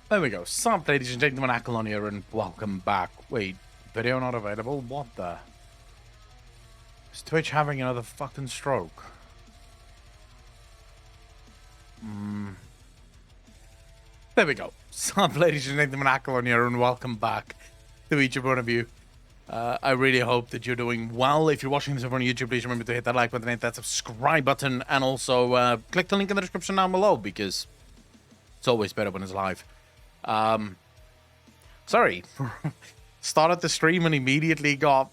There we go. Sup, ladies and gentlemen, Akalon here, and welcome back. Wait, video not available? What the? Is Twitch having another fucking stroke? There we go. Sup, ladies and gentlemen, Akalon here, and welcome back to each and one of you. I really hope that you're doing well. If you're watching this over on YouTube, please remember to hit that like button, hit that subscribe button, and also click the link in the description down below, because it's always better when it's live. Sorry, started the stream and immediately got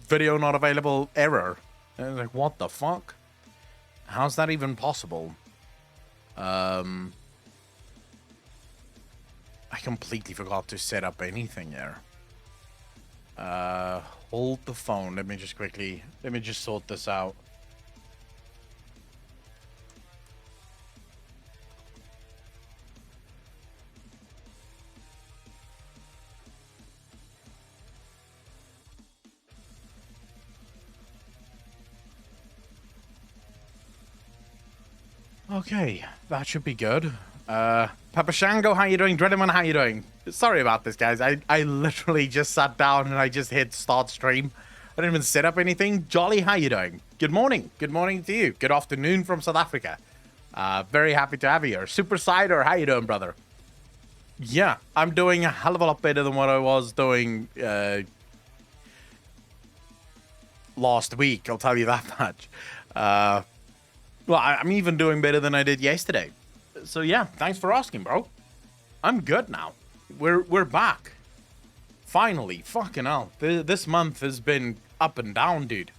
video not available error. I was like, what the fuck? How's that even possible? I completely forgot to set up anything there. Hold the phone. Let me just sort this out. Okay, that should be good. Papa Shango, how you doing? Dreadman, how you doing? Sorry about this, guys. I literally just sat down and I just hit start stream. I didn't even set up anything. Jolly, how you doing? Good morning. Good morning to you. Good afternoon from South Africa. Very happy to have you here. Super Cider, how you doing, brother? Yeah, I'm doing a hell of a lot better than what I was doing last week. I'll tell you that much. Well, I'm even doing better than I did yesterday. So yeah, thanks for asking, bro. I'm good now. We're back. Finally, fucking hell. This month has been up and down, dude.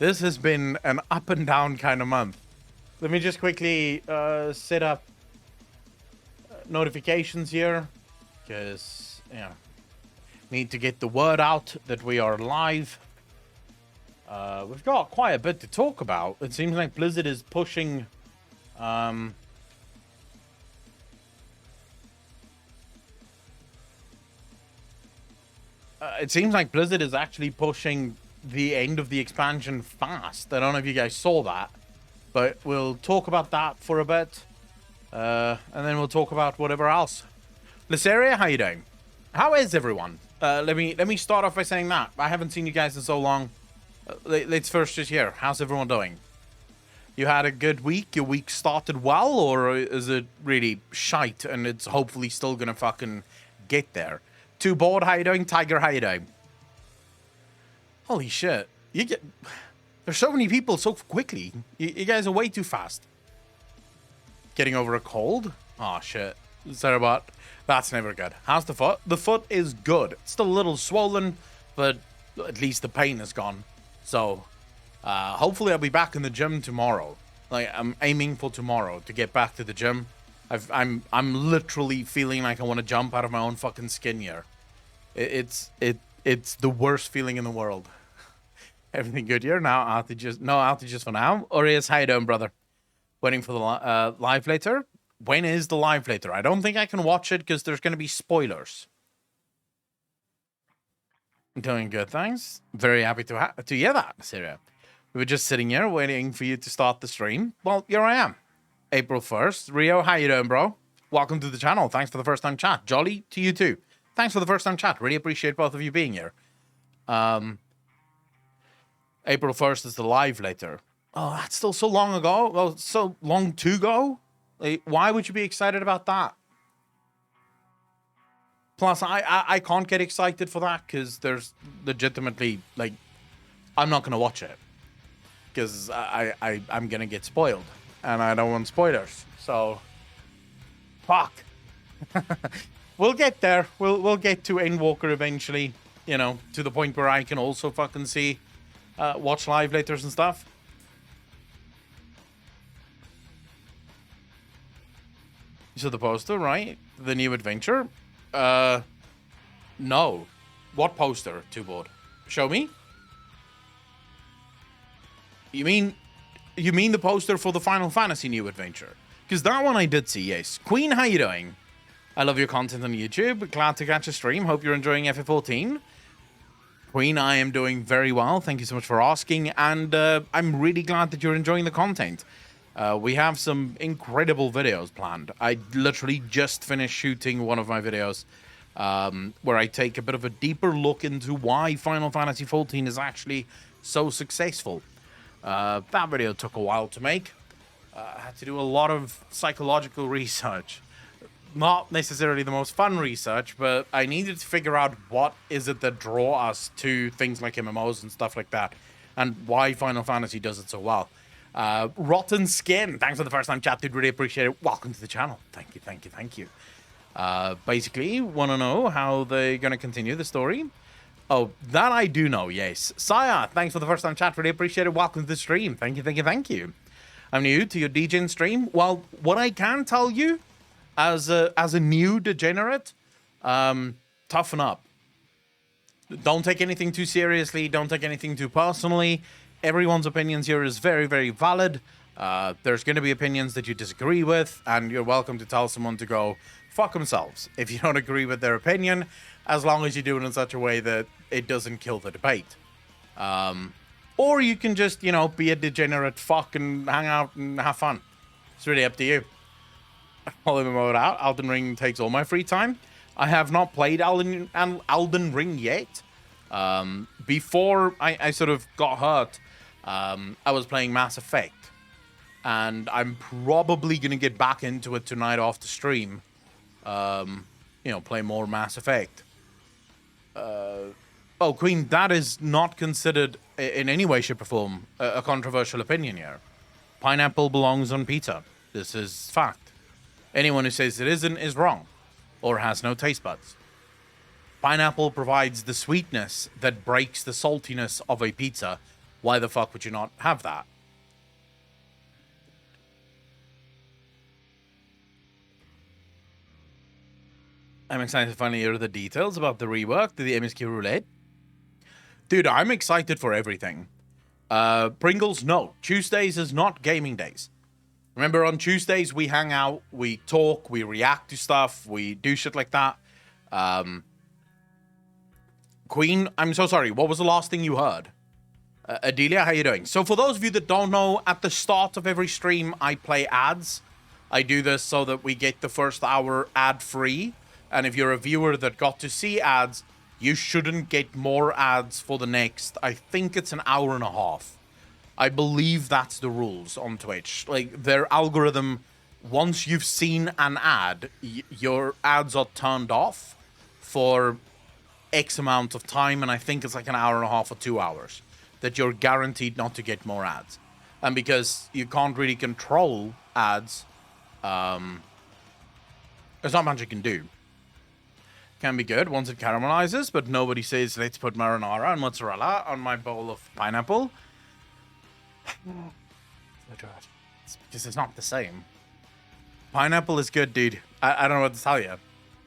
This has been an up and down kind of month. Let me just quickly set up notifications here, because need to get the word out that we are live. We've got quite a bit to talk about. It seems like Blizzard is pushing it seems like Blizzard is actually pushing the end of the expansion fast. I don't know if you guys saw that, but we'll talk about that for a bit, and then we'll talk about whatever else. Lysaria, how you doing? How is everyone? Let me start off by saying that I haven't seen you guys in so long. Let's first just hear, how's everyone doing? You had a good week? Your week started well, or is it really shite and it's hopefully still gonna fucking get there? Too bored, how you doing? Tiger, how you doing? Holy shit. There's so many people so quickly. You guys are way too fast. Getting over a cold? Oh shit. Sorry about. That's never good. How's the foot? The foot is good. It's still a little swollen, but at least the pain is gone. So, hopefully I'll be back in the gym tomorrow. Like, I'm aiming for tomorrow to get back to the gym. I'm literally feeling like I want to jump out of my own fucking skin here. It's the worst feeling in the world. Everything good here? No outages for now. Aureus, how you doing, brother? Waiting for the live later. When is the live later? I don't think I can watch it because there's going to be spoilers. Doing good, thanks. Very happy to hear that, Syria. We were just sitting here waiting for you to start the stream. Well, here I am. April 1st. Rio, how you doing, bro? Welcome to the channel. Thanks for the first time chat. Jolly, to you too. Thanks for the first time chat. Really appreciate both of you being here. April 1st is the live later. Oh, that's still so long ago. Well, so long to go. Like, why would you be excited about that? Plus, I can't get excited for that because there's legitimately, like, I'm not going to watch it because I'm going to get spoiled and I don't want spoilers. So, fuck. We'll get there. We'll get to Endwalker eventually, you know, to the point where I can also fucking see, watch live laters and stuff. You saw the poster, right? The new adventure? No. What poster, Too Bored? Show me? You mean the poster for the Final Fantasy new adventure? Because that one I did see, yes. Queen, how you doing? I love your content on YouTube. Glad to catch a stream. Hope you're enjoying FF14. Queen, I am doing very well. Thank you so much for asking. And I'm really glad that you're enjoying the content. We have some incredible videos planned. I literally just finished shooting one of my videos where I take a bit of a deeper look into why Final Fantasy XIV is actually so successful. That video took a while to make. I had to do a lot of psychological research. Not necessarily the most fun research, but I needed to figure out what is it that draw us to things like MMOs and stuff like that, and why Final Fantasy does it so well. Rotten Skin, thanks for the first time chat, dude. Really appreciate it. Welcome to the channel. Thank you, thank you, thank you. Basically, want to know how they're going to continue the story. Oh, that I do know, yes. Saya, thanks for the first time chat. Really appreciate it. Welcome to the stream. Thank you, thank you, thank you. I'm new to your DJing stream. Well, what I can tell you, as a new degenerate, toughen up. Don't take anything too seriously. Don't take anything too personally. Everyone's opinions here is very, very valid. There's going to be opinions that you disagree with, and you're welcome to tell someone to go fuck themselves if you don't agree with their opinion, as long as you do it in such a way that it doesn't kill the debate. Or you can just, you know, be a degenerate fuck and hang out and have fun. It's really up to you. I'll mode out. Elden Ring takes all my free time. I have not played Elden Ring yet. Before I sort of got hurt, I was playing Mass Effect. And I'm probably going to get back into it tonight off the stream. You know, play more Mass Effect. Oh, Queen, that is not considered in any way, shape, or form a controversial opinion here. Pineapple belongs on pizza. This is fact. Anyone who says it isn't is wrong, or has no taste buds. Pineapple provides the sweetness that breaks the saltiness of a pizza. Why the fuck would you not have that? I'm excited to finally hear the details about the rework to the MSQ roulette. Dude, I'm excited for everything. Pringles, no. Tuesdays is not gaming days. Remember, on Tuesdays, we hang out, we talk, we react to stuff, we do shit like that. Queen, I'm so sorry. What was the last thing you heard? Adelia, how you doing? So for those of you that don't know, at the start of every stream, I play ads. I do this so that we get the first hour ad-free. And if you're a viewer that got to see ads, you shouldn't get more ads for the next, I think it's an hour and a half. I believe that's the rules on Twitch. Like, their algorithm, once you've seen an ad, your ads are turned off for X amount of time, and I think it's like an hour and a half or 2 hours, that you're guaranteed not to get more ads. And because you can't really control ads, there's not much you can do. Can be good once it caramelizes, but nobody says, let's put marinara and mozzarella on my bowl of pineapple. It's because it's not the same. Pineapple is good, dude. I don't know what to tell you.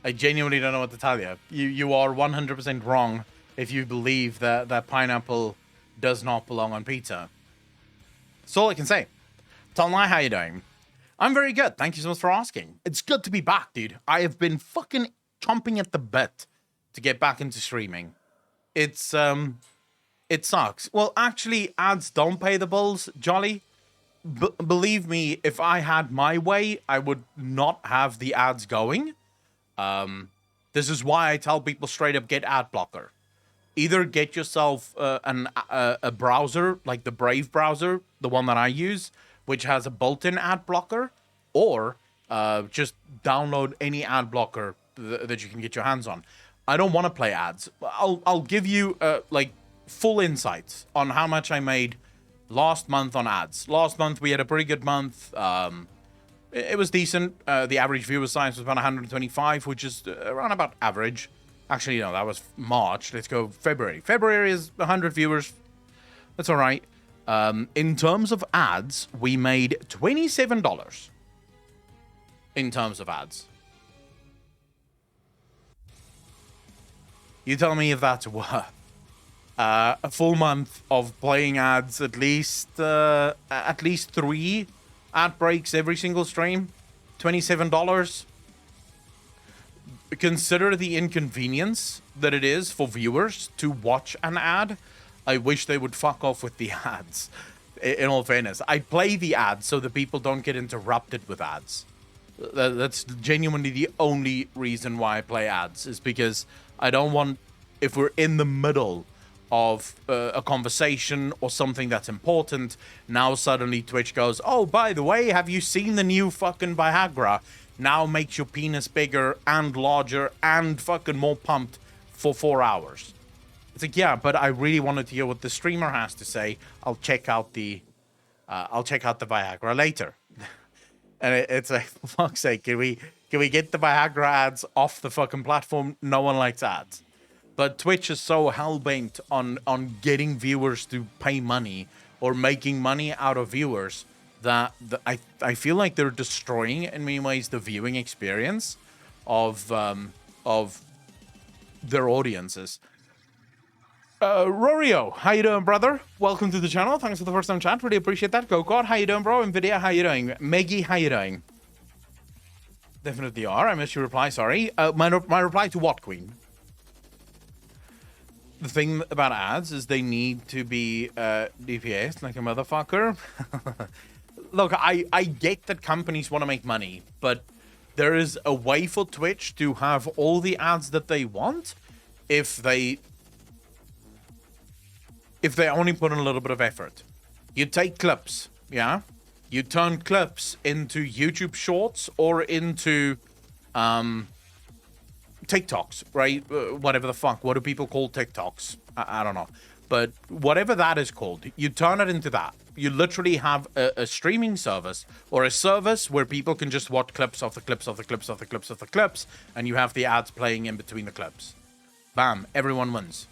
I genuinely don't know what to tell you. You are 100% wrong if you believe that pineapple does not belong on pizza. That's all I can say. Talmai, how you doing? I'm very good. Thank you so much for asking. It's good to be back, dude. I have been fucking chomping at the bit to get back into streaming. It's it sucks. Well, actually, ads don't pay the bills, Jolly. Believe me, if I had my way, I would not have the ads going. This is why I tell people straight up, get ad blocker. Either get yourself a browser, like the Brave browser, the one that I use, which has a built-in ad blocker, or just download any ad blocker that you can get your hands on. I don't want to play ads. I'll give you like full insights on how much I made last month on ads. Last month we had a pretty good month. It was decent. The average viewer size was about 125, which is around about average. Actually, no, that was March. Let's go February. February is 100 viewers. That's all right. In terms of ads, we made $27 in terms of ads. You tell me if that's worth a full month of playing ads, at least 3 ad breaks every single stream. $27. Consider the inconvenience that it is for viewers to watch an ad. I wish they would fuck off with the ads. In all fairness, I play the ads so that people don't get interrupted with ads. That's genuinely the only reason why I play ads, is because I don't want, if we're in the middle of a conversation or something that's important, now suddenly Twitch goes, oh, by the way, have you seen the new fucking Viagra? Now makes your penis bigger and larger and fucking more pumped for 4 hours. It's like, yeah, but I really wanted to hear what the streamer has to say. I'll check out the Viagra later. And it's like, for fuck's sake, can we get the Viagra ads off the fucking platform? No one likes ads. But Twitch is so hell-bent on getting viewers to pay money or making money out of viewers that I feel like they're destroying, in many ways, the viewing experience of their audiences. Rorio, how you doing, brother? Welcome to the channel. Thanks for the first time chat. Really appreciate that. Go God, how you doing, bro? Nvidia, how you doing? Meggy, how you doing? Definitely are. I missed your reply, sorry. My reply to what, Queen? The thing about ads is they need to be DPS like a motherfucker. Look, I get that companies want to make money, but there is a way for Twitch to have all the ads that they want if they only put in a little bit of effort. You take clips, yeah? You turn clips into YouTube shorts or into TikToks, right? Whatever the fuck. What do people call TikToks? I don't know. But whatever that is called, you turn it into that. You literally have a streaming service or a service where people can just watch clips of the clips of the clips of the clips of the clips, and you have the ads playing in between the clips. Bam, everyone wins.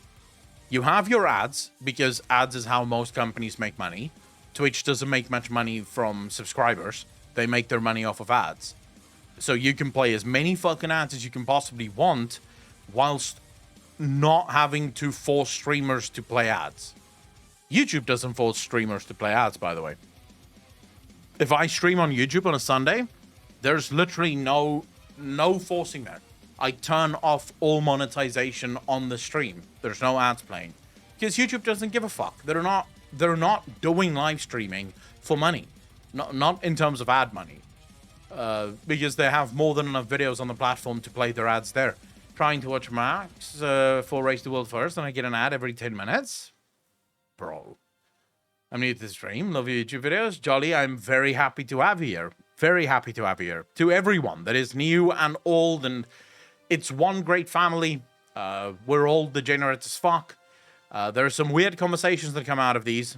You have your ads, because ads is how most companies make money. Twitch doesn't make much money from subscribers. They make their money off of ads. So you can play as many fucking ads as you can possibly want, whilst not having to force streamers to play ads. YouTube doesn't force streamers to play ads, by the way. If I stream on YouTube on a Sunday, there's literally no forcing there. I turn off all monetization on the stream. There's no ads playing, because YouTube doesn't give a fuck. They're not doing live streaming for money, not in terms of ad money, because they have more than enough videos on the platform to play their ads there. Trying to watch Max for Race the World First, and I get an ad every 10 minutes, bro. I'm new to the stream. Love your YouTube videos, Jolly. I'm very happy to have you here. Very happy to have you here. To everyone that is new and old, and it's one great family. We're all degenerate as fuck. There are some weird conversations that come out of these.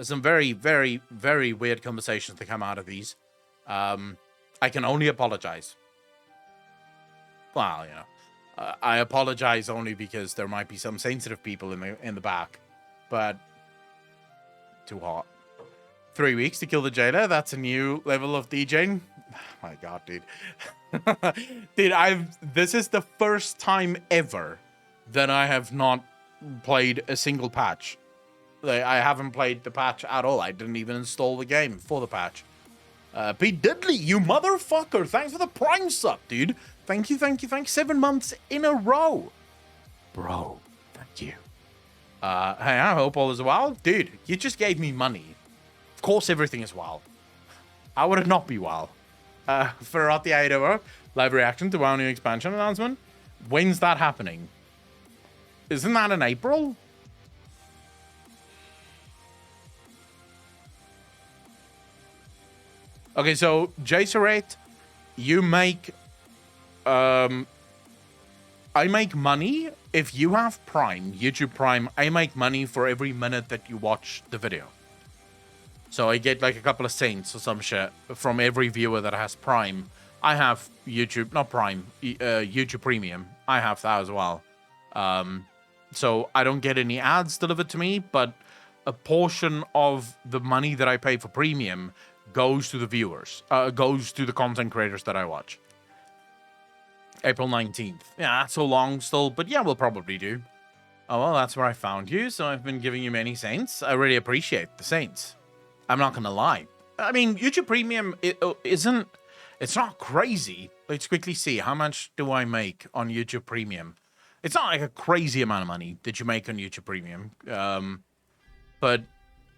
Some very, very, very weird conversations that come out of these. I can only apologize. Well, you know, I apologize only because there might be some sensitive people in the back. But too hot. 3 weeks to kill the jailer. That's a new level of DJing. Oh my god, dude. Dude, this is the first time ever that I have not played a single patch. I haven't played the patch at all. I didn't even install the game for the patch. Pete Diddley, you motherfucker. Thanks for the Prime sub, dude. Thank you. 7 months in a row. Bro, thank you. Hey, I hope all is well. Dude, you just gave me money. Of course everything is well. How would it not be well? Ferrati Idaho, live reaction to WoW new expansion announcement. When's that happening? Isn't that in April? Okay, so Jacerate, you make I make money if you have Prime, YouTube Prime. I make money for every minute that you watch the video. So I get like a couple of cents or some shit from every viewer that has Prime. I have YouTube, not Prime, YouTube Premium. I have that as well. So I don't get any ads delivered to me, but a portion of the money that I pay for Premium goes to the viewers, goes to the content creators that I watch. April 19th. Yeah, that's so long still, but yeah, we'll probably do. Oh, well, that's where I found you, so I've been giving you many saints. I really appreciate the saints. I'm not gonna lie. I mean, YouTube Premium it's not crazy. Let's quickly see, how much do I make on YouTube Premium? It's not like a crazy amount of money that you make on YouTube Premium. But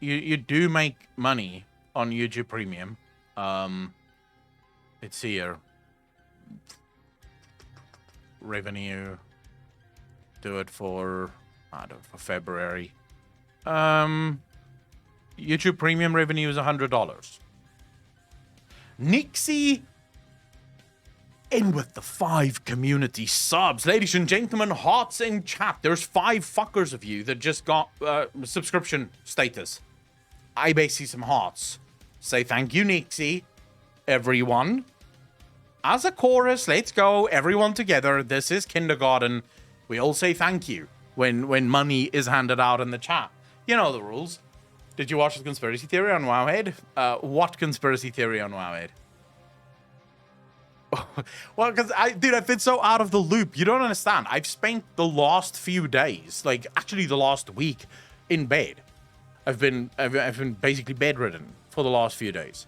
you do make money on YouTube Premium. It's here. Revenue. Do it for, I don't know, for February. YouTube Premium revenue is $100. Nixie in with the 5 community subs. Ladies and gentlemen, hearts in chat. There's 5 fuckers of you that just got subscription status. I basically some hearts. Say thank you, Nixie. Everyone. As a chorus, let's go. Everyone together. This is kindergarten. We all say thank you when money is handed out in the chat. You know the rules. Did you watch the conspiracy theory on Wowhead? What conspiracy theory on Wowhead? Well, because I've been so out of the loop. You don't understand. I've spent the last few days, like actually the last week, in bed. I've been basically bedridden for the last few days.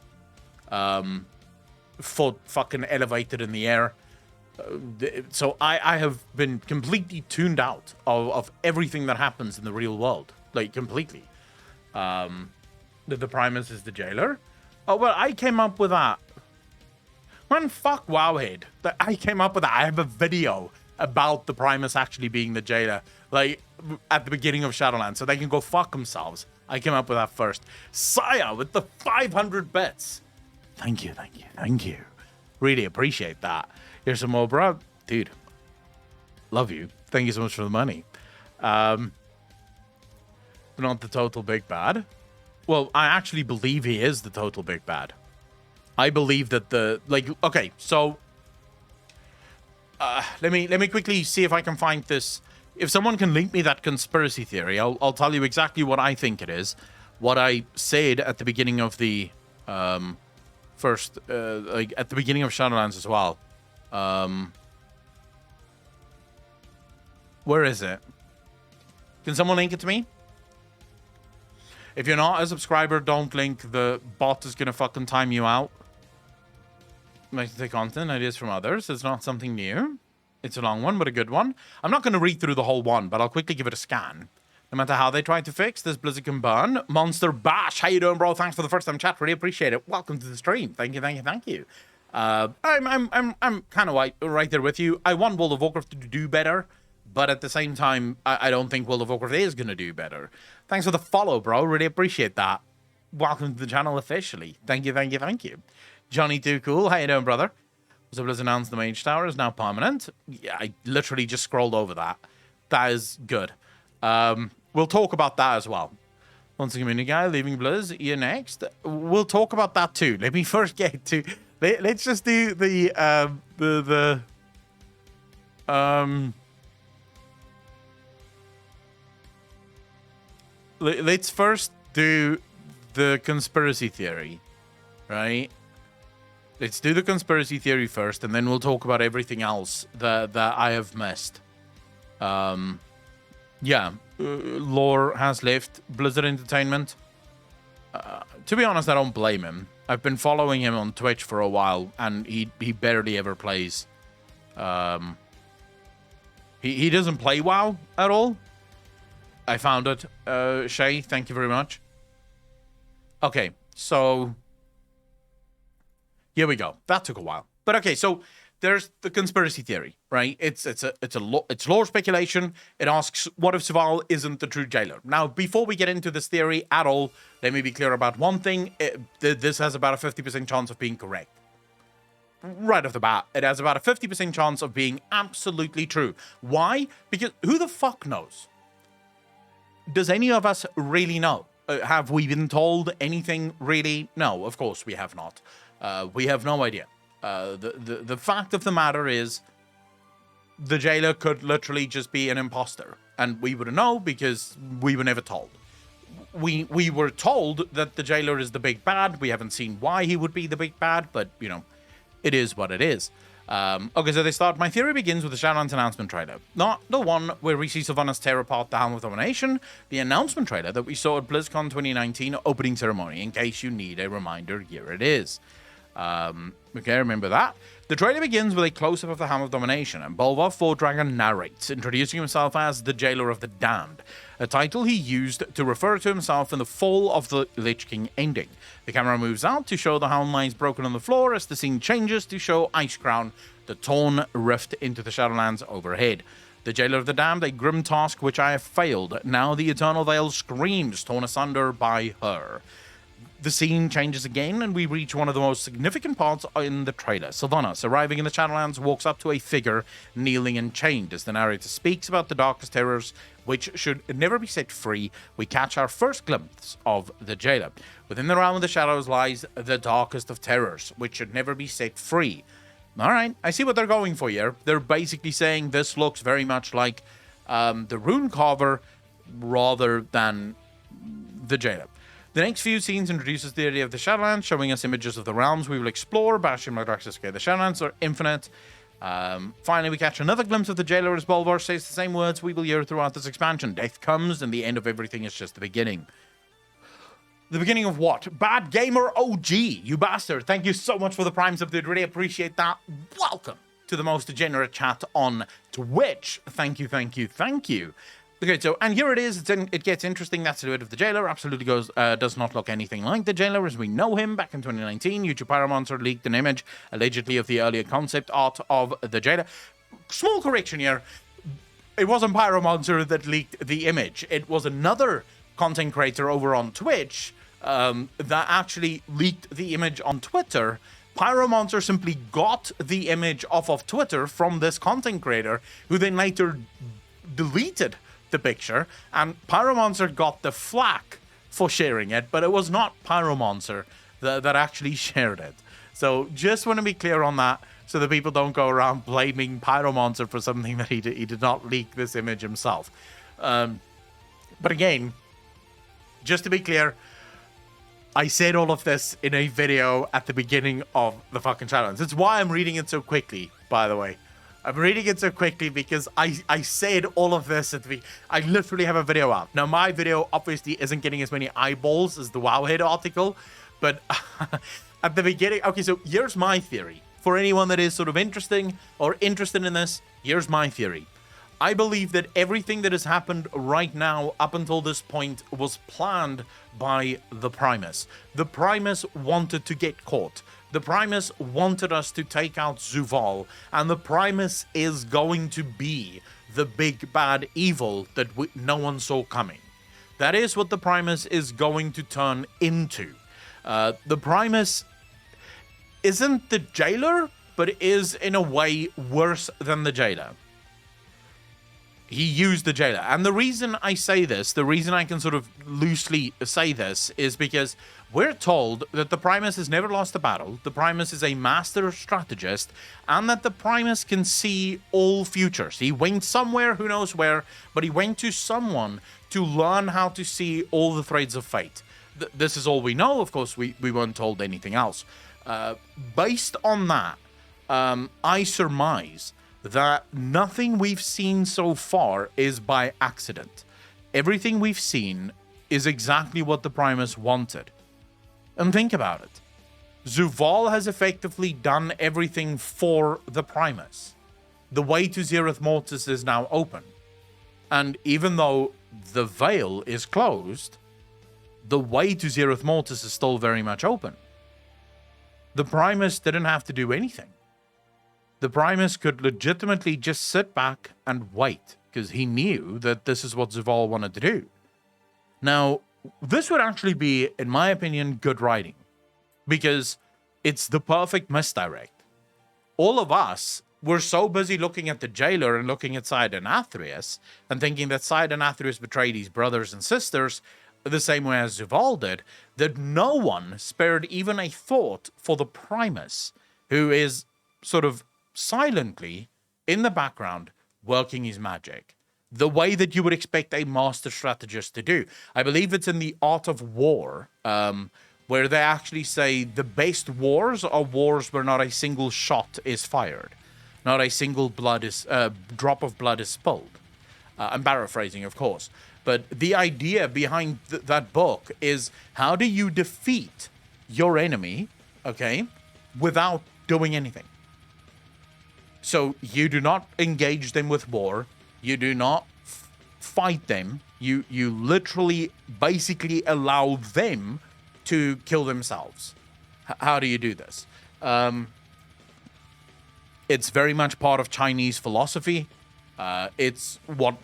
Foot fucking elevated in the air. So I have been completely tuned out of everything that happens in the real world, like completely. The Primus is the jailer. Oh well, I came up with that. Man, fuck Wowhead. I came up with that. I have a video about the Primus actually being the jailer, like at the beginning of Shadowlands, so they can go fuck themselves. I came up with that first. Saya with the 500 bits. Thank you, thank you, thank you. Really appreciate that. Here's some more, bro. Dude, love you. Thank you so much for the money. Not the total big bad. Well, I actually believe he is the total big bad. I believe that okay, so let me quickly see if I can find this. If someone can link me that conspiracy theory, I'll tell you exactly what I think it is. What I said at the beginning of the first like at the beginning of Shadowlands as well. Where is it? Can someone link it to me? If you're not a subscriber, don't link. The bot is gonna fucking time you out. Like to take content ideas from others. It's not something new. It's a long one, but a good one. I'm not gonna read through the whole one, but I'll quickly give it a scan. No matter how they try to fix this, Blizzard can burn. Monster Bash, how you doing, bro? Thanks for the first time chat. Really appreciate it. Welcome to the stream. Thank you, thank you, thank you. I'm kind of right there with you. I want World of Warcraft to do better, but at the same time, I don't think World of Warcraft is gonna do better. Thanks for the follow, bro. Really appreciate that. Welcome to the channel officially. Thank you, thank you, thank you. Johnny Too Cool, how you doing, brother? So Blizzard announced the Mage Tower is now permanent. Yeah, I literally just scrolled over that. That is good. We'll talk about that as well. Once a community guy leaving Blizz, you're next. We'll talk about that too. Let me first get to. Let's just do let's first do the conspiracy theory, right? Let's do the conspiracy theory first, and then we'll talk about everything else that I have missed. Yeah, Lore has left Blizzard Entertainment. To be honest, I don't blame him. I've been following him on Twitch for a while, and he barely ever plays. He doesn't play WoW at all. I found it. Shay, thank you very much. Okay, so here we go. That took a while, but okay. So there's the conspiracy theory, right? It's lore speculation. It asks, what if Saval isn't the true jailer? Now, before we get into this theory at all, let me be clear about one thing. This has about a 50% chance of being correct. Right off the bat, it has about a 50% chance of being absolutely true. Why? Because who the fuck knows? Does any of us really know? Have we been told anything really? No, of course we have not. We have no idea. The fact of the matter is, the jailer could literally just be an imposter, and we wouldn't know because we were never told. We were told that the jailer is the big bad. We haven't seen why he would be the big bad, but you know, it is what it is. Okay, so they start. My theory begins with the Shadowlands announcement trailer. Not the one where we see Sylvanas tear apart the Helm of Domination, the announcement trailer that we saw at BlizzCon 2019 opening ceremony. In case you need a reminder, here it is. Okay, remember that. The trailer begins with a close-up of the Helm of Domination, and Bolvar Fordragon narrates, introducing himself as the Jailer of the Damned. a title he used to refer to himself in the fall of the Lich King ending. The camera moves out to show the Hound lines broken on the floor as the scene changes to show Icecrown, the torn rift into the Shadowlands overhead. The Jailer of the Damned, a grim task which I have failed. Now the Eternal Veil screams, torn asunder by her. The scene changes again, and we reach one of the most significant parts in the trailer. Sylvanas, arriving in the Shadowlands, walks up to a figure kneeling and chained. As the narrator speaks about the darkest terrors, which should never be set free, we catch our first glimpse of the Jailer. Within the realm of the shadows lies the darkest of terrors, which should never be set free. Alright, I see what they're going for here. They're basically saying this looks very much like the Rune Carver rather than the Jailer. The next few scenes introduces the idea of the Shadowlands, showing us images of the realms we will explore. Bastion, Madraxis, the Shadowlands are infinite. Finally, we catch another glimpse of the Jailer as Bolvar says the same words we will hear throughout this expansion. Death comes, and the end of everything is just the beginning. The beginning of what? Bad Gamer OG, you bastard. Thank you so much for the primes up, dude. Really appreciate that. Welcome to the most degenerate chat on Twitch. Thank you, thank you, thank you. Okay, so, and here it is. It gets interesting. That silhouette of the Jailer absolutely does not look anything like the Jailer as we know him. Back in 2019, YouTube Pyromancer leaked an image, allegedly of the earlier concept art of the Jailer. Small correction here. It wasn't Pyromancer that leaked the image. It was another content creator over on Twitch that actually leaked the image on Twitter. Pyromancer simply got the image off of Twitter from this content creator, who then later deleted the picture, and Pyromancer got the flack for sharing it, but it was not Pyromancer that actually shared it. So just want to be clear on that, so that people don't go around blaming Pyromancer for something that he did not leak this image himself. But again, just to be clear, I said all of this in a video at the beginning of the fucking challenge. It's why I'm reading it so quickly, by the way. I'm reading it so quickly because I said all of this at the... I literally have a video out. Now, my video obviously isn't getting as many eyeballs as the Wowhead article, but at the beginning... Okay, so here's my theory. For anyone that is sort of interested in this, here's my theory. I believe that everything that has happened right now up until this point was planned by the Primus. The Primus wanted to get caught. The Primus wanted us to take out Zuval, and the Primus is going to be the big bad evil that no one saw coming. That is what the Primus is going to turn into. The Primus isn't the Jailer, but is in a way worse than the Jailer. He used the Jailer. And the reason I say this, the reason I can sort of loosely say this, is because we're told that the Primus has never lost a battle, the Primus is a master strategist, and that the Primus can see all futures. He went somewhere, who knows where, but he went to someone to learn how to see all the threads of fate. This is all we know. Of course, we weren't told anything else. Based on that, I surmise that nothing we've seen so far is by accident. Everything we've seen is exactly what the Primus wanted. And think about it. Zuval has effectively done everything for the Primus. The way to Zereth Mortis is now open. And even though the veil is closed, the way to Zereth Mortis is still very much open. The Primus didn't have to do anything. The Primus could legitimately just sit back and wait, because he knew that this is what Zuval wanted to do. Now, this would actually be, in my opinion, good writing, because it's the perfect misdirect. All of us were so busy looking at the Jailer and looking at Syed and Athreus, and thinking that Syed and Athreus betrayed his brothers and sisters the same way as Zuval did, that no one spared even a thought for the Primus, who is sort of silently in the background working his magic, the way that you would expect a master strategist to do. I believe it's in the Art of War, where they actually say the best wars are wars where not a single shot is fired, not a single drop of blood is spilled. I'm paraphrasing, of course, but the idea behind that book is, how do you defeat your enemy, okay, without doing anything? So you do not engage them with war. You do not fight them. You literally basically allow them to kill themselves. How do you do this? It's very much part of Chinese philosophy. It's what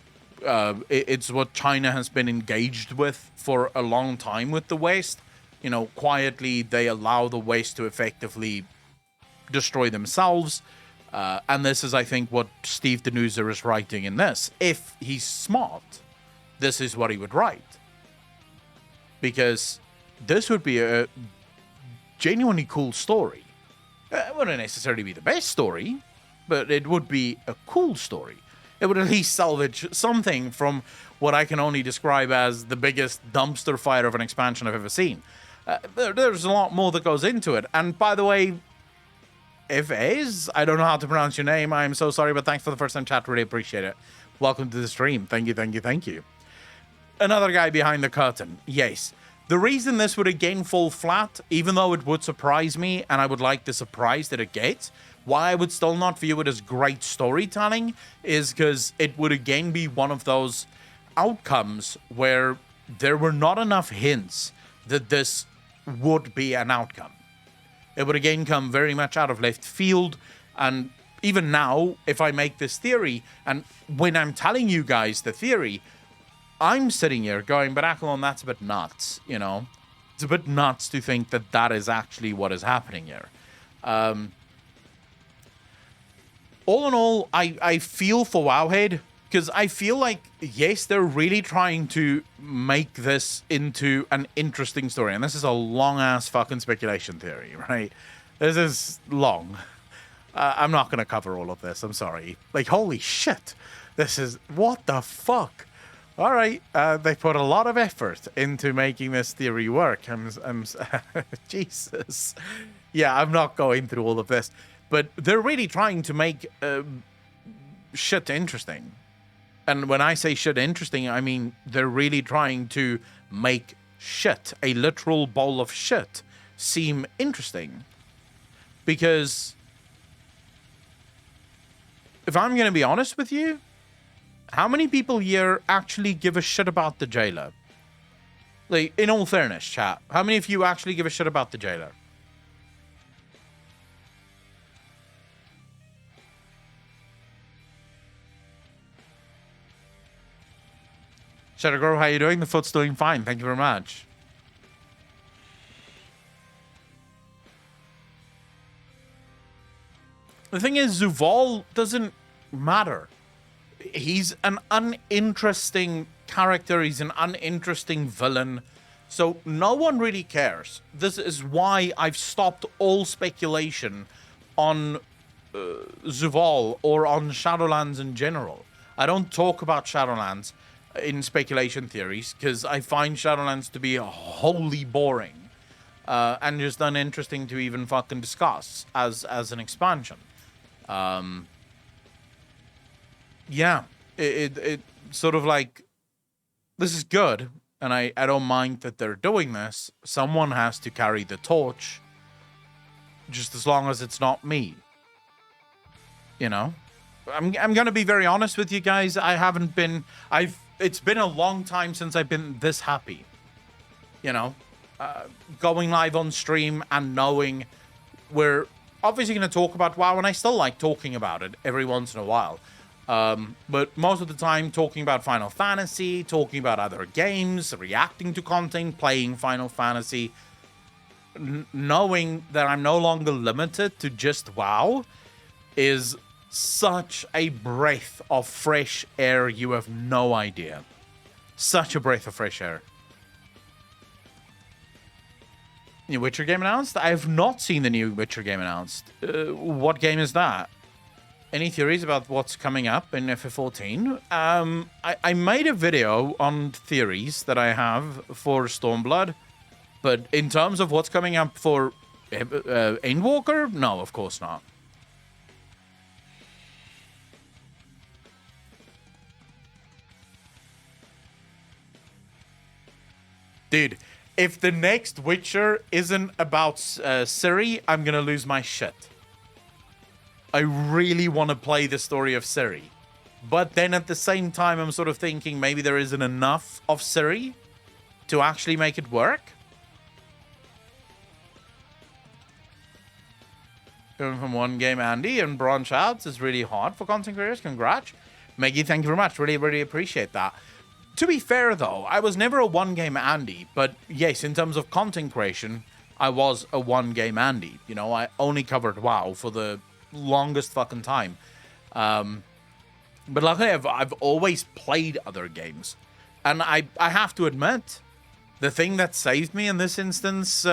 China has been engaged with for a long time with the West. You know, quietly they allow the West to effectively destroy themselves. And this is, I think, what Steve Denuser is writing in this. If he's smart, this is what he would write. Because this would be a genuinely cool story. It wouldn't necessarily be the best story, but it would be a cool story. It would at least salvage something from what I can only describe as the biggest dumpster fire of an expansion I've ever seen. There's a lot more that goes into it. And by the way, I don't know how to pronounce your name. I'm so sorry, but thanks for the first time chat. Really appreciate it. Welcome to the stream. Thank you. Another guy behind the curtain. Yes. The reason this would again fall flat, even though it would surprise me, and I would like the surprise that it gets, why I would still not view it as great storytelling, is because it would again be one of those outcomes where there were not enough hints that this would be an outcome. It would again come very much out of left field, and even now, if I make this theory, and when I'm telling you guys the theory, I'm sitting here going, but Accolon, that's a bit nuts, you know? It's a bit nuts to think that that is actually what is happening here. All in all, I feel for Wowhead, because I feel like, yes, they're really trying to make this into an interesting story. And this is a long-ass fucking speculation theory, right? This is long. I'm not going to cover all of this. I'm sorry. Like, holy shit. This is... What the fuck? All right. They put a lot of effort into making this theory work. Jesus. Yeah, I'm not going through all of this. But they're really trying to make shit interesting. And when I say shit interesting, I mean they're really trying to make shit, a literal bowl of shit, seem interesting. Because if I'm going to be honest with you, how many people here actually give a shit about the jailer? Like, in all fairness, chat, how many of you actually give a shit about the jailer? Shadowgirl, how you doing? The foot's doing fine. Thank you very much. The thing is, Zuval doesn't matter. He's an uninteresting character. He's an uninteresting villain. So no one really cares. This is why I've stopped all speculation on Zuval or on Shadowlands in general. I don't talk about Shadowlands in speculation theories because I find Shadowlands to be wholly boring and just uninteresting to even fucking discuss as an expansion. Yeah, it sort of like, this is good, and I don't mind that they're doing this. Someone has to carry the torch, just as long as it's not me. You know? I'm gonna be very honest with you guys. It's been a long time since I've been this happy. You know? Going live on stream and knowing we're obviously going to talk about WoW, and I still like talking about it every once in a while. But most of the time talking about Final Fantasy, talking about other games, reacting to content, playing Final Fantasy, knowing that I'm no longer limited to just WoW is such a breath of fresh air. You have no idea. Such a breath of fresh air. New Witcher game announced? I have not seen the new Witcher game announced. What game is that? Any theories about what's coming up in FF14? I made a video on theories that I have for Stormblood, but in terms of what's coming up for Endwalker, no, of course not. Dude, if the next Witcher isn't about Ciri, I'm gonna lose my shit. I really want to play the story of Ciri. But then at the same time, I'm sort of thinking maybe there isn't enough of Siri to actually make it work. Going from one game, Andy, and branch out is really hard for content creators. Congrats. Maggie, thank you very much. Really, really appreciate that. To be fair, though, I was never a one-game Andy. But yes, in terms of content creation, I was a one-game Andy. You know, I only covered WoW for the longest fucking time. But luckily, I've always played other games. And I have to admit, the thing that saved me in this instance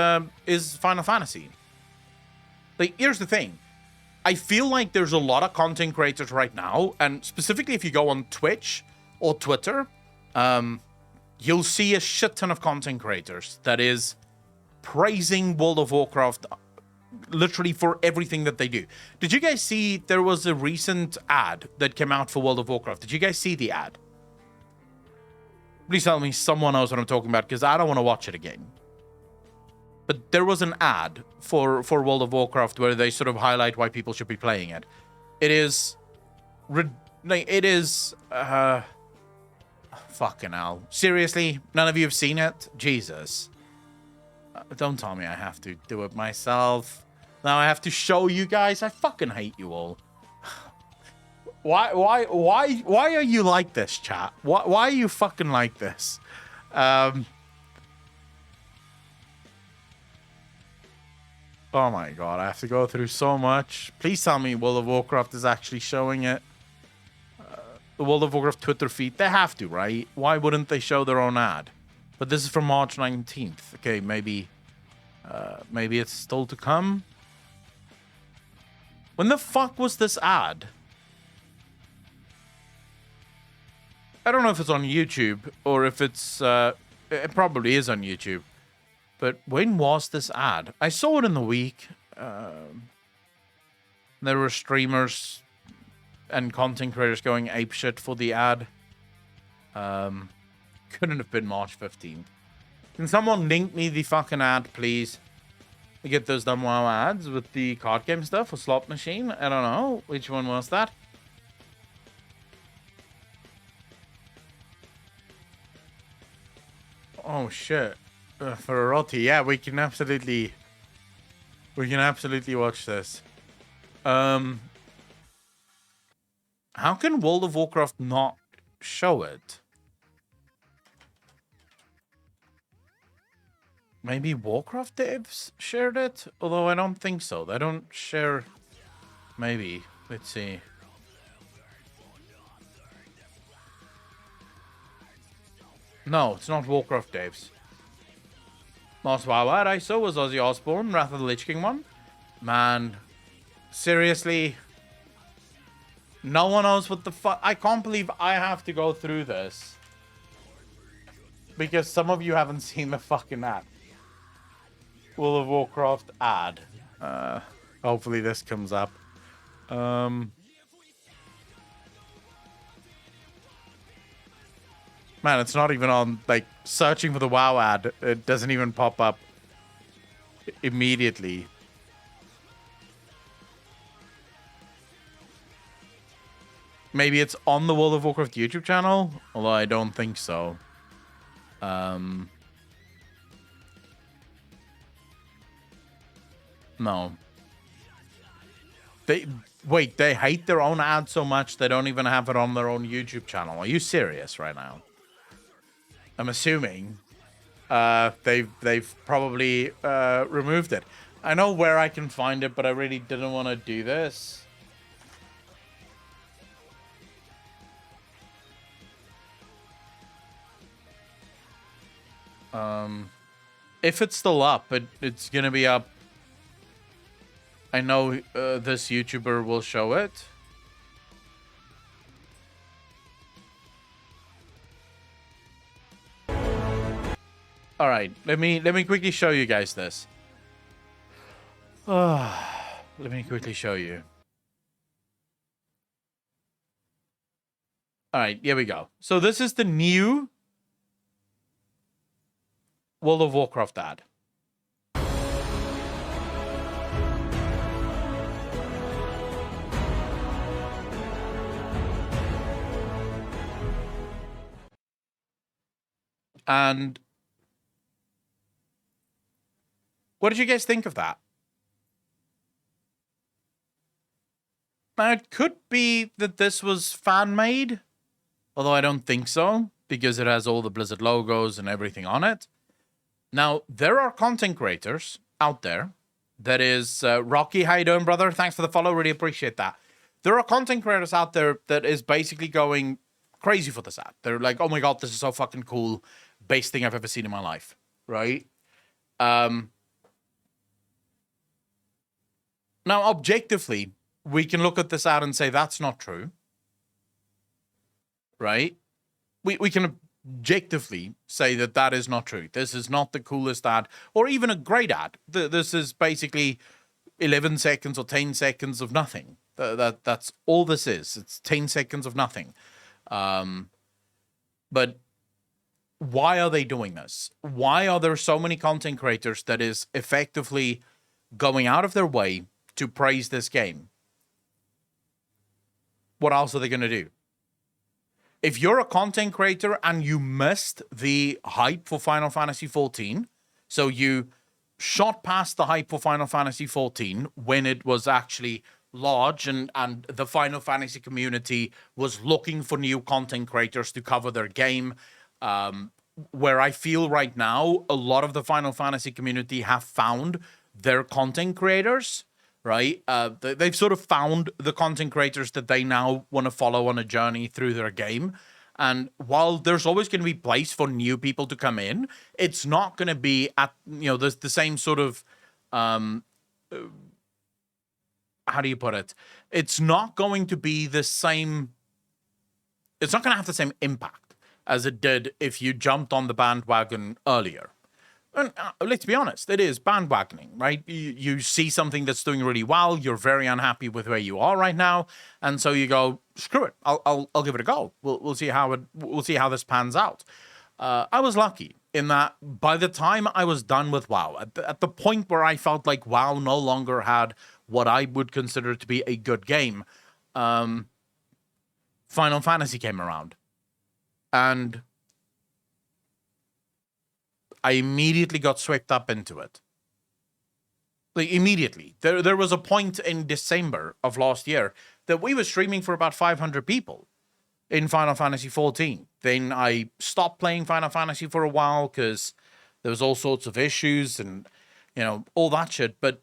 is Final Fantasy. Like, here's the thing. I feel like there's a lot of content creators right now, and specifically if you go on Twitch or Twitter, you'll see a shit ton of content creators that is praising World of Warcraft literally for everything that they do. Did you guys see there was a recent ad that came out for World of Warcraft? Did you guys see the ad? Please tell me someone knows what I'm talking about, because I don't want to watch it again. But there was an ad for World of Warcraft where they sort of highlight why people should be playing it. It is... fucking hell. Seriously? None of you have seen it? Jesus. Don't tell me I have to do it myself. Now I have to show you guys. I fucking hate you all. Why are you like this, chat? Why are you fucking like this? Oh my god, I have to go through so much. Please tell me World of Warcraft is actually showing it. The World of Warcraft Twitter feed, they have to, right? Why wouldn't they show their own ad? But this is from March 19th. Okay, maybe it's still to come. When the fuck was this ad? I don't know if it's on YouTube or if it's... it probably is on YouTube. But when was this ad? I saw it in the week. There were streamers and content creators going apeshit for the ad. Couldn't have been March 15th. Can someone link me the fucking ad, please? To get those dumb WoW ads with the card game stuff or slot machine. I don't know. Which one was that? Oh, shit. For a Roti, yeah, we can absolutely watch this. How can World of Warcraft not show it? Maybe Warcraft devs shared it? Although I don't think so. They don't share... Maybe. Let's see. No, it's not Warcraft devs. Last WoW ad I saw was Ozzy Osbourne, Wrath of the Lich King one. Man, seriously, no one knows what the fuck. I can't believe I have to go through this because some of you haven't seen the fucking ad. World of Warcraft ad. Hopefully this comes up. Man, it's not even on, like, searching for the WoW ad. It doesn't even pop up immediately. Maybe it's on the World of Warcraft YouTube channel, although I don't think so. No. Wait, they hate their own ad so much they don't even have it on their own YouTube channel. Are you serious right now? I'm assuming they've probably removed it. I know where I can find it, but I really didn't want to do this. If it's still up, it's gonna be up. I know this YouTuber will show it. All right, let me quickly show you guys this. Let me quickly show you. All right, here we go. So this is the new World of Warcraft ad. And what did you guys think of that? Now, it could be that this was fan-made, although I don't think so, because it has all the Blizzard logos and everything on it. Now, there are content creators out there. That is Rocky. How you doing, brother? Thanks for the follow. Really appreciate that. There are content creators out there that is basically going crazy for this ad. They're like, oh my God, this is so fucking cool. Best thing I've ever seen in my life, right? Now, objectively, we can look at this ad and say that's not true, right? We can objectively say that that is not true. This is not the coolest ad or even a great ad. This is basically 11 seconds or 10 seconds of nothing. That's all this is. It's 10 seconds of nothing. But why are they doing this? Why are there so many content creators that is effectively going out of their way to praise this game? What else are they going to do? If you're a content creator and you missed the hype for Final Fantasy XIV, so you shot past the hype for Final Fantasy XIV when it was actually large and the Final Fantasy community was looking for new content creators to cover their game, where I feel right now a lot of the Final Fantasy community have found their content creators. Right? They've sort of found the content creators that they now want to follow on a journey through their game. And while there's always going to be place for new people to come in, it's not going to be at, the same sort of, how do you put it? It's not going to be the same, it's not going to have the same impact as it did if you jumped on the bandwagon earlier. And let's be honest, it is bandwagoning, right? You see something that's doing really well, you're very unhappy with where you are right now, and so you go, screw it, I'll give it a go. We'll see how this pans out. I was lucky in that by the time I was done with WoW, at the point where I felt like WoW no longer had what I would consider to be a good game, Final Fantasy came around, and I immediately got swept up into it. Like, immediately. There was a point in December of last year that we were streaming for about 500 people in Final Fantasy XIV. Then I stopped playing Final Fantasy for a while because there was all sorts of issues and, all that shit. But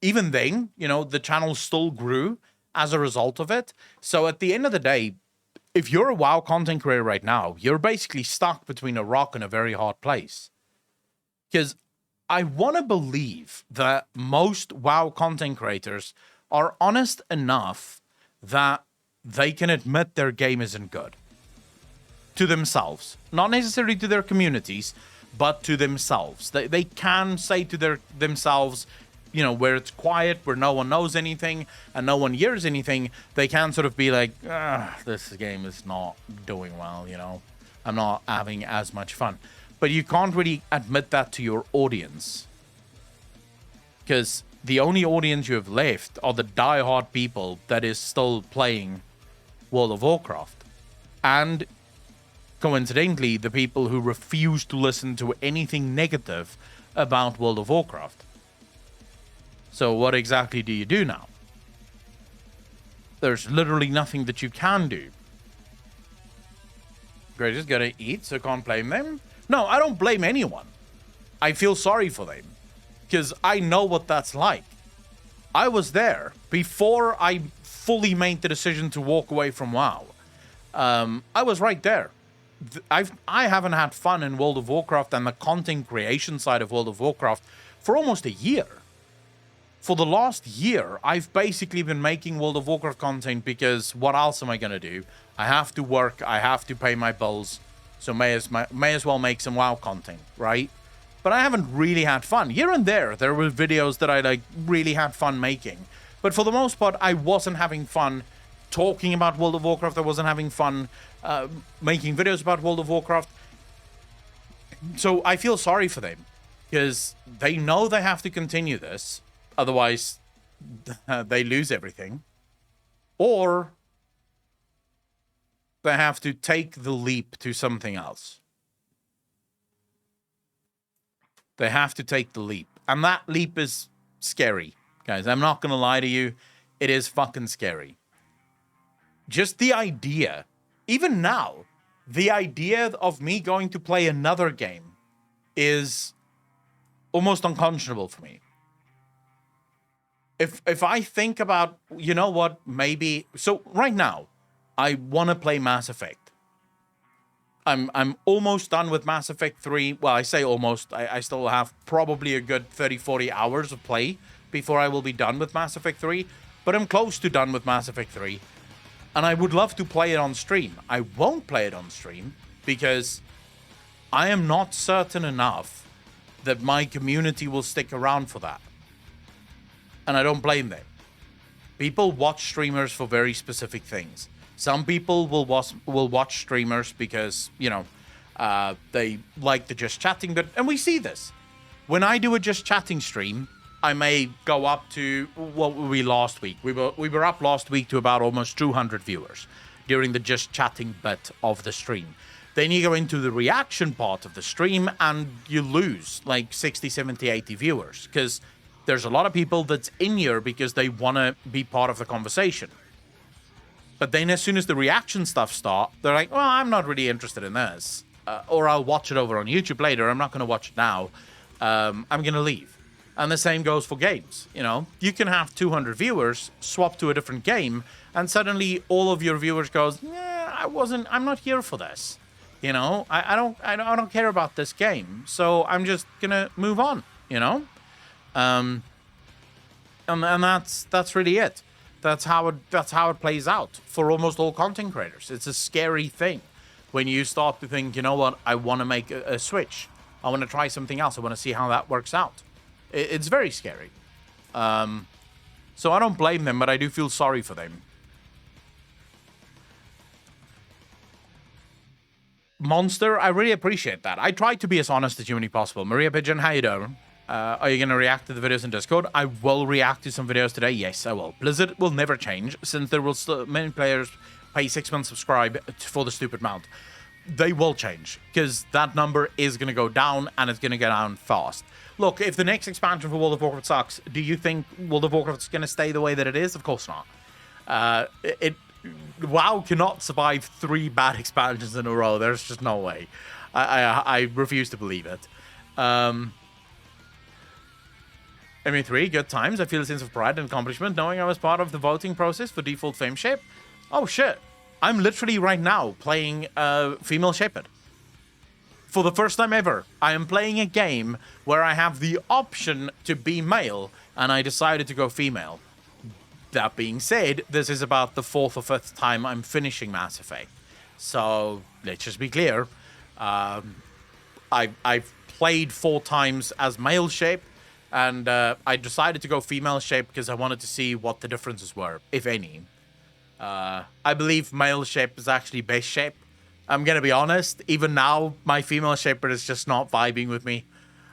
even then, the channel still grew as a result of it. So at the end of the day, if you're a WoW content creator right now, you're basically stuck between a rock and a very hard place. Because I want to believe that most WoW content creators are honest enough that they can admit their game isn't good. To themselves. Not necessarily to their communities, but to themselves. They can say to themselves, where it's quiet, where no one knows anything, and no one hears anything, they can sort of be like, this game is not doing well, I'm not having as much fun. But you can't really admit that to your audience. Because the only audience you have left are the die-hard people that is still playing World of Warcraft. And coincidentally, the people who refuse to listen to anything negative about World of Warcraft. So what exactly do you do now? There's literally nothing that you can do. Great, just gotta eat, so can't blame them. No, I don't blame anyone. I feel sorry for them. Because I know what that's like. I was there before I fully made the decision to walk away from WoW. I was right there. I haven't had fun in World of Warcraft and the content creation side of World of Warcraft for almost a year. For the last year, I've basically been making World of Warcraft content because what else am I going to do? I have to work, I have to pay my bills, so may as well make some WoW content, right? But I haven't really had fun. Here and there were videos that I really had fun making. But for the most part, I wasn't having fun talking about World of Warcraft. I wasn't having fun making videos about World of Warcraft. So I feel sorry for them because they know they have to continue this. Otherwise, they lose everything. Or they have to take the leap to something else. They have to take the leap. And that leap is scary, guys. I'm not going to lie to you. It is fucking scary. Just the idea, even now, the idea of me going to play another game is almost unconscionable for me. If I think about, you know what, maybe... So right now, I want to play Mass Effect. I'm almost done with Mass Effect 3. Well, I say almost. I still have probably a good 30, 40 hours of play before I will be done with Mass Effect 3. But I'm close to done with Mass Effect 3. And I would love to play it on stream. I won't play it on stream because I am not certain enough that my community will stick around for that. And I don't blame them. People watch streamers for very specific things. Some people will watch streamers because, you know, they like the just chatting bit. And we see this. When I do a just chatting stream, I may go up to, what were we last week? We were up last week to about almost 200 viewers during the just chatting bit of the stream. Then you go into the reaction part of the stream and you lose like 60, 70, 80 viewers. Because there's a lot of people that's in here because they want to be part of the conversation. But then as soon as the reaction stuff start, they're like, well, I'm not really interested in this. Or I'll watch it over on YouTube later. I'm not going to watch it now. I'm going to leave. And the same goes for games. You know, you can have 200 viewers, swap to a different game, and suddenly all of your viewers goes, yeah, I'm not here for this. You know, I don't care about this game. So I'm just going to move on, you know? And that's really it. That's how it plays out for almost all content creators. It's a scary thing when you start to think, you know what, I want to make a switch. I want to try something else. I want to see how that works out. It's very scary. So I don't blame them, but I do feel sorry for them. Monster, I really appreciate that. I try to be as honest as humanly possible. Maria Pigeon, how you doing? Are you going to react to the videos in Discord? I will react to some videos today. Yes, I will. Blizzard will never change, since there will still many players pay 6 months subscribe for the stupid mount. They will change, because that number is going to go down, and it's going to go down fast. Look, if the next expansion for World of Warcraft sucks, do you think World of Warcraft is going to stay the way that it is? Of course not. WoW cannot survive 3 bad expansions in a row. There's just no way. I refuse to believe it. ME3, good times. I feel a sense of pride and accomplishment knowing I was part of the voting process for default fame shape. Oh shit. I'm literally right now playing female shepherd. For the first time ever, I am playing a game where I have the option to be male, and I decided to go female. That being said, this is about the 4th or 5th time I'm finishing Mass Effect. So, let's just be clear. I've played 4 times as male shape, and I decided to go female shape because I wanted to see what the differences were, if any. I believe male shape is actually best shape. I'm going to be honest. Even now, my female shepherd is just not vibing with me.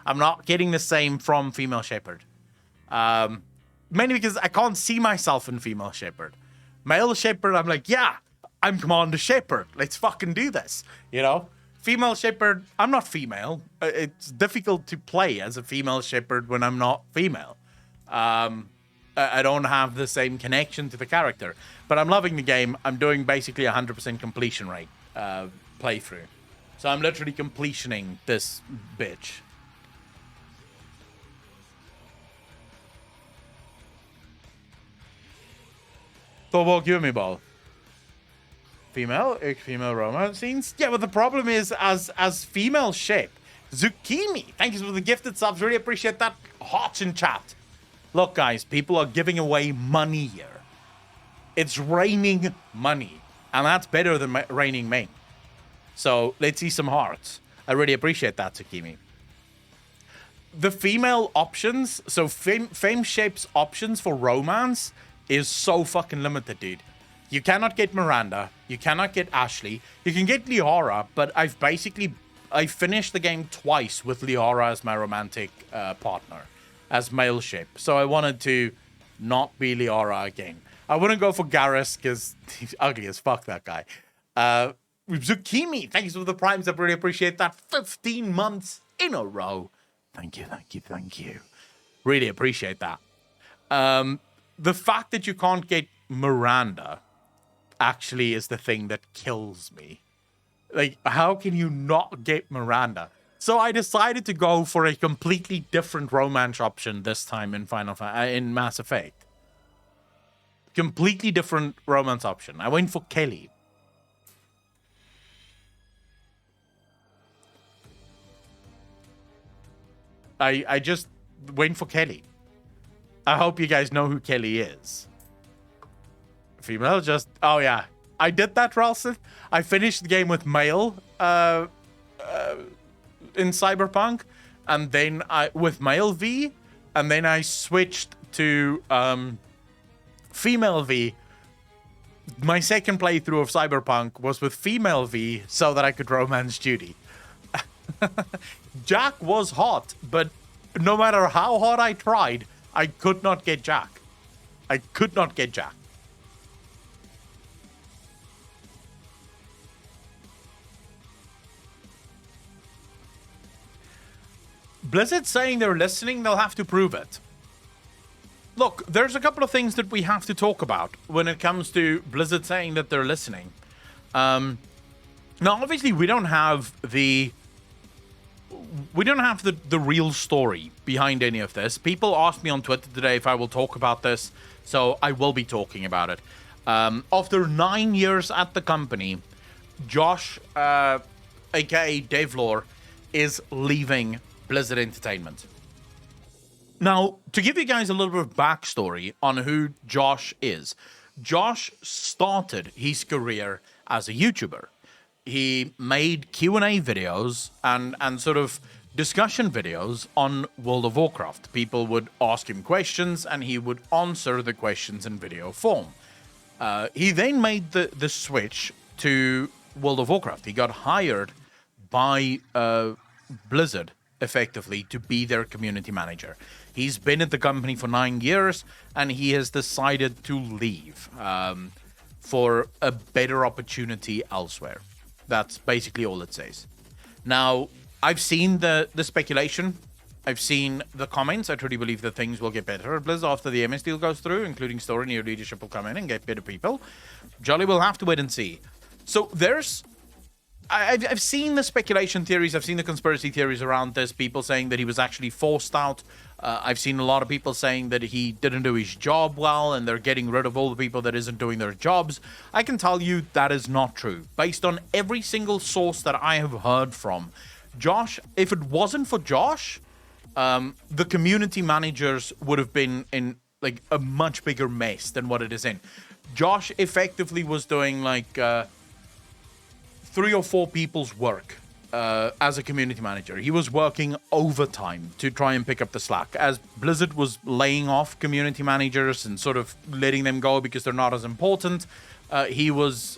I'm not getting the same from female shepherd. Mainly because I can't see myself in female shepherd. Male shepherd, I'm like, yeah, I'm Commander Shepherd. Let's fucking do this. You know? Female shepherd, I'm not female. It's difficult to play as a female shepherd when I'm not female. I don't have the same connection to the character. But I'm loving the game. I'm doing basically 100% completion rate playthrough. So I'm literally completioning this bitch. Thorborg, give me ball. Female, female romance scenes. Yeah, but the problem is as female shape. Zucchini, thank you for the gifted subs. Really appreciate that. Hearts in chat. Look, guys, people are giving away money here. It's raining money, and that's better than raining main. So let's see some hearts. I really appreciate that, Tsukimi. The female options, so Fame Shape's options for romance is so fucking limited, dude. You cannot get Miranda. You cannot get Ashley. You can get Liara, but I finished the game twice with Liara as my romantic partner, as male shape. So I wanted to not be Liara again. I wouldn't go for Garrus because he's ugly as fuck, that guy. Zucchini, thanks for the primes. I really appreciate that. 15 months in a row. Thank you, thank you, thank you. Really appreciate that. The fact that you can't get Miranda actually is the thing that kills me. Like, how can you not get Miranda? So I decided to go for a completely different romance option this time in Mass Effect. Completely different romance option. I went for Kelly. I just went for Kelly. I hope you guys know who Kelly is. Female, just... Oh, yeah. I did that, Ralston. I finished the game with male in Cyberpunk, and then with male V, and then I switched to female V. My second playthrough of Cyberpunk was with female V so that I could romance Judy. Jack was hot, but no matter how hard I tried, I could not get Jack. I could not get Jack. Blizzard saying they're listening, they'll have to prove it. Look, there's a couple of things that we have to talk about when it comes to Blizzard saying that they're listening. Now, obviously, we don't have the real story behind any of this. People asked me on Twitter today if I will talk about this, so I will be talking about it. After 9 years at the company, Josh, aka Devlore, is leaving Blizzard Entertainment. Now, to give you guys a little bit of backstory on who Josh is, Josh started his career as a YouTuber. He made Q&A videos and sort of discussion videos on World of Warcraft. People would ask him questions and he would answer the questions in video form. He then made the switch to World of Warcraft. He got hired by Blizzard, effectively, to be their community manager. He's been at the company for 9 years, and he has decided to leave for a better opportunity elsewhere. That's basically all it says. Now, I've seen the speculation. I've seen the comments. I truly believe that things will get better at Blizzard after the MS deal goes through, including story, new leadership will come in and get better people. Jolly will have to wait and see. So I've seen the speculation theories. I've seen the conspiracy theories around this. People saying that he was actually forced out. I've seen a lot of people saying that he didn't do his job well and they're getting rid of all the people that isn't doing their jobs. I can tell you that is not true. Based on every single source that I have heard from, Josh, if it wasn't for Josh, the community managers would have been in like a much bigger mess than what it is in. Josh effectively was doing like 3 or 4 people's work as a community manager. He was working overtime to try and pick up the slack as Blizzard was laying off community managers and sort of letting them go because they're not as important. He was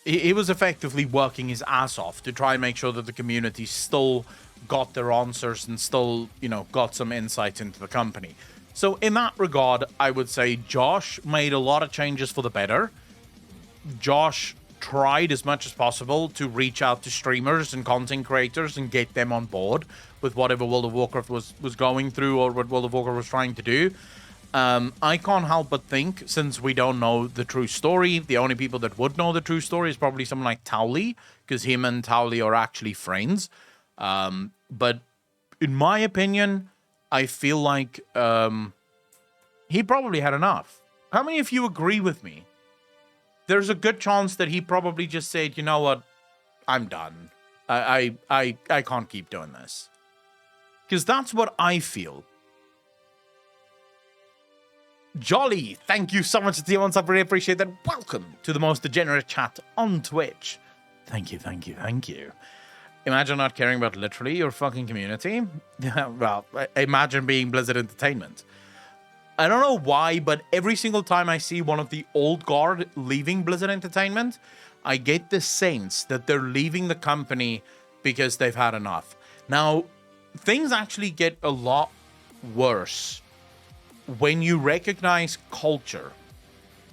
effectively working his ass off to try and make sure that the community still got their answers and still, got some insight into the company. So in that regard, I would say Josh made a lot of changes for the better. Josh tried as much as possible to reach out to streamers and content creators and get them on board with whatever World of Warcraft was going through or what World of Warcraft was trying to do. I can't help but think, since we don't know the true story, the only people that would know the true story is probably someone like Towley, because him and Towley are actually friends. But in my opinion, I feel like he probably had enough. How many of you agree with me? There's a good chance that he probably just said, you know what, I'm done. I can't keep doing this. Because that's what I feel. Jolly, thank you so much for the ones. I really appreciate that. Welcome to the most degenerate chat on Twitch. Thank you, thank you, thank you. Imagine not caring about literally your fucking community. Well, imagine being Blizzard Entertainment. I don't know why, but every single time I see one of the old guard leaving Blizzard Entertainment, I get the sense that they're leaving the company because they've had enough. Now, things actually get a lot worse when you recognize culture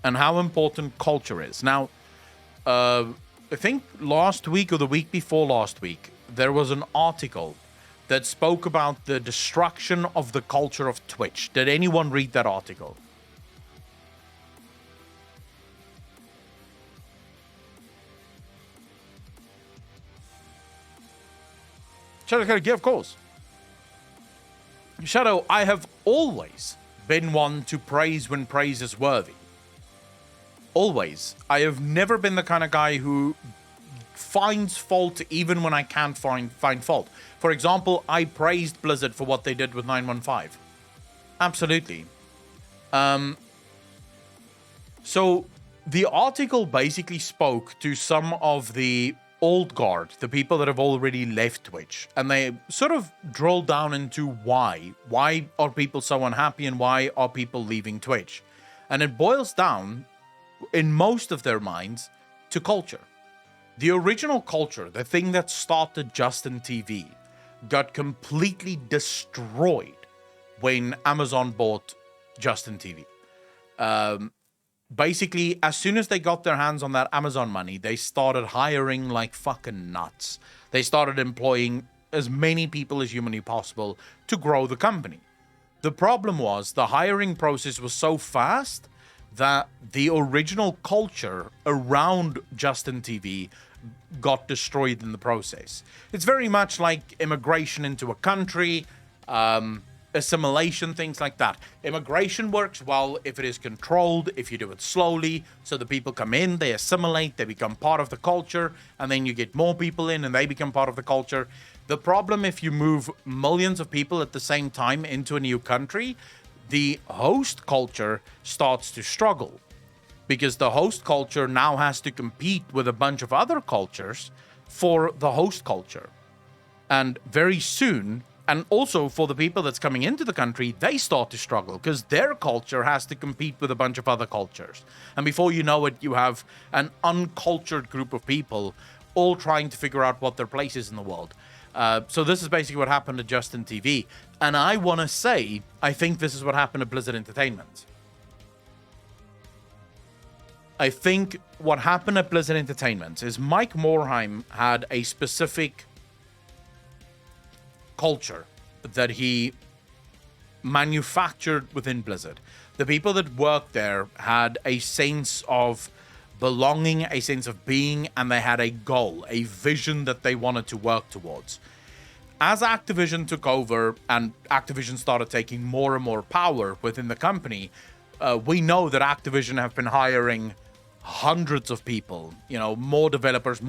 and how important culture is. Now, I think last week or the week before last week, there was an article that spoke about the destruction of the culture of Twitch. Did anyone read that article? Shadow, yeah, of course. Shadow, I have always been one to praise when praise is worthy. Always. I have never been the kind of guy who finds fault even when I can't find fault. For example, I praised Blizzard for what they did with 915. Absolutely. So the article basically spoke to some of the old guard, the people that have already left Twitch, and they sort of drilled down into why are people so unhappy and why are people leaving Twitch. And it boils down, in most of their minds, to culture. The original culture, the thing that started Justin TV, got completely destroyed when Amazon bought Justin TV. Basically, as soon as they got their hands on that Amazon money, they started hiring like fucking nuts. They started employing as many people as humanly possible to grow the company. The problem was the hiring process was so fast that the original culture around Justin TV got destroyed in the process. It's very much like immigration into a country, assimilation, things like that. Immigration works well if it is controlled, if you do it slowly, so the people come in, they assimilate, they become part of the culture, and then you get more people in and they become part of the culture. The problem if you move millions of people at the same time into a new country, the host culture starts to struggle, because the host culture now has to compete with a bunch of other cultures for the host culture. And very soon, and also for the people that's coming into the country, they start to struggle because their culture has to compete with a bunch of other cultures. And before you know it, you have an uncultured group of people all trying to figure out what their place is in the world. So this is basically what happened to Justin TV. And I want to say, I think this is what happened to Blizzard Entertainment. I think what happened at Blizzard Entertainment is Mike Morhaime had a specific culture that he manufactured within Blizzard. The people that worked there had a sense of belonging, a sense of being, and they had a goal, a vision that they wanted to work towards. As Activision took over and Activision started taking more and more power within the company, we know that Activision have been hiring hundreds of people, more developers,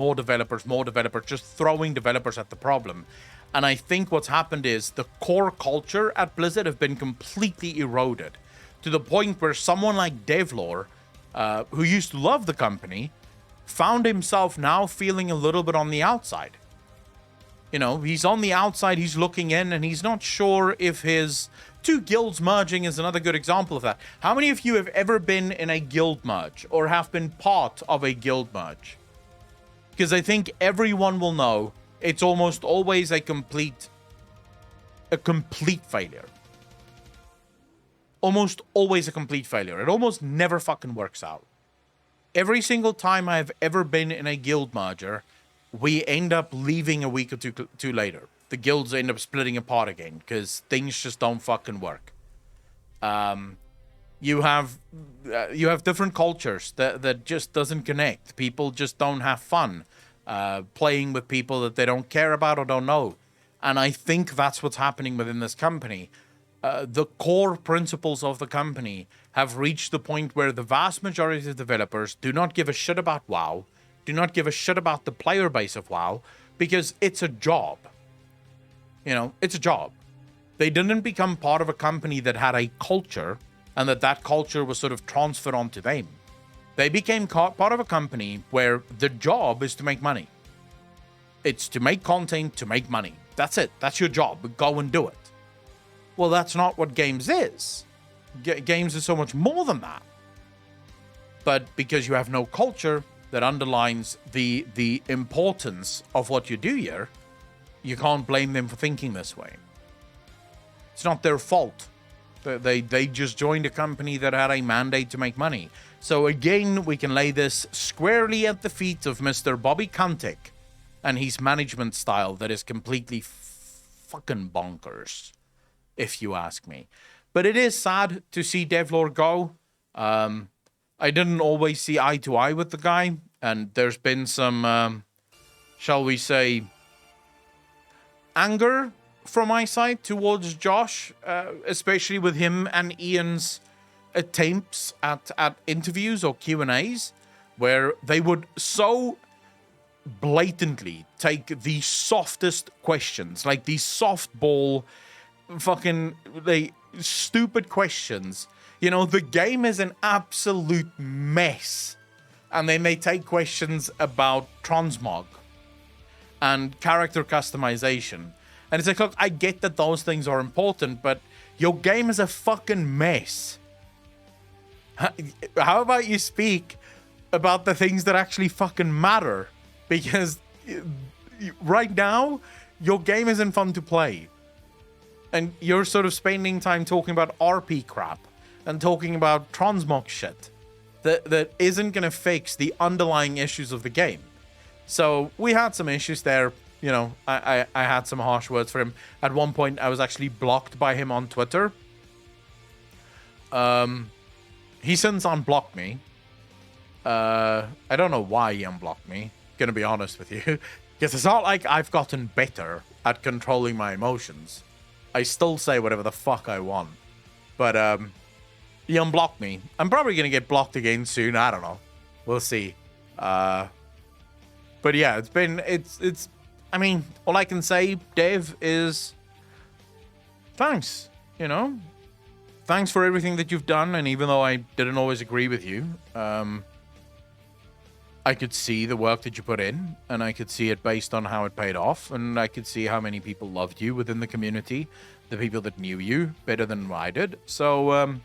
just throwing developers at the problem. And I think what's happened is the core culture at Blizzard have been completely eroded to the point where someone like Devlor, who used to love the company, found himself now feeling a little bit on the outside. He's on the outside, he's looking in, and he's not sure if his two guilds merging is another good example of that. How many of you have ever been in a guild merge or have been part of a guild merge? Because I think everyone will know it's almost always a complete failure. Almost always a complete failure. It almost never fucking works out. Every single time I've ever been in a guild merger, we end up leaving a week or two later. The guilds end up splitting apart again because things just don't fucking work. You have different cultures that just doesn't connect. People just don't have fun playing with people that they don't care about or don't know. And I think that's what's happening within this company. The core principles of the company have reached the point where the vast majority of developers do not give a shit about WoW, do not give a shit about the player base of WoW, because it's a job. It's a job. They didn't become part of a company that had a culture and that culture was sort of transferred onto them. They became part of a company where the job is to make money. It's to make content, to make money. That's it. That's your job. Go and do it. Well, that's not what games is. Games is so much more than that. But because you have no culture that underlines the importance of what you do here, you can't blame them for thinking this way. It's not their fault They just joined a company that had a mandate to make money. So again, we can lay this squarely at the feet of Mr. Bobby Kotick and his management style that is completely fucking bonkers, if you ask me. But it is sad to see Devlor go. I didn't always see eye to eye with the guy, and there's been some, shall we say, anger from my side towards Josh, especially with him and Ian's attempts at interviews or Q&As, where they would so blatantly take the softest questions, like these softball fucking stupid questions. You know, the game is an absolute mess, and they may take questions about transmog and character customization, and it's like, look, I get that those things are important, but your game is a fucking mess. How about you speak about the things that actually fucking matter? Because right now, your game isn't fun to play. And you're sort of spending time talking about RP crap and talking about transmog shit that isn't going to fix the underlying issues of the game. So we had some issues there. You know, I had some harsh words for him. At one point, I was actually blocked by him on Twitter. He since unblocked me. I don't know why he unblocked me, gonna be honest with you. Because it's not like I've gotten better at controlling my emotions. I still say whatever the fuck I want. But, he unblocked me. I'm probably gonna get blocked again soon. I don't know. We'll see. But yeah, it's I mean, all I can say, Dev, is thanks, you know? Thanks for everything that you've done, and even though I didn't always agree with you, I could see the work that you put in, and I could see it based on how it paid off, and I could see how many people loved you within the community, the people that knew you better than I did. So,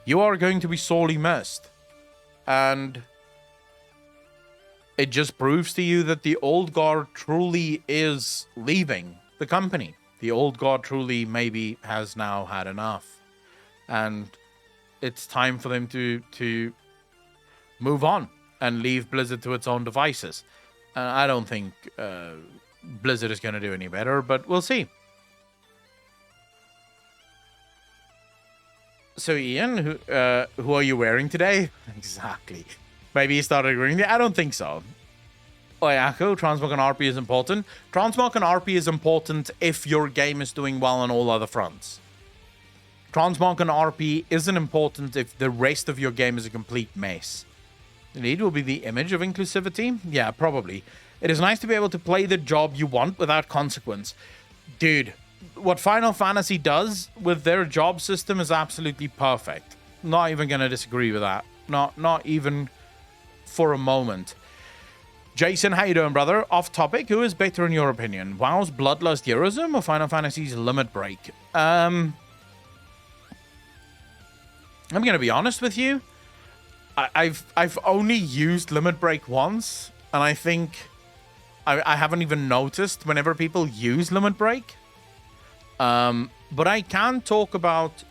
you are going to be sorely missed. And it just proves to you that the old guard truly is leaving the company. The old guard truly maybe has now had enough. And it's time for them to move on and leave Blizzard to its own devices. I don't think Blizzard is going to do any better, but we'll see. So Ian, who are you wearing today? Exactly. Maybe he started agreeing. I don't think so. Oyako, Transmog and RP is important. Transmog and RP is important if your game is doing well on all other fronts. Transmog and RP isn't important if the rest of your game is a complete mess. Indeed, will be the image of inclusivity? Yeah, probably. It is nice to be able to play the job you want without consequence. Dude, what Final Fantasy does with their job system is absolutely perfect. Not even going to disagree with that. Not even for a moment. Jason, how you doing, brother? Off topic, who is better in your opinion? WoW's Bloodlust Heroism or Final Fantasy's Limit Break? I'm going to be honest with you. I've only used Limit Break once, and I think I haven't even noticed whenever people use Limit Break. But I can talk about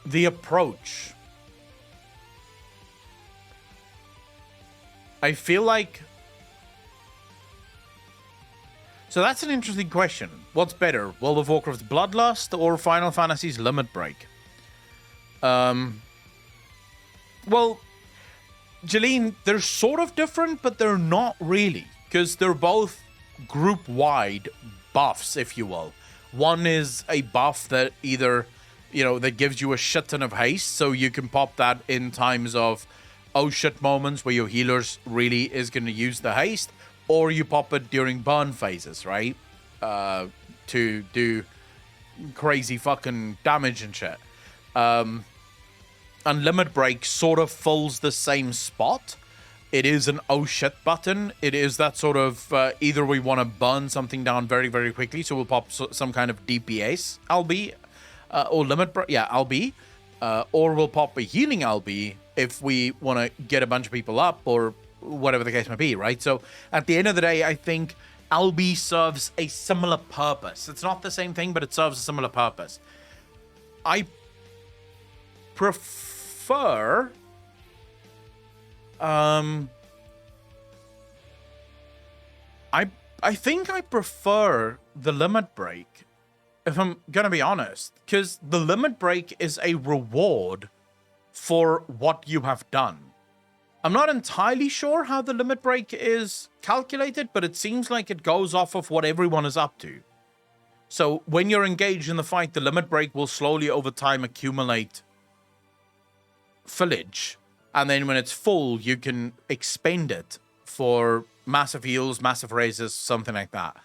the approach. I feel like... So that's an interesting question. What's better, World of Warcraft's Bloodlust or Final Fantasy's Limit Break? Well, Jeline, they're sort of different, but they're not really. Because they're both group-wide buffs, if you will. One is a buff that either, you know, that gives you a shit ton of haste, so you can pop that in times of oh shit moments where your healers really is going to use the haste, or you pop it during burn phases, right? To do crazy fucking damage and shit. And Limit Break sort of fills the same spot. It is an oh shit button. It is that sort of either we want to burn something down very, very quickly, so we'll pop some kind of DPS LB, or Limit Break, yeah, LB, or we'll pop a healing LB if we want to get a bunch of people up, or whatever the case might be, right? So at the end of the day, I think LB serves a similar purpose. It's not the same thing, but it serves a similar purpose. I prefer I think I prefer the limit break, if I'm gonna be honest, because the limit break is a reward for what you have done. I'm not entirely sure how the limit break is calculated, but it seems like it goes off of what everyone is up to. So when you're engaged in the fight, the limit break will slowly over time accumulate fillage. And then when it's full, you can expend it for massive heals, massive raises, something like that.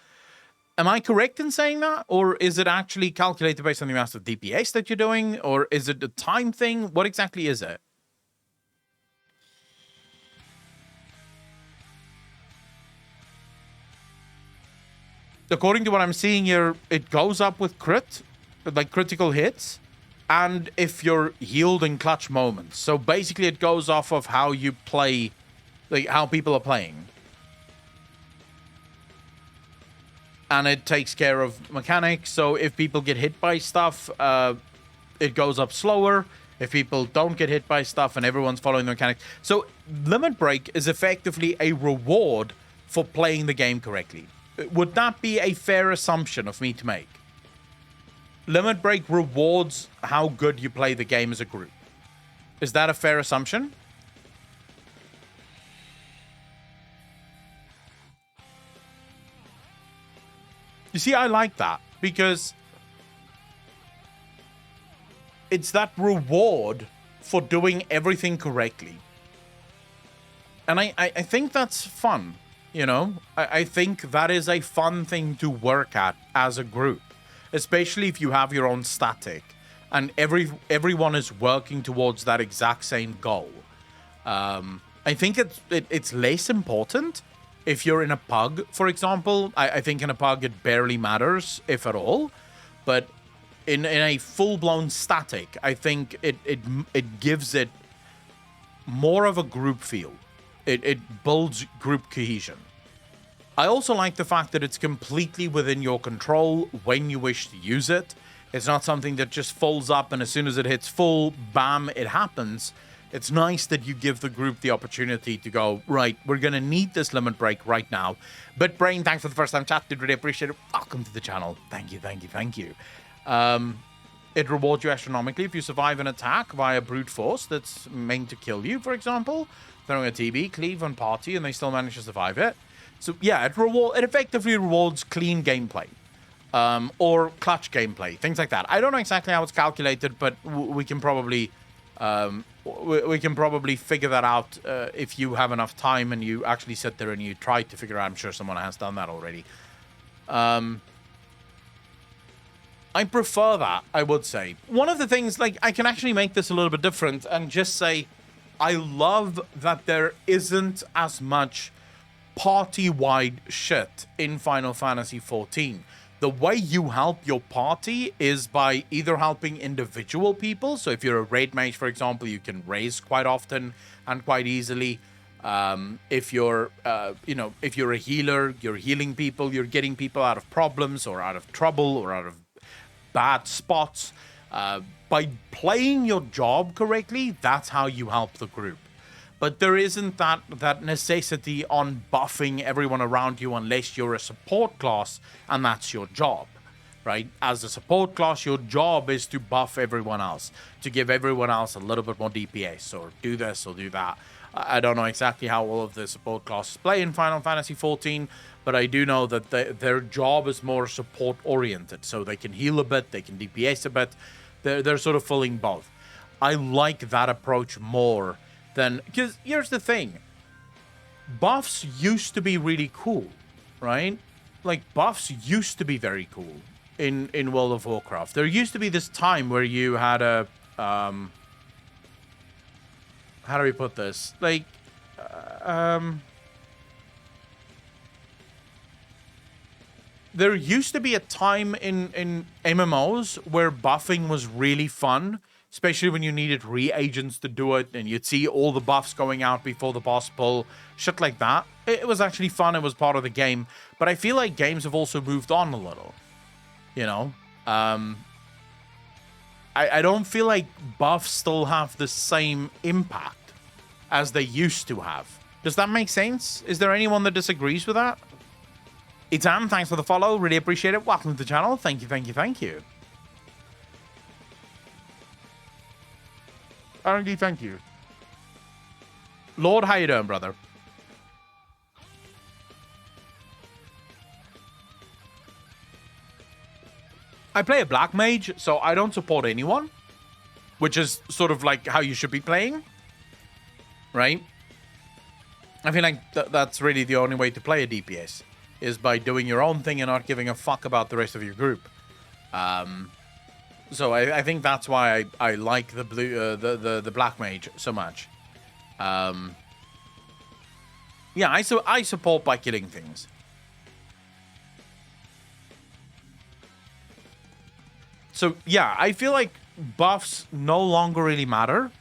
Am I correct in saying that? Or is it actually calculated based on the amount of DPS that you're doing? Or is it a time thing? What exactly is it? According to what I'm seeing here, it goes up with crit, like critical hits, and if you're healed in clutch moments. So basically it goes off of how you play, like how people are playing. And it takes care of mechanics. So if people get hit by stuff, it goes up slower. If people don't get hit by stuff and everyone's following the mechanics. So Limit Break is effectively a reward for playing the game correctly. Would that be a fair assumption of me to make? Limit Break rewards how good you play the game as a group. Is that a fair assumption? You see, I like that because it's that reward for doing everything correctly. And I think that's fun, you know? I think that is a fun thing to work at as a group, especially if you have your own static and everyone is working towards that exact same goal. I think it's less important if you're in a pug, for example. I think in a pug it barely matters, if at all. But in a full-blown static, I think it gives it more of a group feel. It builds group cohesion. I also like the fact that it's completely within your control when you wish to use it. It's not something that just folds up and as soon as it hits full, bam, it happens. It's nice that you give the group the opportunity to go, right, we're going to need this limit break right now. But Brain, thanks for the first time chat. Did really appreciate it. Welcome to the channel. Thank you, thank you, thank you. It rewards you astronomically if you survive an attack via brute force that's meant to kill you, for example. Throwing a TB, cleave on party, and they still manage to survive it. So yeah, it effectively rewards clean gameplay. Or clutch gameplay, things like that. I don't know exactly how it's calculated, but we can probably figure that out if you have enough time and you actually sit there and you try to figure out. I'm sure someone has done that already. I prefer that, I would say. One of the things, like, I can actually make this a little bit different and just say, I love that there isn't as much party-wide shit in Final Fantasy XIV. The way you help your party is by either helping individual people. So if you're a raid mage, for example, you can raise quite often and quite easily. If you're, if you're a healer, you're healing people, you're getting people out of problems or out of trouble or out of bad spots. By playing your job correctly, that's how you help the group. But there isn't that necessity on buffing everyone around you unless you're a support class and that's your job, right? As a support class, your job is to buff everyone else, to give everyone else a little bit more DPS or do this or do that. I don't know exactly how all of the support classes play in Final Fantasy XIV, but I do know that their job is more support oriented. So they can heal a bit, they can DPS a bit. They're sort of filling both. I like that approach more than, because here's the thing, buffs used to be really cool, right? Like buffs used to be very cool in World of Warcraft. There used to be this time where you had a how do we put this? Like there used to be a time in MMOs where buffing was really fun, especially when you needed reagents to do it, and you'd see all the buffs going out before the boss pull, shit like that. it was actually fun. It was part of the game. But I feel like games have also moved on a little. You know? I don't feel like buffs still have the same impact as they used to have. Does that make sense? Is there anyone that disagrees with that? Itam, thanks for the follow. Really appreciate it. Welcome to the channel. Thank you, thank you, thank you. R&D, thank you. Lord, how you doing, brother? I play a black mage, so I don't support anyone, which is sort of like how you should be playing, right? I feel like that's really the only way to play a DPS, is by doing your own thing and not giving a fuck about the rest of your group. So I think that's why I like the blue the black mage so much. Yeah, I support by killing things. So yeah, I feel like buffs no longer really matter.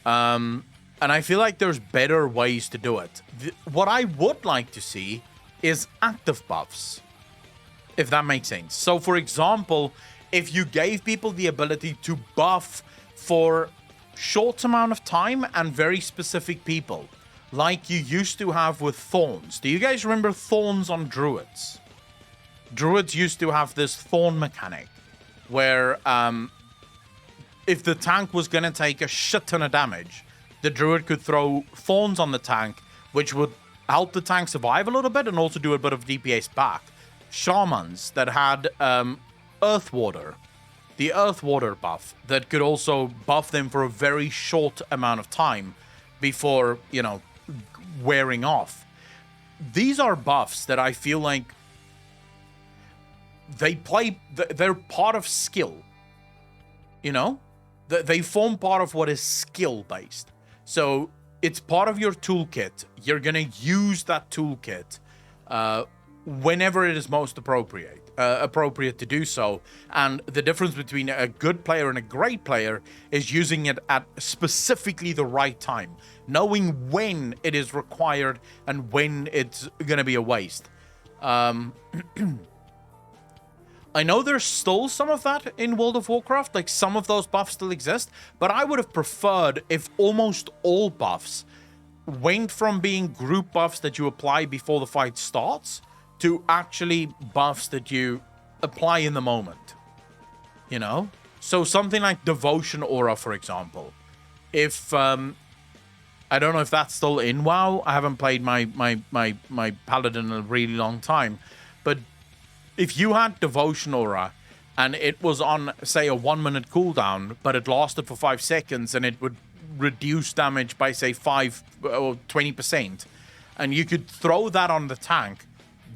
And I feel like there's better ways to do it. What I would like to see is active buffs, if that makes sense. So for example, if you gave people the ability to buff for short amount of time and very specific people, like you used to have with thorns. Do you guys remember thorns on druids? Druids used to have this thorn mechanic where if the tank was going to take a shit ton of damage, the druid could throw thorns on the tank, which would help the tank survive a little bit and also do a bit of DPS back. Shamans that had Earth Water, the Earth Water buff, that could also buff them for a very short amount of time before, you know, wearing off. These are buffs that I feel like they're part of skill, you know? They form part of what is skill-based. So it's part of your toolkit. You're going to use that toolkit whenever it is most appropriate to do so. And the difference between a good player and a great player is using it at specifically the right time, knowing when it is required and when it's going to be a waste. I know there's still some of that in World of Warcraft, like some of those buffs still exist, but I would have preferred if almost all buffs went from being group buffs that you apply before the fight starts to actually buffs that you apply in the moment, you know? So something like Devotion Aura, for example. If, I don't know if that's still in WoW. I haven't played my Paladin in a really long time, but if you had Devotion Aura and it was on, say, a 1 minute cooldown, but it lasted for 5 seconds and it would reduce damage by, say, 5 or 20%, and you could throw that on the tank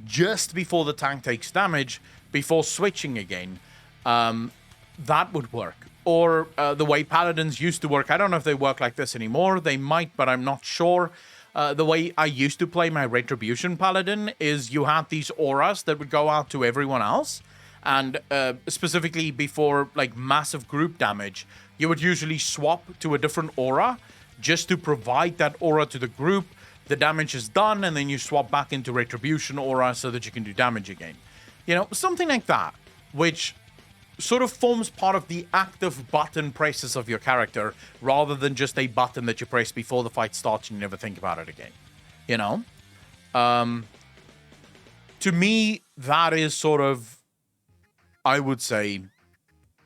just before the tank takes damage, before switching again, that would work. Or the way Paladins used to work, I don't know if they work like this anymore. They might, but I'm not sure. The way I used to play my Retribution Paladin is you had these auras that would go out to everyone else. And specifically before like massive group damage, you would usually swap to a different aura just to provide that aura to the group. The damage is done, and then you swap back into Retribution Aura so that you can do damage again. You know, something like that, which sort of forms part of the active button presses of your character, rather than just a button that you press before the fight starts and you never think about it again. You know? To me, that is sort of, I would say,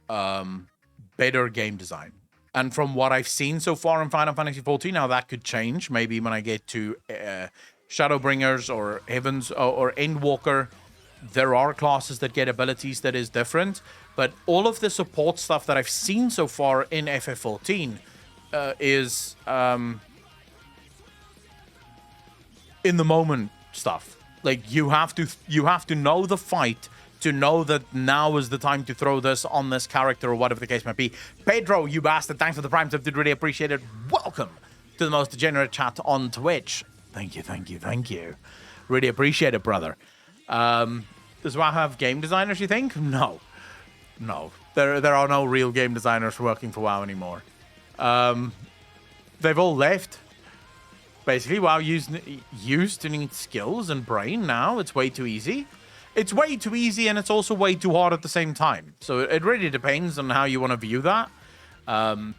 better game design. And from what I've seen so far in Final Fantasy XIV, now that could change. Maybe when I get to Shadowbringers or Heavens or Endwalker, there are classes that get abilities that is different. But all of the support stuff that I've seen so far in FF14 is in the moment stuff. Like you have to know the fight to know that now is the time to throw this on this character or whatever the case might be. Pedro, you bastard, thanks for the Prime Tip, did really appreciate it. Welcome to the most degenerate chat on Twitch. Thank you, thank you, thank you. Really appreciate it, brother. Does WoW have game designers, you think? No. No. There are no real game designers working for WoW anymore. They've all left. Basically, WoW used to need skills and brain. Now it's way too easy. It's way too easy, and it's also way too hard at the same time. So it really depends on how you want to view that.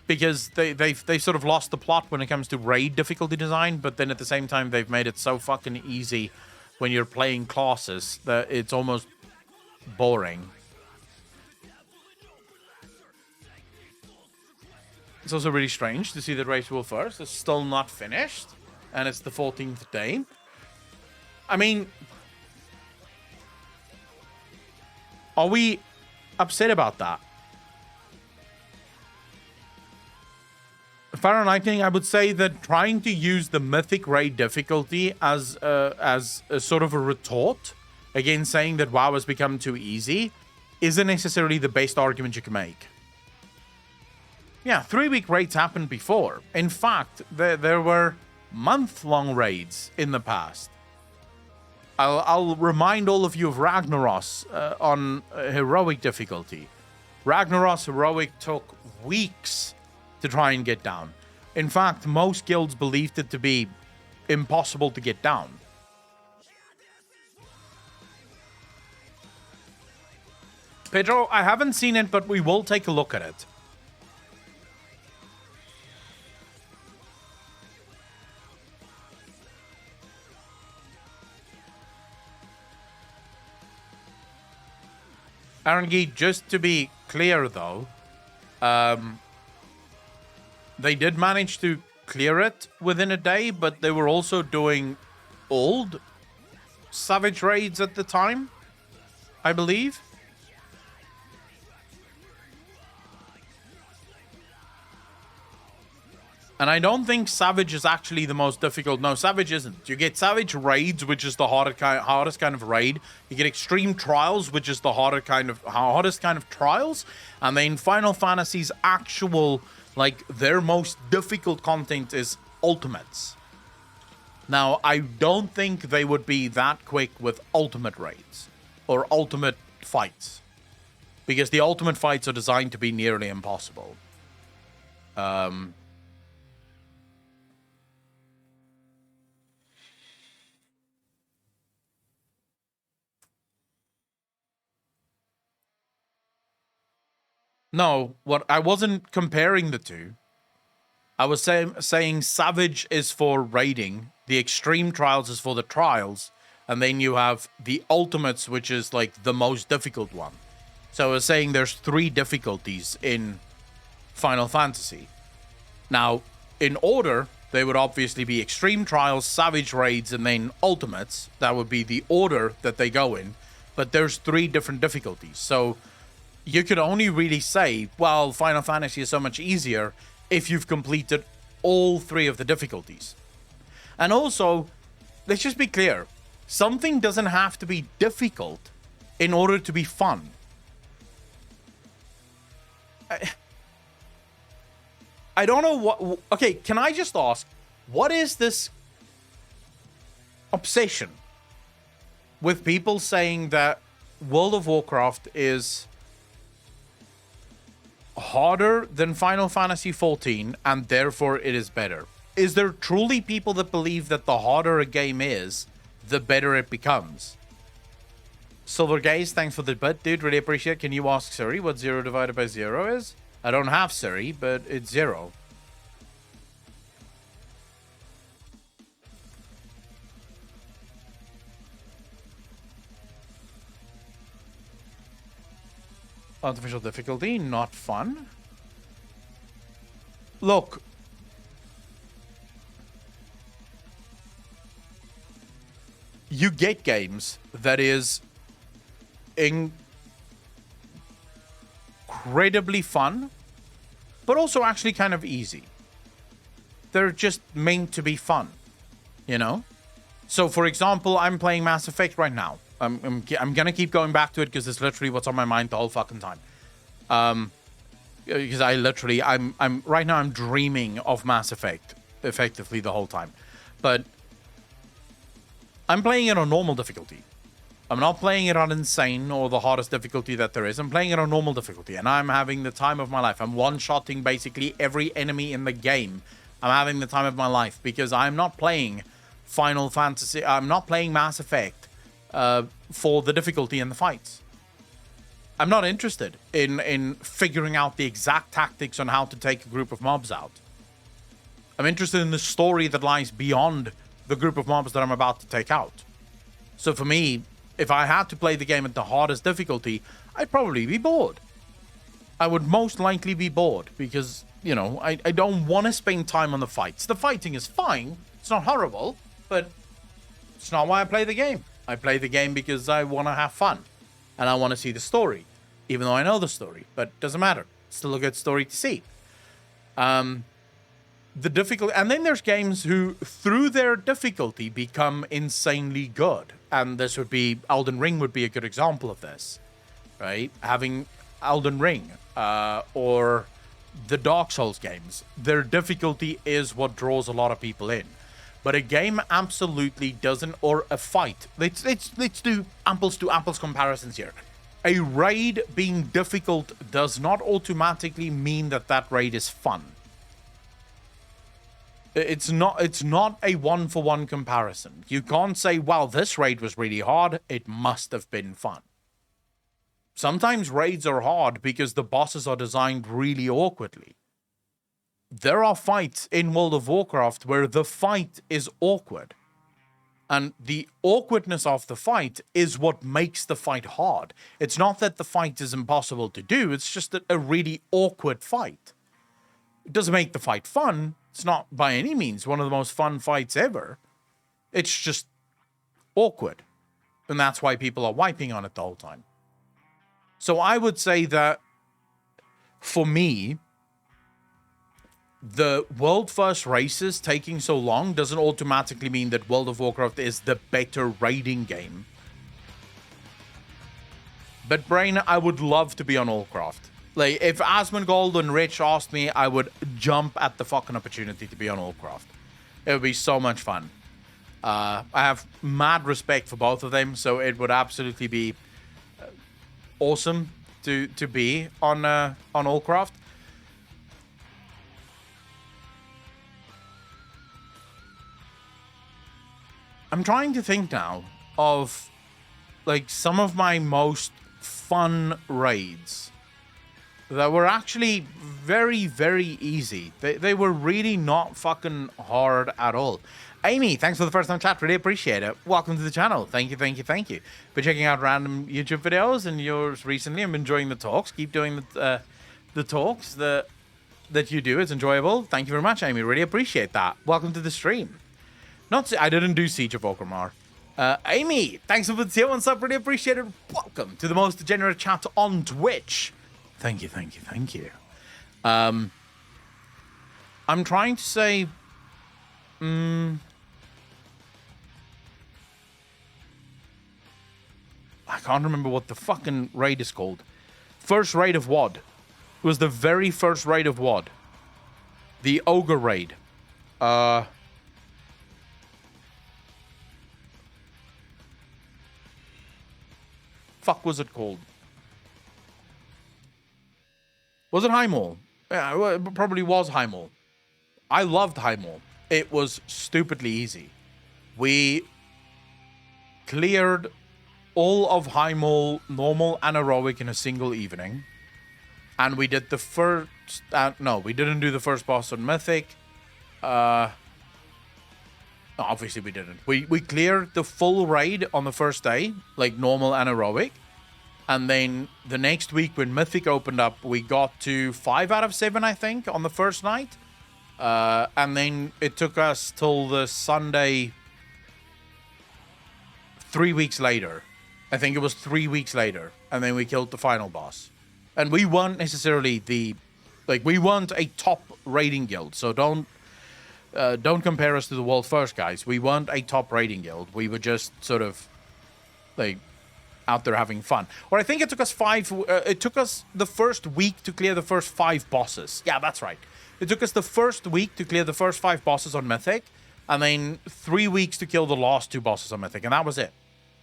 Because they sort of lost the plot when it comes to raid difficulty design, but then at the same time they've made it so fucking easy when you're playing classes that it's almost boring. It's also really strange to see that Ritual First is still not finished, and it's the 14th day. I mean, are we upset about that? Fahrenheit, I would say that trying to use the Mythic Raid difficulty as a sort of a retort against saying that WoW has become too easy isn't necessarily the best argument you can make. Yeah, 3-week raids happened before. In fact, there were month-long raids in the past. I'll remind all of you of Ragnaros on heroic difficulty. Ragnaros heroic took weeks to try and get down. In fact, most guilds believed it to be impossible to get down. Pedro, I haven't seen it, but we will take a look at it. Arangi, just to be clear though, they did manage to clear it within a day, but they were also doing old Savage raids at the time, I believe. And I don't think Savage is actually the most difficult. No, Savage isn't. You get Savage Raids, which is the hardest kind of raid. You get Extreme Trials, which is the hardest kind of trials. And then Final Fantasy's actual, like, their most difficult content is Ultimates. Now, I don't think they would be that quick with Ultimate Raids or Ultimate Fights, because the Ultimate Fights are designed to be nearly impossible. No, what I wasn't comparing the two. I was saying Savage is for raiding, the Extreme Trials is for the trials, and then you have the Ultimates, which is like the most difficult one. So I was saying there's 3 difficulties in Final Fantasy. Now, in order, they would obviously be Extreme Trials, Savage Raids, and then Ultimates. That would be the order that they go in. But there's 3 different difficulties. So you could only really say, well, Final Fantasy is so much easier if you've completed all 3 of the difficulties. And also, let's just be clear. Something doesn't have to be difficult in order to be fun. I don't know what... Okay, can I just ask, what is this obsession with people saying that World of Warcraft is harder than Final Fantasy XIV and therefore it is better? Is there truly people that believe that the harder a game is, the better it becomes? Silver Gaze, thanks for the bit, dude. Really appreciate it. Can you ask Siri what 0 divided by 0 is? I don't have Siri, but it's 0. Artificial difficulty, not fun. Look. You get games that is incredibly fun, but also actually kind of easy. They're just meant to be fun, you know? So, for example, I'm playing Mass Effect right now. I'm gonna keep going back to it because it's literally what's on my mind the whole fucking time. Because I'm right now I'm dreaming of Mass Effect effectively the whole time. But I'm playing it on normal difficulty. I'm not playing it on insane or the hardest difficulty that there is. I'm playing it on normal difficulty, and I'm having the time of my life. I'm one-shotting basically every enemy in the game I'm having the time of my life because I'm not playing Final Fantasy. I'm not playing Mass Effect for the difficulty in the fights. I'm not interested in figuring out the exact tactics on how to take a group of mobs out. I'm interested in the story that lies beyond the group of mobs that I'm about to take out. So for me, if I had to play the game at the hardest difficulty, I'd probably be bored. I would most likely be bored because, you know, I don't want to spend time on the fights. The fighting is fine. It's not horrible, but it's not why I play the game. I play the game because I want to have fun and I want to see the story, even though I know the story, but it doesn't matter. It's still a good story to see. The difficulty, and then there's games who, through their difficulty, become insanely good. And this would be, Elden Ring would be a good example of this, right? Having Elden Ring, or the Dark Souls games, their difficulty is what draws a lot of people in. But a game absolutely doesn't, or a fight. Let's do apples to apples comparisons here. A raid being difficult does not automatically mean that that raid is fun. It's not a one-for-one comparison. You can't say, wow, this raid was really hard. It must have been fun. Sometimes raids are hard because the bosses are designed really awkwardly. There are fights in World of Warcraft where the fight is awkward. And the awkwardness of the fight is what makes the fight hard. It's not that the fight is impossible to do. It's just a really awkward fight. It doesn't make the fight fun. It's not by any means one of the most fun fights ever. It's just awkward. And that's why people are wiping on it the whole time. So I would say that, for me, the world first races taking so long doesn't automatically mean that World of Warcraft is the better raiding game. But Brain, I would love to be on Allcraft. Like, if Asmongold and Rich asked me, I would jump at the fucking opportunity to be on Allcraft. It would be so much fun. I have mad respect for both of them, so it would absolutely be awesome to be on Allcraft. I'm trying to think now of, like, some of my most fun raids that were actually very, very easy. They were really not fucking hard at all. Amy, thanks for the first time chat. Really appreciate it. Welcome to the channel. Thank you. Been checking out random YouTube videos and yours recently. I'm enjoying the talks. Keep doing the talks that you do. It's enjoyable. Thank you very much, Amy. Really appreciate that. Welcome to the stream. I didn't do Siege of Orgrimmar. Amy, thanks for the tier 1 sub. Really appreciate it. Welcome to the most degenerate chat on Twitch. Thank you. I'm trying to say... I can't remember what the fucking raid is called. First raid of WoD. It was the very first raid of WoD. The Ogre raid. Fuck was it called? Was it Highmall? Yeah, it probably was Highmall. I loved Highmall. It was stupidly easy. We cleared all of Highmall, normal and heroic, in a single evening. And we did the first... no, we didn't do the first boss on Mythic. No, obviously we didn't. We cleared the full raid on the first day, like normal and heroic. And then the next week when Mythic opened up, we got to 5 out of 7, I think, on the first night. And then it took us till the Sunday 3 weeks later. I think it was 3 weeks later. And then we killed the final boss. And we weren't necessarily we weren't a top raiding guild. So don't compare us to the world first guys. We weren't a top raiding guild. We were just sort of like out there having fun. Or I think it took us it took us the first week to clear the first 5 bosses. Yeah, that's right. It took us the first week to clear the first 5 bosses on Mythic, and then 3 weeks to kill the last 2 bosses on Mythic, and that was it.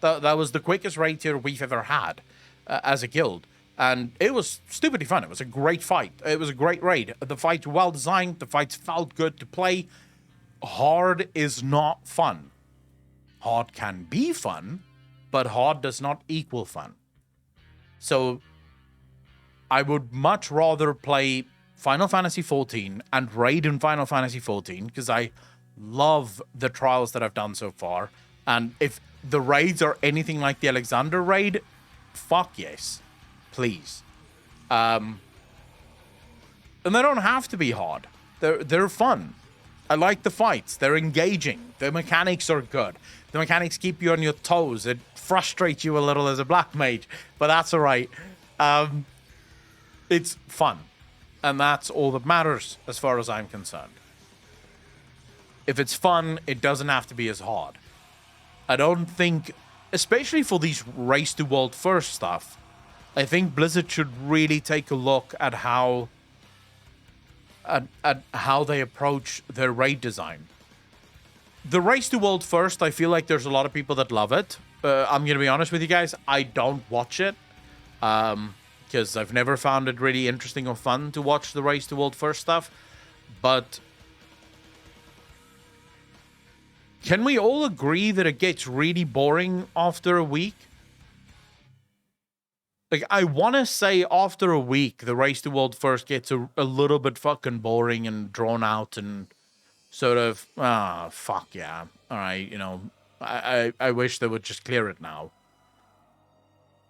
That was the quickest raid tier we've ever had as a guild. And it was stupidly fun. It was a great fight. It was a great raid. The fights were well designed. The fights felt good to play. Hard is not fun. Hard can be fun, but hard does not equal fun. So I would much rather play Final Fantasy XIV and raid in Final Fantasy XIV because I love the trials that I've done so far. And if the raids are anything like the Alexander raid, fuck yes. Please. And they don't have to be hard. They're fun. I like the fights. They're engaging. The mechanics are good. The mechanics keep you on your toes. It frustrates you a little as a black mage, but that's all right. It's fun. And that's all that matters as far as I'm concerned. If it's fun, it doesn't have to be as hard. I don't think, especially for these race to world first stuff, I think Blizzard should really take a look at how they approach their raid design. The race to world first, I feel like there's a lot of people that love it. I'm going to be honest with you guys, I don't watch it. Because I've never found it really interesting or fun to watch the race to world first stuff. But can we all agree that it gets really boring after a week? Like, I want to say after a week, the race to world first gets a little bit fucking boring and drawn out and sort of, fuck yeah. All right, you know, I wish they would just clear it now.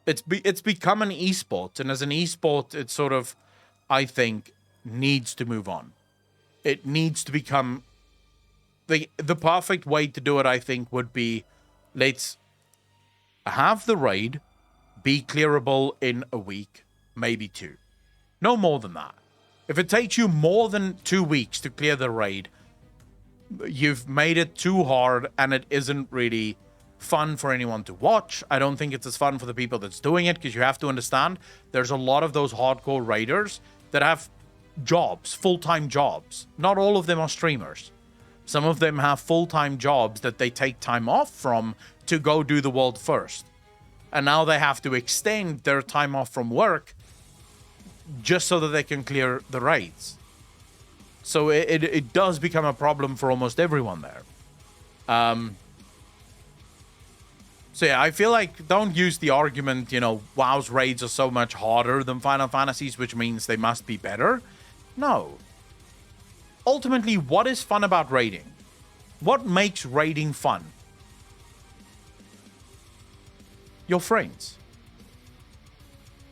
It's become an esport, and as an esport, it sort of, I think, needs to move on. It needs to become the perfect way to do it. I think would be, let's have the raid be clearable in a week, maybe 2. No more than that. If it takes you more than 2 weeks to clear the raid, you've made it too hard and it isn't really fun for anyone to watch. I don't think it's as fun for the people that's doing it, because you have to understand there's a lot of those hardcore raiders that have jobs, full-time jobs. Not all of them are streamers. Some of them have full-time jobs that they take time off from to go do the world first. And now they have to extend their time off from work just so that they can clear the raids. So it does become a problem for almost everyone there. So yeah, I feel like don't use the argument, you know, WoW's raids are so much harder than Final Fantasies, which means they must be better. No. Ultimately, what is fun about raiding? What makes raiding fun? Your friends.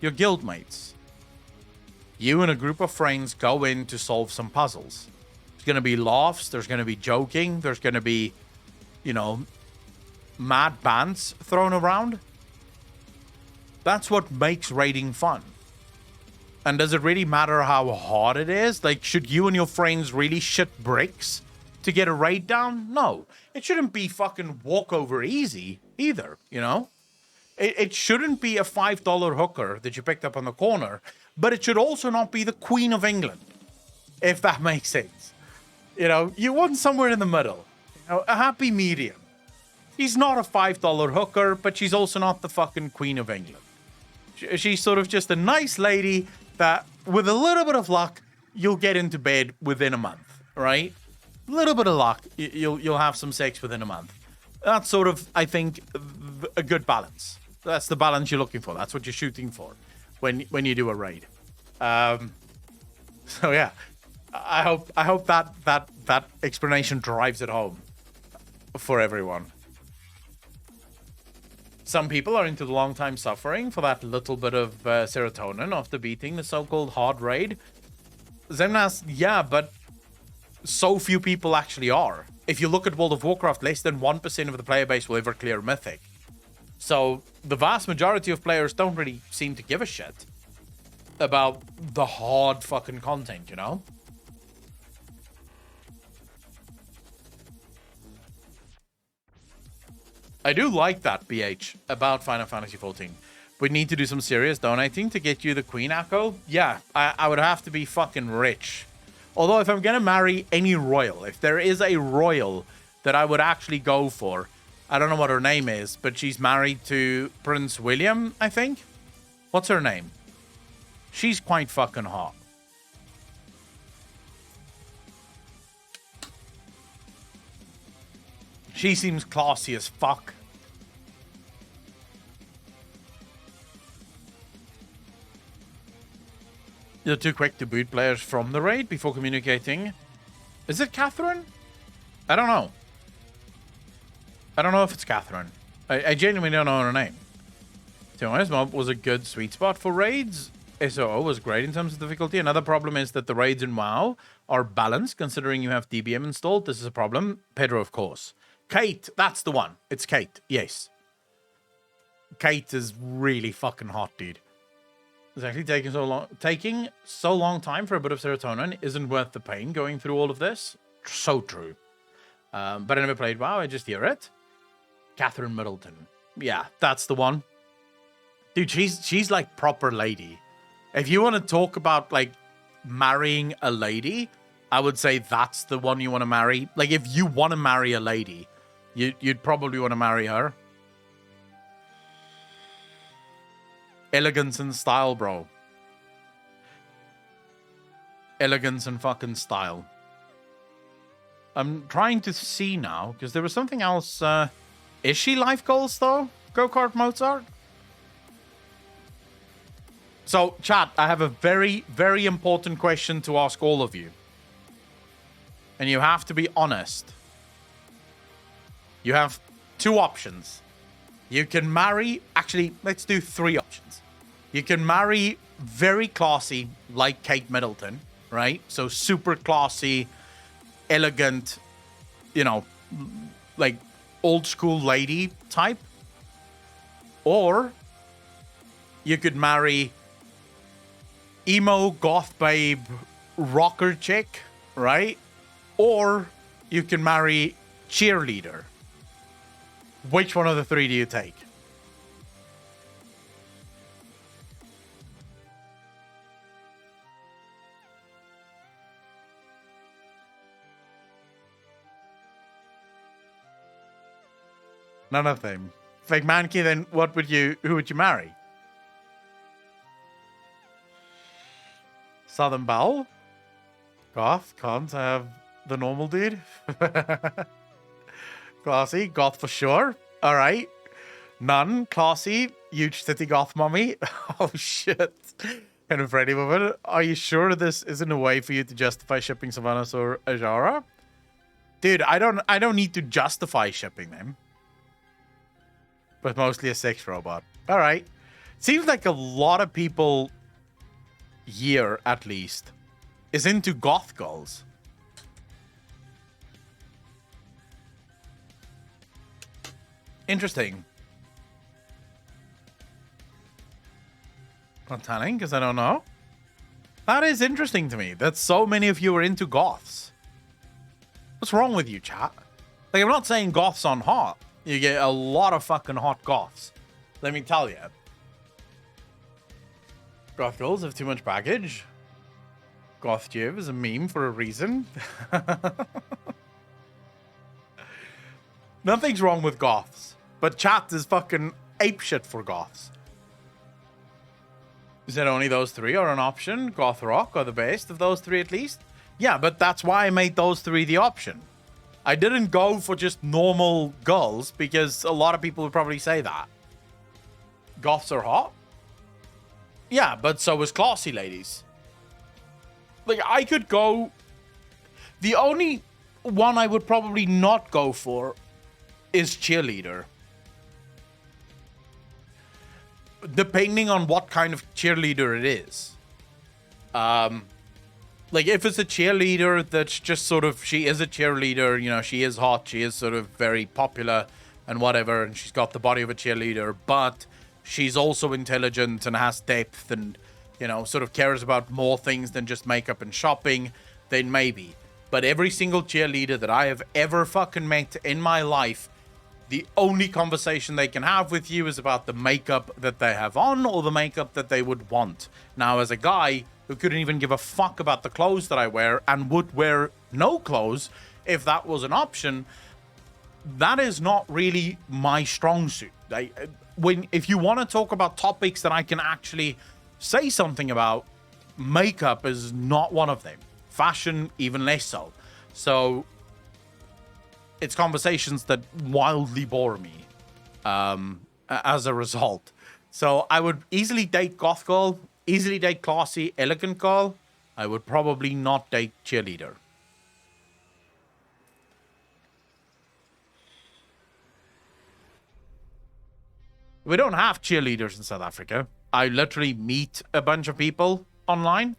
Your guildmates. You and a group of friends go in to solve some puzzles. There's going to be laughs. There's going to be joking. There's going to be, you know, mad bants thrown around. That's what makes raiding fun. And does it really matter how hard it is? Like, should you and your friends really shit bricks to get a raid down? No. It shouldn't be fucking walkover easy either, you know? It shouldn't be a $5 hooker that you picked up on the corner, but it should also not be the Queen of England, if that makes sense. You know, you want somewhere in the middle, you know, a happy medium. She's not a $5 hooker, but she's also not the fucking Queen of England. She's sort of just a nice lady that, with a little bit of luck, you'll get into bed within a month, right? A little bit of luck, you'll have some sex within a month. That's sort of, I think, a good balance. That's the balance you're looking for. That's what you're shooting for when you do a raid. So yeah, I hope that explanation drives it home for everyone. Some people are into the long time suffering for that little bit of serotonin after beating the so-called hard raid. Zemnas, yeah, but so few people actually are. If you look at World of Warcraft, less than 1% of the player base will ever clear Mythic. So the vast majority of players don't really seem to give a shit about the hard fucking content, you know? I do like that, BH, about Final Fantasy XIV. We need to do some serious donating to get you the Queen Echo. Yeah, I would have to be fucking rich. Although if I'm gonna marry any royal, if there is a royal that I would actually go for, I don't know what her name is, but she's married to Prince William, I think. What's her name? She's quite fucking hot. She seems classy as fuck. You're too quick to boot players from the raid before communicating. Is it Catherine? I don't know. I don't know if it's Catherine. I genuinely don't know her name. To be honest, Mob was a good sweet spot for raids. SOO was great in terms of difficulty. Another problem is that the raids in WoW are balanced, considering you have DBM installed. This is a problem. Pedro, of course. Kate, that's the one. It's Kate, yes. Kate is really fucking hot, dude. It's actually taking so long time for a bit of serotonin isn't worth the pain going through all of this. So true. But I never played WoW, I just hear it. Catherine Middleton. Yeah, that's the one. Dude, she's like proper lady. If you want to talk about like marrying a lady, I would say that's the one you want to marry. Like if you want to marry a lady, you'd probably want to marry her. Elegance and style, bro. Elegance and fucking style. I'm trying to see now, because there was something else. Is she life goals, though? Go-Kart Mozart? So, chat, I have a very, very important question to ask all of you. And you have to be honest. You have two options. You can marry... Actually, let's do three options. You can marry very classy, like Kate Middleton, right? So super classy, elegant, you know, like old school lady type. Or you could marry emo, goth babe, rocker chick, right? Or you can marry cheerleader. Which one of the three do you take? None of them. Fake Mankey, then who would you marry? Southern Belle? Goth, can't have the normal dude. Classy, goth for sure. All right. None, classy, huge city goth mommy. Oh shit. Kind of ready with it. Are you sure this isn't a way for you to justify shipping Sylvanas or Ajara? Dude, I don't need to justify shipping them. But mostly a sex robot. All right. Seems like a lot of people here, at least, is into goth girls. Interesting. Not telling, because I don't know. That is interesting to me, that so many of you are into goths. What's wrong with you, chat? Like, I'm not saying goths aren't hot. You get a lot of fucking hot goths. Let me tell you. Goth girls have too much baggage. Goth Jiv is a meme for a reason. Nothing's wrong with goths. But chat is fucking apeshit for goths. Is that only those three are an option? Goth rock are the best of those three at least? Yeah, but that's why I made those three the option. I didn't go for just normal girls because a lot of people would probably say that. Goths are hot? Yeah, but so is classy ladies. Like, I could go... The only one I would probably not go for is cheerleader. Depending on what kind of cheerleader it is. Like, if it's a cheerleader that's just sort of... She is a cheerleader, you know, she is hot, she is sort of very popular and whatever, and she's got the body of a cheerleader, but she's also intelligent and has depth and, you know, sort of cares about more things than just makeup and shopping, then maybe. But every single cheerleader that I have ever fucking met in my life, the only conversation they can have with you is about the makeup that they have on or the makeup that they would want. Now, as a guy who couldn't even give a fuck about the clothes that I wear and would wear no clothes if that was an option, that is not really my strong suit. If you want to talk about topics that I can actually say something about makeup is not one of them. Fashion, even less so. So it's conversations that wildly bore me as a result. So I would easily date goth girl, easily date classy, elegant girl. I would probably not date cheerleader. We don't have cheerleaders in South Africa. I literally meet a bunch of people online,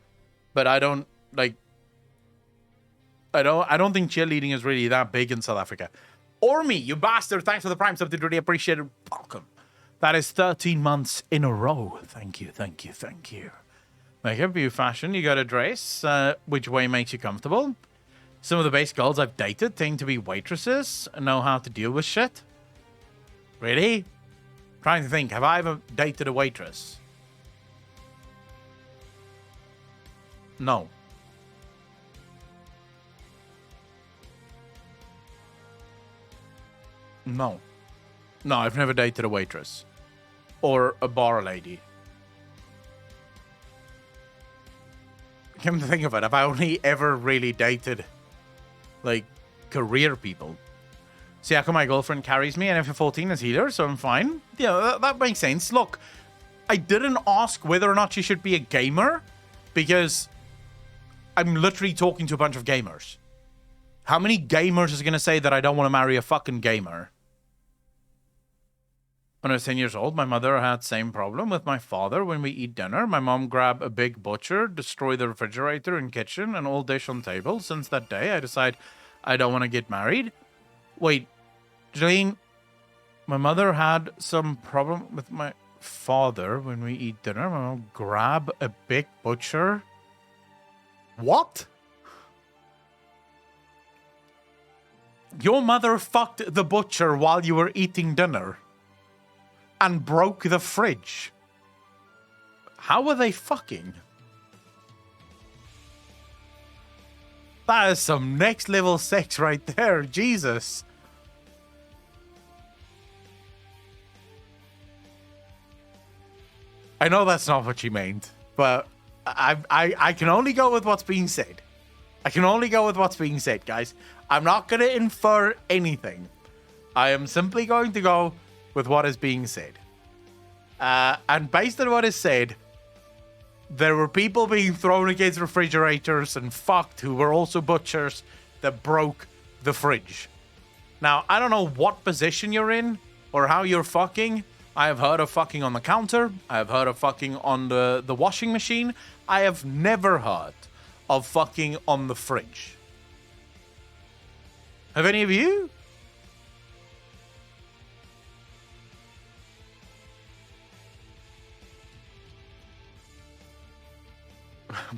but I don't like. I don't think cheerleading is really that big in South Africa. Or me, you bastard! Thanks for the prime sub, did really appreciate it. Welcome. That is 13 months in a row. Thank you, thank you, thank you. Makeup, view, fashion. You got a dress. Which way makes you comfortable? Some of the base girls I've dated tend to be waitresses and know how to deal with shit. Really? Trying to think, have I ever dated a waitress? No. No. No, I've never dated a waitress. Or a bar lady. Come to think of it, I've only ever really dated, like, career people. See, how come my girlfriend carries me and F14 is healer, so I'm fine? Yeah, that makes sense. Look, I didn't ask whether or not she should be a gamer, because I'm literally talking to a bunch of gamers. How many gamers is going to say that I don't want to marry a fucking gamer? When I was 10 years old, my mother had same problem with my father when we eat dinner. My mom grabbed a big butcher, destroy the refrigerator and kitchen, and all dish on table. Since that day, I decide I don't want to get married. Wait, Jolene, my mother had some problem with my father when we eat dinner. My mom grab a big butcher. What? Your mother fucked the butcher while you were eating dinner and broke the fridge. How were they fucking? That is some next level sex right there. Jesus. I know that's not what she meant, but I can only go with what's being said. I can only go with what's being said, guys. I'm not going to infer anything. I am simply going to go with what is being said. And based on what is said, there were people being thrown against refrigerators and fucked who were also butchers that broke the fridge. Now, I don't know what position you're in or how you're fucking. I have heard of fucking on the counter. I have heard of fucking on the washing machine. I have never heard of fucking on the fridge. Have any of you?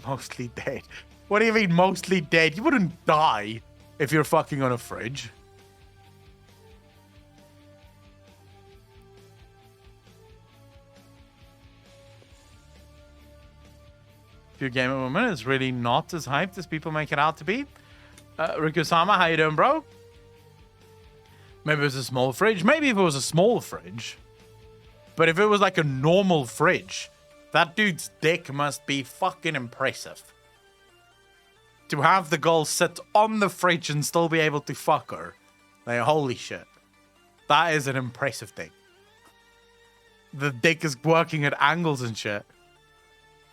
Mostly dead. What do you mean mostly dead? You wouldn't die if you're fucking on a fridge. If you're a gamer woman, it's really not as hyped as people make it out to be. Rikusama, how you doing, bro? Maybe it was a small fridge. Maybe if it was a small fridge. But if it was like a normal fridge, that dude's dick must be fucking impressive. To have the girl sit on the fridge and still be able to fuck her. Like, holy shit. That is an impressive thing. The dick is working at angles and shit.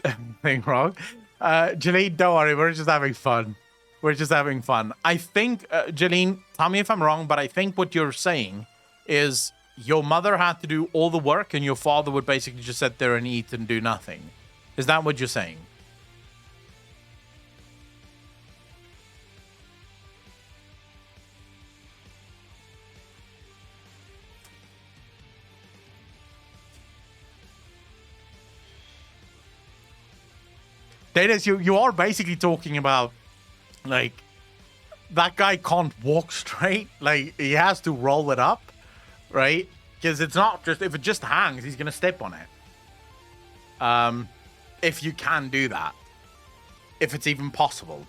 Nothing wrong. Jolene, don't worry. We're just having fun. We're just having fun. I think, Jolene, tell me if I'm wrong, but I think what you're saying is your mother had to do all the work and your father would basically just sit there and eat and do nothing. Is that what you're saying? Dennis, you are basically talking about, like, that guy can't walk straight. Like, he has to roll it up, right? Because it's not just, if it just hangs, he's going to step on it. If you can do that. If it's even possible.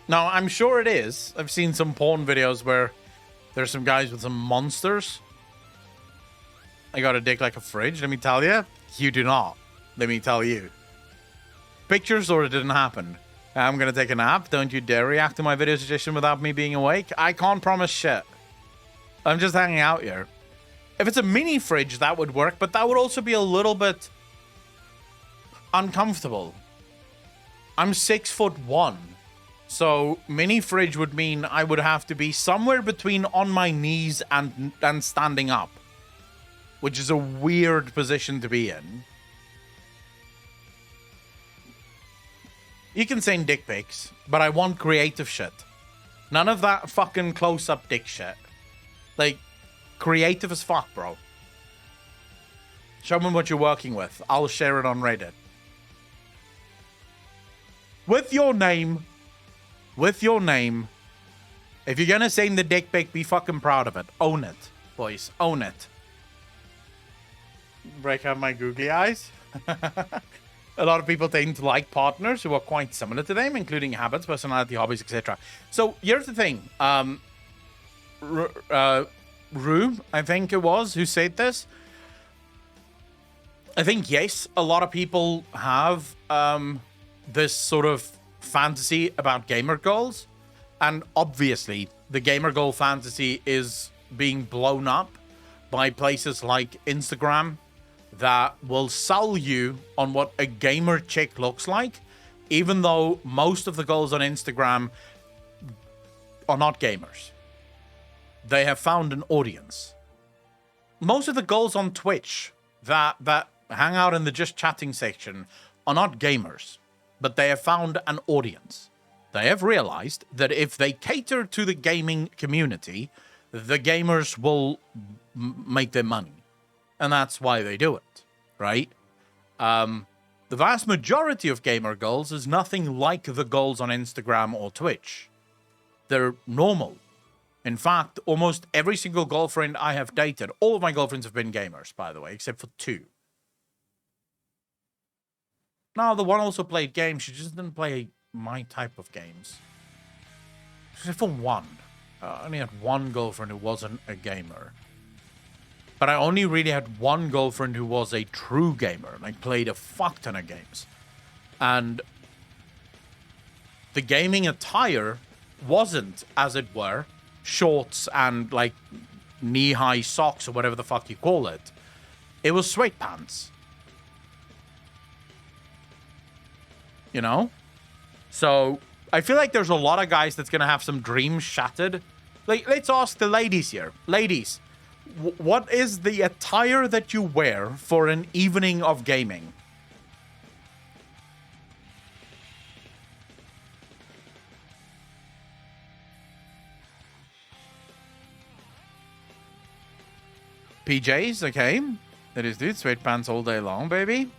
Now, I'm sure it is. I've seen some porn videos where there's some guys with some monsters. I got a dick like a fridge, let me tell you. You do not. Let me tell you. pictures or it didn't happen. I'm gonna take a nap. Don't you dare react to my video suggestion without me being awake. I can't promise shit. I'm just hanging out here. If it's a mini fridge, that would work, but that would also be a little bit uncomfortable. I'm 6'1", so mini fridge would mean I would have to be somewhere between on my knees and standing up, which is a weird position to be in. You can send dick pics, but I want creative shit. None of that fucking close-up dick shit. Like, creative as fuck, bro. Show me what you're working with. I'll share it on Reddit. With your name. With your name. If you're gonna send the dick pic, be fucking proud of it. Own it, boys. Own it. Break out my googly eyes. A lot of people tend to like partners who are quite similar to them, including habits, personality, hobbies, etc. So here's the thing. Rue, I think it was, who said this. I think, yes, a lot of people have this sort of fantasy about gamer goals. And obviously, the gamer goal fantasy is being blown up by places like Instagram that will sell you on what a gamer chick looks like, even though most of the goals on Instagram are not gamers. They have found an audience. Most of the goals on Twitch that hang out in the just chatting section are not gamers, but they have found an audience. They have realized that if they cater to the gaming community, the gamers will make their money. And that's why they do it, right? The vast majority of gamer goals is nothing like the goals on Instagram or Twitch. They're normal. In fact, almost every single girlfriend I have dated, all of my girlfriends have been gamers, by the way, except for 2. Now, the one also played games. She just didn't play my type of games. Except for one. I only had one girlfriend who wasn't a gamer. But I only really had one girlfriend who was a true gamer. Like, played a fuck ton of games. And the gaming attire wasn't, as it were, shorts and, like, knee-high socks or whatever the fuck you call it. It was sweatpants. You know? So, I feel like there's a lot of guys that's going to have some dreams shattered. Like, let's ask the ladies here. Ladies, what is the attire that you wear for an evening of gaming? PJs, okay. That is, dude. Sweatpants all day long, baby.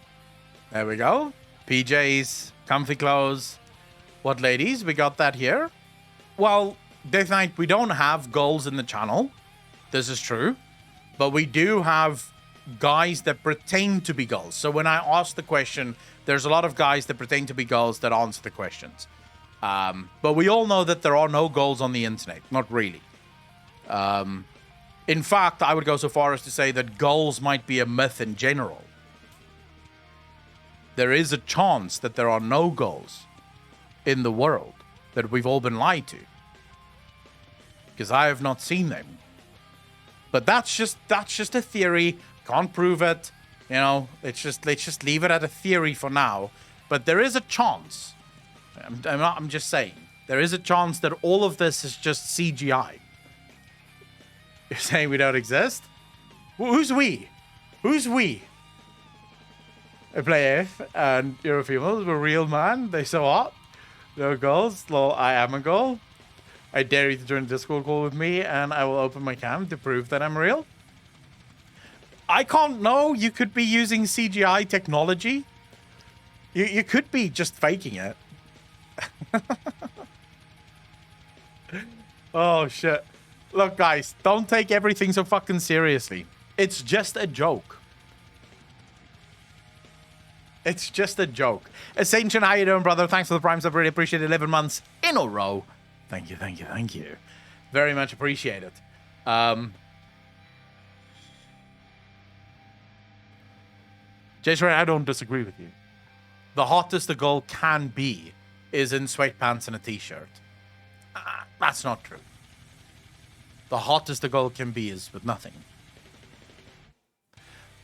There we go. PJs, comfy clothes. What, ladies? We got that here. Well, Death Knight, we don't have goals in the channel. This is true. But we do have guys that pretend to be girls. So when I ask the question, there's a lot of guys that pretend to be girls that answer the questions. But we all know that there are no goals on the internet. Not really. In fact, I would go so far as to say that goals might be a myth in general. There is a chance that there are no goals in the world, that we've all been lied to. Because I have not seen them. But that's just a theory. Can't prove it. You know, let's just leave it at a theory for now. But there is a chance. I'm just saying. There is a chance that all of this is just CGI. You're saying we don't exist? Who's we? Who's we? I play F, and you're a female. We're a real man. They so hot. No goals. Lol, I am a goal. I dare you to join a Discord call with me, and I will open my cam to prove that I'm real. I can't know. You could be using CGI technology. You could be just faking it. Oh, shit. Look, guys, don't take everything so fucking seriously. It's just a joke. It's just a joke. Ascension, how you doing, brother? Thanks for the primes. I've really appreciated 11 months in a row. Thank you, thank you, thank you. Very much appreciate it. Jason, I don't disagree with you. the hottest a girl can be is in sweatpants and a t-shirt. That's not true. The hottest a girl can be is with nothing.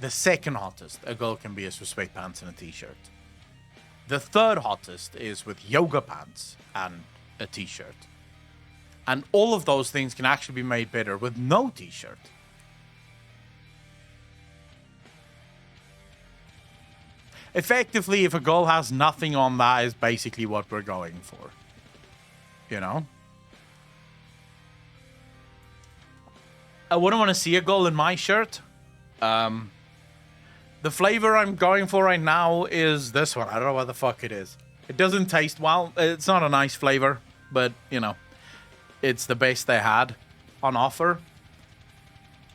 The second hottest a girl can be is with sweatpants and a t-shirt. The third hottest is with yoga pants and a t-shirt. And all of those things can actually be made better with no t-shirt. Effectively, if a girl has nothing on, that is basically what we're going for. You know? I wouldn't want to see a girl in my shirt. The flavor I'm going for right now is this one. I don't know what the fuck it is. It doesn't taste well. It's not a nice flavor, but, you know, it's the best they had on offer.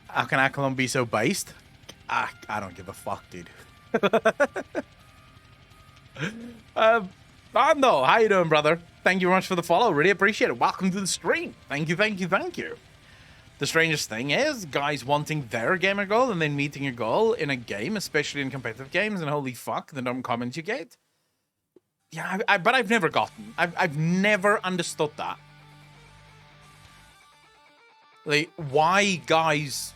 How can Akalon be so based? I don't give a fuck, dude. Ando, how you doing, brother? Thank you very much for the follow. Really appreciate it. Welcome to the stream. Thank you, thank you, thank you. The strangest thing is guys wanting their gamer goal and then meeting a goal in a game, especially in competitive games, and holy fuck, the dumb comments you get. Yeah, but I've never gotten. I've never understood that. Like, why guys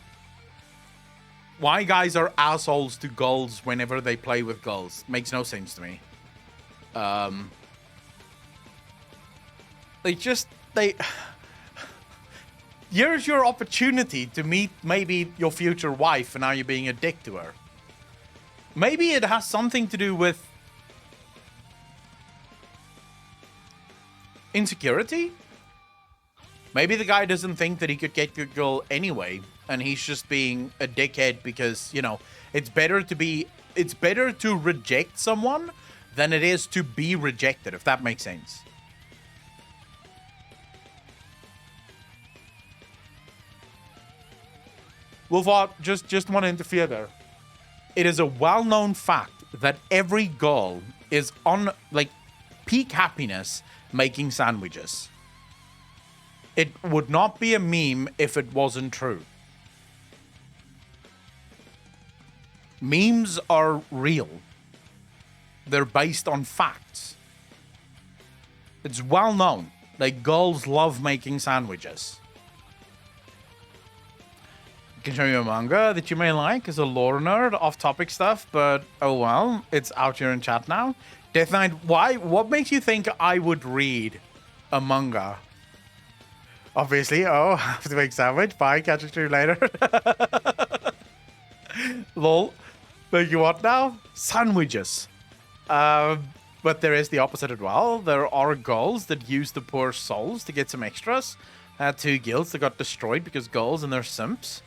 are assholes to girls whenever they play with girls? Makes no sense to me. Here's your opportunity to meet maybe your future wife, and now you're being a dick to her. Maybe it has something to do with insecurity. Maybe the guy doesn't think that he could get your girl anyway, and he's just being a dickhead because, you know, it's better to reject someone than it is to be rejected, if that makes sense. Wolfart, just want to interfere there. It is a well-known fact that every girl is on, like, peak happiness making sandwiches. It would not be a meme if it wasn't true. Memes are real. They're based on facts. It's well known. Like, girls love making sandwiches. I can show you a manga that you may like as a lore nerd, off-topic stuff, but oh well, it's out here in chat now. Death Knight, why? What makes you think I would read a manga? Obviously, oh, have to make sandwich. Bye, catch you later. Lol. But you what now? Sandwiches. But there is the opposite as well. There are girls that use the poor souls to get some extras. Two guilds that got destroyed because girls and their simps.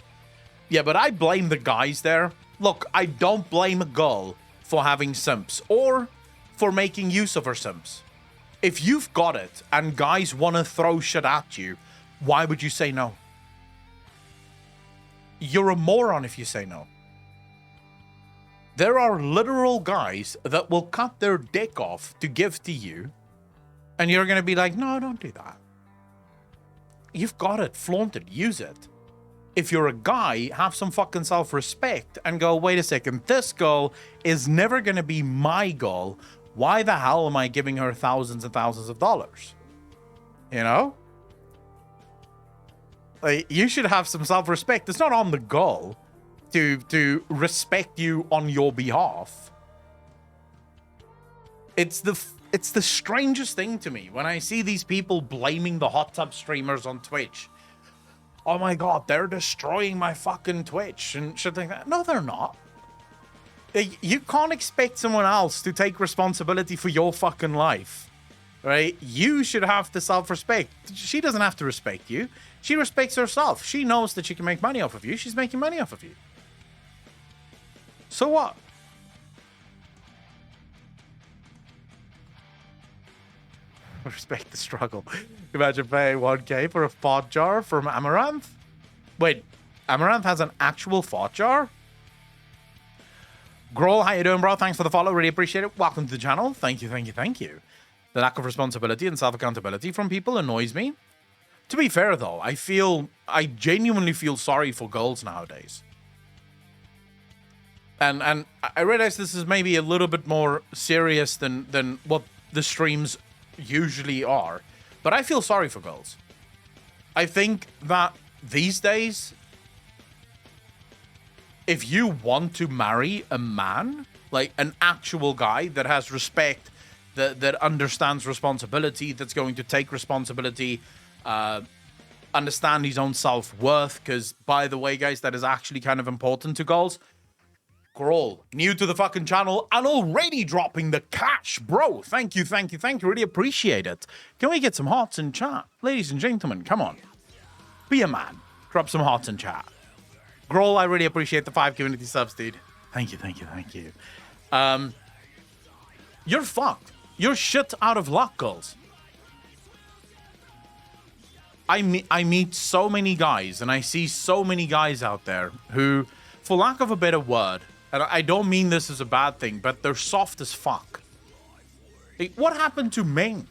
Yeah, but I blame the guys there. Look, I don't blame a girl for having simps or for making use of her simps. If you've got it and guys want to throw shit at you, why would you say no? You're a moron if you say no. There are literal guys that will cut their dick off to give to you, and you're going to be like, no, don't do that. You've got it, flaunt it, use it. If you're a guy, have some fucking self-respect and go, wait a second, this girl is never going to be my girl. Why the hell am I giving her thousands and thousands of dollars? You know? Like, you should have some self-respect. It's not on the girl to respect you on your behalf. It's the strangest thing to me when I see these people blaming the hot tub streamers on Twitch. Oh my god, they're destroying my fucking Twitch and shit like that. No, they're not. You can't expect someone else to take responsibility for your fucking life, right? You should have the self-respect. She doesn't have to respect you. She respects herself. She knows that she can make money off of you. She's making money off of you. So what? Respect the struggle. Imagine paying 1k for a fart jar from Amaranth? Wait, Amaranth has an actual fart jar? Grohl, how you doing, bro? Thanks for the follow. Really appreciate it. Welcome to the channel. Thank you, thank you, thank you. The lack of responsibility and self-accountability from people annoys me. To be fair, though, I genuinely feel sorry for girls nowadays. And I realize this is maybe a little bit more serious than what the streams usually are, but I feel sorry for girls. I think that these days, if you want to marry a man, like an actual guy that has respect, that understands responsibility, that's going to take responsibility, understand his own self-worth, because, by the way, guys, that is actually kind of important to girls. Grohl, new to the fucking channel and already dropping the cash, bro. Thank you. Really appreciate it. Can we get some hearts in chat? Ladies and gentlemen, come on. Be a man. Drop some hearts in chat. Grohl, I really appreciate the 5 community subs, dude. Thank you. You're fucked. You're shit out of luck, girls. I meet so many guys, and I see so many guys out there who, for lack of a better word, and I don't mean this as a bad thing, but they're soft as fuck. Like, what happened to men?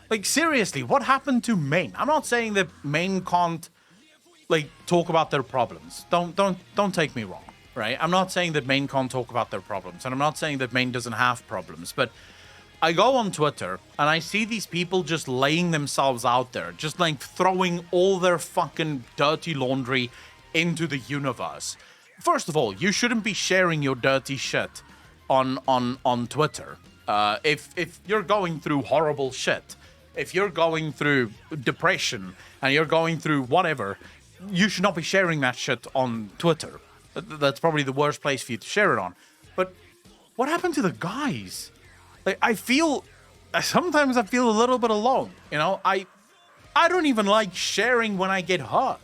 Like, seriously, what happened to men? I'm not saying that men can't, like, talk about their problems. Don't take me wrong, right? I'm not saying that men can't talk about their problems, and I'm not saying that men doesn't have problems, but I go on Twitter, and I see these people just laying themselves out there, just, like, throwing all their fucking dirty laundry into the universe. First of all, you shouldn't be sharing your dirty shit on Twitter. If you're going through horrible shit, if you're going through depression and you're going through whatever, you should not be sharing that shit on Twitter. That's probably the worst place for you to share it on. But what happened to the guys? Like, sometimes I feel a little bit alone. You know, I don't even like sharing when I get hurt.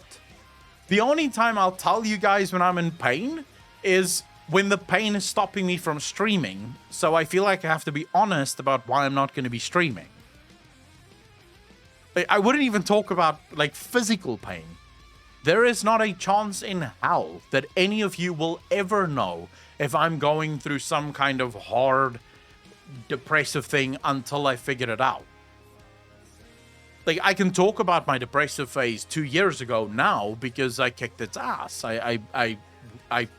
The only time I'll tell you guys when I'm in pain is when the pain is stopping me from streaming. So I feel like I have to be honest about why I'm not going to be streaming. I wouldn't even talk about, like, physical pain. There is not a chance in hell that any of you will ever know if I'm going through some kind of hard, depressive thing until I figure it out. Like, I can talk about my depressive phase 2 years ago now because I kicked its ass. I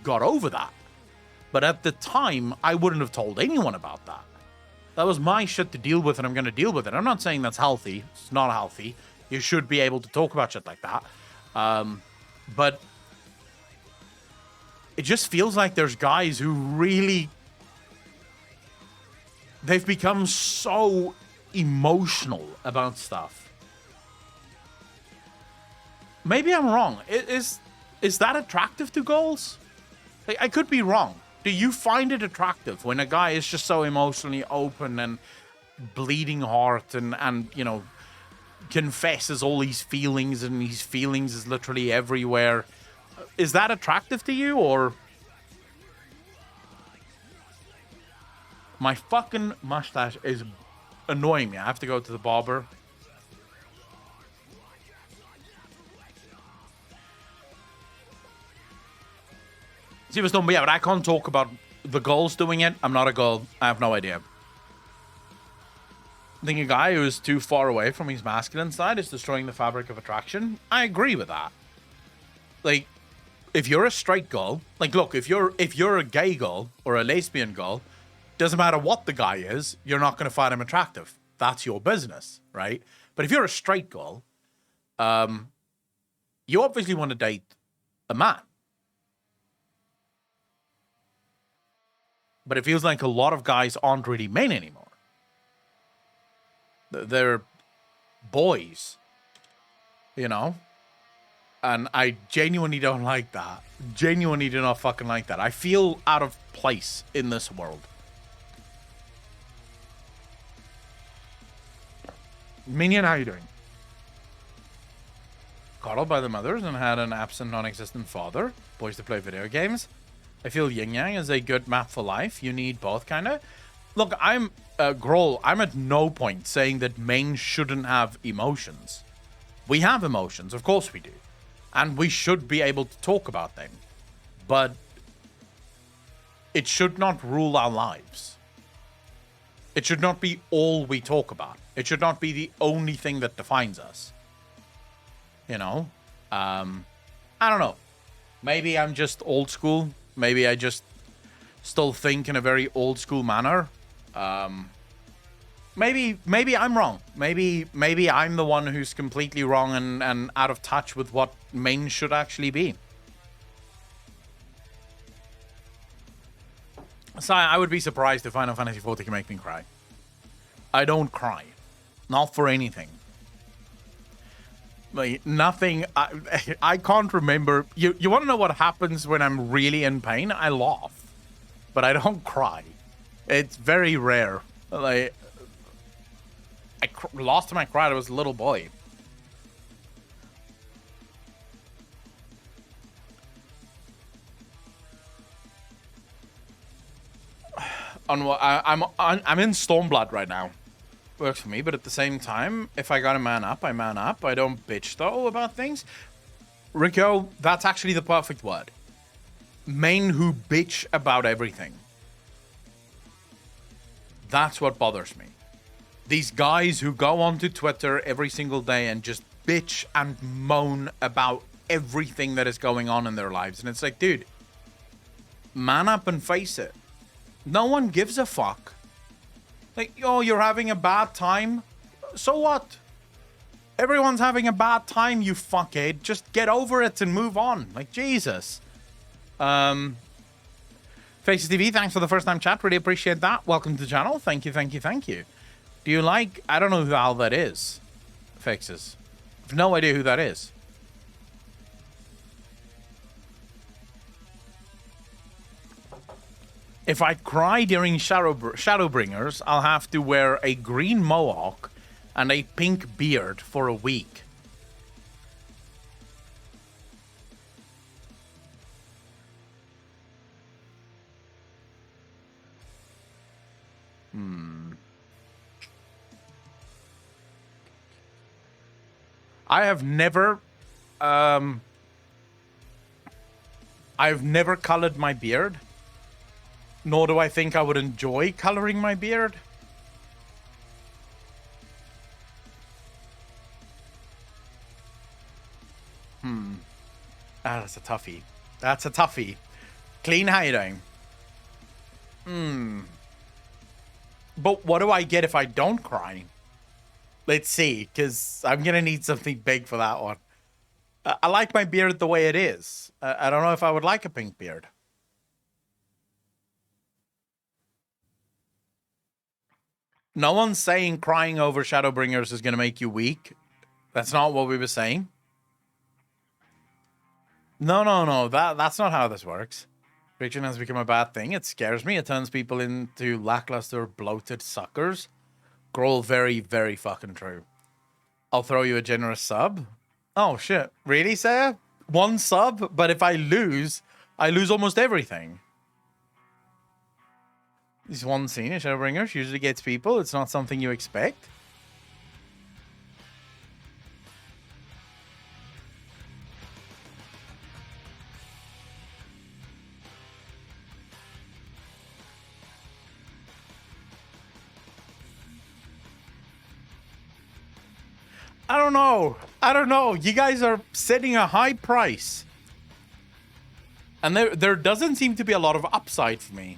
got over that. But at the time, I wouldn't have told anyone about that. That was my shit to deal with, and I'm going to deal with it. I'm not saying that's healthy. It's not healthy. You should be able to talk about shit like that. But it just feels like there's guys who really... They've become so emotional about stuff. Maybe I'm wrong. Is that attractive to girls? Like, I could be wrong. Do you find it attractive when a guy is just so emotionally open and bleeding heart and you know, confesses all these feelings and his feelings is literally everywhere? Is that attractive to you, or... My fucking mustache is annoying me. I have to go to the barber. See what's done, but yeah, but I can't talk about the girls doing it. I'm not a girl. I have no idea. I think a guy who is too far away from his masculine side is destroying the fabric of attraction. I agree with that. Like, if you're a straight girl, like, look, if you're a gay girl or a lesbian girl, doesn't matter what the guy is, you're not going to find him attractive. That's your business, right? But if you're a straight girl, you obviously want to date a man. But it feels like a lot of guys aren't really men anymore. They're boys, you know? And I genuinely don't like that. Genuinely do not fucking like that. I feel out of place in this world. Minion, how you doing? Coddled by the mothers and had an absent, non-existent father. Boys to play video games. I feel yin-yang is a good map for life. You need both, kind of. Look, I'm Grohl. I'm at no point saying that men shouldn't have emotions. We have emotions, of course we do. And we should be able to talk about them. But it should not rule our lives. It should not be all we talk about. It should not be the only thing that defines us. You know? I don't know. Maybe I'm just old school Maybe I just still think in a very old school manner. Maybe I'm wrong. Maybe I'm the one who's completely wrong and out of touch with what men should actually be. So I would be surprised if Final Fantasy XIV can make me cry. I don't cry. Not for anything. Like, nothing. I can't remember. You want to know what happens when I'm really in pain? I laugh. But I don't cry. It's very rare. Like, last time I cried, I was a little boy. I'm in Stormblood right now. Works for me, but at the same time, if I gotta man up, I man up. I don't bitch though about things. Rico, that's actually the perfect word. Men who bitch about everything. That's what bothers me. These guys who go onto Twitter every single day and just bitch and moan about everything that is going on in their lives. And it's like, dude, man up and face it. No one gives a fuck. Like, oh, you're having a bad time? So what? Everyone's having a bad time, you fuckhead. Just get over it and move on. Like, Jesus. Faces TV, thanks for the first time chat. Really appreciate that. Welcome to the channel. Thank you, thank you, thank you. Do you like... I don't know who the hell that is. Faces. I have no idea who that is. If I cry during Shadowbringers, I'll have to wear a green mohawk and a pink beard for a week. I've never colored my beard. Nor do I think I would enjoy coloring my beard. That's a toughie. That's a toughie. Clean, how you doing? But what do I get if I don't cry? Let's see, because I'm going to need something big for that one. I like my beard the way it is. I don't know if I would like a pink beard. No one's saying crying over Shadowbringers is going to make you weak. That's not what we were saying. No. That's not how this works. Fiction has become a bad thing. It scares me. It turns people into lackluster, bloated suckers. Growl, very, very fucking true. I'll throw you a generous sub. Oh, shit. Really, Sarah? One sub? But if I lose almost everything. This one scene in Shadowbringers usually gets people. It's not something you expect. I don't know. You guys are setting a high price. And there doesn't seem to be a lot of upside for me.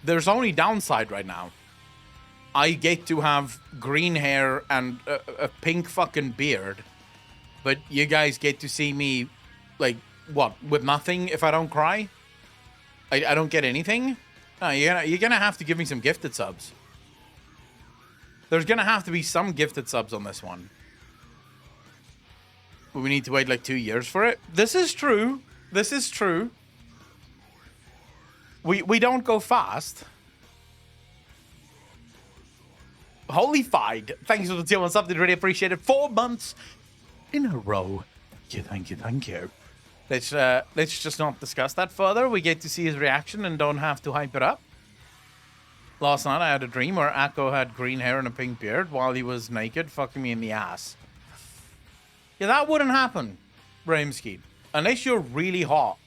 There's only downside right now. I get to have green hair and a pink fucking beard. But you guys get to see me, like, what, with nothing if I don't cry? I don't get anything? No, you're gonna have to give me some gifted subs. There's gonna have to be some gifted subs on this one. We need to wait like 2 years for it. This is true. This is true. We don't go fast. Holy Fide. Thanks for the tier 1 sub. Did really appreciate it. 4 months in a row. Thank you. Let's just not discuss that further. We get to see his reaction and don't have to hype it up. Last night I had a dream where Akko had green hair and a pink beard while he was naked fucking me in the ass. Yeah, that wouldn't happen, Bramski. Unless you're really hot.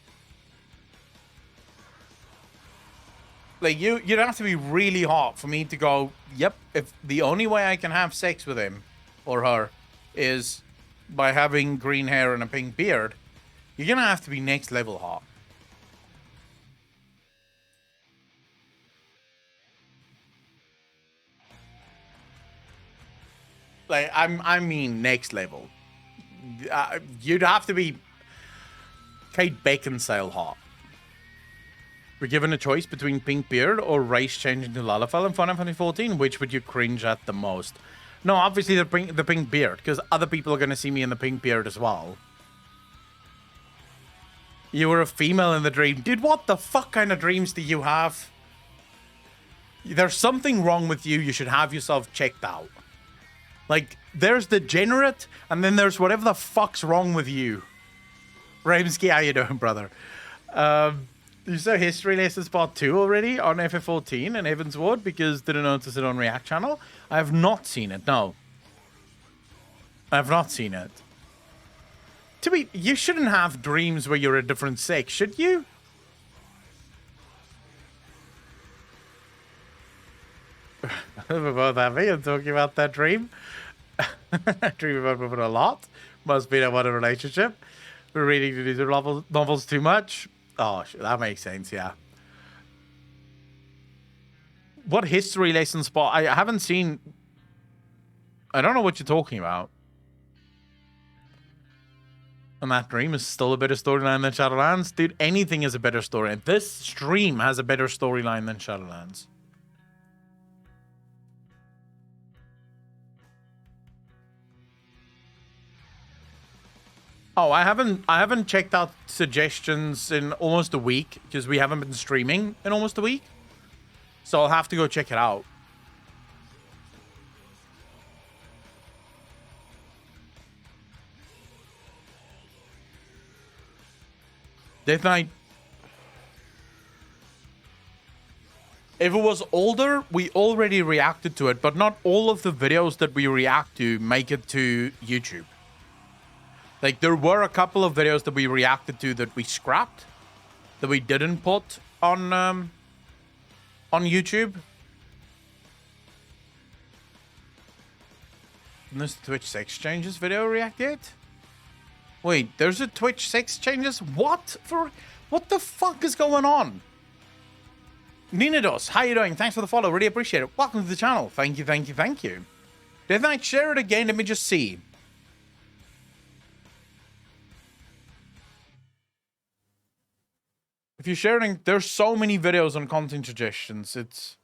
Like, you'd have to be really hot for me to go, yep, if the only way I can have sex with him or her is by having green hair and a pink beard, you're gonna have to be next level hot. Like, I mean next level. You'd have to be Kate Beckinsale hot. We're given a choice between pink beard or race changing to Lalafell in Final Fantasy 14. Which would you cringe at the most? No, obviously the pink beard, because other people are going to see me in the pink beard as well. You were a female in the dream. Dude, what the fuck kind of dreams do you have? There's something wrong with you. You should have yourself checked out. Like, there's degenerate, and then there's whatever the fuck's wrong with you. Ramsky, how you doing, brother? You saw History Lessons Part 2 already on FF14 and Evanswood because didn't notice it on React channel. I have not seen it, no. I have not seen it. To be, you shouldn't have dreams where you're a different sex, should you? We're both happy. I'm talking about that dream. I dream about moving a lot. Must be that one relationship. We're reading these novels too much. Oh, that makes sense, yeah. What history lesson spot? I haven't seen... I don't know what you're talking about. And that dream is still a better storyline than Shadowlands? Dude, anything is a better story. And this stream has a better storyline than Shadowlands. Oh, I haven't checked out suggestions in almost a week because we haven't been streaming in almost a week. So I'll have to go check it out. Death Knight. If it was older, we already reacted to it, but not all of the videos that we react to make it to YouTube. Like, there were a couple of videos that we reacted to that we scrapped, that we didn't put on YouTube. And this Twitch sex changes video reacted? Wait, there's a Twitch sex changes? What? What the fuck is going on? Ninados, how you doing? Thanks for the follow, really appreciate it. Welcome to the channel. Thank you, thank you, thank you. Did I share it again? Let me just see. If you're sharing, there's so many videos on content suggestions. It's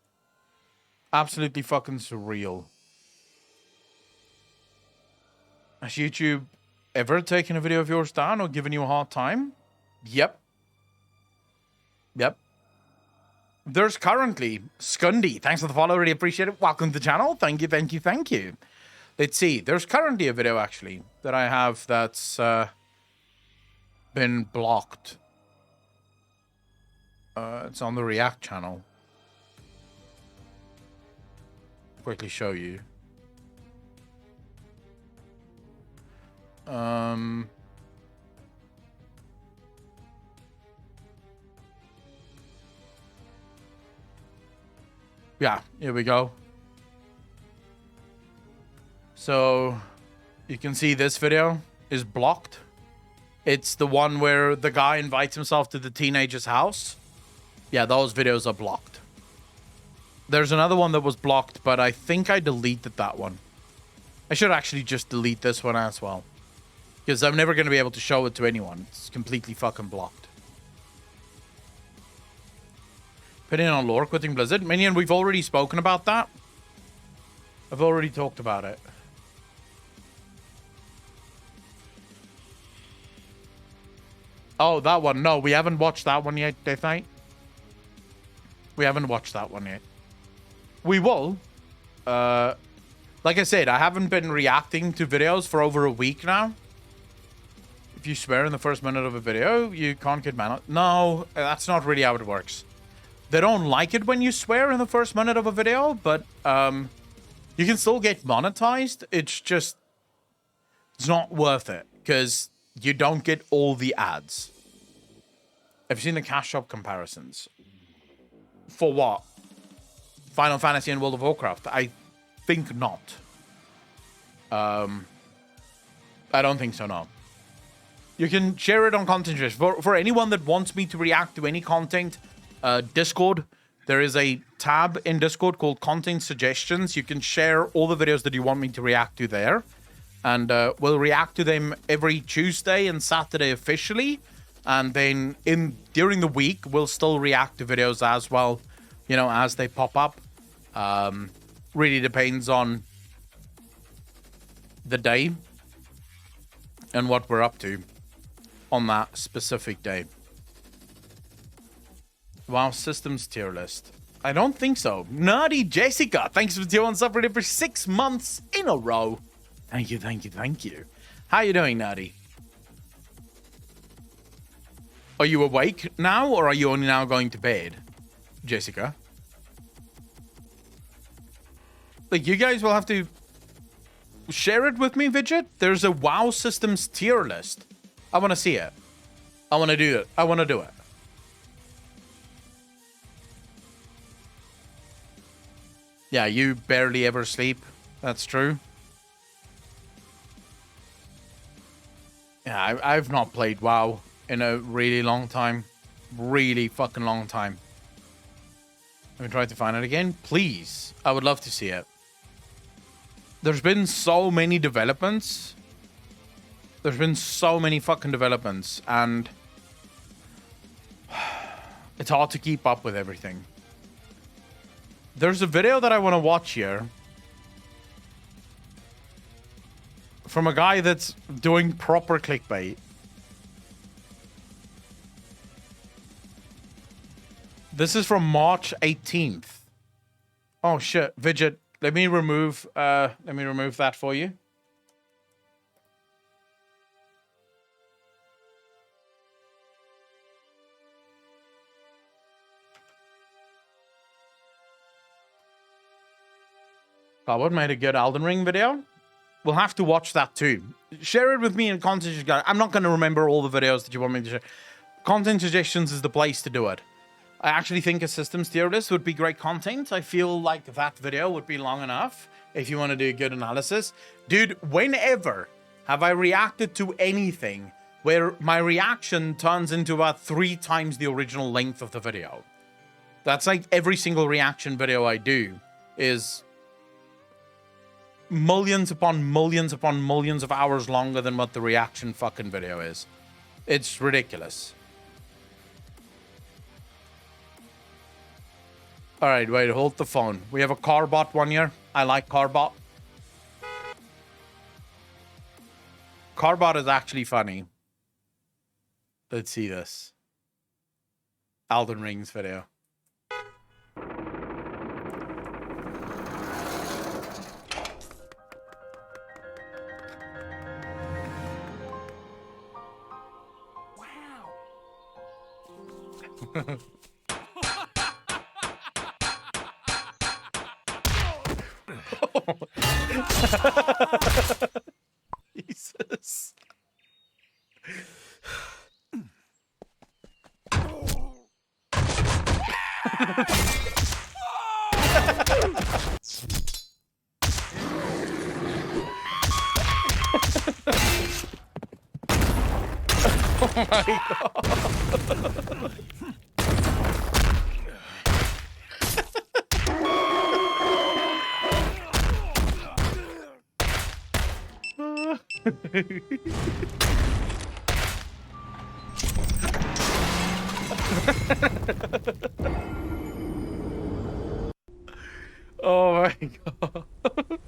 absolutely fucking surreal. Has YouTube ever taken a video of yours down or given you a hard time? Yep. Yep. There's currently Skundy. Thanks for the follow. Really appreciate it. Welcome to the channel. Thank you, thank you, thank you. Let's see. There's currently a video, actually, that I have that's been blocked. It's on the React channel. Quickly show you. Yeah, here we go. So you can see this video is blocked. It's the one where the guy invites himself to the teenager's house. Yeah, those videos are blocked. There's another one that was blocked, but I think I deleted that one. I should actually just delete this one as well. Because I'm never going to be able to show it to anyone. It's completely fucking blocked. Opinion on lore quitting Blizzard. Minion, we've already spoken about that. I've already talked about it. Oh, that one. No, we haven't watched that one yet, Death Knight. We haven't watched that one yet. We will. Like I said, I haven't been reacting to videos for over a week now. If you swear in the first minute of a video, you can't get man. No, that's not really how it works. They don't like it when you swear in the first minute of a video, but you can still get monetized. It's just, it's not worth it because you don't get all the ads. Have you seen the cash shop comparisons? For what? Final Fantasy and World of Warcraft? I think not. I don't think so, no. You can share it on content. For anyone that wants me to react to any content, Discord, there is a tab in Discord called Content Suggestions. You can share all the videos that you want me to react to there. And we'll react to them every Tuesday and Saturday officially. And then during the week, we'll still react to videos as well, you know, as they pop up. Really depends on the day and what we're up to on that specific day. WoW Systems tier list. I don't think so. Nerdy Jessica, thanks for the tier 1 sub for 6 months in a row. Thank you, thank you, thank you. How you doing, Nerdy? Are you awake now, or are you only now going to bed, Jessica? Like, you guys will have to share it with me, Vidget. There's a WoW Systems tier list. I want to see it. I want to do it. I want to do it. Yeah, you barely ever sleep. That's true. Yeah, I've not played WoW in a really long time. Really fucking long time. Let me try to find it again. Please. I would love to see it. There's been so many developments. There's been so many fucking developments. And it's hard to keep up with everything. There's a video that I want to watch here. From a guy that's doing proper clickbait. This is from March 18th. Oh shit, Vidget. Let me remove that for you. What made a good Elden Ring video? We'll have to watch that too. Share it with me in content. I'm not going to remember all the videos that you want me to share. Content suggestions is the place to do it. I actually think a systems tier list would be great content. I feel like that video would be long enough if you want to do a good analysis. Dude, whenever have I reacted to anything where my reaction turns into about 3 times the original length of the video? That's like every single reaction video I do is millions upon millions upon millions of hours longer than what the reaction fucking video is. It's ridiculous. All right, wait, hold the phone. We have a Carbot one here. I like Carbot. Carbot is actually funny. Let's see this. Elden Ring's video. Jesus. Oh my God. Oh my God.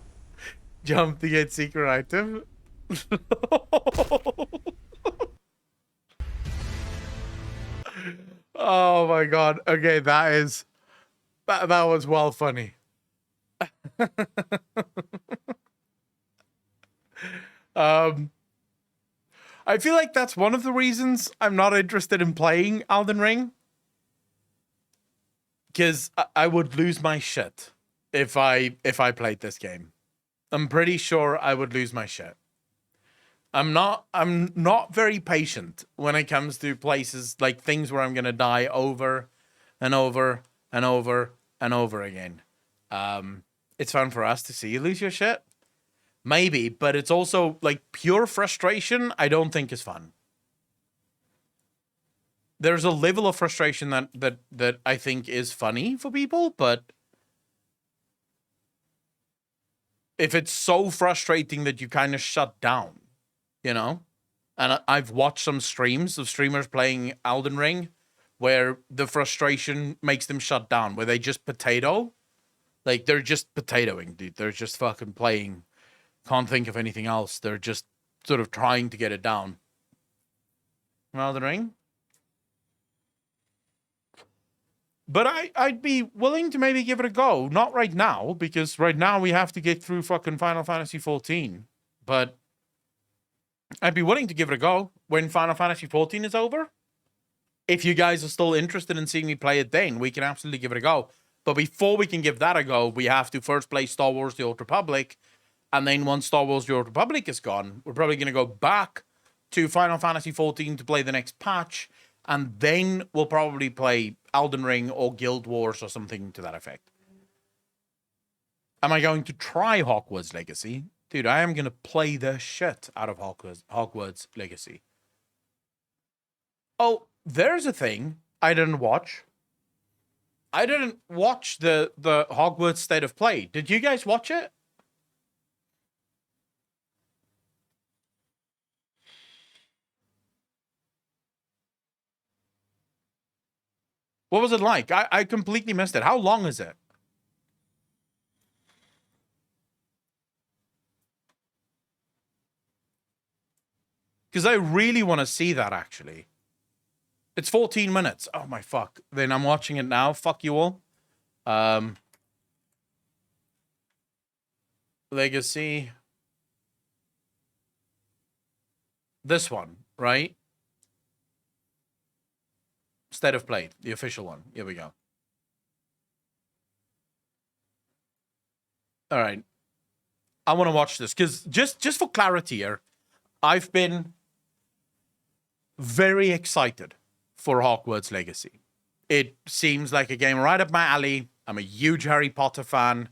Jump to get secret item. Oh my God. Okay, that was well funny. I feel like that's one of the reasons I'm not interested in playing Elden Ring. Because I would lose my shit if I played this game. I'm pretty sure I would lose my shit. I'm not very patient when it comes to places like things where I'm gonna die over and over and over and over again. It's fun for us to see you lose your shit. Maybe, but it's also like pure frustration. I don't think is fun. there's a level of frustration that I think is funny for people, but if it's so frustrating that you kind of shut down, you know? And I've watched some streams of streamers playing Elden Ring where the frustration makes them shut down, where they just potato. Like, they're just potatoing, dude. They're just fucking playing. Can't think of anything else. They're just sort of trying to get it down. Elden Ring? But I'd be willing to maybe give it a go. Not right now, because right now we have to get through fucking Final Fantasy 14. But I'd be willing to give it a go when Final Fantasy 14 is over. If you guys are still interested in seeing me play it then, we can absolutely give it a go. But before we can give that a go, we have to first play Star Wars The Old Republic. And then once Star Wars The Old Republic is gone, we're probably going to go back to Final Fantasy 14 to play the next patch. And then we'll probably play Elden Ring or Guild Wars or something to that effect. Am I going to try Hogwarts Legacy? Dude, I am going to play the shit out of Hogwarts Legacy. Oh, there's a thing I didn't watch. I didn't watch the Hogwarts State of Play. Did you guys watch it? What was it like? I completely missed it. How long is it? Because I really want to see that, actually. It's 14 minutes. Oh, my fuck. Then I'm watching it now. Fuck you all. Legacy. This one, right? State of Play, the official one. Here we go. All right. I want to watch this because just for clarity here, I've been very excited for Hogwarts Legacy. It seems like a game right up my alley. I'm a huge Harry Potter fan,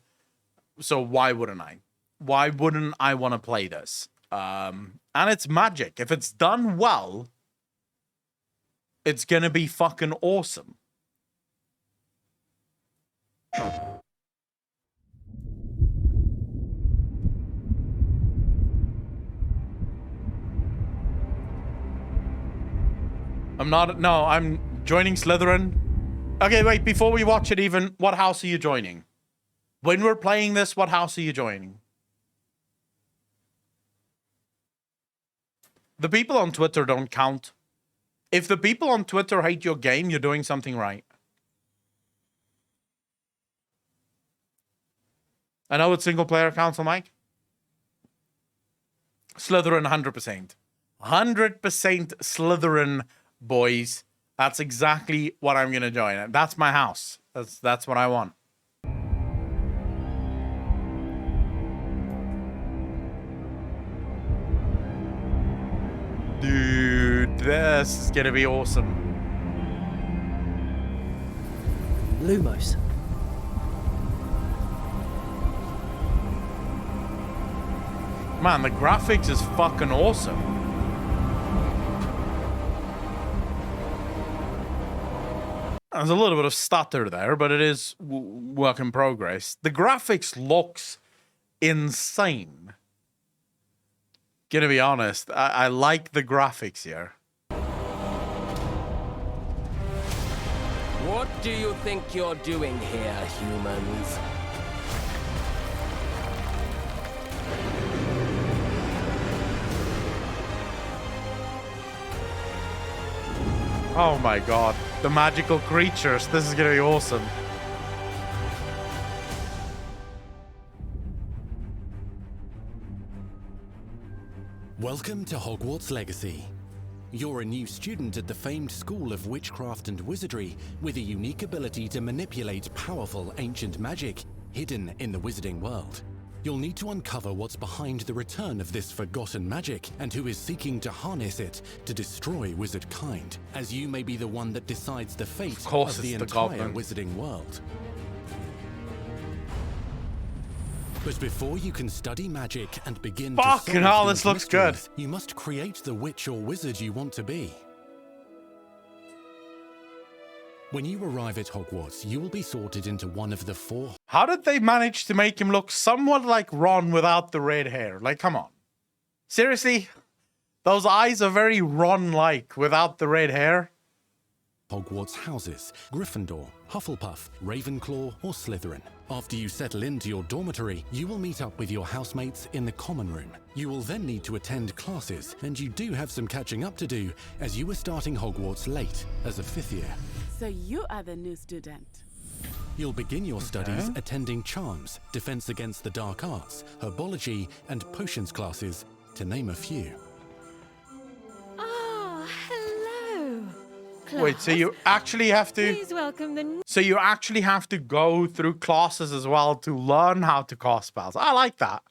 so why wouldn't I? Why wouldn't I want to play this? And it's magic. If it's done well, it's gonna be fucking awesome. I'm joining Slytherin. Okay, wait, before we watch it even, what house are you joining? When we're playing this, what house are you joining? The people on Twitter don't count. If the people on Twitter hate your game, you're doing something right. I know it's single player council, Mike. Slytherin 100%. 100% Slytherin, boys. That's exactly what I'm going to join. That's my house. That's what I want. Dude, this is gonna be awesome. Lumos. Man, the graphics is fucking awesome. There's a little bit of stutter there, but it is work in progress. The graphics looks insane. Gonna be honest, I like the graphics here. What do you think you're doing here, humans? Oh my god, the magical creatures. This is gonna be awesome. Welcome to Hogwarts Legacy. You're a new student at the famed School of Witchcraft and Wizardry with a unique ability to manipulate powerful ancient magic hidden in the wizarding world. You'll need to uncover what's behind the return of this forgotten magic and who is seeking to harness it to destroy wizard kind, as you may be the one that decides the fate of the entire wizarding world. But before you can study magic and begin to solve this looks good. You must create the witch or wizard you want to be. When you arrive at Hogwarts, you will be sorted into one of the 4. How did they manage to make him look somewhat like Ron without the red hair? Like, come on. Seriously? Those eyes are very Ron-like without the red hair. Hogwarts houses: Gryffindor, Hufflepuff, Ravenclaw, or Slytherin. After you settle into your dormitory, you will meet up with your housemates in the common room. You will then need to attend classes, and you do have some catching up to do, as you were starting Hogwarts late, as a 5th year. So you are the new student. You'll begin your studies attending Charms, Defense Against the Dark Arts, Herbology, and Potions classes, to name a few. Oh, hello. Wait, so you actually have to... Please welcome the So you actually have to go through classes as well to learn how to cast spells. I like that.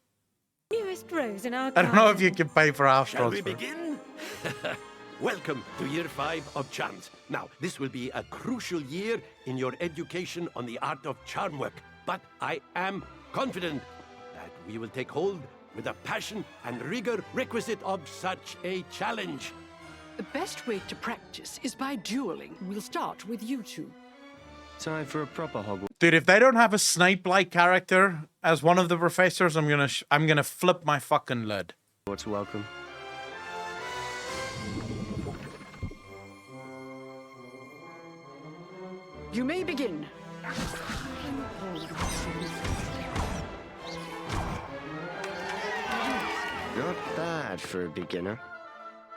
newest rose in our I don't know if garden. you can pay for house Shall we transfer. begin? Welcome to year 5 of charms. Now, this will be a crucial year in your education on the art of charm work, but I am confident that we will take hold with the passion and rigor requisite of such a challenge. The best way to practice is by dueling. We'll start with you two. Time for a proper Hogwarts. Dude, if they don't have a Snape-like character as one of the professors, I'm gonna flip my fucking lid. Welcome. You may begin. Not bad for a beginner.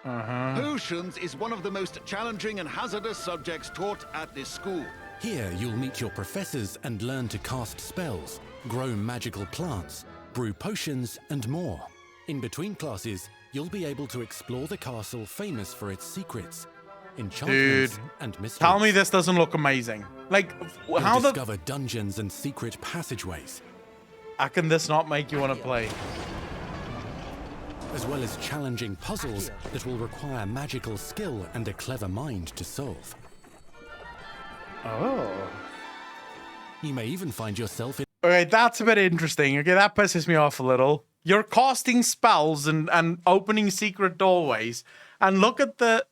Potions is one of the most challenging and hazardous subjects taught at this school. Here, you'll meet your professors and learn to cast spells, grow magical plants, brew potions, and more. In between classes, you'll be able to explore the castle famous for its secrets, enchantments, and mysteries. Tell me this doesn't look amazing. Like, You'll how the... discover dungeons and secret passageways, How can this not make you want to play? as well as challenging puzzles that will require magical skill and a clever mind to solve. Oh. You may even find yourself in Okay, that's a bit interesting. Okay, that pisses me off a little. You're casting spells and opening secret doorways, and look at the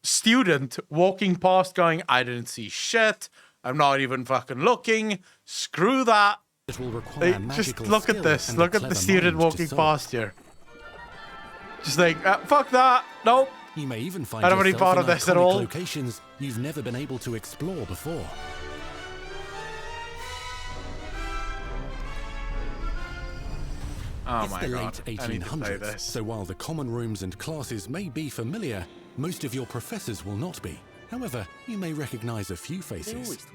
student walking past going, I didn't see shit. I'm not even fucking looking. Screw that. that will require Just magical look at skill this. and a Look at the clever student mind to walking solve. past here. Just like, fuck that. Nope. You may even find I don't want yourself any part in of this at iconic all. locations you've never been able to explore before. Oh It's my the god. late I need to play 1800s, this. so while the common rooms and classes may be familiar, most of your professors will not be. However, you may recognize a few faces.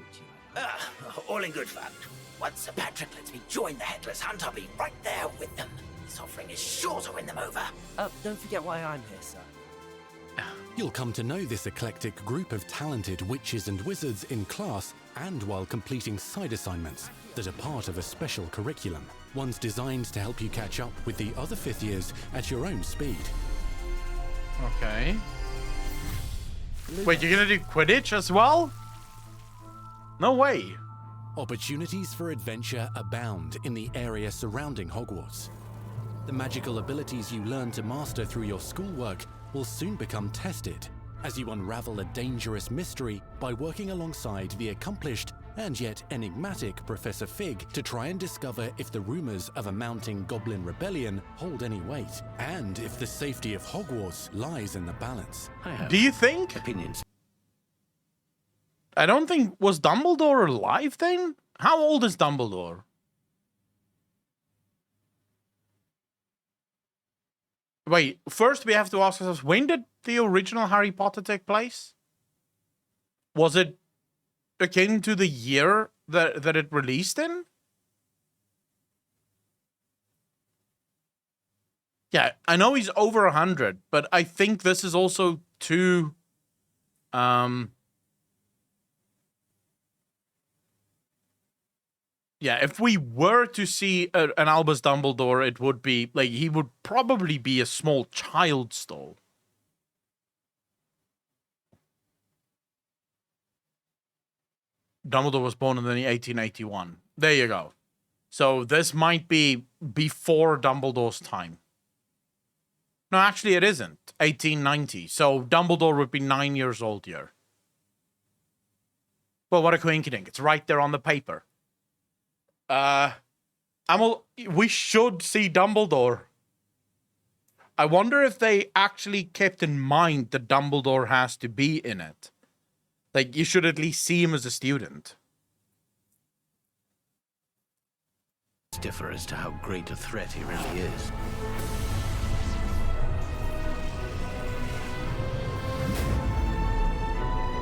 All in good fun. Once Sir Patrick lets me join the Headless Hunt, I'll be right there with them. This offering is sure to win them over. Don't forget why I'm here, sir. You'll come to know this eclectic group of talented witches and wizards in class and while completing side assignments that are part of a special curriculum, ones designed to help you catch up with the other 5th years at your own speed. Okay. Wait, you're gonna do Quidditch as well? No way. Opportunities for adventure abound in the area surrounding Hogwarts. The magical abilities you learn to master through your schoolwork will soon become tested as you unravel a dangerous mystery by working alongside the accomplished and yet enigmatic Professor Fig to try and discover if the rumors of a mounting goblin rebellion hold any weight, and if the safety of Hogwarts lies in the balance. Do you think? Opinions. I don't think... Was Dumbledore alive then? How old is Dumbledore? Wait, first we have to ask ourselves, when did the original Harry Potter take place? Was it akin to the year that it released in? Yeah, I know he's over 100, but I think this is also too... Yeah, if we were to see an Albus Dumbledore, it would be, like, he would probably be a small child still. Dumbledore was born in 1881. There you go. So this might be before Dumbledore's time. No, actually it isn't. 1890. So Dumbledore would be 9 years old here. Well, what a coincidence. It's right there on the paper. We should see Dumbledore. I wonder if they actually kept in mind that Dumbledore has to be in it. Like, you should at least see him as a student. Differ as to how great a threat he really is.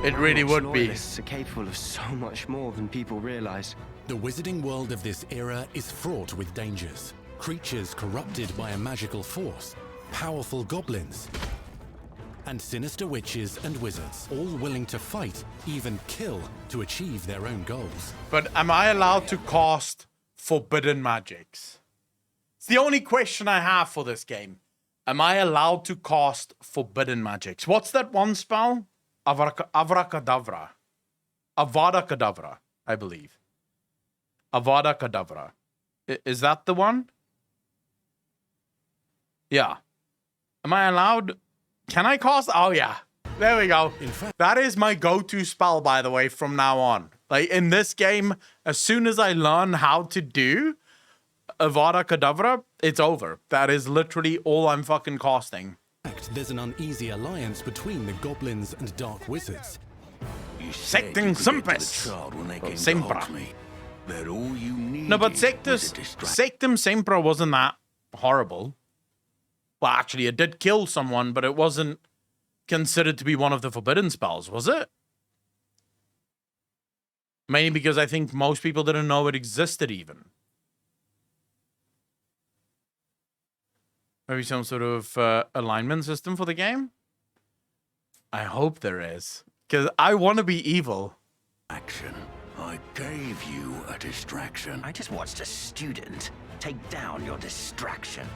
It really would be. Loyalists are capable of so much more than people realize. The wizarding world of this era is fraught with dangers. Creatures corrupted by a magical force, powerful goblins, and sinister witches and wizards, all willing to fight, even kill, to achieve their own goals. But am I allowed to cast forbidden magics? It's the only question I have for this game. Am I allowed to cast forbidden magics? What's that one spell? Avracadabra. Avada Kedavra, I believe. Avada Kedavra. Is that the one? Yeah. Am I allowed? Can I cast? Oh, yeah. There we go. In fact, that is my go-to spell, by the way, from now on. Like, in this game, as soon as I learn how to do Avada Kedavra, it's over. That is literally all I'm fucking casting. there's an uneasy alliance between the goblins and dark wizards. Sectum Sempus. Sempra. No, but Sectum Sempra wasn't that horrible. Well, actually, it did kill someone, but it wasn't considered to be one of the forbidden spells, was it? Mainly because I think most people didn't know it existed even. Maybe some sort of alignment system for the game? I hope there is. Because I want to be evil. Action. I gave you a distraction. I just watched a student take down your distraction.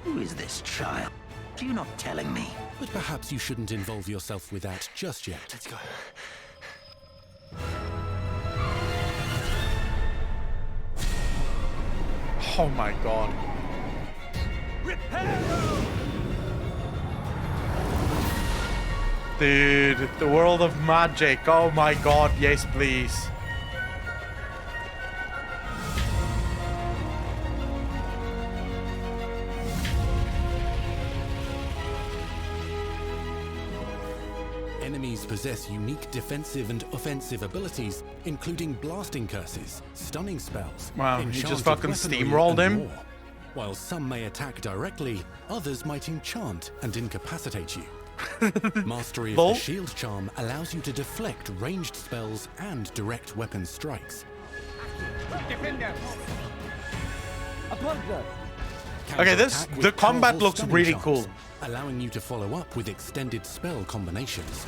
Who is this child? Are you not telling me? But perhaps you shouldn't involve yourself with that just yet. Let's go. Oh my god. Dude, the world of magic. Oh my god, yes please. Enemies possess unique defensive and offensive abilities, including blasting curses, stunning spells. Wow, you enchanted just fucking weaponry, steamrolled and him. more. While some may attack directly, others might enchant and incapacitate you. Mastery of the shield charm allows you to deflect ranged spells and direct weapon strikes. Okay, the combat looks really cool. Allowing you to follow up with extended spell combinations.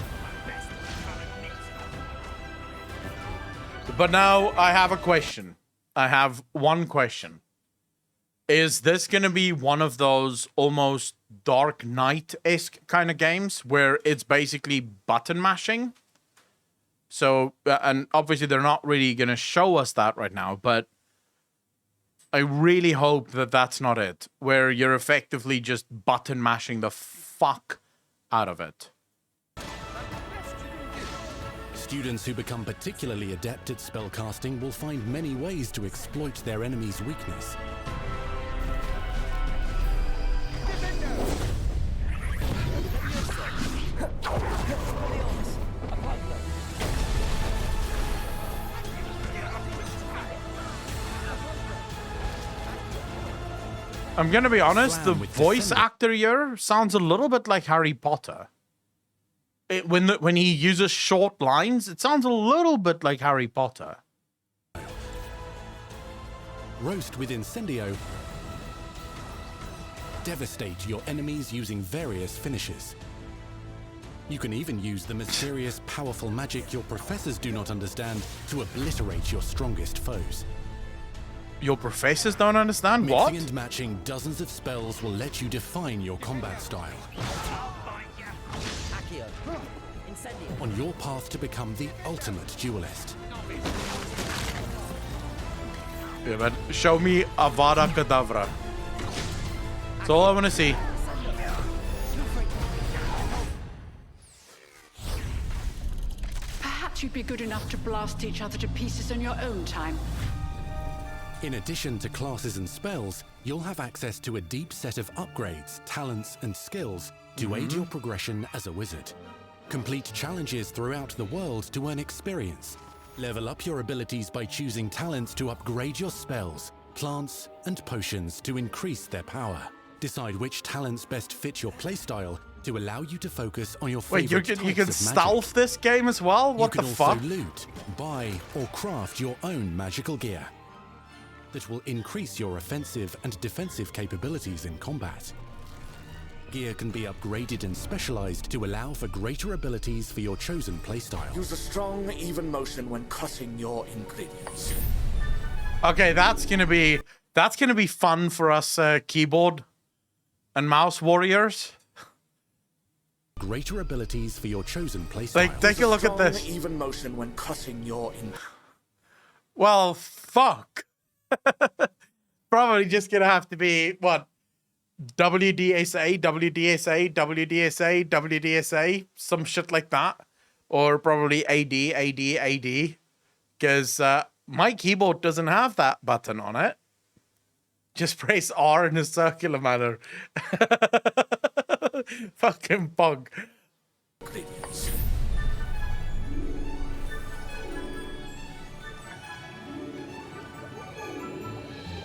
But now I have a question. I have one question. Is this going to be one of those almost Dark Knight-esque kind of games where it's basically button mashing? So, and obviously they're not really going to show us that right now, but I really hope that that's not it, where you're effectively just button mashing the fuck out of it. Students who become particularly adept at spellcasting will find many ways to exploit their enemy's weakness. I'm gonna be honest, the voice actor here sounds a little bit like Harry Potter. When he uses short lines, it sounds a little bit like Harry Potter. Roast with Incendio. Devastate your enemies using various finishes. You can even use the mysterious, powerful magic your professors do not understand to obliterate your strongest foes. Your professors don't understand? What? Mixing and matching dozens of spells will let you define your combat style. On your path to become the ultimate duelist. Yeah, but show me Avada Kedavra. That's all I want to see. Perhaps you'd be good enough to blast each other to pieces on your own time. In addition to classes and spells, you'll have access to a deep set of upgrades, talents, and skills to aid your progression as a wizard. Complete challenges throughout the world to earn experience. Level up your abilities by choosing talents to upgrade your spells, plants, and potions to increase their power. Decide which talents best fit your playstyle to allow you to focus on your favorite Wait, you can stealth this game as well? What the fuck? You can also loot, buy, or craft your own magical gear that will increase your offensive and defensive capabilities in combat. Gear can be upgraded and specialized to allow for greater abilities for your chosen playstyle. Use a strong, even motion when cutting your ingredients. Okay, that's gonna be fun for us keyboard and mouse warriors. Greater abilities for your chosen playstyle. Like, take a look at this. Even motion when cutting your Well, fuck. Probably just gonna have to be what? WDSA, WDSA, WDSA, WDSA, some shit like that. Or probably AD. Because my keyboard doesn't have that button on it. Just press R in a circular manner. Fucking bug.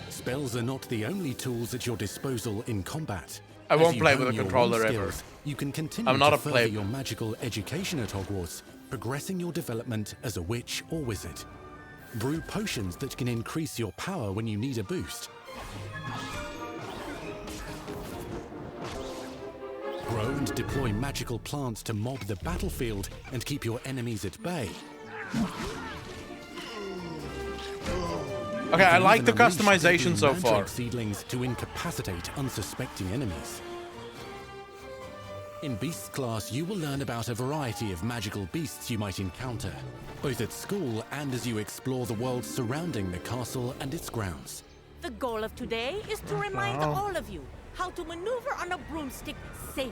Spells are not the only tools at your disposal in combat. I won't As you play with hone a your controller own ever. skills, you can continue I'm not to a further player. your magical education at Hogwarts, progressing your development as a witch or wizard. Brew potions that can increase your power when you need a boost. Grow and deploy magical plants to mob the battlefield and keep your enemies at bay. Okay, I like the Even unleash customization deadly so mandrake far. Seedlings to incapacitate unsuspecting enemies. In Beasts class, you will learn about a variety of magical beasts you might encounter, both at school and as you explore the world surrounding the castle and its grounds. The goal of today is to remind all of you how to maneuver on a broomstick safely.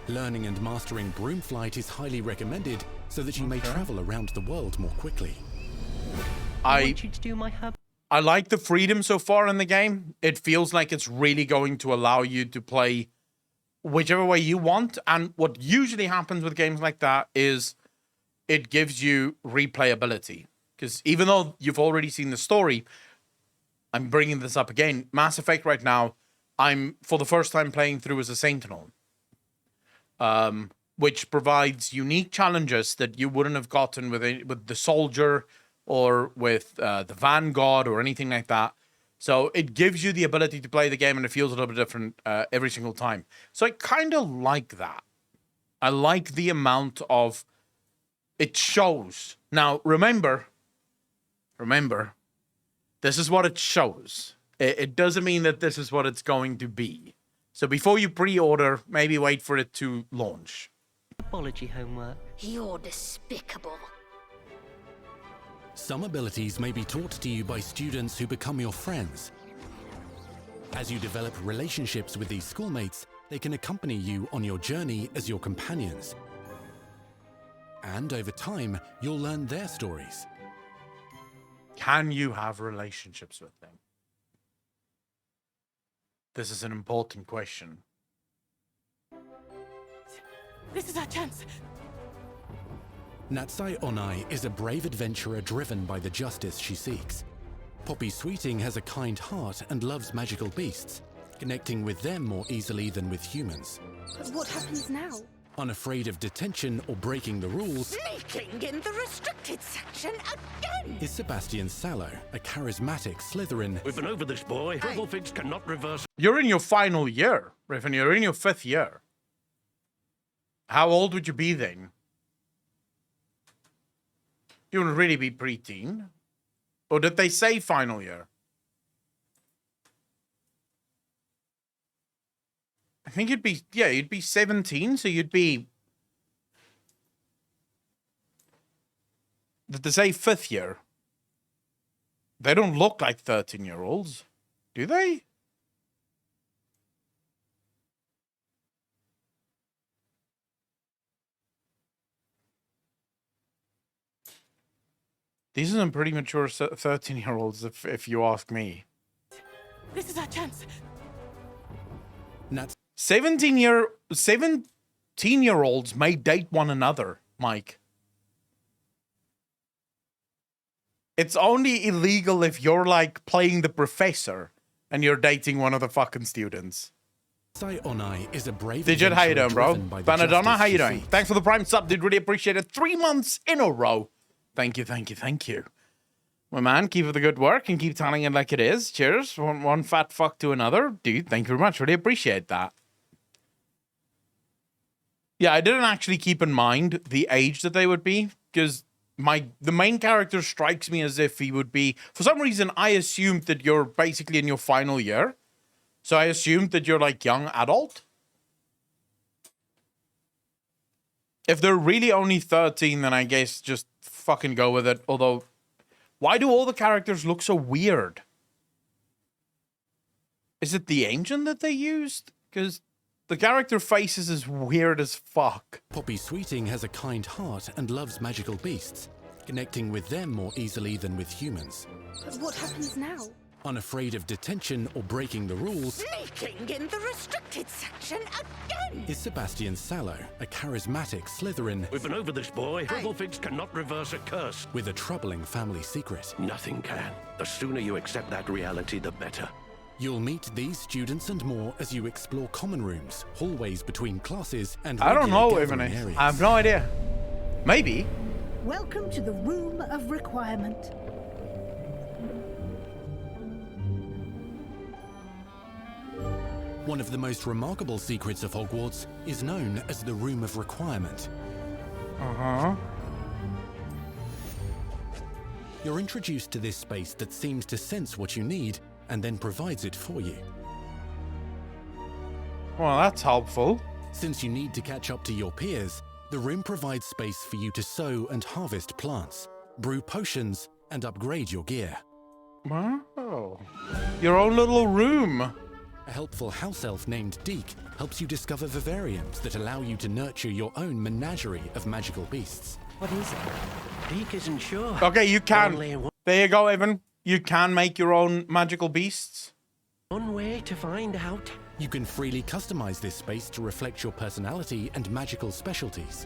Learning and mastering broom flight is highly recommended so that you may travel around the world more quickly. I like the freedom so far in the game. It feels like it's really going to allow you to play whichever way you want. And what usually happens with games like that is it gives you replayability. Because even though you've already seen the story, I'm bringing this up again. Mass Effect right now, I'm for the first time playing through as a Sentinel, which provides unique challenges that you wouldn't have gotten with the Soldier or with the Vanguard or anything like that. So it gives you the ability to play the game and it feels a little bit different every single time. So I kind of like that. I like the amount of... It shows. Now, remember, this is what it shows. It doesn't mean that this is what it's going to be. So before you pre-order, maybe wait for it to launch. Apology homework. You're despicable. Some abilities may be taught to you by students who become your friends. As you develop relationships with these schoolmates, they can accompany you on your journey as your companions. And over time, you'll learn their stories. Can you have relationships with them? This is an important question. This is our chance. Natsai Onai is a brave adventurer driven by the justice she seeks. Poppy Sweeting has a kind heart and loves magical beasts, connecting with them more easily than with humans. But what happens now? Unafraid of detention or breaking the rules, Sneaking in the restricted section again! is Sebastian Sallow, a charismatic Slytherin. We've been over this, boy. Hufflepuffs cannot reverse. You're in your final year, Riffin. You're in your 5th year. How old would you be then? You wouldn't really be preteen. Or did they say final year? I think you'd be, yeah, you'd be 17, so you'd be... Did they say 5th year? They don't look like 13-year-olds, do they? These are some pretty mature 13-year-olds, if you ask me. This is our chance. 17-year-olds may date one another, Mike. It's only illegal if you're like playing the professor and you're dating one of the fucking students. Onai is a brave Digit, how you doing, bro? Banadonna, how you doing? Seeks. Thanks for the Prime sub, dude. Really appreciate it. 3 months in a row. Thank you, thank you, thank you. My man, keep up the good work and keep telling it like it is. Cheers. One fat fuck to another. Dude, thank you very much. Really appreciate that. Yeah, I didn't actually keep in mind the age that they would be, because the main character strikes me as if he would be... For some reason, I assumed that you're basically in your final year. So I assumed that you're like young adult. If they're really only 13, then I guess just fucking go with it. Although, why do all the characters look so weird? Is it the engine that they used? Because the character faces is weird as fuck. Poppy Sweeting has a kind heart and loves magical beasts, connecting with them more easily than with humans. But what happens now? Unafraid of detention or breaking the rules, Sneaking in the restricted section again! is Sebastian Sallow, a charismatic Slytherin. We've been over this, boy. Triple cannot reverse a curse. With a troubling family secret. Nothing can. The sooner you accept that reality, the better. You'll meet these students and more as you explore common rooms, hallways between classes, and I don't know, even I have no idea. Maybe. Welcome to the Room of Requirement. One of the most remarkable secrets of Hogwarts is known as the Room of Requirement. You're introduced to this space that seems to sense what you need and then provides it for you. Well, that's helpful. Since you need to catch up to your peers, the room provides space for you to sow and harvest plants, brew potions, and upgrade your gear. Wow. Your own little room. A helpful house elf named Deke helps you discover vivariums that allow you to nurture your own menagerie of magical beasts. What is it? Deke isn't sure. Okay, you can. There you go, Evan. You can make your own magical beasts. One way to find out. You can freely customize this space to reflect your personality and magical specialties.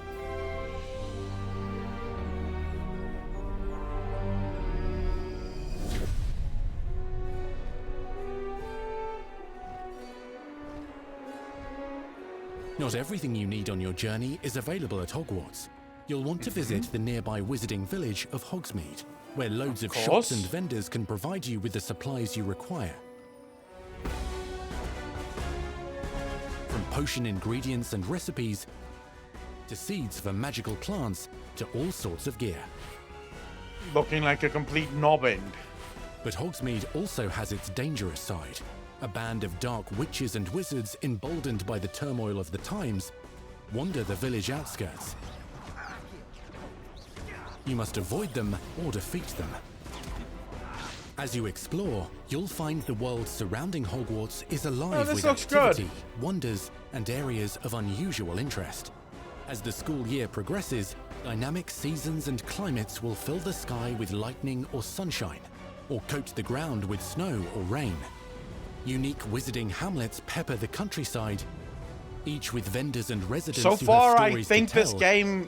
Not everything you need on your journey is available at Hogwarts. You'll want to visit the nearby wizarding village of Hogsmeade, where loads of shops and vendors can provide you with the supplies you require. From potion ingredients and recipes, to seeds for magical plants, to all sorts of gear. Looking like a complete knobbing. But Hogsmeade also has its dangerous side. A band of dark witches and wizards, emboldened by the turmoil of the times, wander the village outskirts. You must avoid them or defeat them. As you explore, you'll find the world surrounding Hogwarts is alive with activity, wonders, and areas of unusual interest. As the school year progresses, dynamic seasons and climates will fill the sky with lightning or sunshine, or coat the ground with snow or rain. Unique wizarding hamlets pepper the countryside, each with vendors and residents so who far, have stories I think to tell, this game,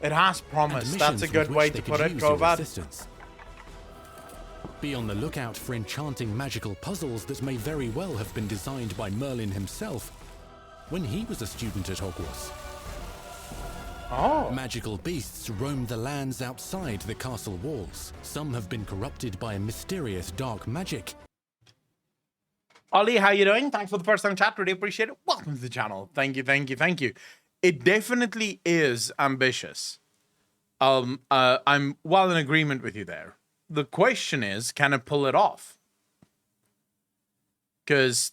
it has promise. That's a good way to put it, Kovat. Be on the lookout for enchanting magical puzzles that may very well have been designed by Merlin himself when he was a student at Hogwarts. Oh. Magical beasts roam the lands outside the castle walls. Some have been corrupted by a mysterious dark magic. Ollie, how you doing? Thanks for the first time chat. Really appreciate it. Welcome to the channel. Thank you, thank you, thank you. It definitely is ambitious. I'm well in agreement with you there. The question is, can it pull it off? Because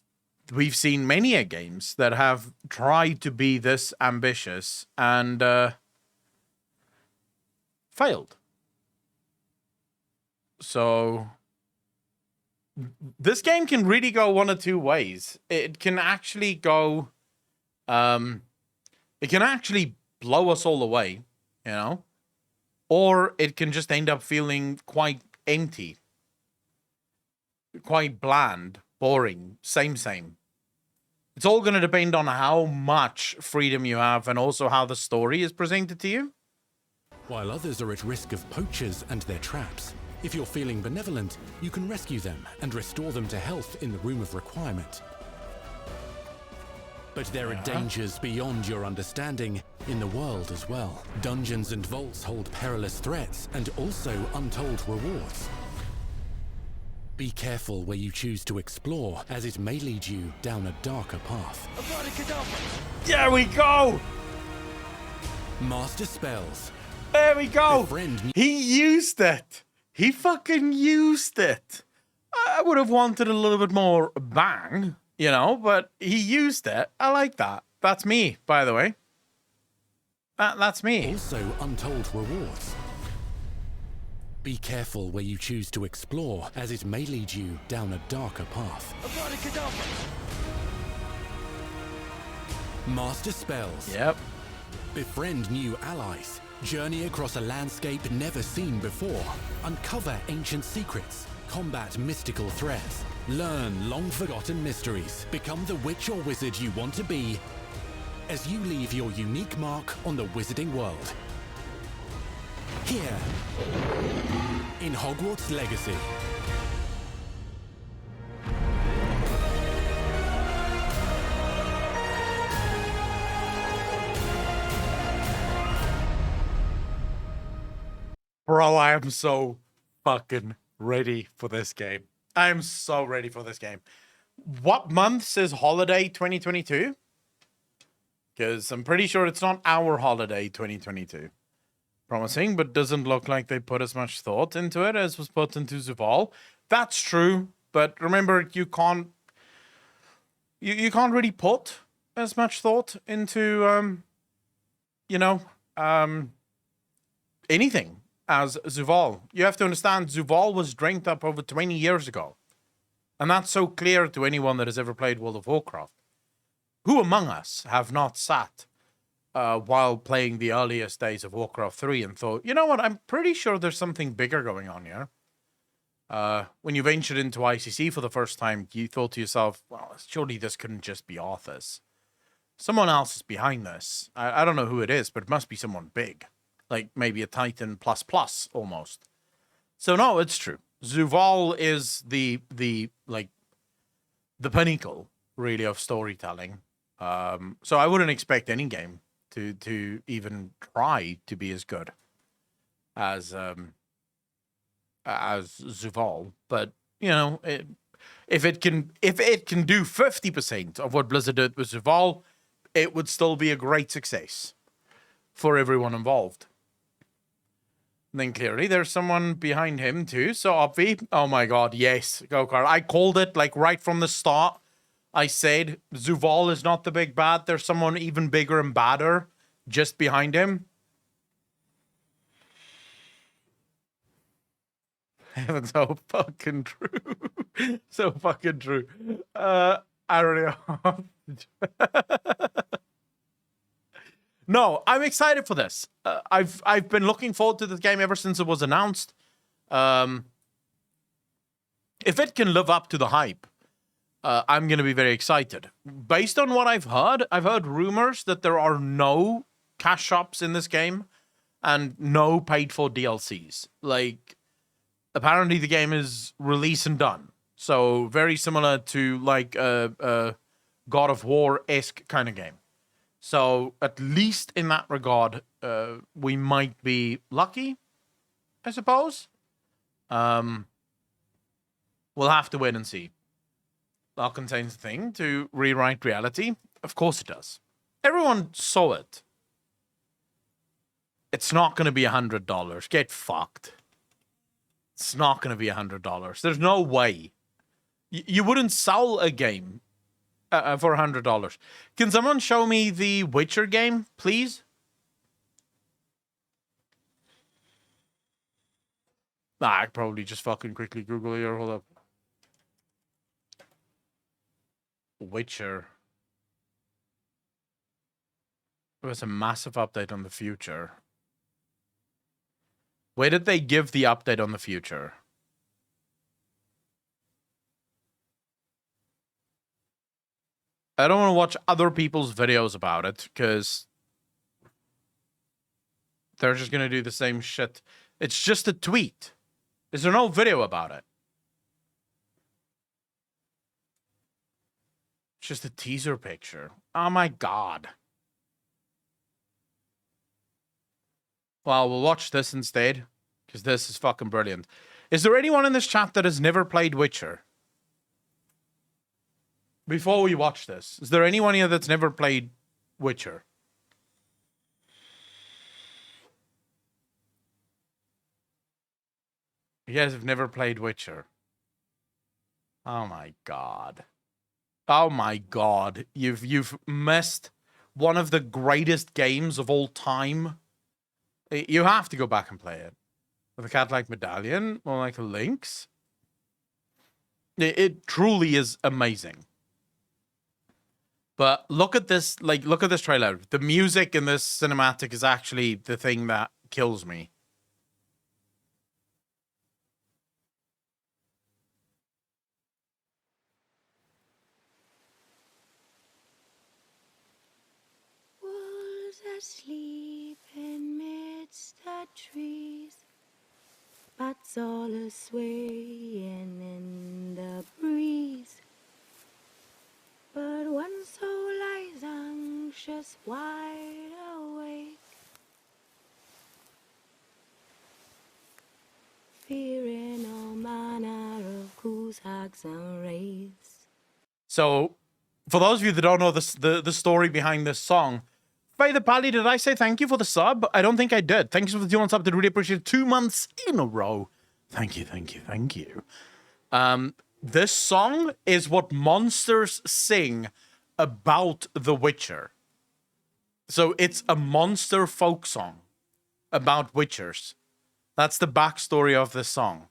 we've seen many games that have tried to be this ambitious and failed. So this game can really go one of two ways. It can actually go, it can actually blow us all away, you know? or it can just end up feeling quite empty, quite bland, boring, same. It's all going to depend on how much freedom you have and also how the story is presented to you. While others are at risk of poachers and their traps, if you're feeling benevolent, you can rescue them and restore them to health in the Room of Requirement. But there are dangers beyond your understanding in the world as well. Dungeons and vaults hold perilous threats and also untold rewards. Be careful where you choose to explore, as it may lead you down a darker path. There we go! Master spells. There we go! He used it! He fucking used it! I would have wanted a little bit more bang, you know, but he used it. I like that. That's me, by the way. That's me. Also untold rewards. Be careful where you choose to explore, as it may lead you down a darker path. Master spells. Yep. Befriend new allies. Journey across a landscape never seen before. Uncover ancient secrets. Combat mystical threats. Learn long-forgotten mysteries. Become the witch or wizard you want to be as you leave your unique mark on the wizarding world. Here, in Hogwarts Legacy. Bro, I am so fucking ready for this game. I am so ready for this game. What month says holiday 2022? Because I'm pretty sure it's not our holiday 2022. Promising, but doesn't look like they put as much thought into it as was put into Zuval. That's true, but remember, you can't really put as much thought into anything as Zuval. You have to understand, Zuval was dreamt up over 20 years ago. And that's so clear to anyone that has ever played World of Warcraft. Who among us have not sat while playing the earliest days of Warcraft 3 and thought, you know what, I'm pretty sure there's something bigger going on here. When you ventured into ICC for the first time, you thought to yourself, well, surely this couldn't just be Arthas. Someone else is behind this. I don't know who it is, but it must be someone big. Like maybe a Titan plus almost. So no, it's true. Zuval is the pinnacle, really, of storytelling. So I wouldn't expect any game to even try to be as good as Zuval, but you know, if it can do 50% of what Blizzard did with Zuval, it would still be a great success for everyone involved. And then clearly there's someone behind him too. So Obvi, oh my god, yes, go Carl. I called it like right from the start. I said Zuval is not the big bad. There's someone even bigger and badder just behind him. It's so fucking true. So fucking true. I don't know. No, I'm excited for this. I've been looking forward to this game ever since it was announced. If it can live up to the hype, I'm going to be very excited. Based on what I've heard rumors that there are no cash shops in this game and no paid for DLCs. Like, apparently the game is released and done. So very similar to like a God of War-esque kind of game. So at least in that regard, we might be lucky, I suppose. We'll have to wait and see. That contains a thing to rewrite reality. Of course it does. Everyone saw it. It's not going to be $100. Get fucked. It's not going to be $100. There's no way. You wouldn't sell a game for $100. Can someone show me the Witcher game, please? I could probably just fucking quickly Google here. Hold up. Witcher. There was a massive update on the future. Where did they give the update on the future? I don't want to watch other people's videos about it, because they're just going to do the same shit. It's just a tweet. Is there no video about it? It's just a teaser picture. Oh my god. Well, we'll watch this instead, because this is fucking brilliant. Is there anyone in this chat that has never played Witcher? Before we watch this, is there anyone here that's never played Witcher? You guys have never played Witcher. Oh my god. Oh my god. You've missed one of the greatest games of all time. You have to go back and play it. With a cat-like medallion, or like a lynx. It truly is amazing. But look at this, like, look at this trailer. The music in this cinematic is actually the thing that kills me. Wolves asleep amidst the trees, bats all a swaying in the breeze. But one soul lies anxious, wide awake, fearing all manner of ghouls, hags, and wraiths. So, for those of you that don't know the story behind this song, by the Pally, did I say thank you for the sub? I don't think I did. Thank you for the 2 months sub. Did really appreciate it. 2 months in a row. Thank you, thank you, thank you. This song is what monsters sing about The Witcher. So it's a monster folk song about witchers. That's the backstory of this song.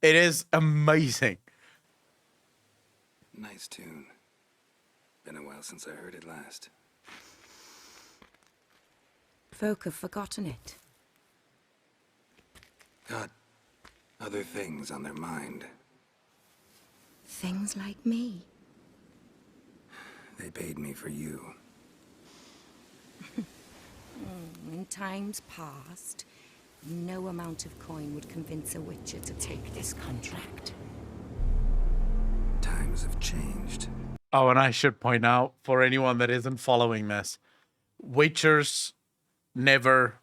It is amazing. Nice tune. Been a while since I heard it last. Folk have forgotten it. Got other things on their mind. Things like me. They paid me for you. In times past, no amount of coin would convince a witcher to take this contract. Times have changed. Oh, and I should point out, for anyone that isn't following this, witchers never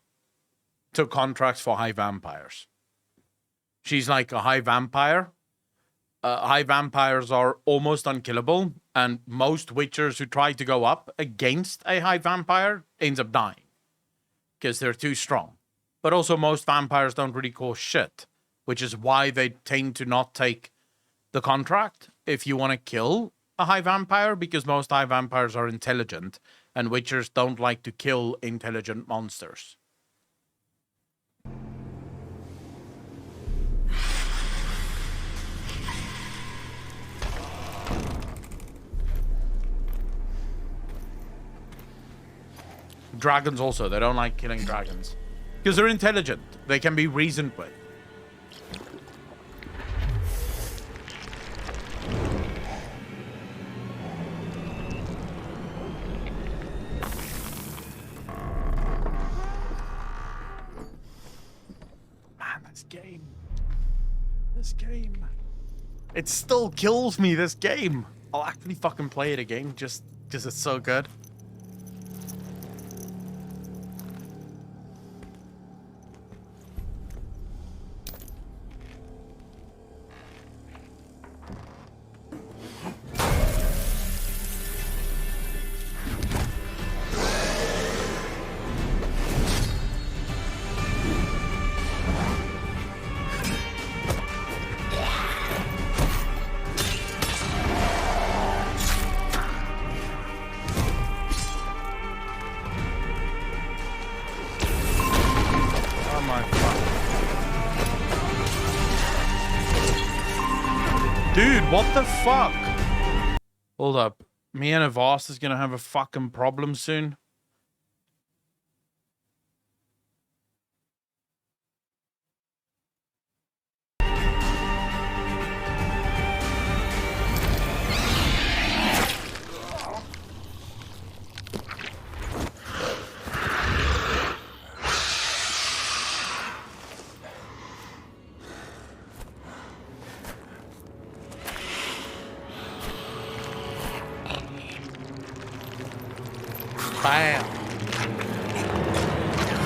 took contracts for high vampires. She's like a high vampire. High vampires are almost unkillable, and most witchers who try to go up against a high vampire ends up dying because they're too strong. But also most vampires don't really cause shit, which is why they tend to not take the contract if you want to kill a high vampire, because most high vampires are intelligent, and witchers don't like to kill intelligent monsters. Dragons also, they don't like killing dragons. Because they're intelligent. They can be reasoned with. Man, this game. This game. It still kills me, this game. I'll actually fucking play it again just because it's so good. Dude, what the fuck? Hold up. Me and Avast is gonna have a fucking problem soon. Bam.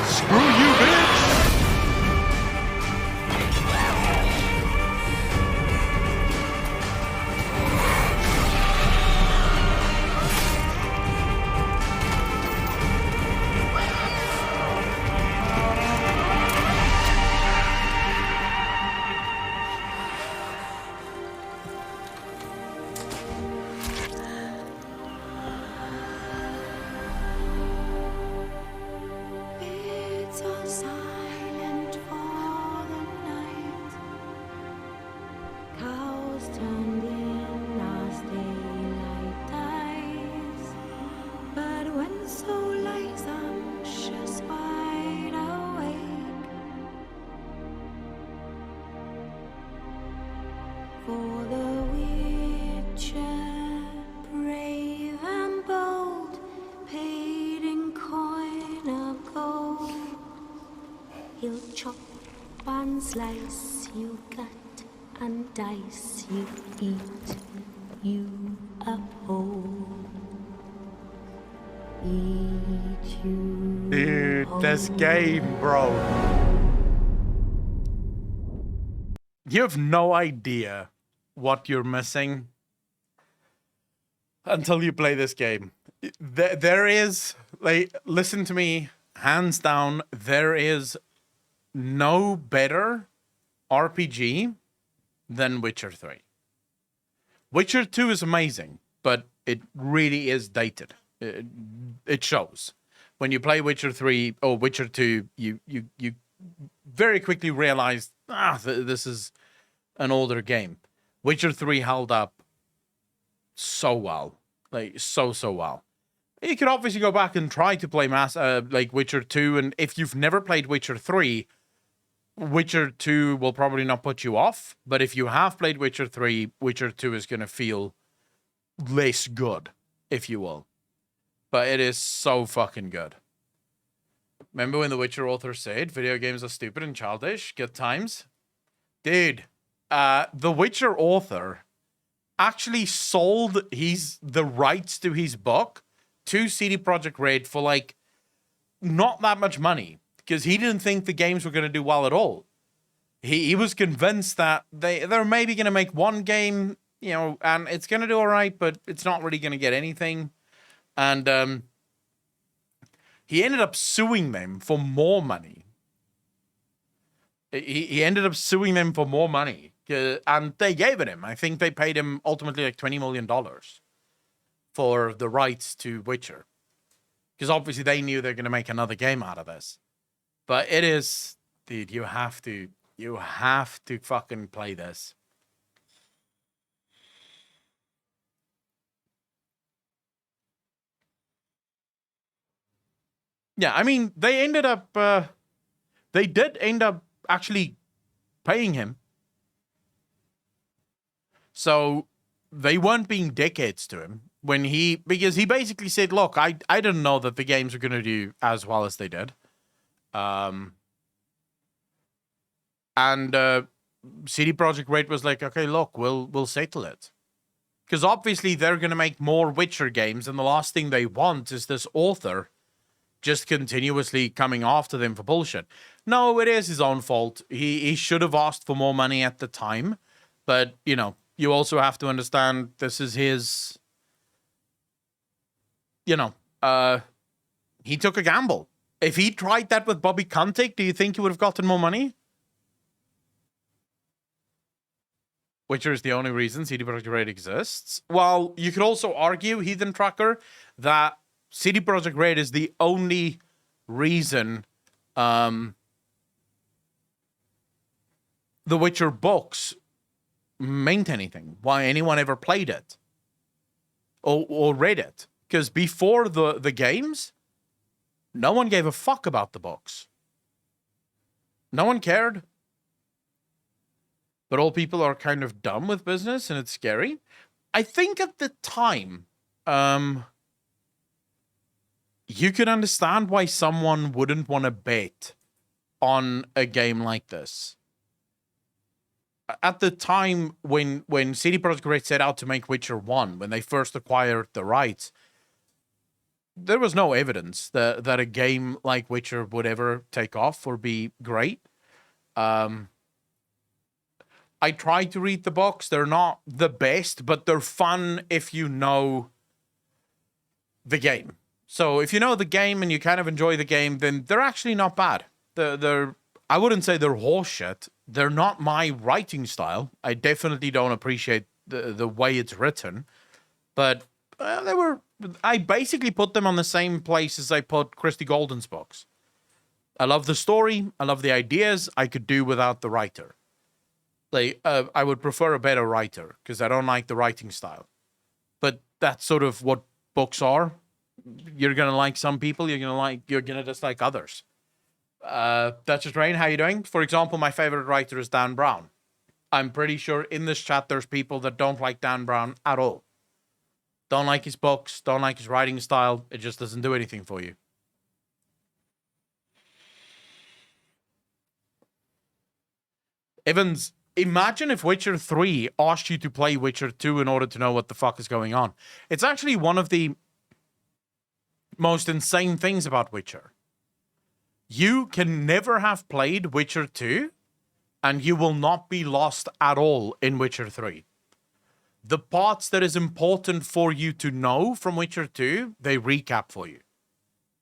Screw you, bitch! It's all silent for the night. Cows turned in as daylight dies. But when so lies, I'm just wide awake. For the Witcher, brave and bold, paid in coin of gold. He'll chop and slice you gut and dice you, eat you up whole. Eat you Dude, this whole. game, bro. You have no idea what you're missing until you play this game. There is, like, listen to me, hands down, there is no better RPG than Witcher 3. Witcher 2 is amazing, but it really is dated. It shows. When you play Witcher 3 or Witcher 2, you very quickly realize, this is an older game. Witcher 3 held up so well. Like, so well. You could obviously go back and try to play like Witcher 2, and if you've never played Witcher 3, Witcher 2 will probably not put you off, but if you have played Witcher 3, Witcher 2 is going to feel less good, if you will. But it is so fucking good. Remember when the Witcher author said, video games are stupid and childish? Good times? Dude, the Witcher author actually sold the rights to his book to CD Projekt Red for, like, not that much money. Because he didn't think the games were going to do well at all. He was convinced that they're maybe going to make one game, you know, and it's going to do all right, but it's not really going to get anything. And he ended up suing them for more money. He ended up suing them for more money. And they gave it him. I think they paid him ultimately like $20 million for the rights to Witcher. Because obviously they knew they're going to make another game out of this. But it is, dude, you have to fucking play this. Yeah, I mean, they did end up actually paying him. So they weren't being dickheads to him because he basically said, look, I didn't know that the games were going to do as well as they did. And CD Projekt Red was like, okay, look, we'll settle it. Because obviously they're going to make more Witcher games, and the last thing they want is this author just continuously coming after them for bullshit. No, it is his own fault. He should have asked for more money at the time. But, you know, you also have to understand this is his, you know, he took a gamble. If he tried that with Bobby Kotick, do you think he would have gotten more money? Witcher is the only reason CD Projekt Red exists. Well, you could also argue, Heathen Trucker, that CD Projekt Red is the only reason the Witcher books meant anything. Why anyone ever played it or read it. Because before the games, no one gave a fuck about the books. No one cared. But all people are kind of dumb with business, and it's scary. I think at the time, you could understand why someone wouldn't want to bet on a game like this. At the time when CD Projekt Red set out to make Witcher 1, when they first acquired the rights, there was no evidence that a game like Witcher would ever take off or be great. I tried to read the books. They're not the best, but they're fun if you know the game. So if you know the game and you kind of enjoy the game, then they're actually not bad. They're I wouldn't say they're horseshit. They're not my writing style. I definitely don't appreciate the way it's written. But I basically put them on the same place as I put Christie Golden's books. I love the story. I love the ideas. I could do without the writer. I would prefer a better writer because I don't like the writing style. But that's sort of what books are. You're gonna like some people. You're gonna dislike others. That's just Rain. How you doing? For example, my favorite writer is Dan Brown. I'm pretty sure in this chat there's people that don't like Dan Brown at all. Don't like his books. Don't like his writing style. It just doesn't do anything for you. Evans, imagine if Witcher 3 asked you to play Witcher 2 in order to know what the fuck is going on. It's actually one of the most insane things about Witcher. You can never have played Witcher 2 and you will not be lost at all in Witcher 3. The parts that is important for you to know from Witcher 2, they recap for you.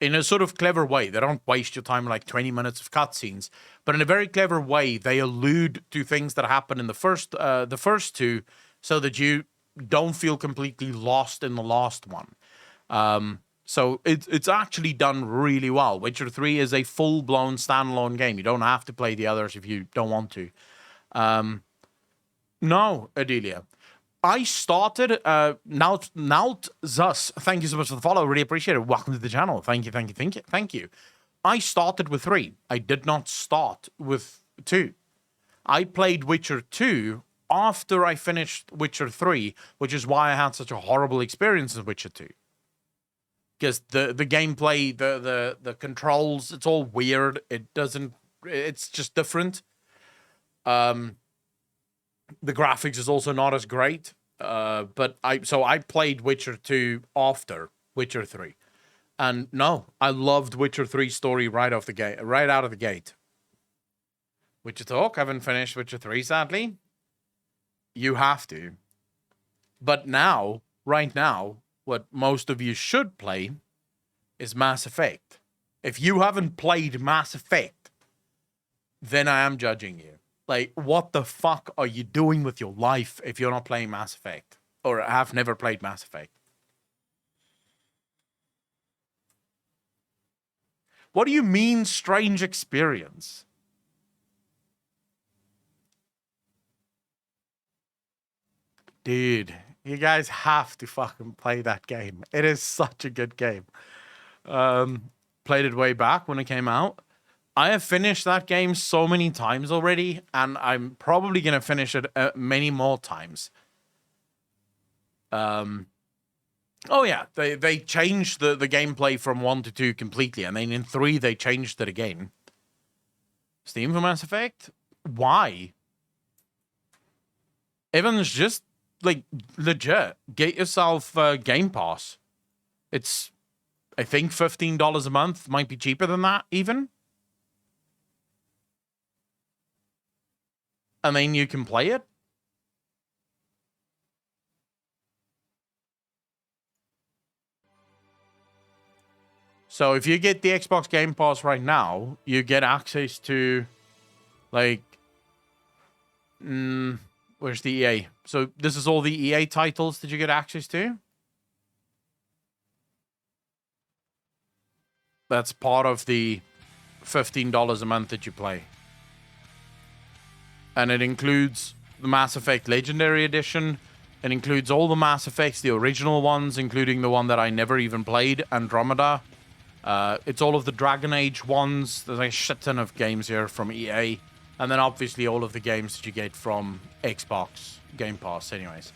In a sort of clever way. They don't waste your time like 20 minutes of cutscenes, but in a very clever way, they allude to things that happen in the first two so that you don't feel completely lost in the last one. So it's actually done really well. Witcher 3 is a full-blown standalone game. You don't have to play the others if you don't want to. No, Adelia. I started, Naut Zus, thank you so much for the follow, really appreciate it. Welcome to the channel. Thank you. I started with 3. I did not start with 2. I played Witcher 2 after I finished Witcher 3, which is why I had such a horrible experience in Witcher 2. Because the gameplay, the controls, it's all weird. It's just different. The graphics is also not as great. But I played Witcher 2 after Witcher 3. And no, I loved Witcher 3 story right out of the gate. Witcher Talk, haven't finished Witcher 3, sadly. You have to. But now, right now, what most of you should play is Mass Effect. If you haven't played Mass Effect, then I am judging you. Like, what the fuck are you doing with your life if you're not playing Mass Effect? Or have never played Mass Effect? What do you mean, strange experience? Dude, you guys have to fucking play that game. It is such a good game. Played it way back when it came out. I have finished that game so many times already, and I'm probably going to finish it many more times. Oh yeah, they changed the gameplay from 1 to 2 completely, and then in 3 they changed it again. Steam for Mass Effect? Why? Evans, just, like, legit, get yourself Game Pass. It's, I think, $15 a month. Might be cheaper than that, even. And then you can play it. So if you get the Xbox Game Pass right now, you get access to, like, where's the EA? So this is all the EA titles that you get access to. That's part of the $15 a month that you play. And it includes the Mass Effect Legendary Edition. It includes all the Mass Effects, the original ones, including the one that I never even played, Andromeda. It's all of the Dragon Age ones. There's a shit ton of games here from EA. And then obviously all of the games that you get from Xbox Game Pass anyways.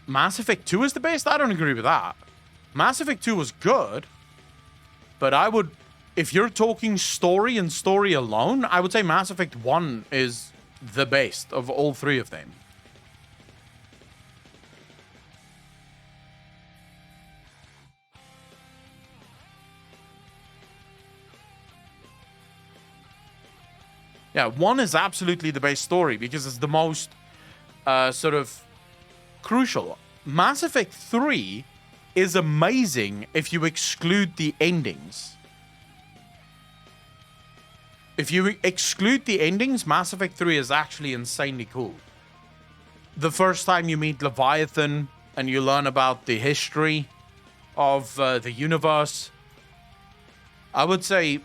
Mass Effect 2 is the best? I don't agree with that. Mass Effect 2 was good. But I would, if you're talking story and story alone, I would say Mass Effect 1 is the best of all three of them. Yeah, 1 is absolutely the best story because it's the most sort of crucial. Mass Effect 3 is amazing if you exclude the endings. If you exclude the endings, Mass Effect 3 is actually insanely cool. The first time you meet Leviathan and you learn about the history of the universe, I would say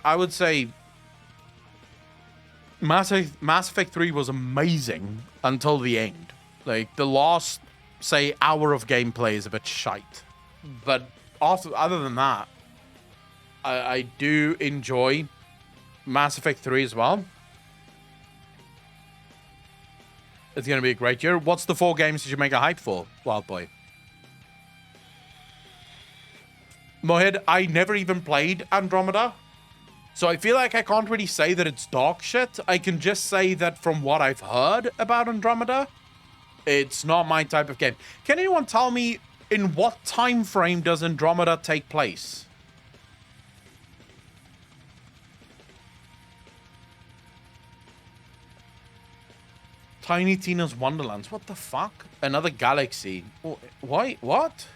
Mass Effect 3 was amazing until the end. Like, the last, say, hour of gameplay is a bit shite. But other than that, I do enjoy Mass Effect 3 as well. It's going to be a great year. What's the 4 games that you make a hype for, Wild Boy? Mohid, I never even played Andromeda. So I feel like I can't really say that it's dog shit. I can just say that from what I've heard about Andromeda, it's not my type of game. Can anyone tell me in what time frame does Andromeda take place? Tiny Tina's Wonderlands. What the fuck? Another galaxy. Why? What?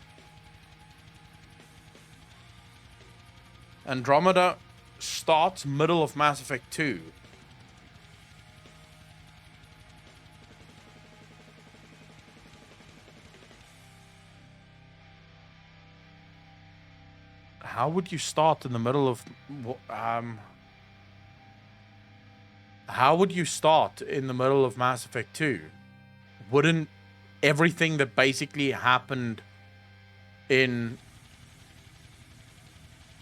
Andromeda starts middle of Mass Effect 2. How would you start in the middle of how would you start in the middle of Mass Effect 2? Wouldn't everything that basically happened in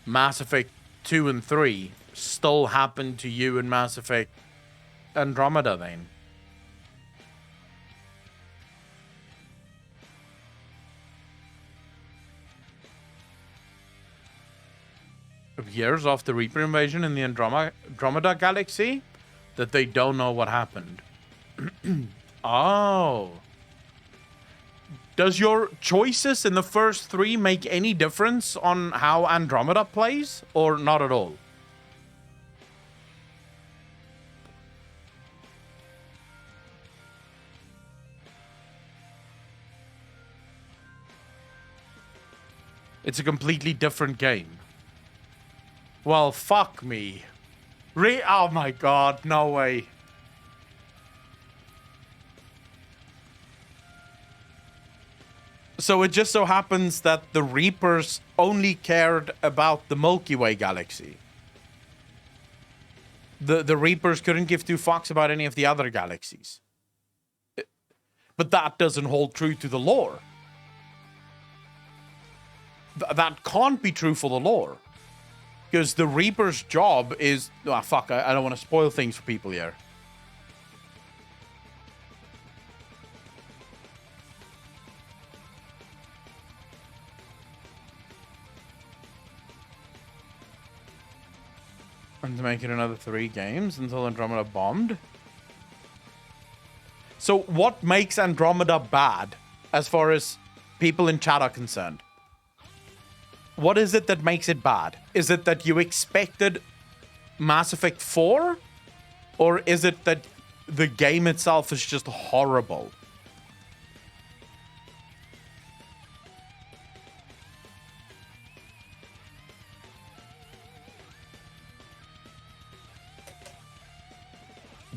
Mass Effect 2 and 3 still happen to you in Mass Effect Andromeda then? Years after Reaper invasion in the Andromeda galaxy? That they don't know what happened. Oh. Does your choices in the first 3 make any difference on how Andromeda plays? Or not at all? It's a completely different game. Well, fuck me. Oh my god, no way. So it just so happens that the Reapers only cared about the Milky Way galaxy. The Reapers couldn't give 2 fucks about any of the other galaxies. But that doesn't hold true to the lore. That can't be true for the lore. Because the Reaper's job is... Oh, fuck, I don't want to spoil things for people here. And to make it another 3 games until Andromeda bombed. So what makes Andromeda bad as far as people in chat are concerned? What is it that makes it bad? Is it that you expected Mass Effect 4? Or is it that the game itself is just horrible?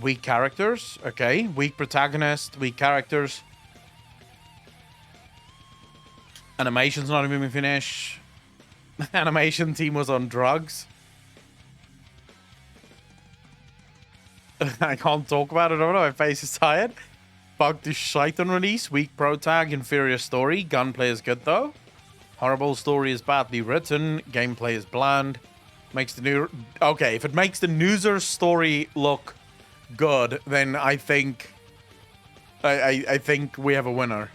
Weak characters, okay. Weak protagonist, weak characters. Animation's not even finished. Animation team was on drugs. I can't talk about it. I don't know. My face is tired. Bug to shite on release. Weak pro tag. Inferior story. Gunplay is good though. Horrible story is badly written. Gameplay is bland. Makes the new... Okay, if it makes the user story look good, then I think... I think we have a winner.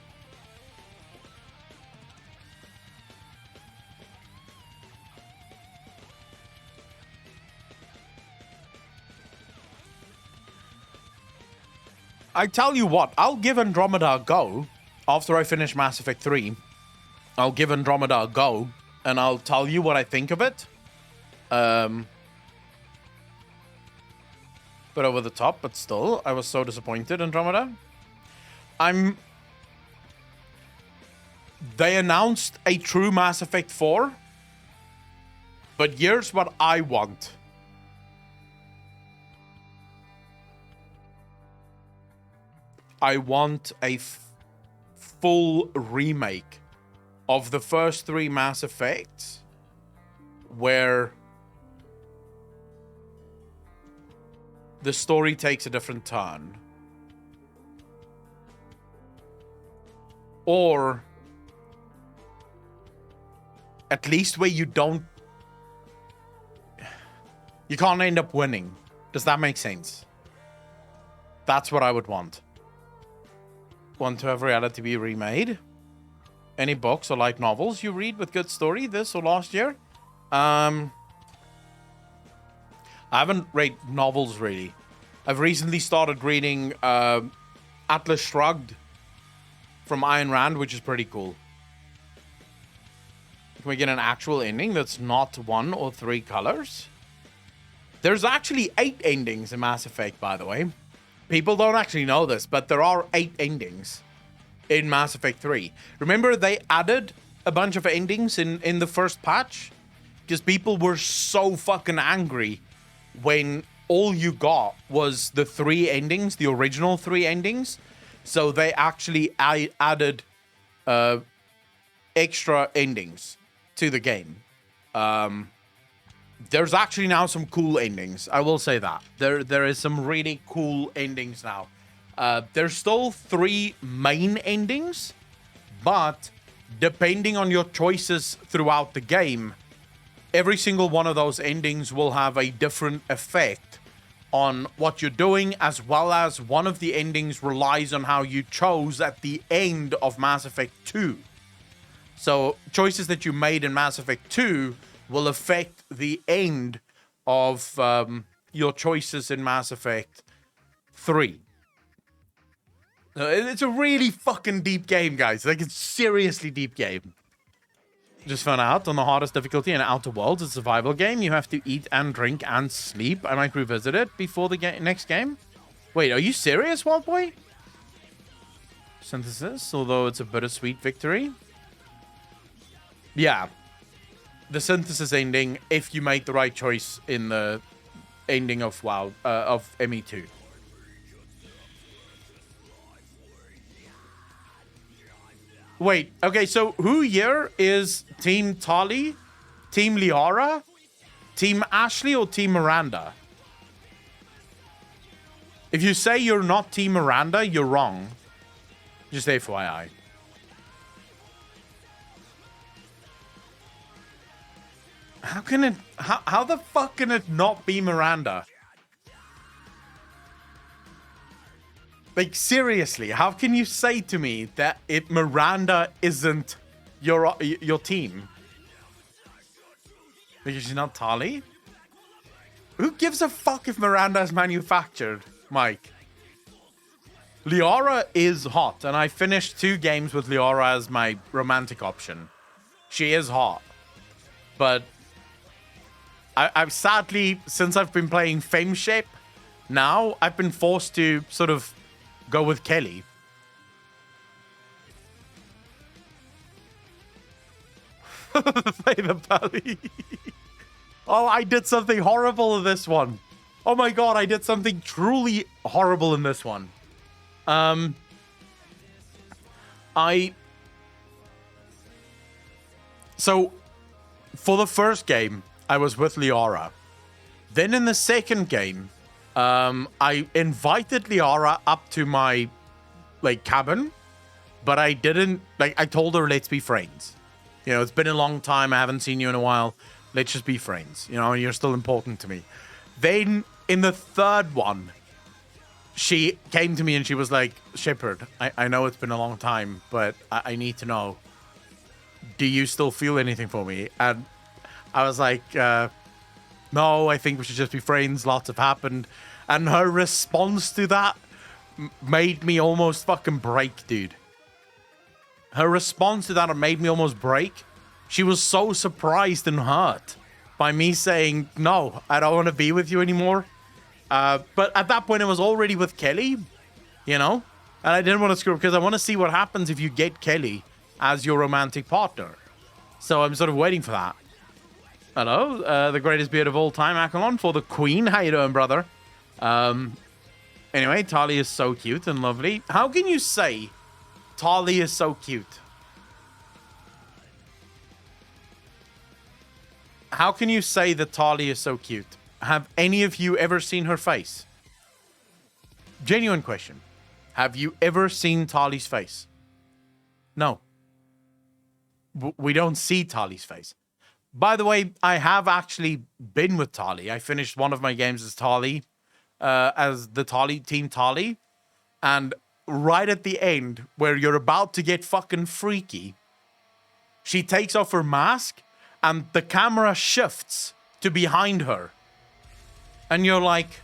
I tell you what, I'll give Andromeda a go after I finish Mass Effect 3. I'll give Andromeda a go, and I'll tell you what I think of it. Bit over the top, but still, I was so disappointed, Andromeda. They announced a true Mass Effect 4, but here's what I want. I want a full remake of the first 3 Mass Effects, where the story takes a different turn. Or at least where you can't end up winning. Does that make sense? That's what I would want. Want to have reality be remade? Any books or light novels you read with good story this or last year? I haven't read novels really. I've recently started reading Atlas Shrugged from Ayn Rand, which is pretty cool. Can we get an actual ending that's not 1 or 3 colors? There's actually 8 endings in Mass Effect, by the way. People don't actually know this, but there are 8 endings in Mass Effect 3. Remember, they added a bunch of endings in the first patch? Because people were so fucking angry when all you got was the 3 endings, the original 3 endings. So they actually added extra endings to the game. There's actually now some cool endings. I will say that. There is some really cool endings now. There's still 3 main endings, but depending on your choices throughout the game, every single one of those endings will have a different effect on what you're doing, as well as one of the endings relies on how you chose at the end of Mass Effect 2. So choices that you made in Mass Effect 2 will affect the end of your choices in Mass Effect 3. It's a really fucking deep game, guys. Like, it's seriously deep game. Just found out on the hardest difficulty in Outer Worlds, it's a survival game. You have to eat and drink and sleep. I might revisit it before the next game. Wait, are you serious, Wildboy? Synthesis, although it's a bittersweet victory. Yeah. The synthesis ending, if you made the right choice in the ending of of ME2. Wait, okay, so who here is Team Tali, Team Liara, Team Ashley, or Team Miranda? If you say you're not Team Miranda, you're wrong. Just FYI. How the fuck can it not be Miranda? Like, seriously, how can you say to me that Miranda isn't your team? Because she's not Tali? Who gives a fuck if Miranda is manufactured, Mike? Liara is hot, and I finished 2 games with Liara as my romantic option. She is hot. But I've sadly, since I've been playing Fameshape, now I've been forced to sort of go with Kelly. Favor Pally. Oh, I did something horrible in this one. Oh my god, I did something truly horrible in this one. So, for the first game, I was with Liara. Then in the second game, I invited Liara up to my, cabin, but I didn't, I told her, let's be friends. You know, it's been a long time, I haven't seen you in a while, let's just be friends, you know, and you're still important to me. Then, in the third one, she came to me and she was like, Shepard, I know it's been a long time, but I need to know, do you still feel anything for me? And I was like, no, I think we should just be friends. Lots have happened. And her response to that made me almost fucking break, dude. Her response to that made me almost break. She was so surprised and hurt by me saying, no, I don't want to be with you anymore. But at that point, I was already with Kelly, you know? And I didn't want to screw up because I want to see what happens if you get Kelly as your romantic partner. So I'm sort of waiting for that. Hello, the greatest beard of all time, Akalon, for the Queen. How you doing, brother? Anyway, Tali is so cute and lovely. How can you say Tali is so cute? How can you say that Tali is so cute? Have any of you ever seen her face? Genuine question. Have you ever seen Tali's face? No. We don't see Tali's face. By the way, I have actually been with Tali. I finished one of my games as Tali, as the Team Tali. And right at the end, where you're about to get fucking freaky, she takes off her mask and the camera shifts to behind her. And you're like,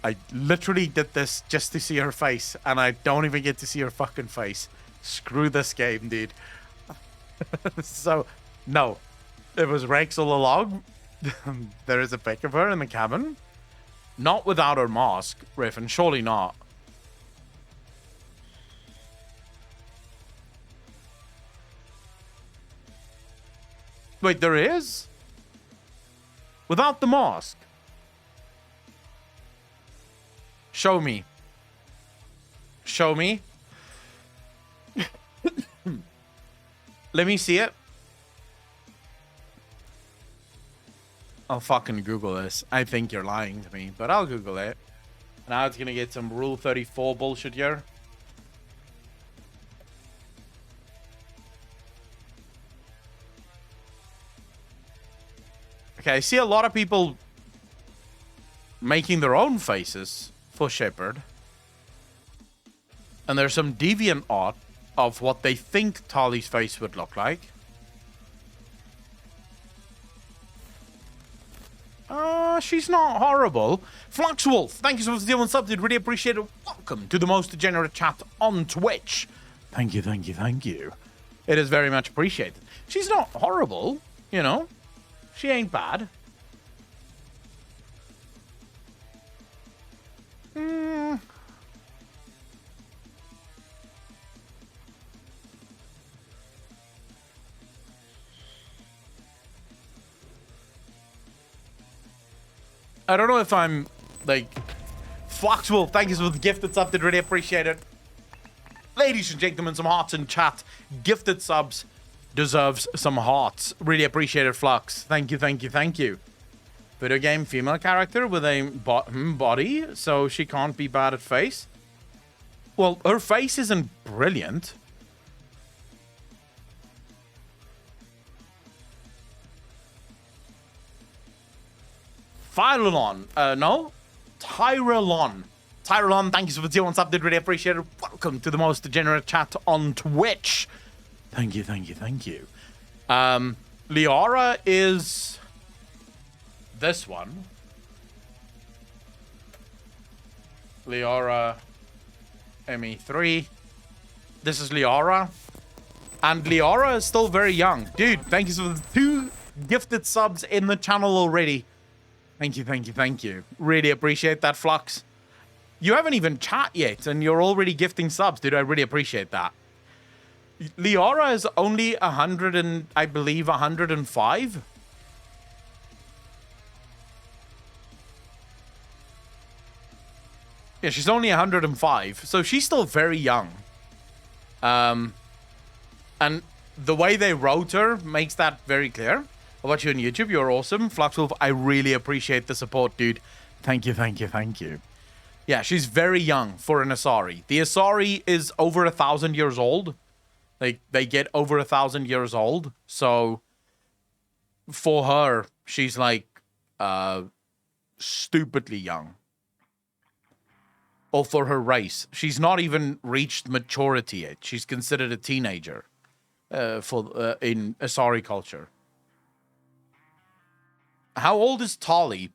I literally did this just to see her face, and I don't even get to see her fucking face. Screw this game, dude. So, no. It was Rex all along. There is a pic of her in the cabin. Not without her mask, Riffin. Surely not. Wait, there is? Without the mask? Show me. Show me. Let me see it. I'll fucking Google this. I think you're lying to me, but I'll Google it. Now it's gonna get some Rule 34 bullshit here. Okay, I see a lot of people making their own faces for Shepard. And there's some deviant art of what they think Tali's face would look like. She's not horrible. Fluxwolf, thank you so much for doing something. Really appreciate it. Welcome to the most degenerate chat on Twitch. Thank you, thank you, thank you. It is very much appreciated. She's not horrible, you know. She ain't bad. I don't know if I'm, like... Foxwolf, thank you for the gifted sub. Did really appreciate it. Ladies and gentlemen, some hearts in chat. Gifted subs deserves some hearts. Really appreciate it, Flux. Thank you, thank you, thank you. Video game female character with a body, so she can't be bad at face. Well, her face isn't brilliant. Phylon, no? Tyrelon. Tyrelon, thank you for the tier 1 sub, did really appreciate it. Welcome to the most degenerate chat on Twitch. Thank you, thank you, thank you. Liara is this one. Liara ME3. This is Liara. And Liara is still very young. Dude, thank you for the 2 gifted subs in the channel already. Thank you, thank you, thank you. Really appreciate that, Flux. You haven't even chat yet, and you're already gifting subs, dude. I really appreciate that. Liara is only 100 and, I believe, 105. Yeah, she's only 105, so she's still very young. And the way they wrote her makes that very clear. I'll watch you on YouTube. You're awesome. Fluxwolf, I really appreciate the support, dude. Thank you, thank you, thank you. Yeah, she's very young for an Asari. The Asari is over 1,000 years old. They get over 1,000 years old. So for her, she's like stupidly young. Or for her race. She's not even reached maturity yet. She's considered a teenager in Asari culture. How old is Tali?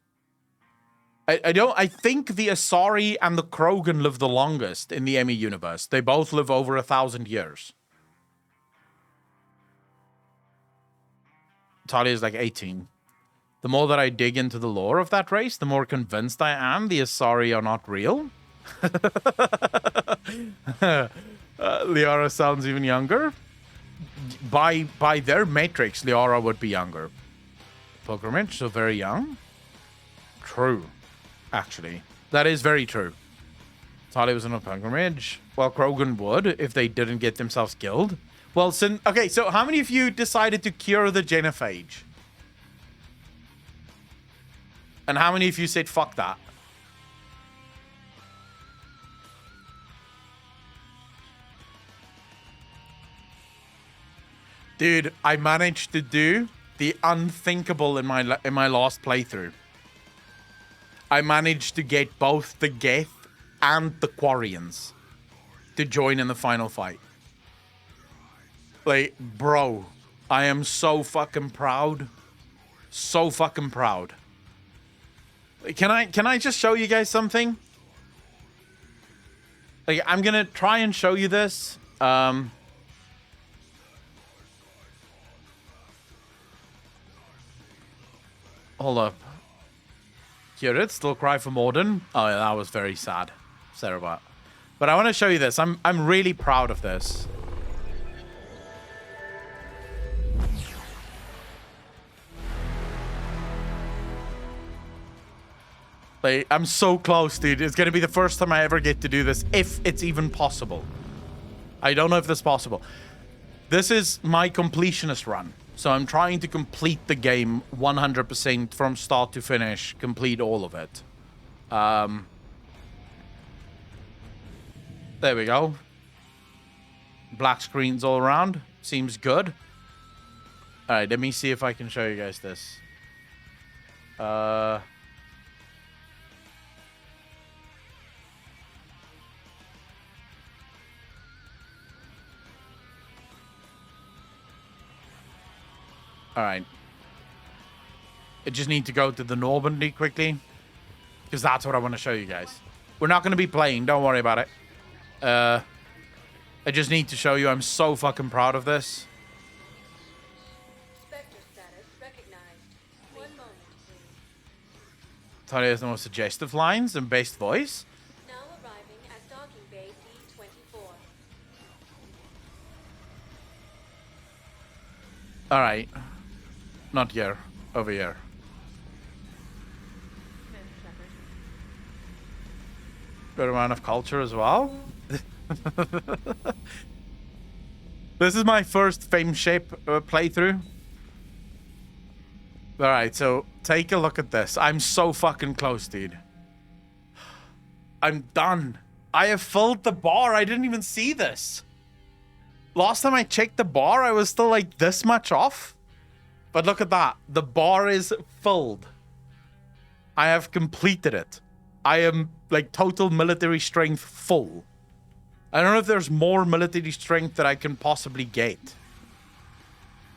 I think the Asari and the Krogan live the longest in the Emmy universe. They both live over 1,000 years. Talia is like 18. The more that I dig into the lore of that race, the more convinced I am the Asari are not real. Liara sounds even younger. By their matrix, Liara would be younger. Pilgrimage, so very young. True, actually. That is very true. Talia was on a pilgrimage. Well, Krogan would if they didn't get themselves killed. Well, okay, so how many of you decided to cure the genophage? And how many of you said, fuck that? Dude, I managed to do the unthinkable in my last playthrough. I managed to get both the Geth and the Quarians to join in the final fight. Like, bro, I am so fucking proud. So fucking proud. Can I just show you guys something? Like, I'm gonna try and show you this. Hold up. Hear it? Still cry for Morden. Oh yeah, that was very sad. Cerebat. But I want to show you this. I'm really proud of this. Like, I'm so close, dude. It's gonna be the first time I ever get to do this, if it's even possible. I don't know if this is possible. This is my completionist run. So I'm trying to complete the game 100% from start to finish. Complete all of it. There we go. Black screens all around. Seems good. Alright, let me see if I can show you guys this. Alright. I just need to go to the Normandy quickly. Because that's what I want to show you guys. We're not going to be playing. Don't worry about it. I just need to show you. I'm so fucking proud of this. Spectre status recognized. 1 moment, please. Talia has the most suggestive lines and best voice. Now arriving at docking bay D24. Alright. Not here. Over here. Good amount of culture as well. This is my first Fame Shape playthrough. Alright, so take a look at this. I'm so fucking close, dude. I'm done. I have filled the bar. I didn't even see this. Last time I checked the bar, I was still like this much off. But look at that. The bar is filled. I have completed it. I am like total military strength full. I don't know if there's more military strength that I can possibly get.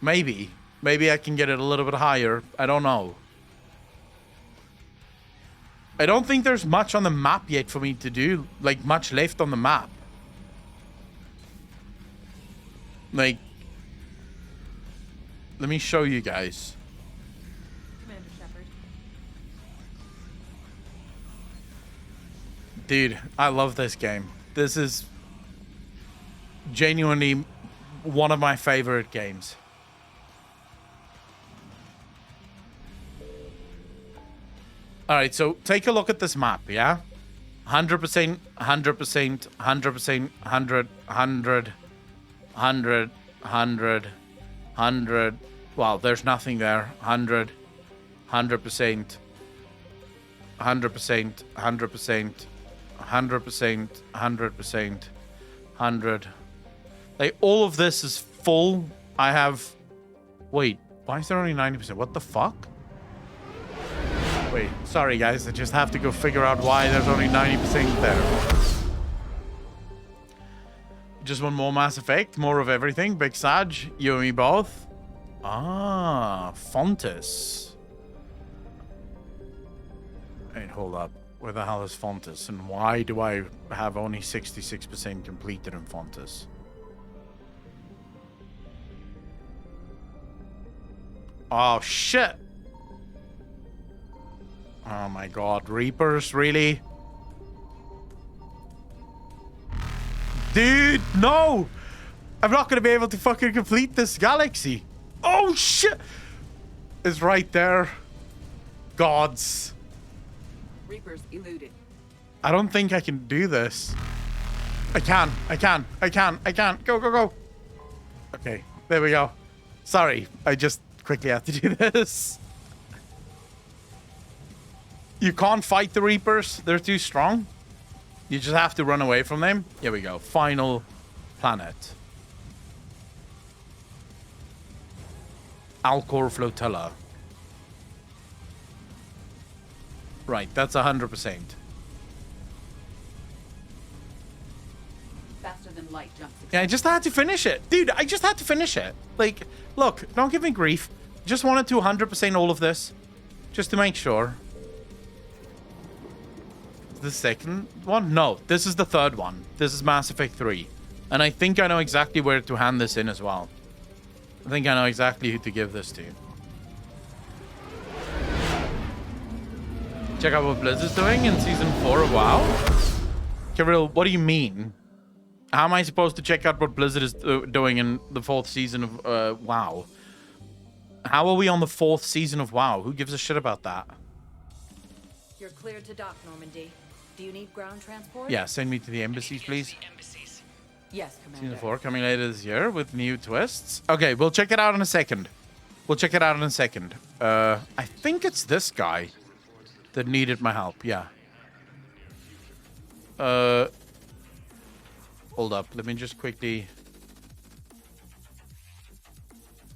Maybe. Maybe I can get it a little bit higher. I don't know. I don't think there's much on the map yet for me to do. Like, much left on the map. Like, let me show you guys. Commander Shepard. Dude, I love this game. This is genuinely one of my favorite games. Alright, so take a look at this map, yeah? 100%, 100%, 100%, 100, 100, 100, 100, 100. Well, there's nothing there. 100, 100%, 100%, 100%, 100%, 100%, 100. Like, all of this is full. I have... Wait, why is there only 90%? What the fuck? Wait, sorry guys, I just have to go figure out why there's only 90% there. Just one more Mass Effect, more of everything. Big Sag, you and me both. Ah, Fontes. Wait, hold up. Where the hell is Fontes? And why do I have only 66% completed in Fontes? Oh, shit. Oh my god. Reapers, really? Dude, no! I'm not gonna be able to fucking complete this galaxy. Oh, shit! It's right there. Gods. Reapers eluded. I don't think I can do this. I can. Go, go, go. Okay, there we go. Sorry, I just quickly have to do this. You can't fight the Reapers. They're too strong. You just have to run away from them. Here we go. Final planet. Alcor Flotilla. Right, that's 100%. Faster than light jumps. Yeah, I just had to finish it. Dude, I just had to finish it. Like, look, don't give me grief. Just wanted to 100% all of this. Just to make sure. The second one? No, this is the third one. This is Mass Effect 3. And I think I know exactly where to hand this in as well. I think I know exactly who to give this to. Check out what Blizzard's doing in Season 4 of WoW. Kirill, what do you mean? How am I supposed to check out what Blizzard is doing in the 4th season of WoW? How are we on the 4th season of WoW? Who gives a shit about that? You're cleared to dock, Normandy. Do you need ground transport? Yeah, send me to the embassies, please. Yes, Commander. Season 4 coming later this year with new twists. Okay, we'll check it out in a second. I think it's this guy that needed my help. Yeah. Hold up. Let me just quickly...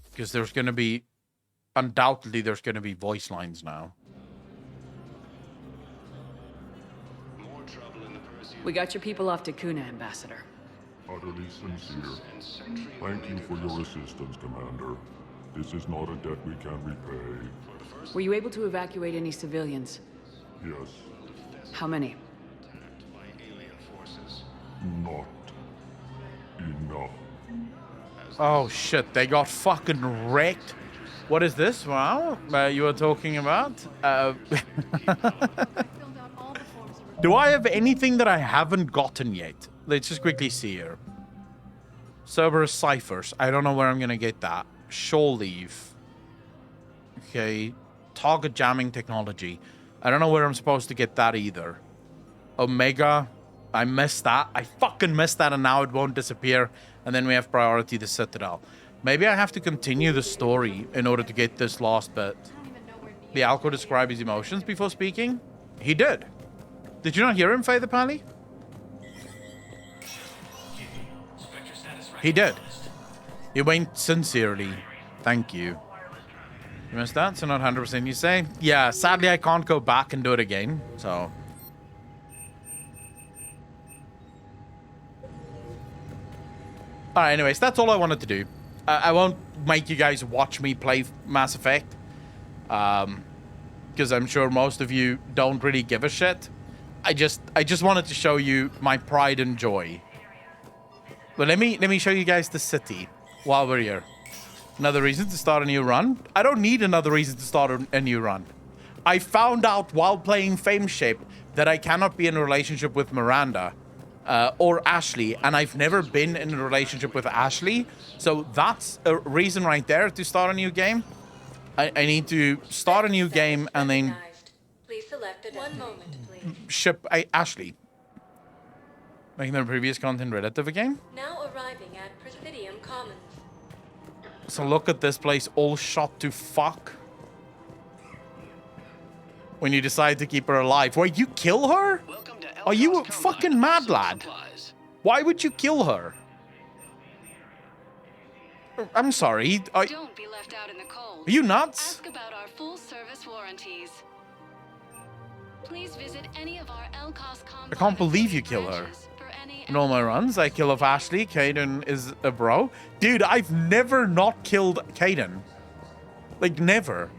Because there's going to be... Undoubtedly, there's going to be voice lines now. We got your people off to Kuna, Ambassador. Utterly sincere. Thank you for your assistance, Commander. This is not a debt we can repay. Were you able to evacuate any civilians? Yes. How many? Not enough. Oh shit, they got fucking wrecked. What is this? Wow, you were talking about? Do I have anything that I haven't gotten yet? Let's just quickly see here. Cerberus ciphers. I don't know where I'm gonna get that. Shore leave. Okay. Target jamming technology. I don't know where I'm supposed to get that either. Omega. I missed that. I fucking missed that, and now it won't disappear. And then we have priority the Citadel. Maybe I have to continue the story in order to get this last bit. The Alco described his emotions before speaking. He did. Did you not hear him, Faye the Pally? He did. He went sincerely. Thank you. You missed that? So not 100% you say? Yeah, sadly I can't go back and do it again. So... Alright, anyways, that's all I wanted to do. I won't make you guys watch me play Mass Effect. Because I'm sure most of you don't really give a shit. I just wanted to show you my pride and joy. But let me show you guys the city while we're here. Another reason to start a new run? I don't need another reason to start a new run. I found out while playing Fameshape that I cannot be in a relationship with Miranda or Ashley, and I've never been in a relationship with Ashley. So that's a reason right there to start a new game. I need to start a new game and then Please select a one moment, please. ship Ashley. Making the previous content relative again. Now arriving at Presidium Commons. So look at this place all shot to fuck. When you decide to keep her alive. Wait, you kill her? Are you a fucking mad lad? Why would you kill her? I'm sorry. Don't be left out in the cold. Are you nuts? Ask about our full service warranties. Please visit any of our LCOS I can't believe you kill her. In all my runs, I kill off Ashley. Caden is a bro. Dude, I've never not killed Caden. Like, never.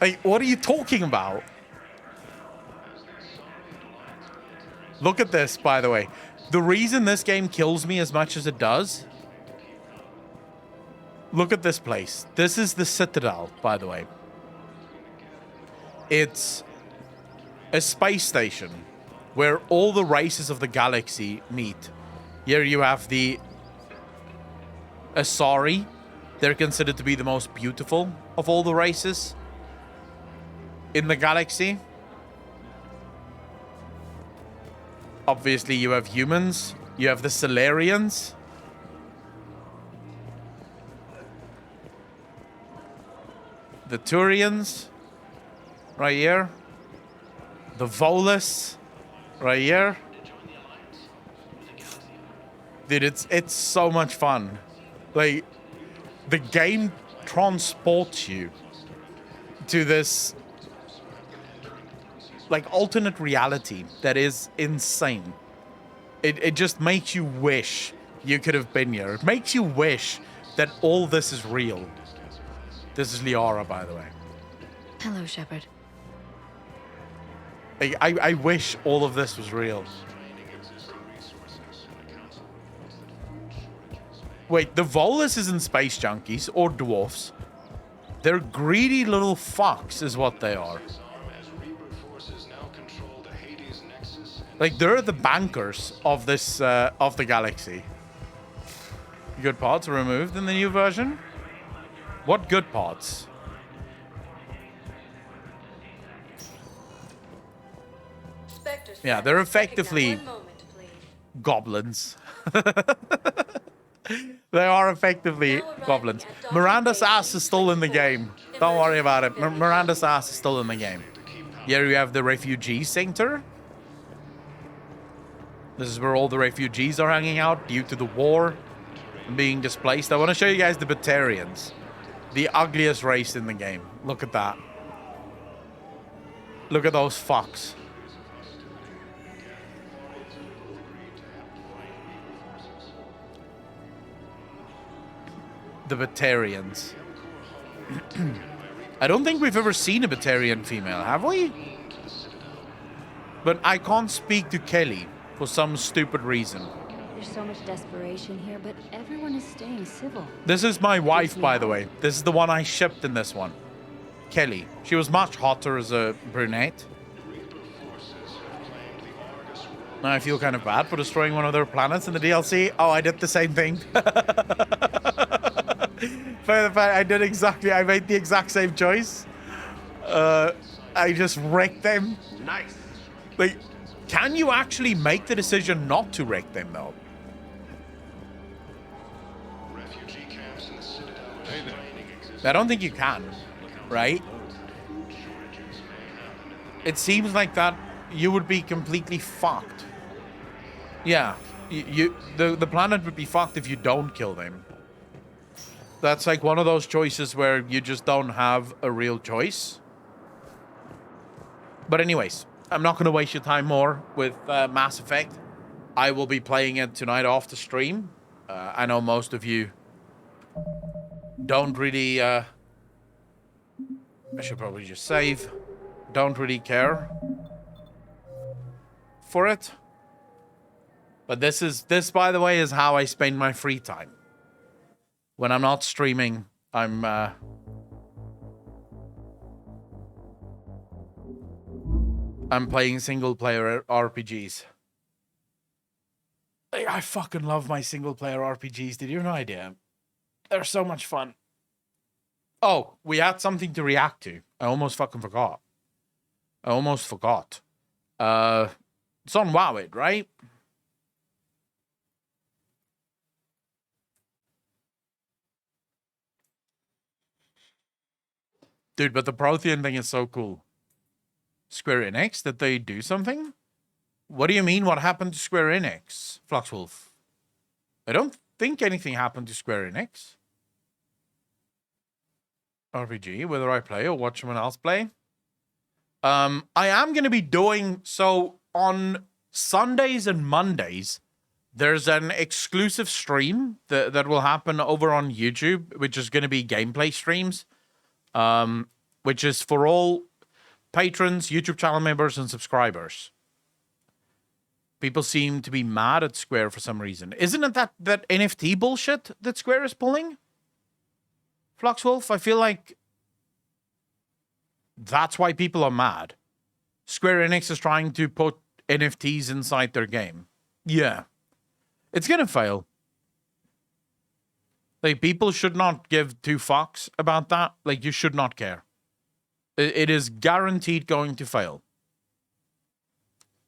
Like, what are you talking about? Look at this, by the way. The reason this game kills me as much as it does... Look at this place. This is the Citadel, by the way. It's a space station where all the races of the galaxy meet. Here you have the Asari. They're considered to be the most beautiful of all the races in the galaxy. Obviously, you have humans. You have the Solarians. The Turians. Right here. The Volus. Right here. Dude, it's so much fun. Like, the game transports you to this, like, alternate reality that is insane. It just makes you wish you could have been here. It makes you wish that all this is real. This is Liara, by the way. Hello, Shepard. Like, I wish all of this was real. Wait, the Volus isn't space junkies or dwarfs. They're greedy little fucks is what they are. Like, they're the bankers of this, of the galaxy. Good parts are removed in the new version? What good parts? Yeah, they're effectively goblins. They are effectively goblins. Miranda's ass is still in the game. Don't worry about it. Miranda's ass is still in the game. Here you have the refugee center. This is where all the refugees are hanging out due to the war and being displaced. I want to show you guys the Batarians. The ugliest race in the game. Look at that. Look at those fucks. The Batarians. I don't think we've ever seen a Batarian female, have we? But I can't speak to Kelly for some stupid reason. There's so much desperation here, but everyone is staying civil. This is my wife, by the way. This is the one I shipped in this one. Kelly. She was much hotter as a brunette. Now I feel kind of bad for destroying one of their planets in the DLC. Oh, I did the same thing. I made the exact same choice. I just wrecked them. Nice. Like, can you actually make the decision not to wreck them, though? I don't think you can, right? It seems like that you would be completely fucked. Yeah, the planet would be fucked if you don't kill them. That's like one of those choices where you just don't have a real choice. But anyways, I'm not going to waste your time more with Mass Effect. I will be playing it tonight off the stream. I know most of you don't really... I should probably just save. Don't really care for it. But this, by the way, is how I spend my free time. When I'm not streaming, I'm playing single-player RPGs. I fucking love my single-player RPGs. Did you have no idea? They're so much fun. Oh, we had something to react to. I almost fucking forgot. It's on Wowit, right? Dude, but the Prothean thing is so cool. Square Enix, did they do something? What do you mean, what happened to Square Enix, Fluxwolf? I don't think anything happened to Square Enix. RPG, whether I play or watch someone else play. I am going to be doing, so on Sundays and Mondays, there's an exclusive stream that will happen over on YouTube, which is going to be gameplay streams. which is for all patrons, YouTube channel members, and subscribers. People seem to be mad at Square for some reason. Isn't it that NFT bullshit that Square is pulling? Fluxwolf, I feel like that's why people are mad. Square Enix is trying to put NFTs inside their game. Yeah. It's gonna fail. Like, people should not give two fucks about that. Like, you should not care. It is guaranteed going to fail.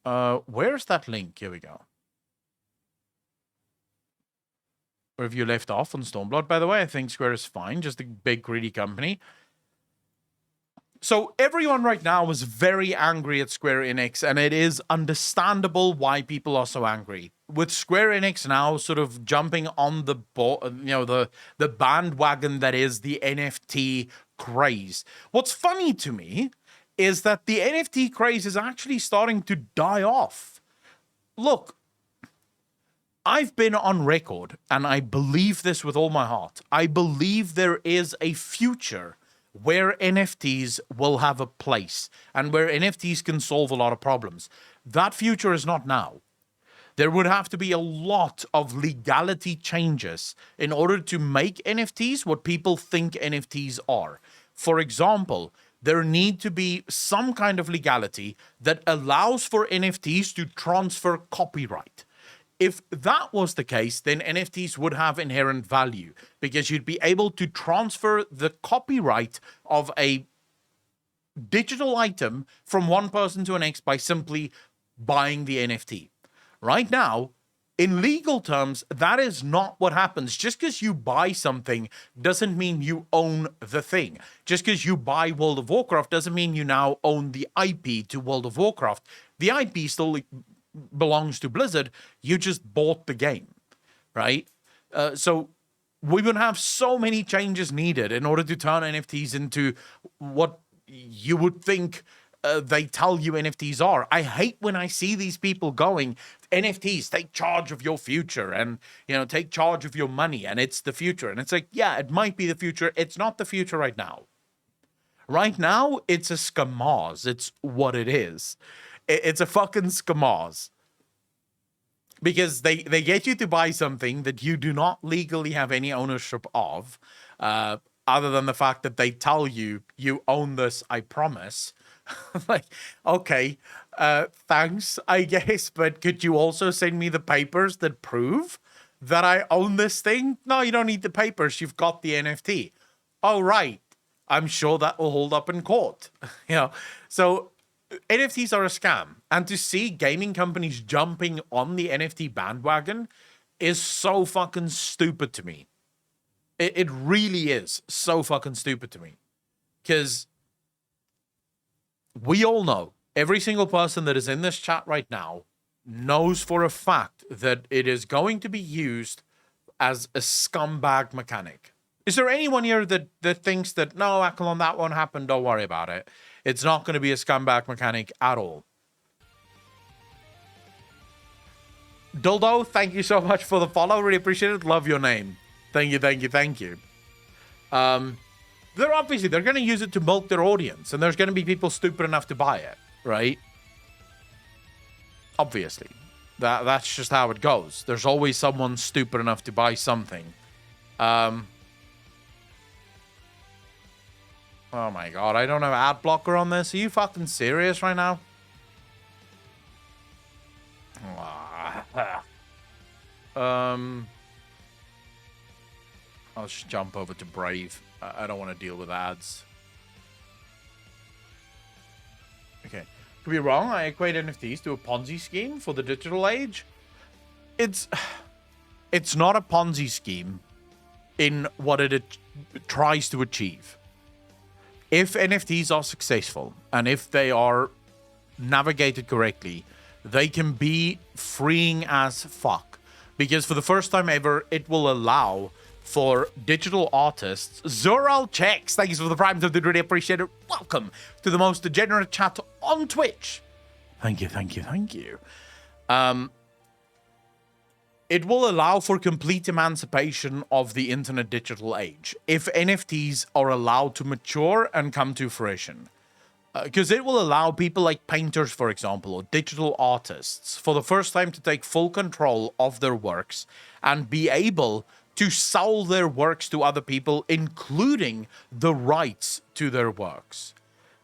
Where's that link? Here we go. Where have you left off on Stormblood, by the way? I think Square is fine. Just a big, greedy company. So everyone right now is very angry at Square Enix, and it is understandable why people are so angry. With Square Enix now sort of jumping on the the bandwagon that is the NFT craze. What's funny to me is that the NFT craze is actually starting to die off. Look, I've been on record, and I believe this with all my heart. I believe there is a future where NFTs will have a place and where NFTs can solve a lot of problems. That future is not now. There would have to be a lot of legality changes in order to make NFTs what people think NFTs are. For example, there need to be some kind of legality that allows for NFTs to transfer copyright. If that was the case, then NFTs would have inherent value because you'd be able to transfer the copyright of a digital item from one person to the next by simply buying the NFT. Right now, in legal terms, that is not what happens. Just because you buy something doesn't mean you own the thing. Just because you buy World of Warcraft doesn't mean you now own the IP to World of Warcraft. The IP still belongs to Blizzard. You just bought the game, right? So we would have so many changes needed in order to turn NFTs into what you would think they tell you NFTs are. I hate when I see these people going, NFTs, take charge of your future and, take charge of your money and it's the future. And it's like, yeah, it might be the future. It's not the future right now. Right now, it's a scamaz. It's what it is. It's a fucking scamaz. Because they get you to buy something that you do not legally have any ownership of, other than the fact that they tell you, you own this, I promise. Like, okay, thanks, I guess, but could you also send me the papers that prove that I own this thing? No, you don't need the papers. You've got the NFT. Oh, right. I'm sure that will hold up in court. So NFTs are a scam. And to see gaming companies jumping on the NFT bandwagon is so fucking stupid to me. It really is so fucking stupid to me. Because we all know, every single person that is in this chat right now knows for a fact that it is going to be used as a scumbag mechanic. Is there anyone here that thinks that, no, Akalon, that won't happen, don't worry about it. It's not going to be a scumbag mechanic at all. Dildo, thank you so much for the follow. Really appreciate it. Love your name. Thank you, thank you, thank you. They're going to use it to milk their audience, and there's going to be people stupid enough to buy it, right? Obviously. That's just how it goes. There's always someone stupid enough to buy something. Oh my god, I don't have ad blocker on this. Are you fucking serious right now? I'll just jump over to Brave. I don't want to deal with ads. Okay. Could be wrong. I equate NFTs to a Ponzi scheme for the digital age. It's not a Ponzi scheme in what it tries to achieve. If NFTs are successful and if they are navigated correctly, they can be freeing as fuck. Because for the first time ever, it will allow for digital artists. Zoral Checks, thank you for the prime time, did really appreciate it. Welcome to the most degenerate chat on Twitch. Thank you, thank you, thank you. it will allow for complete emancipation of the internet digital age if NFTs are allowed to mature and come to fruition. Because it will allow people like painters, for example, or digital artists, for the first time to take full control of their works and be able to sell their works to other people, including the rights to their works,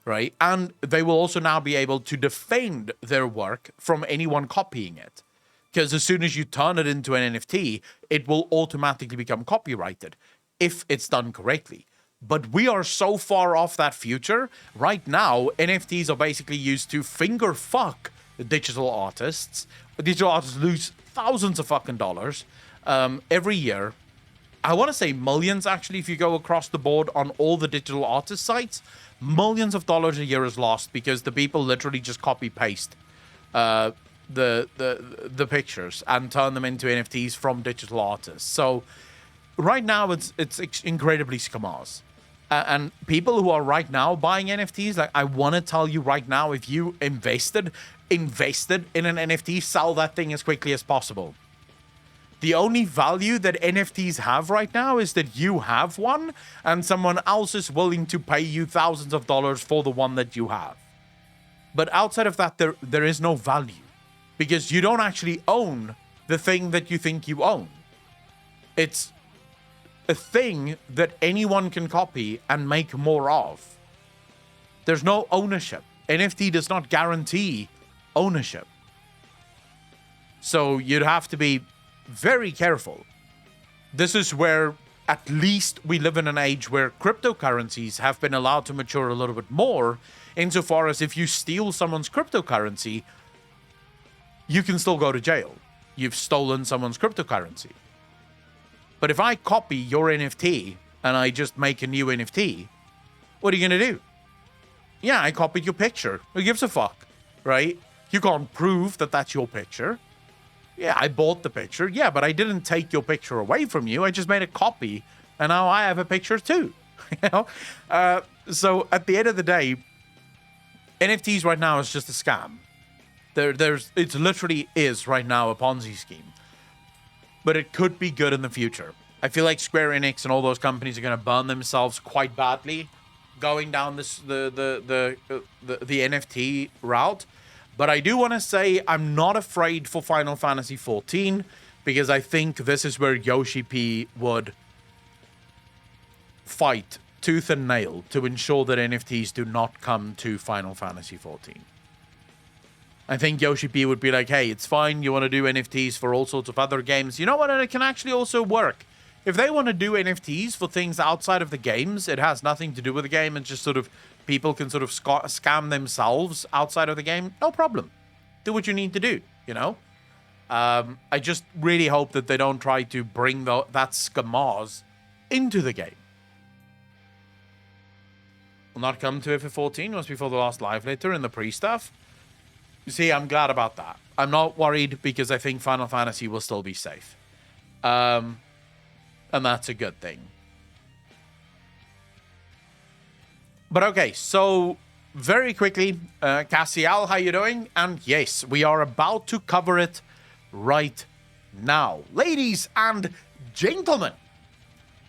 right? And they will also now be able to defend their work from anyone copying it. Because as soon as you turn it into an NFT, it will automatically become copyrighted if it's done correctly. But we are so far off that future. Right now, NFTs are basically used to finger fuck digital artists. Digital artists lose thousands of fucking dollars every year. I want to say millions, actually, if you go across the board on all the digital artist sites. Millions of dollars a year is lost because the people literally just copy-paste the pictures and turn them into NFTs from digital artists. So right now, it's incredibly scammers. And people who are right now buying NFTs, like, I want to tell you right now, if you invested in an NFT, sell that thing as quickly as possible. The only value that NFTs have right now is that you have one and someone else is willing to pay you thousands of dollars for the one that you have. But outside of that, there is no value because you don't actually own the thing that you think you own. It's a thing that anyone can copy and make more of. There's no ownership. NFT does not guarantee ownership. So you'd have to be very careful. This is where at least we live in an age where cryptocurrencies have been allowed to mature a little bit more, insofar as if you steal someone's cryptocurrency, you can still go to jail. You've stolen someone's cryptocurrency. But if I copy your NFT and I just make a new NFT, what are you going to do? Yeah, I copied your picture. Who gives a fuck, right? You can't prove that that's your picture. Yeah, I bought the picture. Yeah, but I didn't take your picture away from you. I just made a copy, and now I have a picture too. You know? So at the end of the day, NFTs right now is just a scam. It literally is right now a Ponzi scheme. But it could be good in the future. I feel like Square Enix and all those companies are going to burn themselves quite badly going down this the NFT route. But I do want to say I'm not afraid for Final Fantasy XIV because I think this is where Yoshi P would fight tooth and nail to ensure that NFTs do not come to Final Fantasy XIV. I think Yoshi P would be like, hey, it's fine. You want to do NFTs for all sorts of other games. You know what? And it can actually also work. If they want to do NFTs for things outside of the games, it has nothing to do with the game. And just sort of people can sort of scam themselves outside of the game. No problem. Do what you need to do, you know? I just really hope that they don't try to bring that scammers into the game. Will not come to FF14. Was before the last live later in the pre-stuff. You see, I'm glad about that. I'm not worried because I think Final Fantasy will still be safe. And that's a good thing. But okay, so very quickly, Cassiel, how you doing? And yes, we are about to cover it right now. Ladies and gentlemen,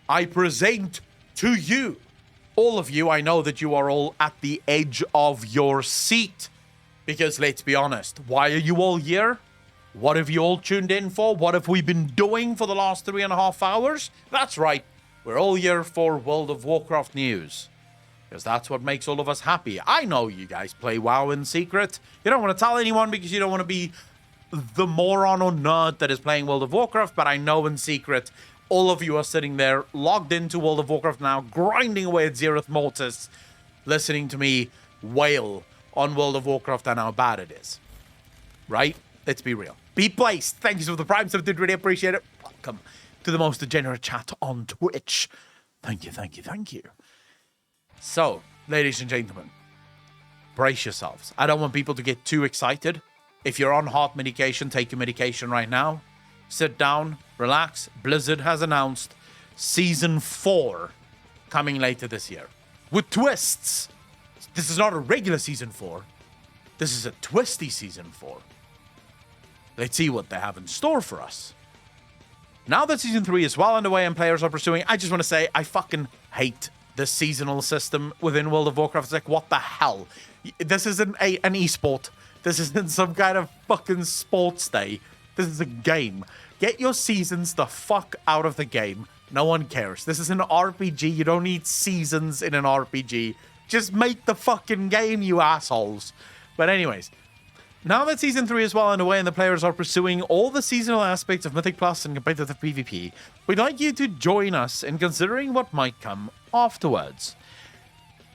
I present to you, all of you, I know that you are all at the edge of your seat. Because let's be honest, why are you all here? What have you all tuned in for? What have we been doing for the last 3.5 hours? That's right, we're all here for World of Warcraft news. Because that's what makes all of us happy. I know you guys play WoW in secret. You don't want to tell anyone because you don't want to be the moron or nerd that is playing World of Warcraft. But I know in secret, all of you are sitting there logged into World of Warcraft now, grinding away at Zereth Mortis, listening to me wail on World of Warcraft and how bad it is. Right? Let's be real. Be placed. Thank you for the Prime sub. Did really appreciate it. Welcome to the most degenerate chat on Twitch. Thank you, thank you, thank you. So, ladies and gentlemen, brace yourselves. I don't want people to get too excited. If you're on heart medication, take your medication right now. Sit down, relax. Blizzard has announced Season 4 coming later this year. With twists. This is not a regular Season 4. This is a twisty Season 4. Let's see what they have in store for us. Now that Season 3 is well underway and players are pursuing, I just want to say, I fucking hate the seasonal system within World of Warcraft. It's like, what the hell? This isn't an esport. This isn't some kind of fucking sports day. This is a game. Get your seasons the fuck out of the game. No one cares. This is an RPG. You don't need seasons in an RPG. Just make the fucking game, you assholes. But anyways, now that Season 3 is well underway and the players are pursuing all the seasonal aspects of Mythic Plus and competitive PvP, we'd like you to join us in considering what might come afterwards.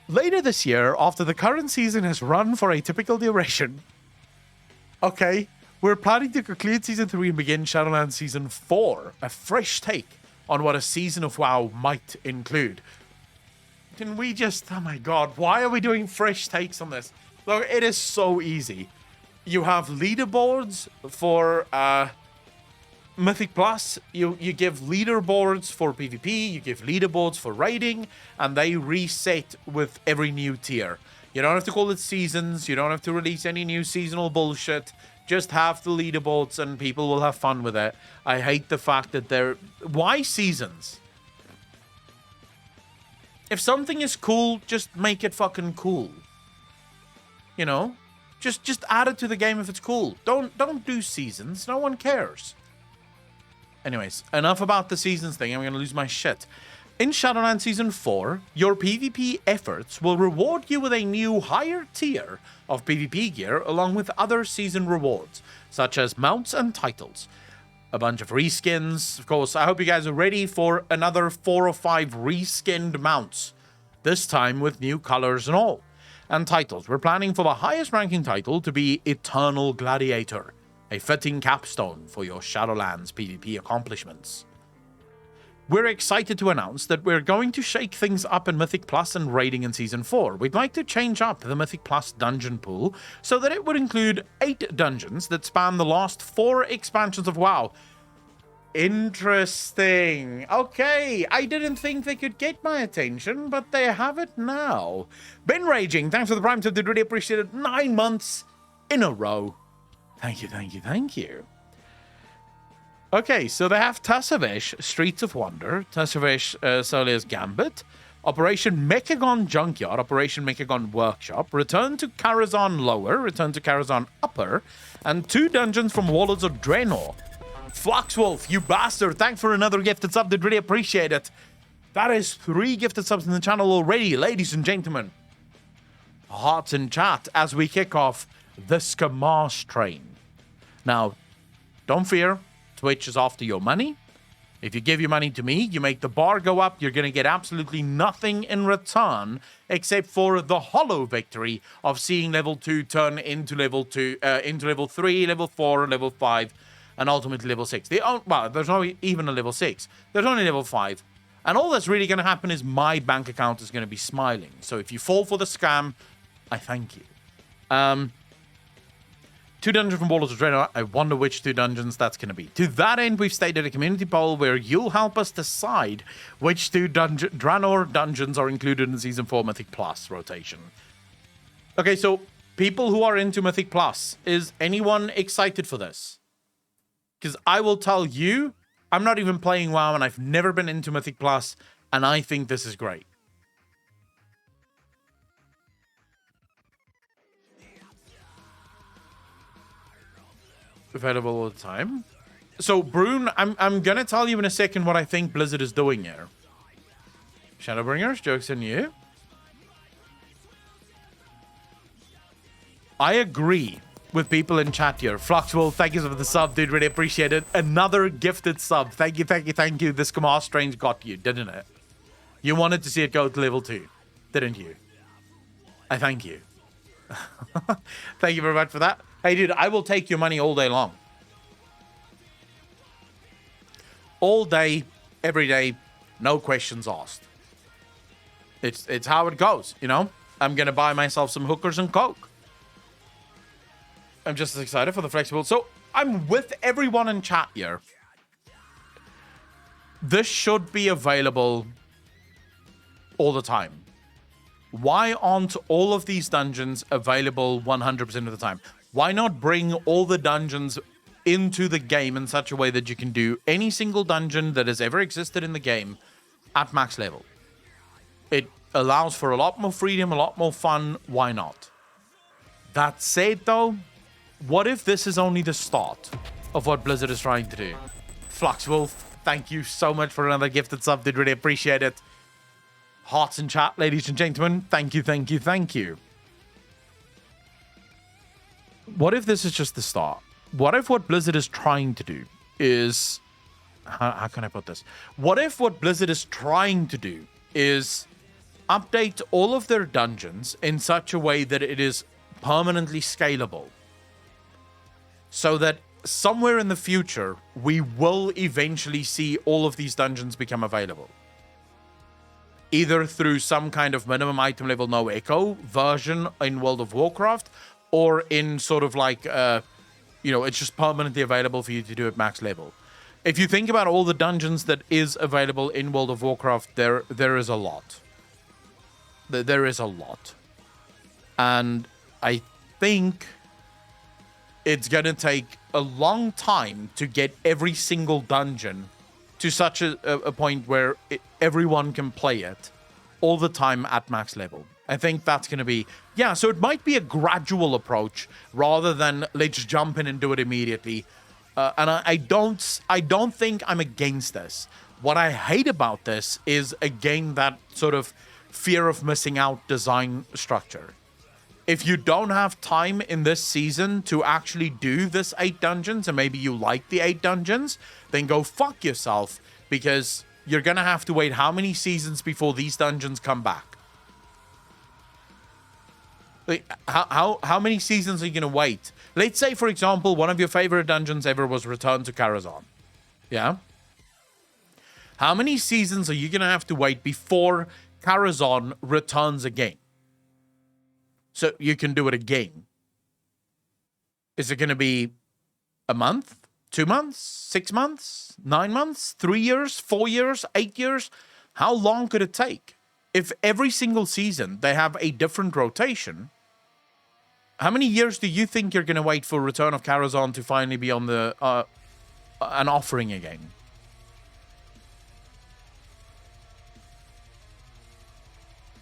Later this year, after the current season has run for a typical duration, okay, we're planning to conclude Season 3 and begin Shadowlands Season 4, a fresh take on what a season of WoW might include. Can we just, oh my god, why are we doing fresh takes on this? Look, it is so easy. You have leaderboards for Mythic Plus. You give leaderboards for PvP, you give leaderboards for raiding, and they reset with every new tier. You don't have to call it seasons, you don't have to release any new seasonal bullshit. Just have the leaderboards and people will have fun with it. I hate the fact that they're... Why seasons? If something is cool, just make it fucking cool. You know? Just add it to the game if it's cool. Don't do seasons. No one cares. Anyways, enough about the seasons thing. I'm going to lose my shit. In Shadowlands Season 4, your PvP efforts will reward you with a new higher tier of PvP gear along with other season rewards, such as mounts and titles. A bunch of reskins. Of course, I hope you guys are ready for another 4 or 5 reskinned mounts. This time with new colors and all. And titles. We're planning for the highest ranking title to be Eternal Gladiator, a fitting capstone for your Shadowlands PvP accomplishments. We're excited to announce that we're going to shake things up in Mythic Plus and raiding in Season 4. We'd like to change up the Mythic Plus dungeon pool so that it would include 8 dungeons that span the last 4 expansions of WoW. Interesting. Okay, I didn't think they could get my attention, but they have it now. Been Raging, thanks for the Prime tip, did really appreciate it. 9 months in a row. Thank you, thank you, thank you. Okay, so they have Tassavesh, Streets of Wonder, Tassavesh, Solia's Gambit, Operation Mechagon Junkyard, Operation Mechagon Workshop, Return to Karazhan Lower, Return to Karazhan Upper, and 2 dungeons from Warlords of Draenor. Fluxwolf, you bastard, thanks for another gifted sub, did really appreciate it. That is 3 gifted subs in the channel already, ladies and gentlemen. Hearts in chat as we kick off the Skamash train. Now, don't fear. Twitch is after your money. If you give your money to me, you make the bar go up, you're going to get absolutely nothing in return except for the hollow victory of seeing level 2 turn into level 2, into level 3, level 4, level 5, and ultimately level 6. Well, there's not even a level 6. There's only level 5. And all that's really going to happen is my bank account is going to be smiling. So if you fall for the scam, I thank you. 2 dungeons from Warlords of Draenor. I wonder which 2 dungeons that's going to be. To that end, we've stated a community poll where you'll help us decide which 2 Draenor dungeons are included in Season 4 Mythic Plus rotation. Okay, so people who are into Mythic Plus, is anyone excited for this? Because I will tell you, I'm not even playing WoW and I've never been into Mythic Plus, and I think this is great. Available all the time. So, Brune, I'm gonna tell you in a second what I think Blizzard is doing here. Shadowbringers, joke's on you. I agree with people in chat here. Fluxwolf, thank you for the sub, dude. Really appreciate it. Another gifted sub. Thank you, thank you, thank you. This Kamar Strange got you, didn't it? You wanted to see it go to level 2, didn't you? I thank you. Thank you very much for that. Hey, dude, I will take your money all day long. All day, every day, no questions asked. It's how it goes, you know? I'm going to buy myself some hookers and coke. I'm just as excited for the flexible. So, I'm with everyone in chat here. This should be available all the time. Why aren't all of these dungeons available 100% of the time? Why not bring all the dungeons into the game in such a way that you can do any single dungeon that has ever existed in the game at max level. It allows for a lot more freedom, a lot more fun. Why not? That said, though, what if this is only the start of what Blizzard is trying to do? Fluxwolf, thank you so much for another gifted sub. Did really appreciate it. Hearts in chat, ladies and gentlemen. Thank you, thank you, thank you. What if this is just the start? What if what Blizzard is trying to do is... How can I put this? What if what Blizzard is trying to do is update all of their dungeons in such a way that it is permanently scalable? So that somewhere in the future, we will eventually see all of these dungeons become available. Either through some kind of minimum item level no echo version in World of Warcraft, or in sort of like, it's just permanently available for you to do at max level. If you think about all the dungeons that is available in World of Warcraft, there is a lot. There is a lot. And I think it's going to take a long time to get every single dungeon to such a point where everyone can play it all the time at max level. I think that's going to be... Yeah, so it might be a gradual approach rather than let's jump in and do it immediately. And I don't think I'm against this. What I hate about this is, again, that sort of fear of missing out design structure. If you don't have time in this season to actually do this 8 dungeons, and maybe you like the 8 dungeons, then go fuck yourself, because you're going to have to wait how many seasons before these dungeons come back? Like, how many seasons are you going to wait? Let's say, for example, one of your favorite dungeons ever was Return to Karazhan. Yeah? How many seasons are you going to have to wait before Karazhan returns again? So you can do it again. Is it going to be a month? 2 months? 6 months? 9 months? 3 years? 4 years? 8 years? How long could it take? If every single season they have a different rotation, how many years do you think you're going to wait for Return of Karazhan to finally be on the an offering again?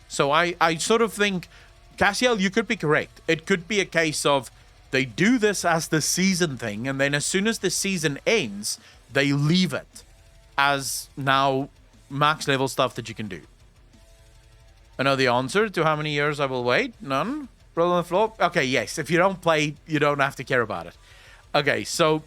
So I sort of think, Cassiel, you could be correct. It could be a case of they do this as the season thing, and then as soon as the season ends, they leave it as now max level stuff that you can do. I know the answer to how many years I will wait. None. Roll on the floor. Okay, yes. If you don't play, you don't have to care about it. Okay, so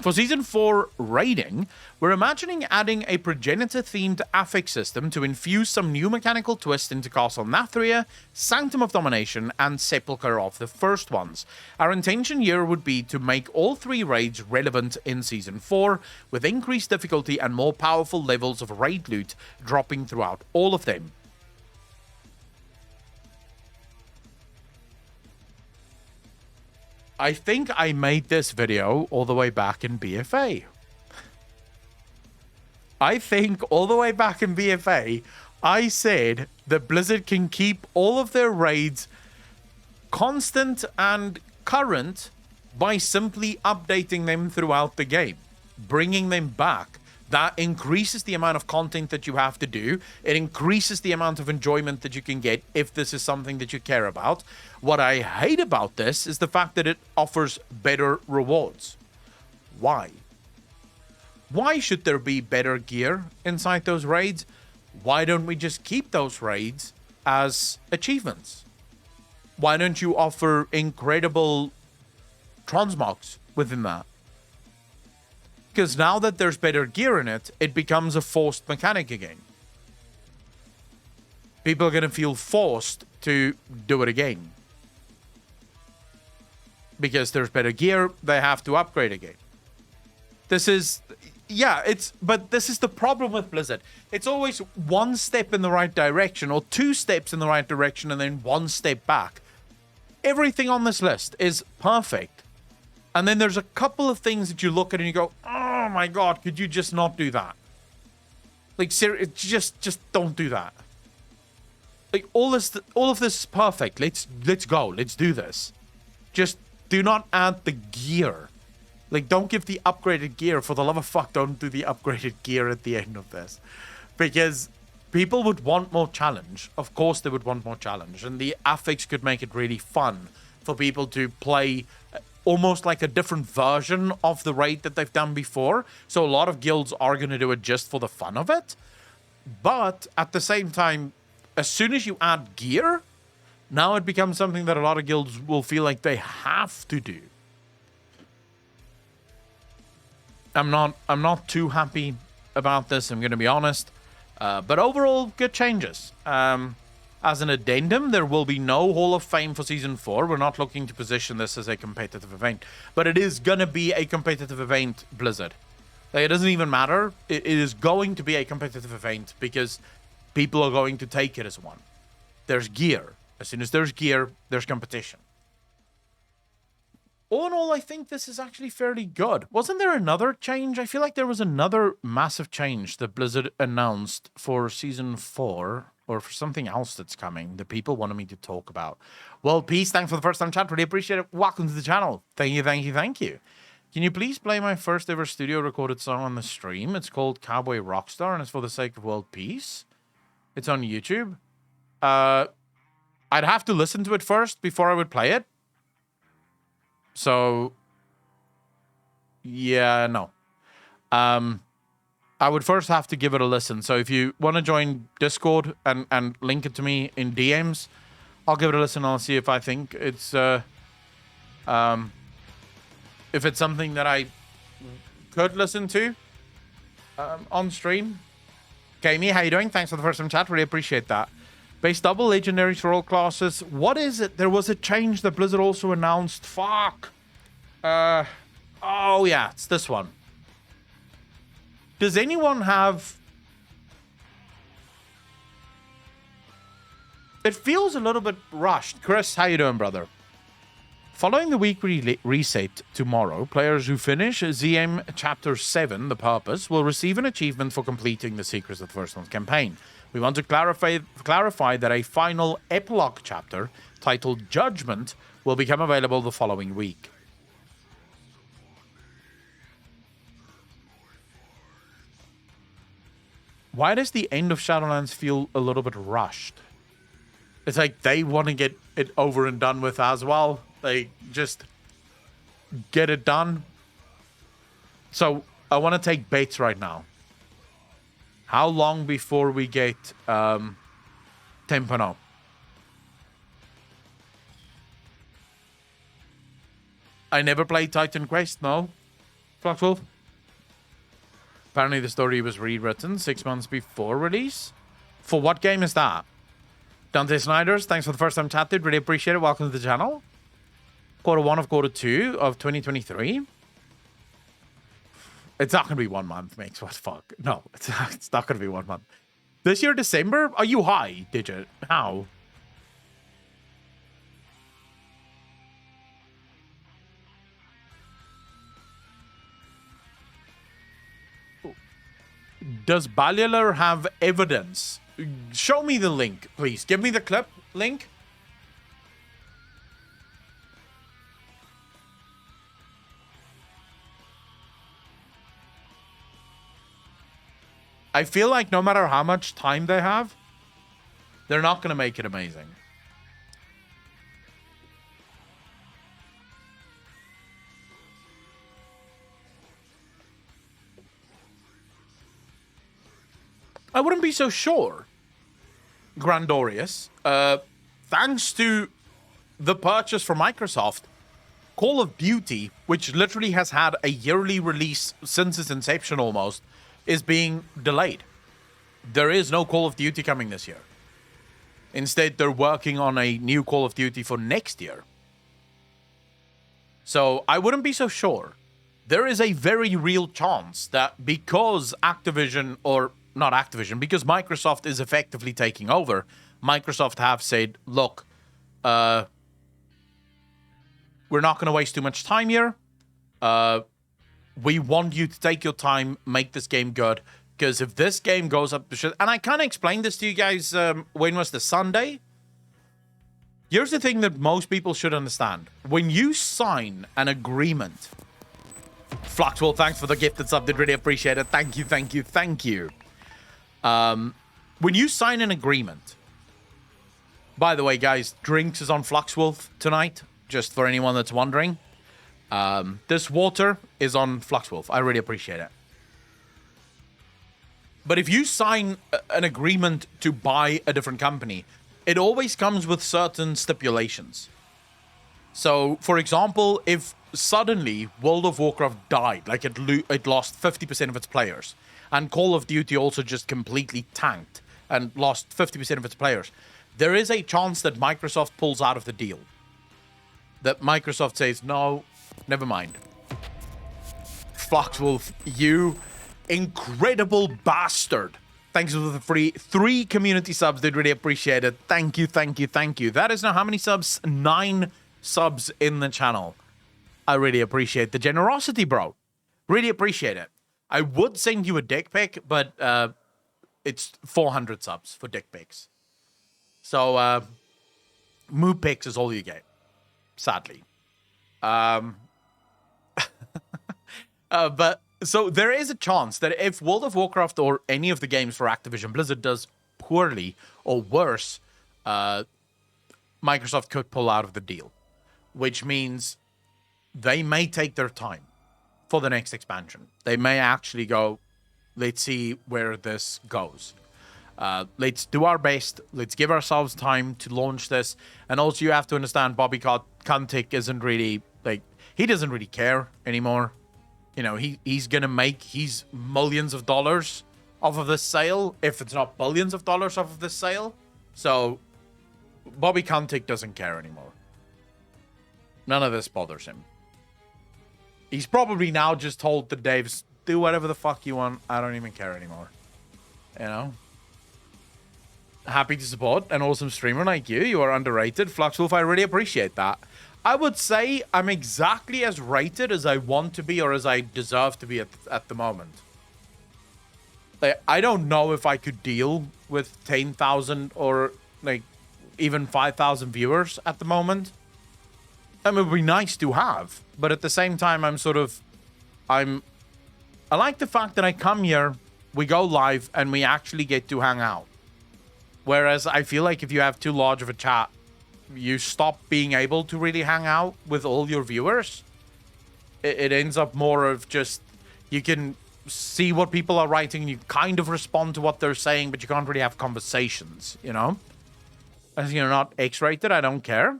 for Season 4 raiding, we're imagining adding a progenitor-themed affix system to infuse some new mechanical twist into Castle Nathria, Sanctum of Domination, and Sepulchre of the First Ones. Our intention here would be to make all 3 raids relevant in Season 4, with increased difficulty and more powerful levels of raid loot dropping throughout all of them. I think I made this video all the way back in BFA. I think all the way back in BFA, I said that Blizzard can keep all of their raids constant and current by simply updating them throughout the game, bringing them back. That increases the amount of content that you have to do. It increases the amount of enjoyment that you can get if this is something that you care about. What I hate about this is the fact that it offers better rewards. Why? Why should there be better gear inside those raids? Why don't we just keep those raids as achievements? Why don't you offer incredible transmogs within that? Because now that there's better gear in it, it becomes a forced mechanic again. People are going to feel forced to do it again. Because there's better gear, they have to upgrade again. This is... Yeah, but this is the problem with Blizzard. It's always one step in the right direction, or 2 steps in the right direction, and then 1 step back. Everything on this list is perfect. And then there's a couple of things that you look at and you go, oh my god, could you just not do that? Like, seriously, just don't do that. Like, all of this is perfect. Let's go. Let's do this. Just do not add the gear. Like, don't give the upgraded gear. For the love of fuck, don't do the upgraded gear at the end of this. Because people would want more challenge. Of course they would want more challenge. And the affix could make it really fun for people to play almost like a different version of the raid that they've done before. So a lot of guilds are going to do it just for the fun of it. But at the same time, as soon as you add gear, now it becomes something that a lot of guilds will feel like they have to do. I'm not too happy about this, I'm going to be honest. But overall, good changes. As an addendum, there will be no Hall of Fame for Season 4. We're not looking to position this as a competitive event. But it is going to be a competitive event, Blizzard. Like, it doesn't even matter. It is going to be a competitive event because people are going to take it as one. There's gear. As soon as there's gear, there's competition. All in all, I think this is actually fairly good. Wasn't there another change? I feel like there was another massive change that Blizzard announced for Season 4 or for something else that's coming that people wanted me to talk about. Well, peace. Thanks for the first time chat. Really appreciate it. Welcome to the channel. Thank you, thank you, thank you. Can you please play my first ever studio recorded song on the stream? It's called Cowboy Rockstar and it's for the sake of world peace. It's on YouTube. I'd have to listen to it first before I would play it. So, yeah, no. I would first have to give it a listen. So if you want to join Discord and link it to me in DMs, I'll give it a listen. I'll see if I think it's if it's something that I could listen to on stream. Jamie, how you doing? Thanks for the first time chat. Really appreciate that. Base double, legendaries for all classes. What is it? There was a change that Blizzard also announced. Fuck. Oh, yeah. It's this one. Does anyone have... It feels a little bit rushed. Chris, how you doing, brother? Following the weekly reset tomorrow, players who finish ZM Chapter 7, The Purpose, will receive an achievement for completing the Secrets of the First Month campaign. We want to clarify that a final epilogue chapter titled Judgment will become available the following week. Why does the end of Shadowlands feel a little bit rushed? It's like they want to get it over and done with as well. They just get it done. So I want to take bets right now. How long before we get Tempano? I never played Titan Quest, no. Fluxwolf. Apparently the story was rewritten 6 months before release. For what game is that? Dante Snyders, thanks for the first time chatted. Really appreciate it. Welcome to the channel. Q1 of Q2 of 2023. It's not going to be 1 month, makes what fuck. No, it's not going to be 1 month. This year, December? Are you high, Digit? How? Does Ballialer have evidence? Show me the link, please. Give me the clip link. I feel like no matter how much time they have, they're not going to make it amazing. I wouldn't be so sure, Grandorius. Thanks to the purchase from Microsoft, Call of Duty, which literally has had a yearly release since its inception almost, is being delayed. There is no Call of Duty coming this year. Instead, they're working on a new Call of Duty for next year. So I wouldn't be so sure. There is a very real chance that because Activision, or not Activision, because Microsoft is effectively taking over, Microsoft have said, look, we're not going to waste too much time here. We want you to take your time, make this game good. Because if this game goes up to shit... And I kind of explained this to you guys, when was the Sunday? Here's the thing that most people should understand. When you sign an agreement Fluxwell, thanks for the gifted sub. Did really appreciate it. Thank you, thank you, thank you. When you sign an agreement, by the way, guys, drinks is on Fluxwolf tonight, just for anyone that's wondering. This water is on Fluxwolf. I really appreciate it. But if you sign an agreement to buy a different company, it always comes with certain stipulations. So, for example, if suddenly World of Warcraft died, like it lost 50% of its players, and Call of Duty also just completely tanked and lost 50% of its players, there is a chance that Microsoft pulls out of the deal. That Microsoft says, no, never mind. Fluxwolf, you incredible bastard. Thanks for the free 3 community subs. Did really appreciate it. Thank you, thank you, thank you. That is now how many subs? 9 subs in the channel. I really appreciate the generosity, bro. Really appreciate it. I would send you a dick pic, but it's 400 subs for dick pics. So, moo pics is all you get, sadly. But so there is a chance that if World of Warcraft or any of the games for Activision Blizzard does poorly or worse, Microsoft could pull out of the deal, which means they may take their time for the next expansion. They may actually go, let's see where this goes. Let's do our best. Let's give ourselves time to launch this. And also you have to understand Bobby Kotick isn't really, like, he doesn't really care anymore. You know, he's going to make his millions of dollars off of this sale, if it's not billions of dollars off of this sale. So Bobby Kotick doesn't care anymore. None of this bothers him. He's probably now just told the Daves, do whatever the fuck you want. I don't even care anymore. You know? Happy to support an awesome streamer like you. You are underrated. Fluxwolf, I really appreciate that. I would say I'm exactly as rated as I want to be or as I deserve to be at the moment. Like, I don't know if I could deal with 10,000 or like even 5,000 viewers at the moment. I mean, it would be nice to have, but at the same time, I like the fact that I come here, we go live, and we actually get to hang out. Whereas I feel like if you have too large of a chat, you stop being able to really hang out with all your viewers. It ends up more of just, you can see what people are writing, you kind of respond to what they're saying, but you can't really have conversations, you know? As you're not X-rated, I don't care.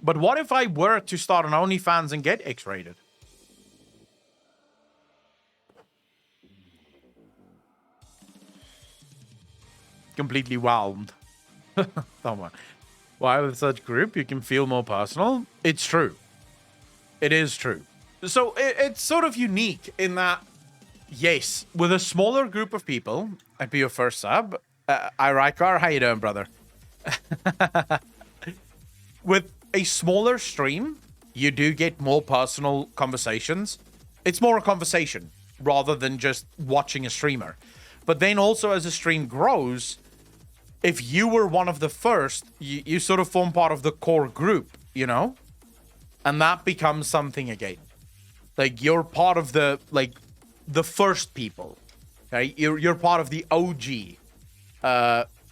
But what if I were to start an OnlyFans and get X-rated? Completely whelmed. Someone. Why with such group you can feel more personal? It's true. It is true. So it's sort of unique in that, yes, with a smaller group of people, I'd be your first sub. Irikar, how you doing, brother? With a smaller stream, you do get more personal conversations. It's more a conversation rather than just watching a streamer. But then also as the stream grows, if you were one of the first, you sort of form part of the core group, you know? And that becomes something again. Like, you're part of the first people, okay? You're part of the OG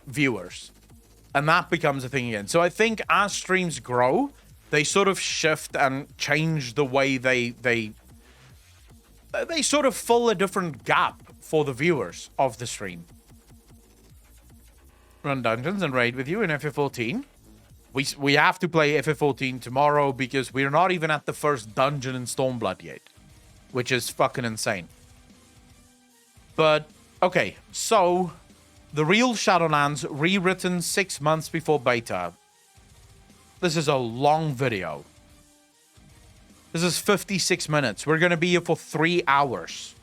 viewers. And that becomes a thing again. So I think as streams grow, they sort of shift and change the way they sort of fill a different gap for the viewers of the stream. Run dungeons and raid with you in FF14. We have to play FF14 tomorrow because we're not even at the first dungeon in Stormblood yet, which is fucking insane. But okay, so the real Shadowlands rewritten 6 months before beta. This is a long video. This is 56 minutes. We're going to be here for 3 hours.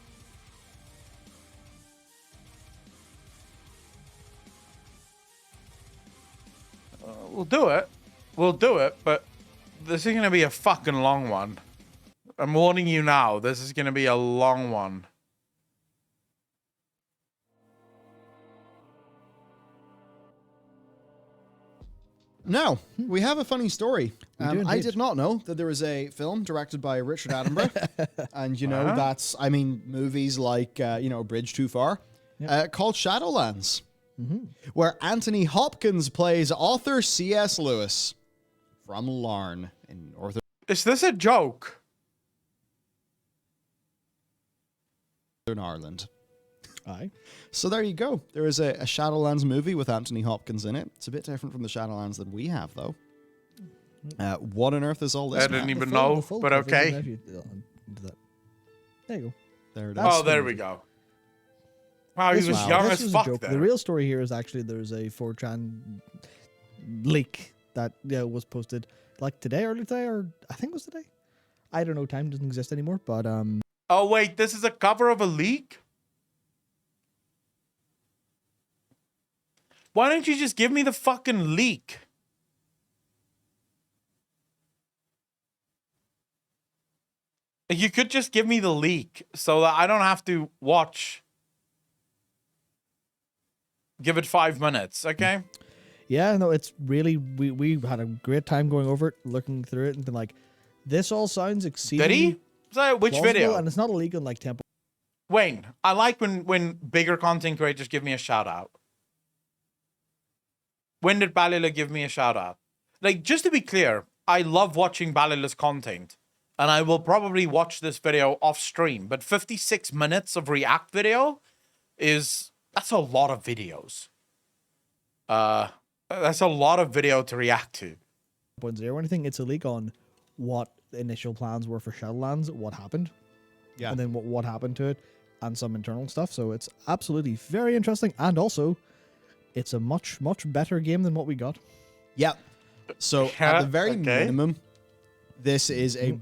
We'll do it. We'll do it, but this is going to be a fucking long one. I'm warning you now. This is going to be a long one. Now, we have a funny story. We do I indeed. did not know that there was a film directed by Richard Attenborough. And, you know, that's, I mean, movies like, you know, Bridge Too Far, called Shadowlands, where Anthony Hopkins plays author C.S. Lewis from Larne in Northern. Is this a joke? Ireland. Aye. So there you go. There is a Shadowlands movie with Anthony Hopkins in it. It's a bit different from the Shadowlands that we have, though. What on earth is all this? I didn't even know, but okay. There you go. There it is. Oh, there we go. Wow, he was young as fuck there. The real story here is actually there's a 4chan leak that was posted like today, early today, or I think it was today. I don't know. Time doesn't exist anymore, but Oh wait, this is a cover of a leak? Why don't you just give me the fucking leak? You could just give me the leak so that I don't have to watch. Give it 5 minutes, okay? yeah, no, it's really we had a great time going over it, looking through it, and been like, this all sounds exceedingly. Did he? So which plausible, video? And it's not illegal like Temple. Wayne, I like when bigger content creators give me a shout out. When did Balila give me a shout out? Like, just to be clear, I love watching Balila's content, and I will probably watch this video off stream, but 56 minutes of React video that's a lot of videos. That's a lot of video to react to. 0.0 or anything. It's a leak on what the initial plans were for Shadowlands, what happened, and then what happened to it, and some internal stuff. So it's absolutely very interesting, and also it's a much better game than what we got. Yeah. So at the very minimum, this is a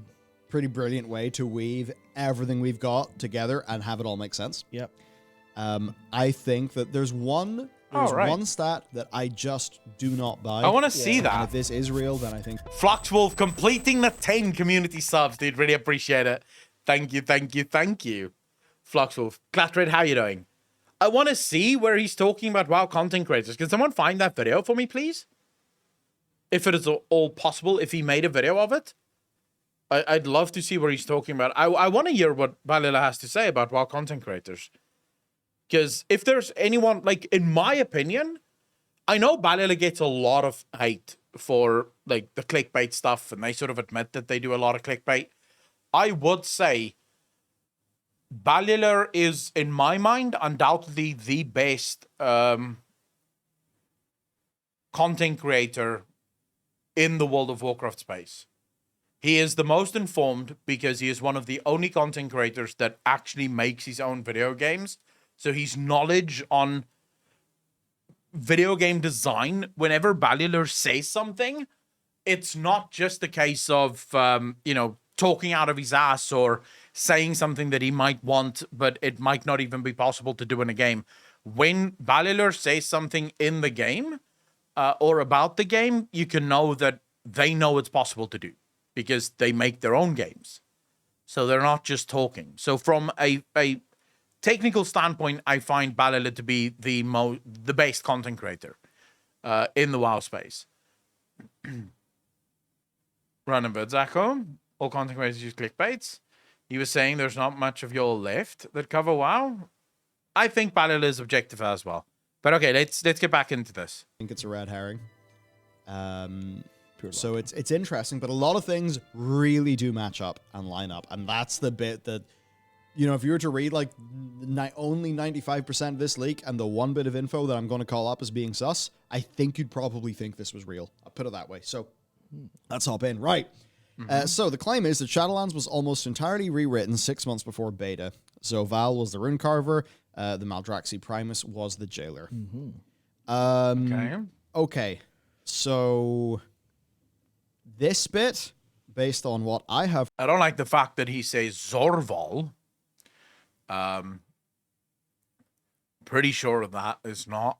pretty brilliant way to weave everything we've got together and have it all make sense. Yep. I think that there's one stat that I just do not buy. I want to see that. And if this is real, then I think Fluxwolf completing the 10 community subs, dude. Really appreciate it. Thank you. Fluxwolf. Clatred, how you doing? I want to see where he's talking about WoW content creators. Can someone find that video for me, please? If it is all possible, if he made a video of it. I'd love to see where he's talking about. I want to hear what Balila has to say about WoW content creators. Because if there's anyone, like, in my opinion, I know Balila gets a lot of hate for, like, the clickbait stuff, and they sort of admit that they do a lot of clickbait. I would say Balila is, in my mind, undoubtedly the best content creator in the World of Warcraft space. He is the most informed because he is one of the only content creators that actually makes his own video games. So his knowledge on video game design, whenever Balila says something, it's not just a case of, talking out of his ass or saying something that he might want, but it might not even be possible to do in a game. When Balila says something in the game or about the game, you can know that they know it's possible to do because they make their own games. So they're not just talking. So from a technical standpoint, I find Balila to be the best content creator in the WoW space. Random Verzaco, all content creators use clickbaits. He was saying there's not much of y'all left that cover WoW. I think Balila is objective as well. But okay, let's get back into this. I think it's a red herring. So it's interesting, but a lot of things really do match up and line up, and that's the bit that, if you were to read like only 95% of this leak and the one bit of info that I'm going to call up as being sus, I think you'd probably think this was real. I'll put it that way. So let's hop in. Right. So the claim is that Shadowlands was almost entirely rewritten 6 months before beta. So Val was the Rune Carver, the Maldraxi Primus was the Jailer. Okay. So this bit, based on what I have... I don't like the fact that he says Zorval. Pretty sure that is not...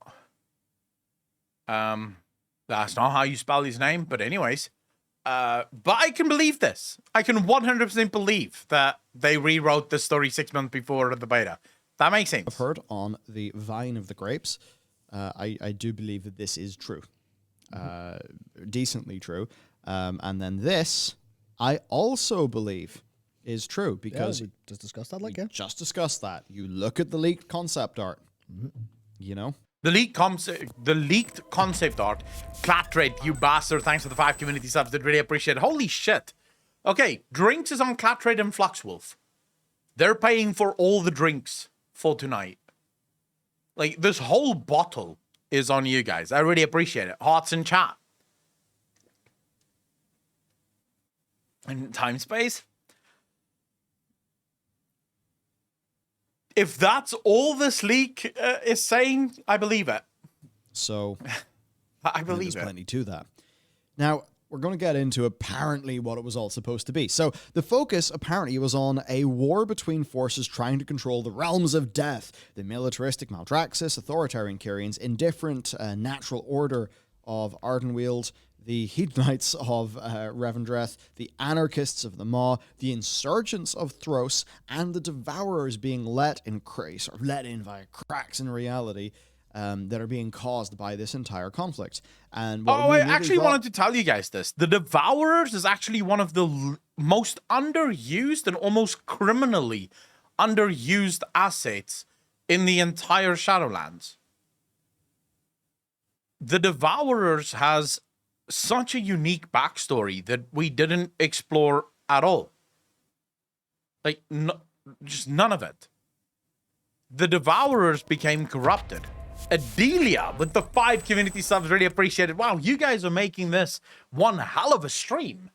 that's not how you spell his name, but anyways... but I can believe this. I can 100% believe that they rewrote the story 6 months before the beta. That makes sense. I've heard on the Vine of the Grapes. I do believe that this is true. decently true. And then this, I also believe, is true because we just discussed that. Just discussed that. You look at the leaked concept art. You know. The leaked concept art. Clatred, you bastard. Thanks for the 5 community subs. Did really appreciate it. Holy shit. Okay, drinks is on Clatred and Fluxwolf. They're paying for all the drinks for tonight. Like, this whole bottle is on you guys. I really appreciate it. Hearts in chat. And time space. If that's all this leak is saying, I believe it. So, I believe there's plenty to that. Now, we're going to get into apparently what it was all supposed to be. So, the focus apparently was on a war between forces trying to control the realms of death. The militaristic Maldraxxus, authoritarian Kyrians, indifferent natural order of Ardenweald, the Hedonites of Revendreth, the Anarchists of the Maw, the Insurgents of Thros, and the Devourers being let in via cracks in reality that are being caused by this entire conflict. And I actually wanted to tell you guys this. The Devourers is actually one of the most underused and almost criminally underused assets in the entire Shadowlands. The Devourers has such a unique backstory that we didn't explore at all. Like, just none of it. The Devourers became corrupted. Adelia with the 5 community subs, really appreciate it. Wow, you guys are making this one hell of a stream.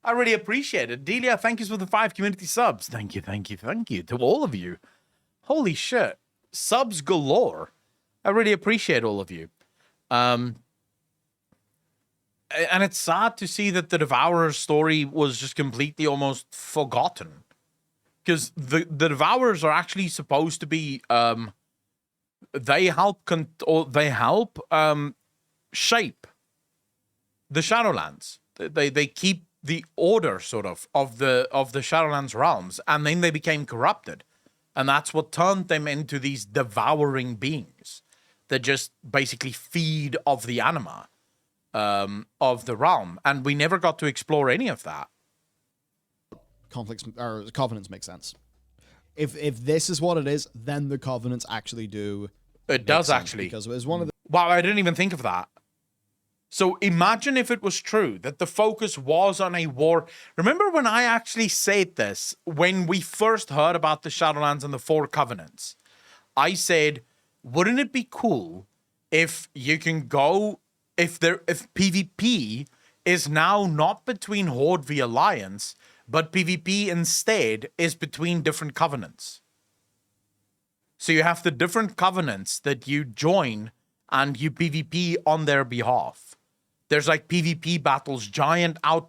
I really appreciate it. Adelia, thank you for the 5 community subs. Thank you to all of you. Holy shit. Subs galore. I really appreciate all of you. And it's sad to see that the Devourer's story was just completely almost forgotten. Because the Devourers are actually supposed to be, they help shape the Shadowlands. They keep the order, sort of the Shadowlands realms, and then they became corrupted. And that's what turned them into these devouring beings that just basically feed off the anima of the realm, and we never got to explore any of that. Conflicts or covenants make sense. If this is what it is, then the covenants actually do. It does actually, because it was one of the. Wow, I didn't even think of that. So imagine if it was true that the focus was on a war. Remember when I actually said this when we first heard about the Shadowlands and the 4 covenants? I said, wouldn't it be cool if you can go. If PvP is now not between Horde v Alliance, but PvP instead is between different covenants. So you have the different covenants that you join and you PvP on their behalf. There's like PvP battles, giant outer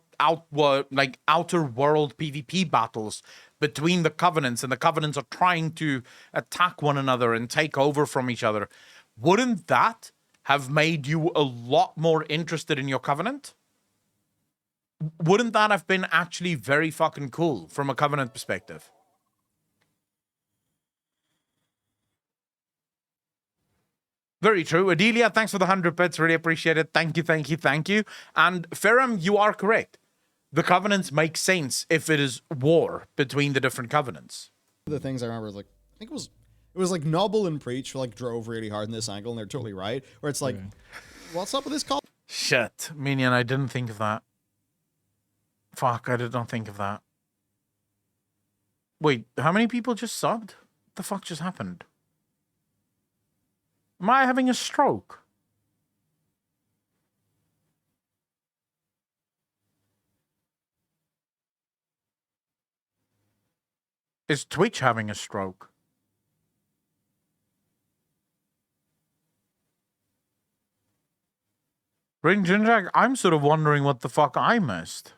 world PvP battles between the covenants, and the covenants are trying to attack one another and take over from each other. Wouldn't that have made you a lot more interested in your covenant? Wouldn't that have been actually very fucking cool from a covenant perspective? Very true. Adelia, thanks for the 100 bits. Really appreciate it. Thank you. And Ferrum, you are correct. The covenants make sense if it is war between the different covenants. The things I remember was like, I think it was like Noble and Preach drove really hard in this angle, and they're totally right. Where it's like, what's up with this call? Shit, Minion, I didn't think of that. Fuck, I did not think of that. Wait, how many people just subbed? What the fuck just happened? Am I having a stroke? Is Twitch having a stroke? Ring Jinjak, I'm sort of wondering what the fuck I missed.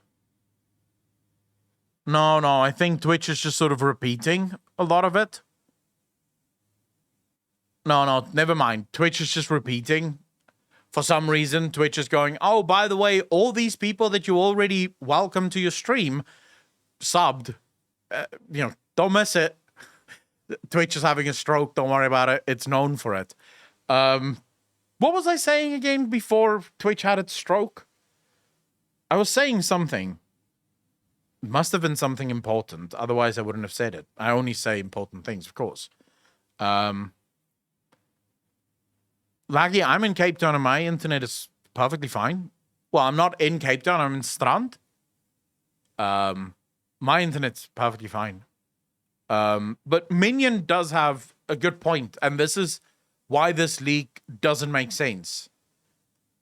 No, I think Twitch is just sort of repeating a lot of it. No, never mind. Twitch is just repeating. For some reason, Twitch is going, oh, by the way, all these people that you already welcomed to your stream subbed. Don't miss it. Twitch is having a stroke. Don't worry about it. It's known for it. What was I saying again before Twitch had its stroke? I was saying something. It must have been something important. Otherwise, I wouldn't have said it. I only say important things, of course. Laggy, I'm in Cape Town and my internet is perfectly fine. Well, I'm not in Cape Town. I'm in Strand. My internet's perfectly fine. But Minion does have a good point, and this is why this leak doesn't make sense.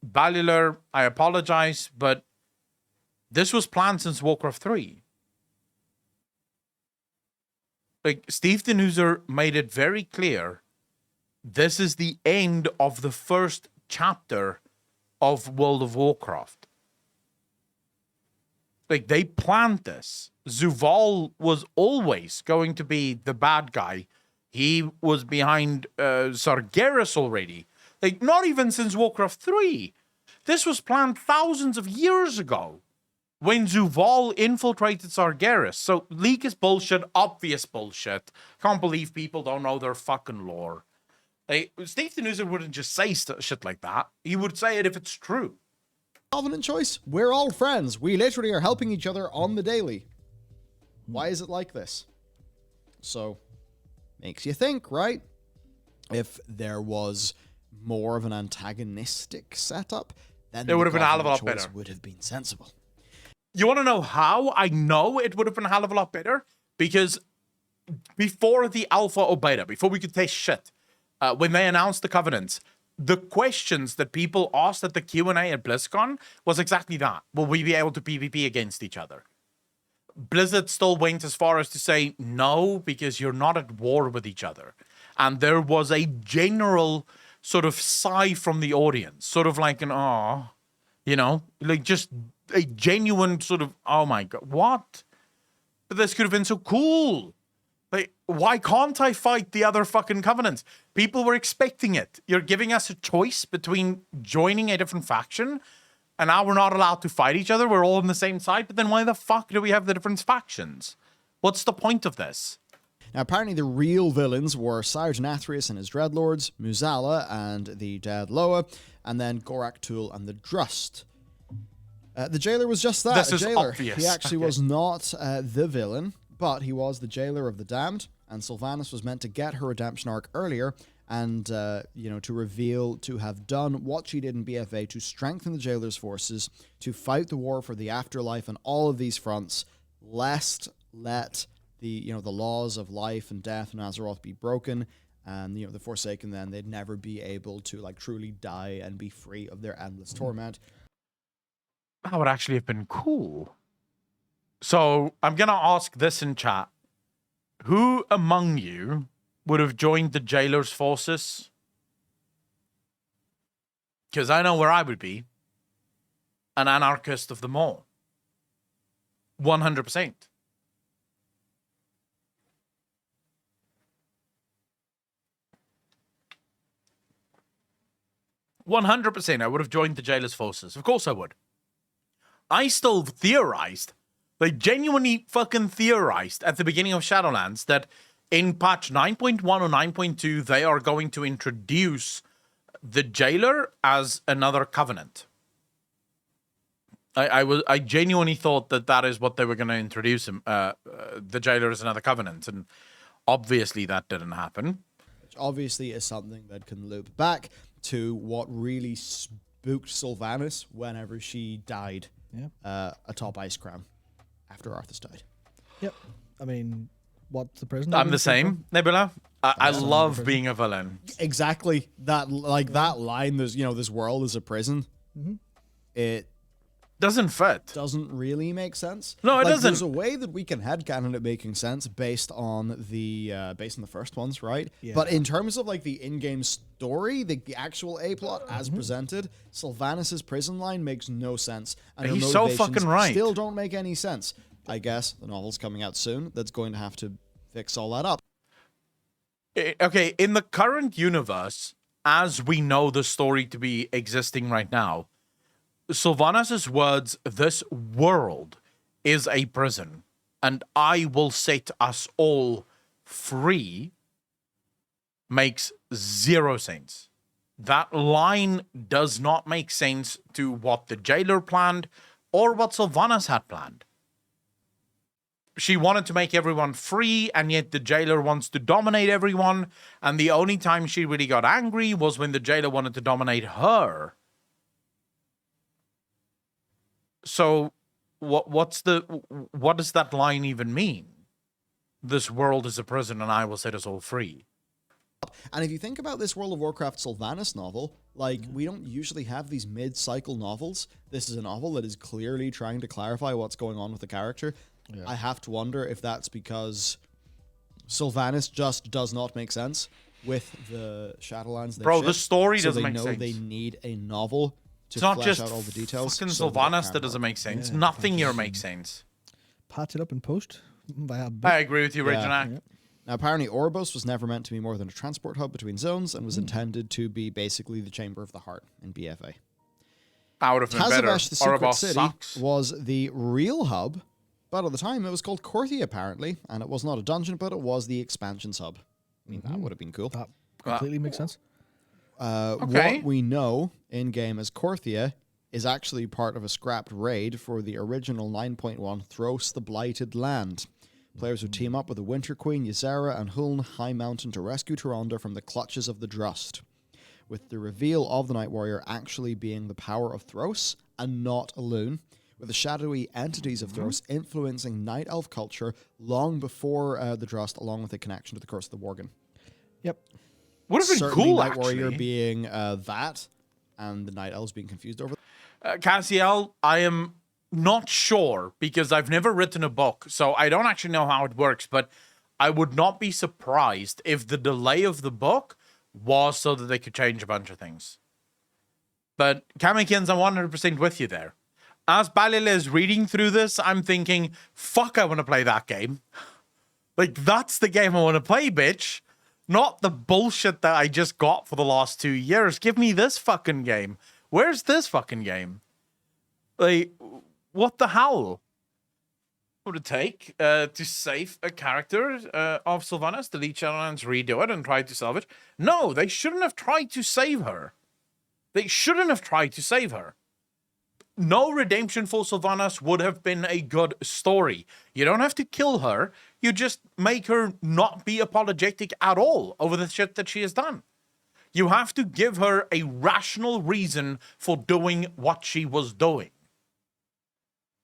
Balular, I apologize, but this was planned since Warcraft 3. Like, Steve Denuser made it very clear this is the end of the first chapter of World of Warcraft. Like, they planned this. Zuval was always going to be the bad guy. He was behind Sargeras already. Like, not even since Warcraft 3. This was planned thousands of years ago when Zuval infiltrated Sargeras. So, leak is bullshit, obvious bullshit. Can't believe people don't know their fucking lore. Like, Steve Denuser wouldn't just say shit like that. He would say it if it's true. Covenant choice? We're all friends. We literally are helping each other on the daily. Why is it like this? So, makes you think, right? If there was more of an antagonistic setup, then it would have been a hell of a lot better. Would have been sensible. You want to know how I know it would have been a hell of a lot better? Because before the alpha or beta, before we could taste shit, when they announced the Covenants, the questions that people asked at the Q&A at BlizzCon was exactly that. Will we be able to PvP against each other? Blizzard still went as far as to say no, because you're not at war with each other. And there was a general sort of sigh from the audience, sort of like an, oh, you know, like just a genuine sort of, oh my God, what? But this could have been so cool. Like, why can't I fight the other fucking Covenants? People were expecting it. You're giving us a choice between joining a different faction, and now we're not allowed to fight each other. We're all on the same side, but then why the fuck do we have the different factions? What's the point of this? Now, apparently the real villains were Sergeant Athreus and his Dreadlords, Muzala and the Dead Loa, and then Gorak Tul and the Drust. The Jailer was just that, this a is jailer. Obvious. He actually was not the villain, but he was the Jailer of the Damned, and Sylvanas was meant to get her redemption arc earlier and, to reveal to have done what she did in BFA to strengthen the Jailer's forces, to fight the war for the afterlife on all of these fronts, lest let the laws of life and death in Azeroth be broken, and, the Forsaken then, they'd never be able to, like, truly die and be free of their endless torment. That would actually have been cool. So I'm going to ask this in chat. Who among you would have joined the Jailer's forces? Because I know where I would be. An anarchist of them all. 100%. I would have joined the Jailer's forces. Of course I would. I still theorized, like genuinely fucking theorized at the beginning of Shadowlands that in patch 9.1 or 9.2, they are going to introduce the Jailer as another Covenant. I genuinely thought that is what they were going to introduce him, the Jailer as another Covenant, and obviously that didn't happen. Which obviously is something that can loop back to what really spooked Sylvanas whenever she died. Atop Ice Crown after Arthas died. Yep. I mean, what's the prison? I'm the same, Nebula. I love being a villain. Exactly. That line, there's, this world is a prison. Mm-hmm. It doesn't fit. Doesn't really make sense. No, it doesn't. There's a way that we can headcanon it making sense based on the first ones, right? Yeah. But in terms of like the in-game story, the actual A-plot as presented, Sylvanas' prison line makes no sense. And he's so fucking right. Still don't make any sense. I guess the novel's coming out soon. That's going to have to fix all that up. Okay, in the current universe, as we know the story to be existing right now, Sylvanas' words, "This world is a prison, and I will set us all free," makes zero sense. that line does not make sense to what the jailer planned or what Sylvanas had planned. She wanted to make everyone free, and yet the jailer wants to dominate everyone, and the only time she really got angry was when the jailer wanted to dominate her. So, what does that line even mean? This world is a prison, and I will set us all free. And if you think about this World of Warcraft Sylvanas novel, like, we don't usually have these mid-cycle novels. This is a novel that is clearly trying to clarify what's going on with the character. Yeah. I have to wonder if that's because Sylvanas just does not make sense with the Shadowlands. Bro, the story doesn't make sense. So they need a novel to it's not flesh just out all the details. Fucking Sylvanas that doesn't make sense. Yeah, nothing here makes sense. Patch it up in post. I agree with you, Reginald. Yeah. Now, apparently, Oribos was never meant to be more than a transport hub between zones and was intended to be basically the Chamber of the Heart in BFA. I would have been better. Tazavesh, the Secret Oribos City, sucks. was the real hub, but at the time it was called Korthia, apparently, and it was not a dungeon, but it was the expansions hub. I mean, that would have been cool. That completely makes sense. Okay. What we know in-game as Korthia is actually part of a scrapped raid for the original 9.1 Thros the Blighted Land. Players would team up with the Winter Queen, Ysera, and Huln High Mountain to rescue Tyrande from the clutches of the Drust, with the reveal of the Night Warrior actually being the power of Thros and not Elune, with the shadowy entities of Thros influencing Night Elf culture long before the Drust, along with a connection to the Curse of the Worgen. Yep. Would have been Certainly cool, Night Warrior actually. being that, and the Night Elves being confused over Cassiel, I am not sure because I've never written a book, so I don't actually know how it works, but I would not be surprised if the delay of the book was so that they could change a bunch of things. But Kamikins, I'm 100% with you there. As Balil is reading through this, I'm thinking, fuck, I want to play that game. Like, that's the game I want to play, bitch. Not the bullshit that I just got for the last 2 years. Give me this fucking game. Where's this fucking game? Like, what the hell would it take to save a character of Sylvanas, delete Shadowlands, redo it, and try to salvage? No, they shouldn't have tried to save her. They shouldn't have tried to save her. No redemption for Sylvanas would have been a good story. You don't have to kill her. You just make her not be apologetic at all over the shit that she has done. You have to give her a rational reason for doing what she was doing.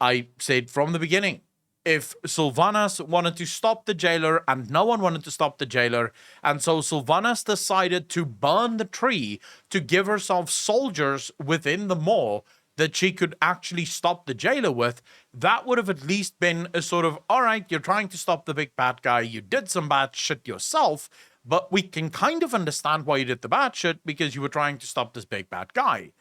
I said from the beginning, if Sylvanas wanted to stop the jailer and no one wanted to stop the jailer, and so Sylvanas decided to burn the tree to give herself soldiers within the maw that she could actually stop the jailer with, that would have at least been a sort of, all right, you're trying to stop the big bad guy, you did some bad shit yourself, but we can kind of understand why you did the bad shit because you were trying to stop this big bad guy.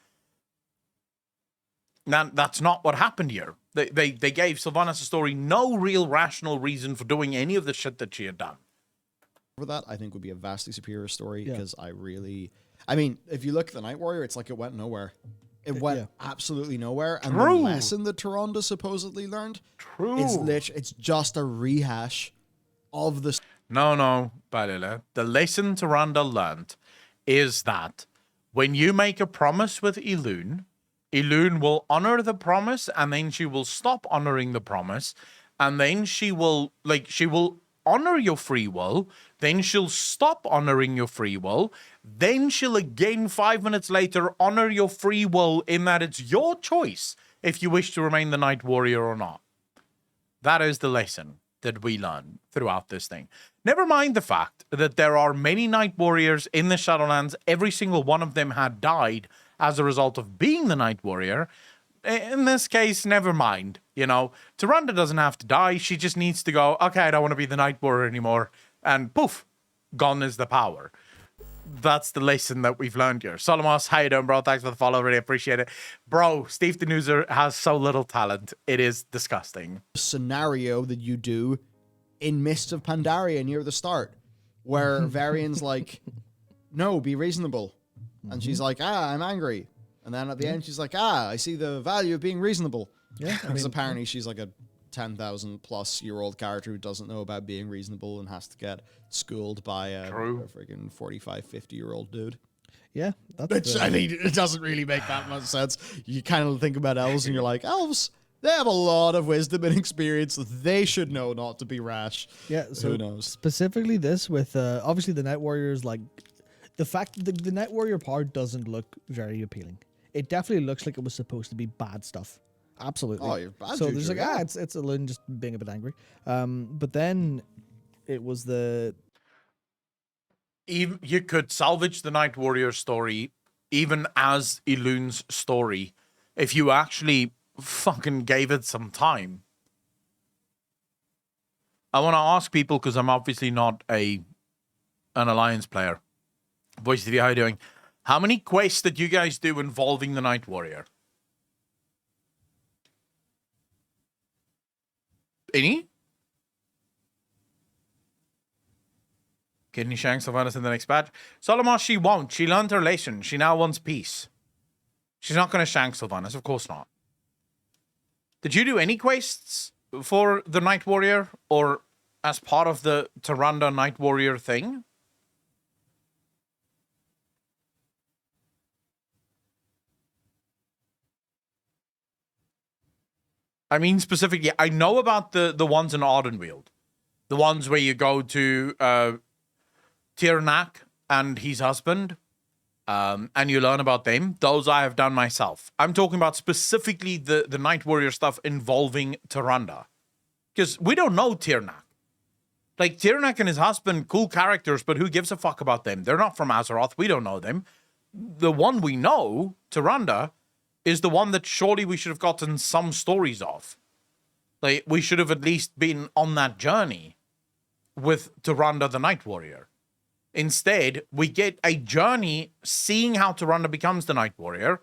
Now, that's not what happened here. They gave Sylvanas a story no real rational reason for doing any of the shit that she had done. For that, I think would be a vastly superior story because I mean, if you look at the Night Warrior, it's like it went nowhere. It went absolutely nowhere. And the lesson that Tyrande supposedly learned, it's just a rehash of the... No, Balila. The lesson Tyrande learned is that when you make a promise with Elune, Elune will honor the promise, and then she will stop honoring the promise, and then she will honor your free will, then she'll stop honoring your free will, then she'll again 5 minutes later honor your free will in that it's your choice if you wish to remain the Night Warrior or not. That is the lesson that we learn throughout this thing. Never mind the fact that there are many Night Warriors in the Shadowlands. Every single one of them had died as a result of being the Night Warrior. In this case, never mind. You know, Tyrande doesn't have to die. She just needs to go, okay, I don't want to be the Night Warrior anymore. And poof, gone is the power. That's the lesson that we've learned here. Solomos, how you doing, bro? Thanks for the follow. Really appreciate it. Bro, Steve the Newser has so little talent. It is disgusting. Scenario that you do in Mist of Pandaria near the start, where Varian's like, no, be reasonable. And she's like, I'm angry. And then at the end, she's like, I see the value of being reasonable. Yeah. Because apparently she's like a 10,000 plus year old character who doesn't know about being reasonable and has to get schooled by a freaking 45, 50-year-old dude. Yeah, Which, I mean, it doesn't really make that much sense. You kind of think about elves and you're like, elves, they have a lot of wisdom and experience. They should know not to be rash. Yeah, so who knows? Specifically this with, obviously the Night Warriors, like, the fact that the Night Warrior part doesn't look very appealing. It definitely looks like it was supposed to be bad stuff. Absolutely. Oh, you're bad. So there's like, it's Lynn just being a bit angry. But then it was the... Even, you could salvage the Night Warrior story even as Elun's story if you actually fucking gave it some time. I want to ask people, because I'm obviously not an Alliance player. Voice TV, how are you doing? How many quests did you guys do involving the Night Warrior? Any? Kidney Shanks will find us in the next patch. Solomon, she won't. She learned her lesson. She now wants peace. She's not going to shank Sylvanas. Of course not. Did you do any quests for the Night Warrior or as part of the Tyrande Night Warrior thing? I mean, specifically, I know about the ones in Ardenweald. The ones where you go to Tirnak and his husband, and you learn about them. Those I have done myself. I'm talking about specifically the Night Warrior stuff involving Tyrande. Because we don't know Tirnak. Like, Tirnak and his husband, cool characters, but who gives a fuck about them? They're not from Azeroth. We don't know them. The one we know, Tyrande, is the one that surely we should have gotten some stories of. Like, we should have at least been on that journey with Tyrande the Night Warrior. Instead, we get a journey seeing how Tyrande becomes the Night Warrior.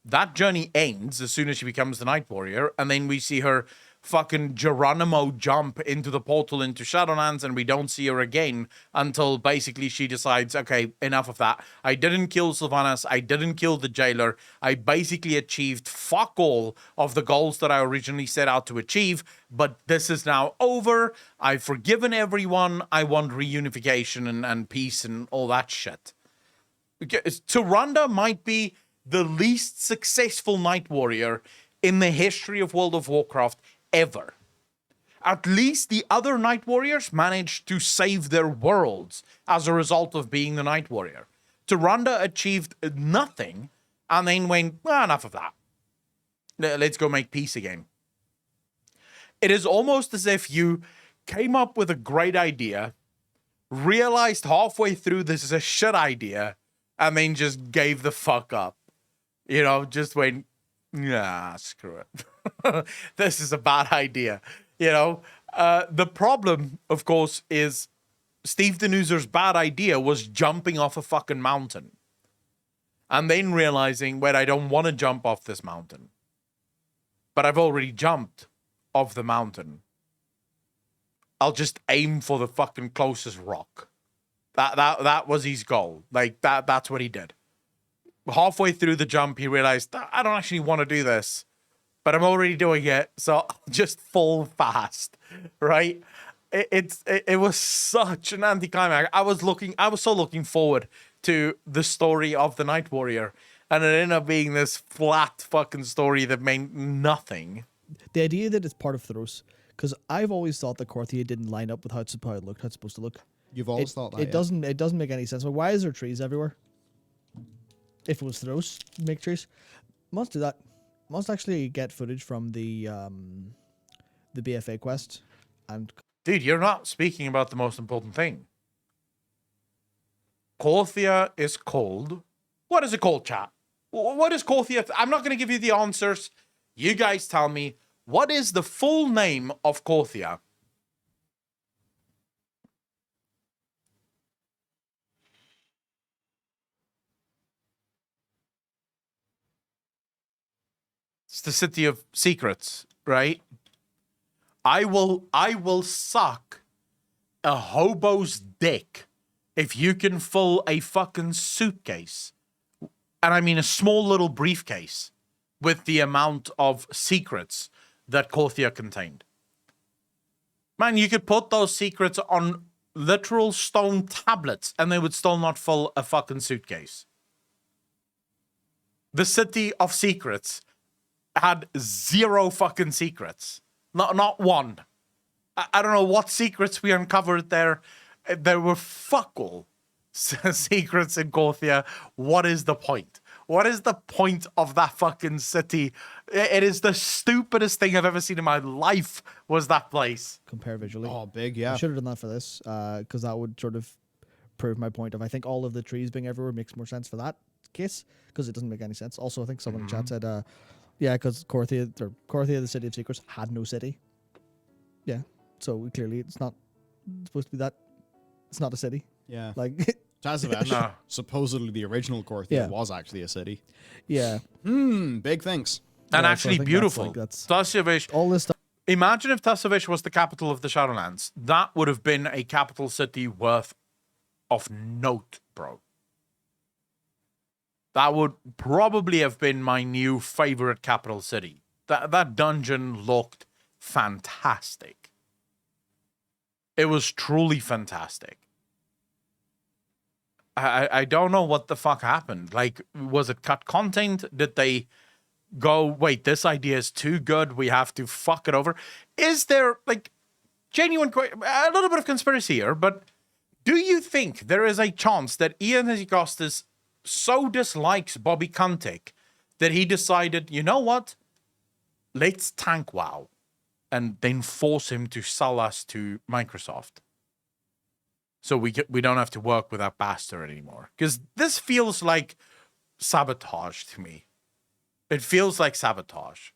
That journey ends as soon as she becomes the Night Warrior, and then we see her fucking Geronimo jump into the portal into Shadowlands, and we don't see her again until basically she decides, okay, enough of that. I didn't kill Sylvanas. I didn't kill the jailer. I basically achieved fuck all of the goals that I originally set out to achieve, but this is now over. I've forgiven everyone. I want reunification and peace and all that shit. Tyrande might be the least successful Night Warrior in the history of World of Warcraft ever. At least the other Night Warriors managed to save their worlds as a result of being the Night Warrior. Tyrande achieved nothing and then went, well, enough of that. Let's go make peace again. It is almost as if you came up with a great idea, realized halfway through this is a shit idea, and then just gave the fuck up. You know, just went, nah, screw it. This is a bad idea. You know, the problem, of course, is Steve Denuzer's bad idea was jumping off a fucking mountain. And then realizing, wait, I don't want to jump off this mountain. But I've already jumped off the mountain. I'll just aim for the fucking closest rock. That was his goal. Like, that's what he did. Halfway through the jump, he realized, I don't actually want to do this, but I'm already doing it, so I'll just fall fast, right? It was such an anticlimax. I was so looking forward to the story of the Night Warrior, and it ended up being this flat fucking story that meant nothing. The idea that it's part of Thros, because I've always thought that Korthia didn't line up with how it looked, how it's supposed to look. You've always thought that, it doesn't make any sense. Why is there trees everywhere? If it was Thros, make trees. Must do that. Must actually get footage from the BFA quest. And dude, you're not speaking about the most important thing. Korthia is called. What is it called, chat? What is Korthia? I'm not going to give you the answers. You guys tell me. What is the full name of Korthia? It's the city of secrets, right? I will suck a hobo's dick if you can fill a fucking suitcase, and I mean a small little briefcase, with the amount of secrets that Korthia contained. Man, you could put those secrets on literal stone tablets and they would still not fill a fucking suitcase. the City of Secrets had 0 fucking secrets. Not one. I don't know what secrets we uncovered there. There were fuck all secrets in Gothia. What is the point? What is the point of that fucking city? It is the stupidest thing I've ever seen in my life, was that place. Compare visually. Oh, big, yeah. I should have done that for this, because that would sort of prove my point of, I think all of the trees being everywhere makes more sense for that case, because it doesn't make any sense. Also, I think someone in chat said, yeah, because Korthia, the City of Secrets, had no city. Yeah, so clearly it's not supposed to be that. It's not a city. Yeah. Like... Tazavesh, supposedly the original Korthia, was actually a city. Yeah. Big things. And Yeah, actually so I think beautiful. that's All this stuff. Imagine if Tazavesh was the capital of the Shadowlands. That would have been a capital city worth of note, bro. That would probably have been my new favorite capital city. That dungeon looked fantastic. It was truly fantastic. I don't know what the fuck happened. Like, was it cut content? Did they go, wait, this idea is too good, we have to fuck it over? Is there, like, genuine, a little bit of conspiracy here, but do you think there is a chance that Ian Augustus so dislikes Bobby Kotick that he decided, you know what? Let's tank WoW and then force him to sell us to Microsoft. So we don't have to work with that bastard anymore. Because this feels like sabotage to me. It feels like sabotage.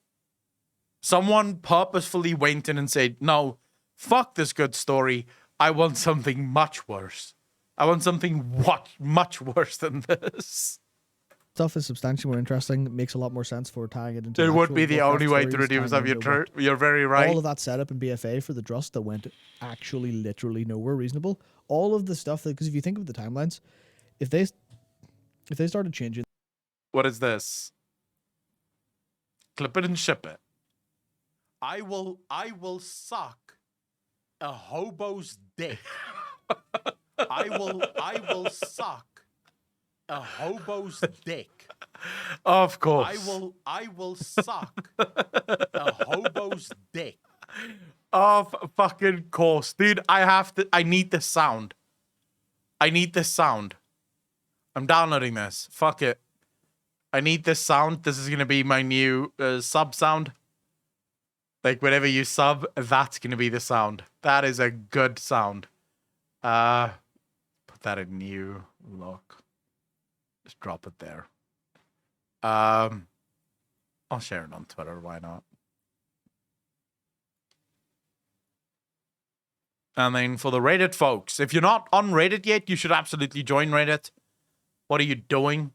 Someone purposefully went in and said, no, fuck this good story. I want something much worse. I want something much worse than this. Stuff is substantially more interesting. It makes a lot more sense for tying it into. It would be the only way to stories, redeem tying some. into You're very right. All of that setup in BFA for the Drust that went actually literally nowhere reasonable. All of the stuff that, because if you think of the timelines, if they started changing. What is this? Clip it and ship it. I will suck a hobo's dick. I will suck a hobo's dick. Of course. I will suck a hobo's dick. Of fucking course. Dude, I need this sound. I need this sound. I'm downloading this. Fuck it. I need this sound. This is going to be my new sub sound. Like, whenever you sub, that's going to be the sound. That is a good sound. Put that in new look. Just drop it there. I'll share it on Twitter. Why not? And then for the Reddit folks, if you're not on Reddit yet, you should absolutely join Reddit. What are you doing?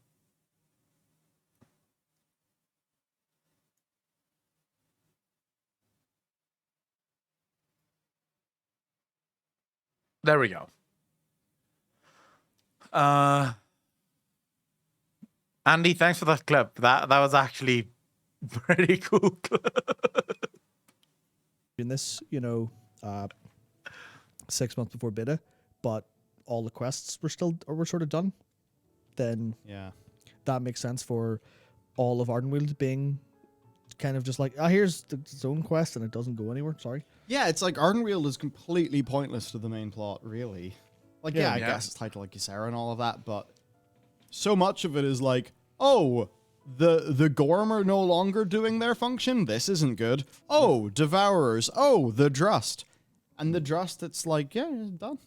There we go. Andy, thanks for that clip. That was actually pretty cool. In this, 6 months before beta, but all the quests were sort of done, then yeah, that makes sense for all of Ardenweald being kind of just like, here's its own quest and it doesn't go anywhere. Sorry. Yeah, it's like Ardenweald is completely pointless to the main plot, really. Like, I guess it's tied to like Ysera and all of that, but so much of it is like, oh, the Gorm are no longer doing their function. This isn't good. Oh, Devourers. Oh, the Drust. And the Drust, it's like, yeah, it's done.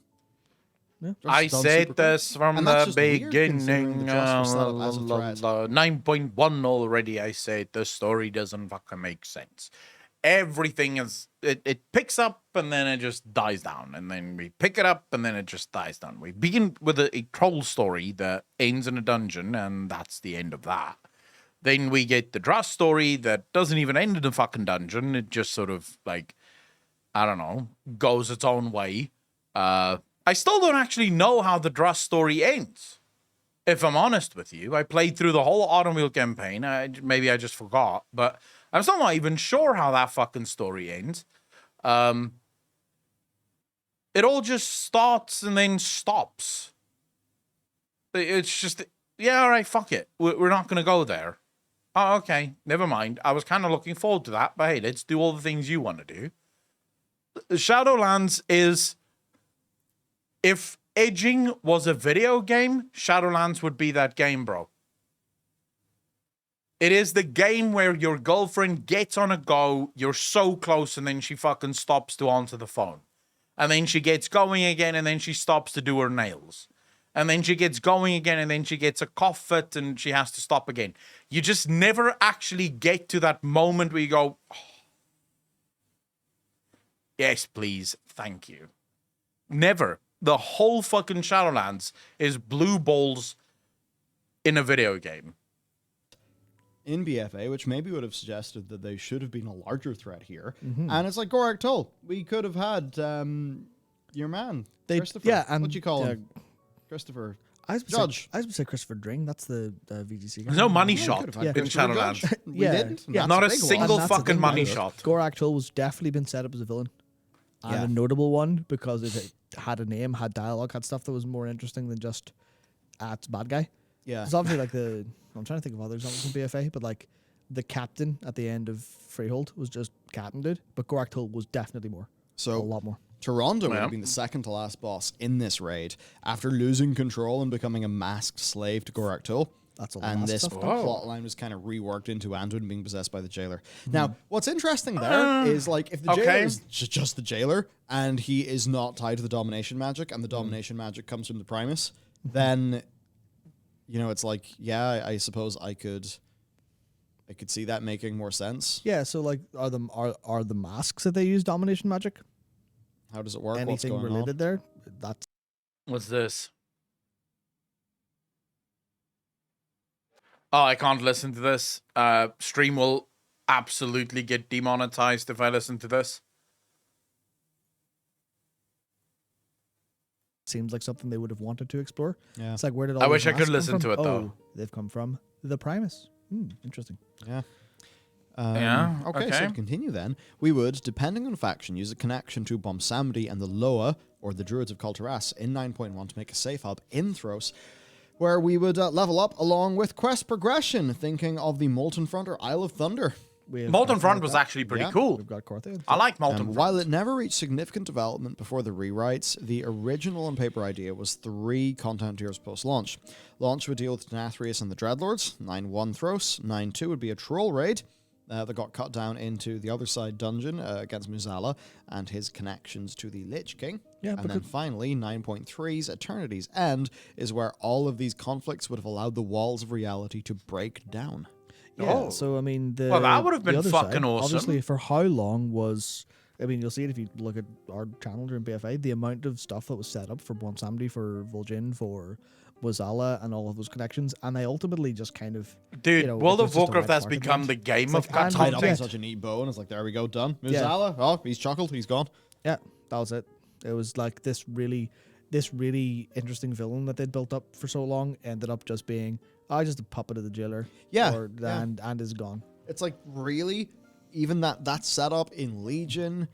Yeah, I said this from the beginning. 9.1 already. I said the story doesn't fucking make sense. Everything is it picks up and then it just dies down, and then we pick it up and then it just dies down. We begin with a troll story that ends in a dungeon, and that's the end of that. Then we get the Drust story that doesn't even end in a fucking dungeon. It just sort of like, I don't know, goes its own way. I still don't actually know how the Drust story ends. If I'm honest with you, I played through the whole Autumnwheel campaign. Maybe I just forgot, but I'm still not even sure how that fucking story ends. It all just starts and then stops. It's just, yeah, all right, fuck it. We're not going to go there. Oh, okay. Never mind. I was kind of looking forward to that, but hey, let's do all the things you want to do. Shadowlands is... If edging was a video game, Shadowlands would be that game, bro. It is the game where your girlfriend gets on a go, you're so close, and then she fucking stops to answer the phone. And then she gets going again, and then she stops to do her nails. And then she gets going again, and then she gets a cough fit, and she has to stop again. You just never actually get to that moment where you go, oh, yes, please, thank you. Never. The whole fucking Shadowlands is blue balls in a video game. In BFA, which maybe would have suggested that they should have been a larger threat here. And it's like Gorak Tull. We could have had your man, Christopher. Yeah, and what do you call him? Christopher. Judge. I was going to say Christopher Dring. That's the VGC guy. There's no money shot in Shadowlands. We didn't. Yeah. Not a single fucking money shot. Gorak Tull was definitely been set up as a villain. And a notable one because it had a name, had dialogue, had stuff that was more interesting than just it's bad guy. Yeah. It's obviously like I'm trying to think of other examples in BFA, but like the captain at the end of Freehold was just captain dude, but Gorak Tull was definitely more. So a lot more. Toronto would have been the second to last boss in this raid after losing control and becoming a masked slave to Gorak Tull. That's a lot and of this stuff. plot line was kind of reworked into Anduin being possessed by the jailer. Now, what's interesting there is like if the jailer is just the jailer and he is not tied to the domination magic and the domination magic comes from the Primus, then you know it's like I suppose I could see that making more sense. Yeah, so like are the masks that they use domination magic? How does it work? Anything What's going related on? there? That's What's this? Oh, I can't listen to this. Stream will absolutely get demonetized if I listen to this. seems like something they would have wanted to explore. Yeah. It's like, where did all I these wish I could masks come listen from? to it, though. Oh, they've come from the Primus. Interesting. Yeah. Okay. So to continue then, we would, depending on faction, use a connection to Bomsamdi and the Loa, or the Druids of Kulturas, in 9.1 to make a safe hub in Thros, where we would level up along with quest progression, thinking of the Molten Front or Isle of Thunder. Molten Front was actually pretty cool. We've got Corthe. I like Molten Front. While it never reached significant development before the rewrites, the original on paper idea was 3 content tiers post-launch. Launch would deal with Denathrius and the Dreadlords, 9.1 Thros, 9.2 would be a troll raid, that got cut down into the other side dungeon against Muzala and his connections to the Lich King. Yeah, and then finally, 9.3's Eternity's End is where all of these conflicts would have allowed the walls of reality to break down. Yeah, so I mean, well, that would have been fucking awesome. Obviously, for how long was... I mean, you'll see it if you look at our channel during BFA, the amount of stuff that was set up for Bomsamdi, for Vol'jin, for Muzala, and all of those connections, and they ultimately just kind of... Dude, World of Warcraft has become the game of tied up in such a neat bow, and it's like, there we go, done. Muzala, oh, he's chuckled, he's gone. Yeah, that was it. It was like this really interesting villain that they'd built up for so long ended up just being just a puppet of the jailer. Yeah, and is gone. It's like, really, even that setup in Legion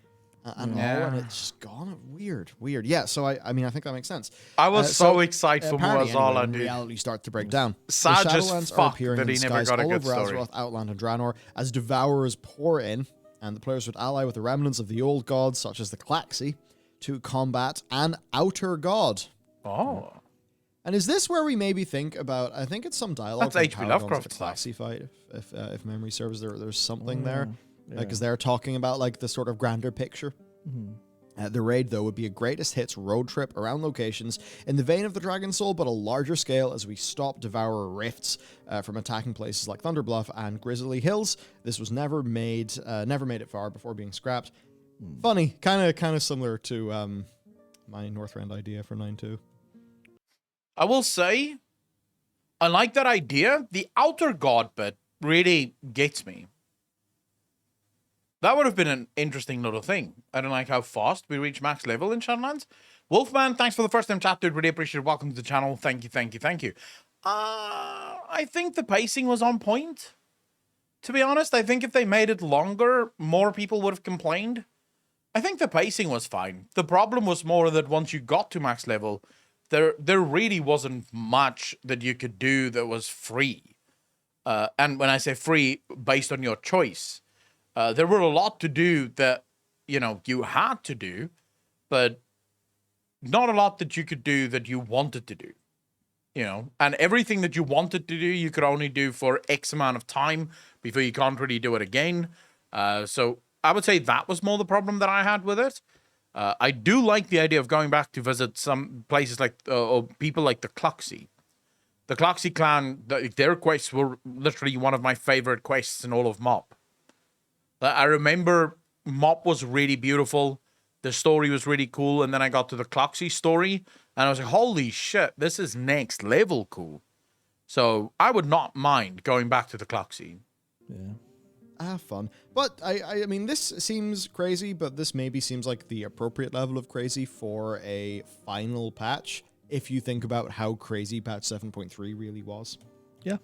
and all, and it's just gone. Weird. Yeah, so I mean, I think that makes sense. I was so excited for Muzala, when dude. reality starts to break down. Sad The as Shadowlands are fuck appearing that in he never skies got a all good over story. Azeroth, Outland, and Draenor as Devourers pour in, and the players would ally with the remnants of the old gods, such as the Klaxi, to combat an outer god. Oh. And is this where we maybe think about? I think it's some dialogue. That's H.P. Lovecraft Klaxi fight, if memory serves. There's something there because they're talking about like the sort of grander picture. The raid, though, would be a greatest hits road trip around locations in the vein of the Dragon Soul, but a larger scale as we stop Devourer rifts from attacking places like Thunderbluff and Grizzly Hills. This was never made it far before being scrapped. Funny, kind of similar to my Northrend idea for 9.2. I will say, I like that idea. The outer god bit really gets me. That would have been an interesting little thing. I don't like how fast we reach max level in Shadowlands. Wolfman, thanks for the first time chat, dude. Really appreciate it. Welcome to the channel. Thank you. I think the pacing was on point. To be honest, I think if they made it longer, more people would have complained. I think the pacing was fine. The problem was more that once you got to max level, there really wasn't much that you could do that was free. and when I say free, based on your choice, there were a lot to do that, you know, you had to do, but not a lot that you could do that you wanted to do, you know, and everything that you wanted to do, you could only do for X amount of time before you can't really do it again. So I would say that was more the problem that I had with it. I do like the idea of going back to visit some places like, or people like the Cluxy. The Cluxy clan, their quests were literally one of my favorite quests in all of MoP. I remember MoP was really beautiful. The story was really cool. And then I got to the Cluxy story and I was like, holy shit, this is next level cool. So I would not mind going back to the Cluxy. Yeah. Fun. But I mean, this seems crazy, but this maybe seems like the appropriate level of crazy for a final patch, if you think about how crazy patch 7.3 really was. Yeah.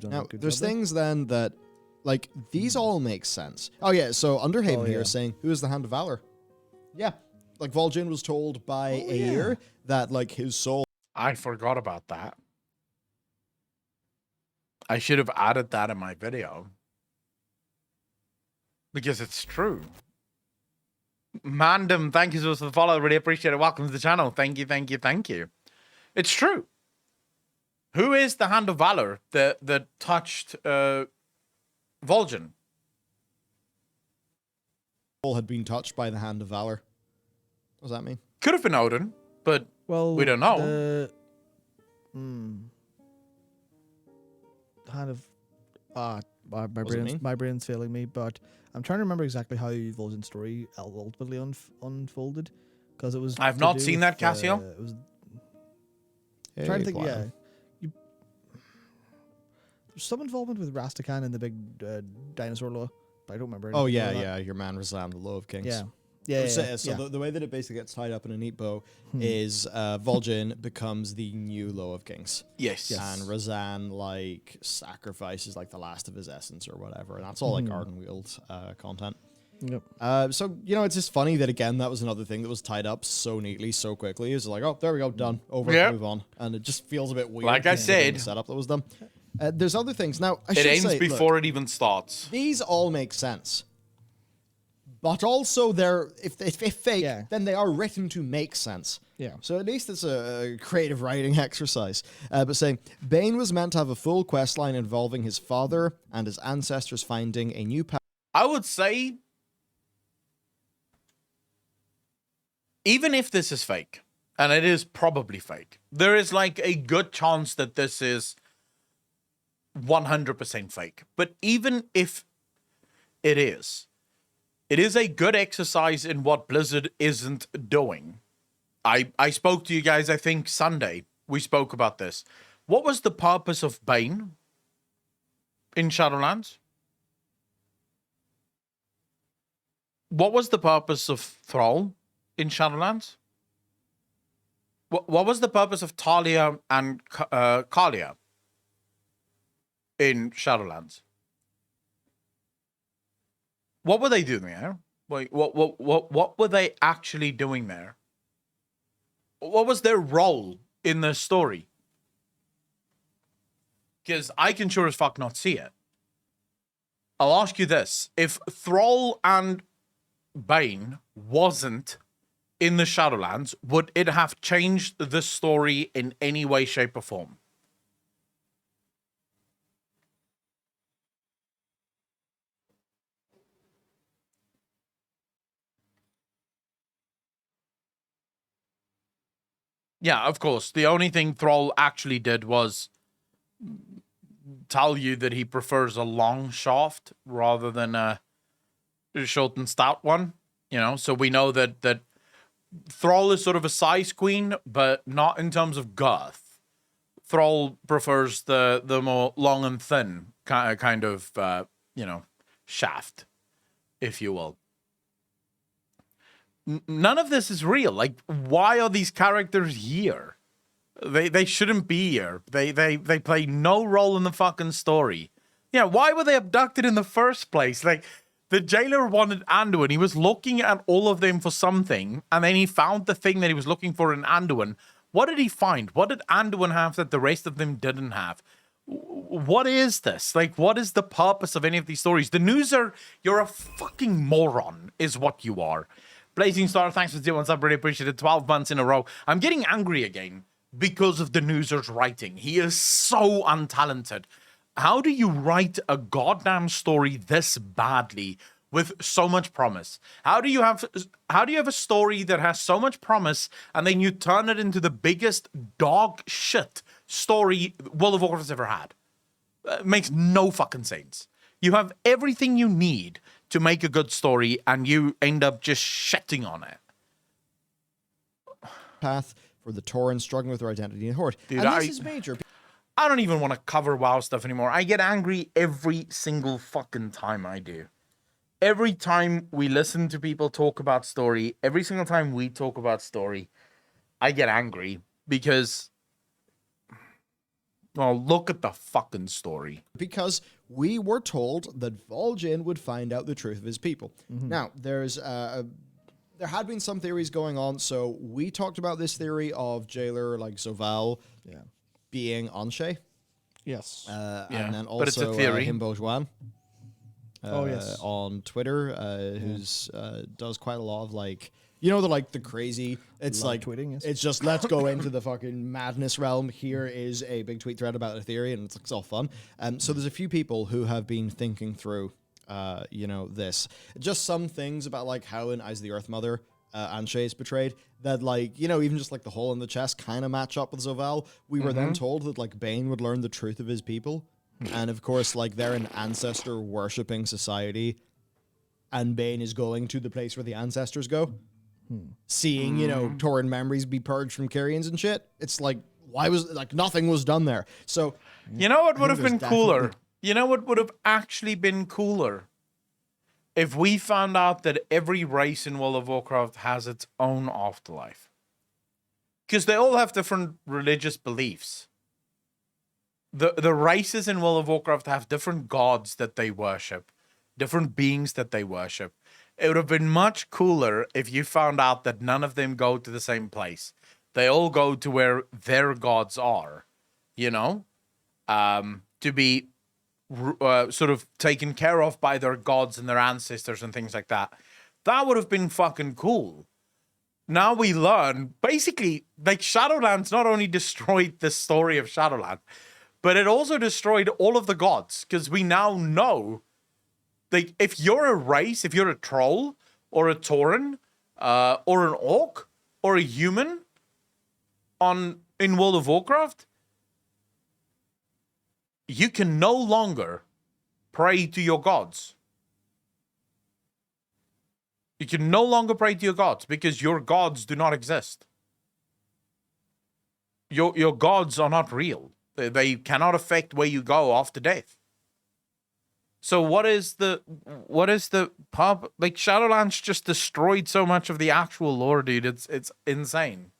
Now, there's things then that, like, these all make sense. Oh, yeah, so Underhaven here is saying, who is the Hand of Valor? Yeah, like, Vol'jin was told by Aer that, like, his soul... I forgot about that. I should have added that in my video. Because it's true. Mandem, thank you so much for the follow. Really appreciate it. Welcome to the channel. Thank you, thank you, thank you. It's true. Who is the Hand of Valor that touched Vol'jin? All had been touched by the Hand of Valor. What does that mean? Could have been Odin, but we don't know. The Hand of... my brain's failing me, but I'm trying to remember exactly how Vol'jin's story ultimately unfolded, because it was. I've not seen that, Cassio. It was. Trying to think, yeah. There's some involvement with Rastakhan and the big dinosaur law, but I don't remember. Oh yeah, your man Razan, the Law of Kings. Yeah. So the way that it basically gets tied up in a neat bow is Vol'jin becomes the new Law of Kings. Yes. And Razan, like, sacrifices, like, the last of his essence or whatever. And that's all, like, Ardenweald content. Yep. So, you know, it's just funny that, again, that was another thing that was tied up so neatly, so quickly. It's like, oh, there we go, done. Over, move on. And it just feels a bit weird. Like I said. The setup that was done. There's other things. Now, it ends before it even starts. These all make sense. But also, if fake, then they are written to make sense. Yeah. So at least it's a creative writing exercise. But saying, Bane was meant to have a full quest line involving his father and his ancestors finding a new path. I would say, even if this is fake, and it is probably fake, there is like a good chance that this is 100% fake. But even if it is a good exercise in what Blizzard isn't doing. I spoke to you guys, I think Sunday, we spoke about this. What was the purpose of Bane in Shadowlands? What was the purpose of Thrall in Shadowlands? What was the purpose of Talia and Kalia in Shadowlands? What were they doing there? Wait, what were they actually doing there? What was their role in the story? Because I can sure as fuck not see it. I'll ask you this. If Thrall and Bane wasn't in the Shadowlands, would it have changed the story in any way, shape, or form? Yeah, of course. The only thing Thrall actually did was tell you that he prefers a long shaft rather than a short and stout one. You know, so we know that Thrall is sort of a size queen, but not in terms of girth. Thrall prefers the more long and thin kind of shaft, if you will. None of this is real. Like, why are these characters here? They shouldn't be here. They play no role in the fucking story. Yeah, why were they abducted in the first place? Like, the jailer wanted Anduin. He was looking at all of them for something, and then he found the thing that he was looking for in Anduin. What did he find? What did Anduin have that the rest of them didn't have? What is this? Like, what is the purpose of any of these stories? The Newser, you're a fucking moron, is what you are. Blazing Star, thanks for 0 up, really appreciate it. 12 months in a row. I'm getting angry again because of the Newser's writing. He is so untalented. How do you write a goddamn story this badly with so much promise? How do you have a story that has so much promise and then you turn it into the biggest dog shit story World of Warcraft's ever had? It makes no fucking sense. You have everything you need to make a good story and you end up just shitting on it. Path for the Tauren struggling with their identity in Horde. Dude, and this is major. I don't even want to cover WoW stuff anymore. I get angry every single fucking time I do. Every time we listen to people talk about story, every single time we talk about story, I get angry because, well, look at the fucking story. Because we were told that Vol'jin would find out the truth of his people. Now, there had been some theories going on, so we talked about this theory of jailer like Zoval being Anshe. Yes. And then but it's a also theory. Himbo Juan. Yes. On Twitter, who's does quite a lot of like, the crazy. It's Love like tweeting, yes. It's just let's go into the fucking madness realm. Here is a big tweet thread about a theory, and it's all fun. So there's a few people who have been thinking through, this. Just some things about like how in Eyes of the Earth Mother, Anshe is betrayed. That even just like the hole in the chest kind of match up with Zoval. We were then told that like Bane would learn the truth of his people. And of course, like they're an ancestor worshipping society, and Bane is going to the place where the ancestors go, seeing Tauren memories be purged from Kyrians and shit. It's like, why was nothing was done there? So you know what would have been cooler? You know what would have actually been cooler? If we found out that every race in World of Warcraft has its own afterlife, because they all have different religious beliefs. The races in World of Warcraft have different gods that they worship, different beings that they worship. It would have been much cooler if you found out that none of them go to the same place. They all go to where their gods are, to be sort of taken care of by their gods and their ancestors and things like that. That would have been fucking cool. Now we learn, basically, like Shadowlands not only destroyed the story of Shadowlands, but it also destroyed all of the gods, because we now know, like, if you're a race, if you're a troll, or a Tauren, or an orc, or a human in World of Warcraft, you can no longer pray to your gods. You can no longer pray to your gods, because your gods do not exist. Your gods are not real. They cannot affect where you go after death. So what is the pub? Like, Shadowlands just destroyed so much of the actual lore, dude. It's insane.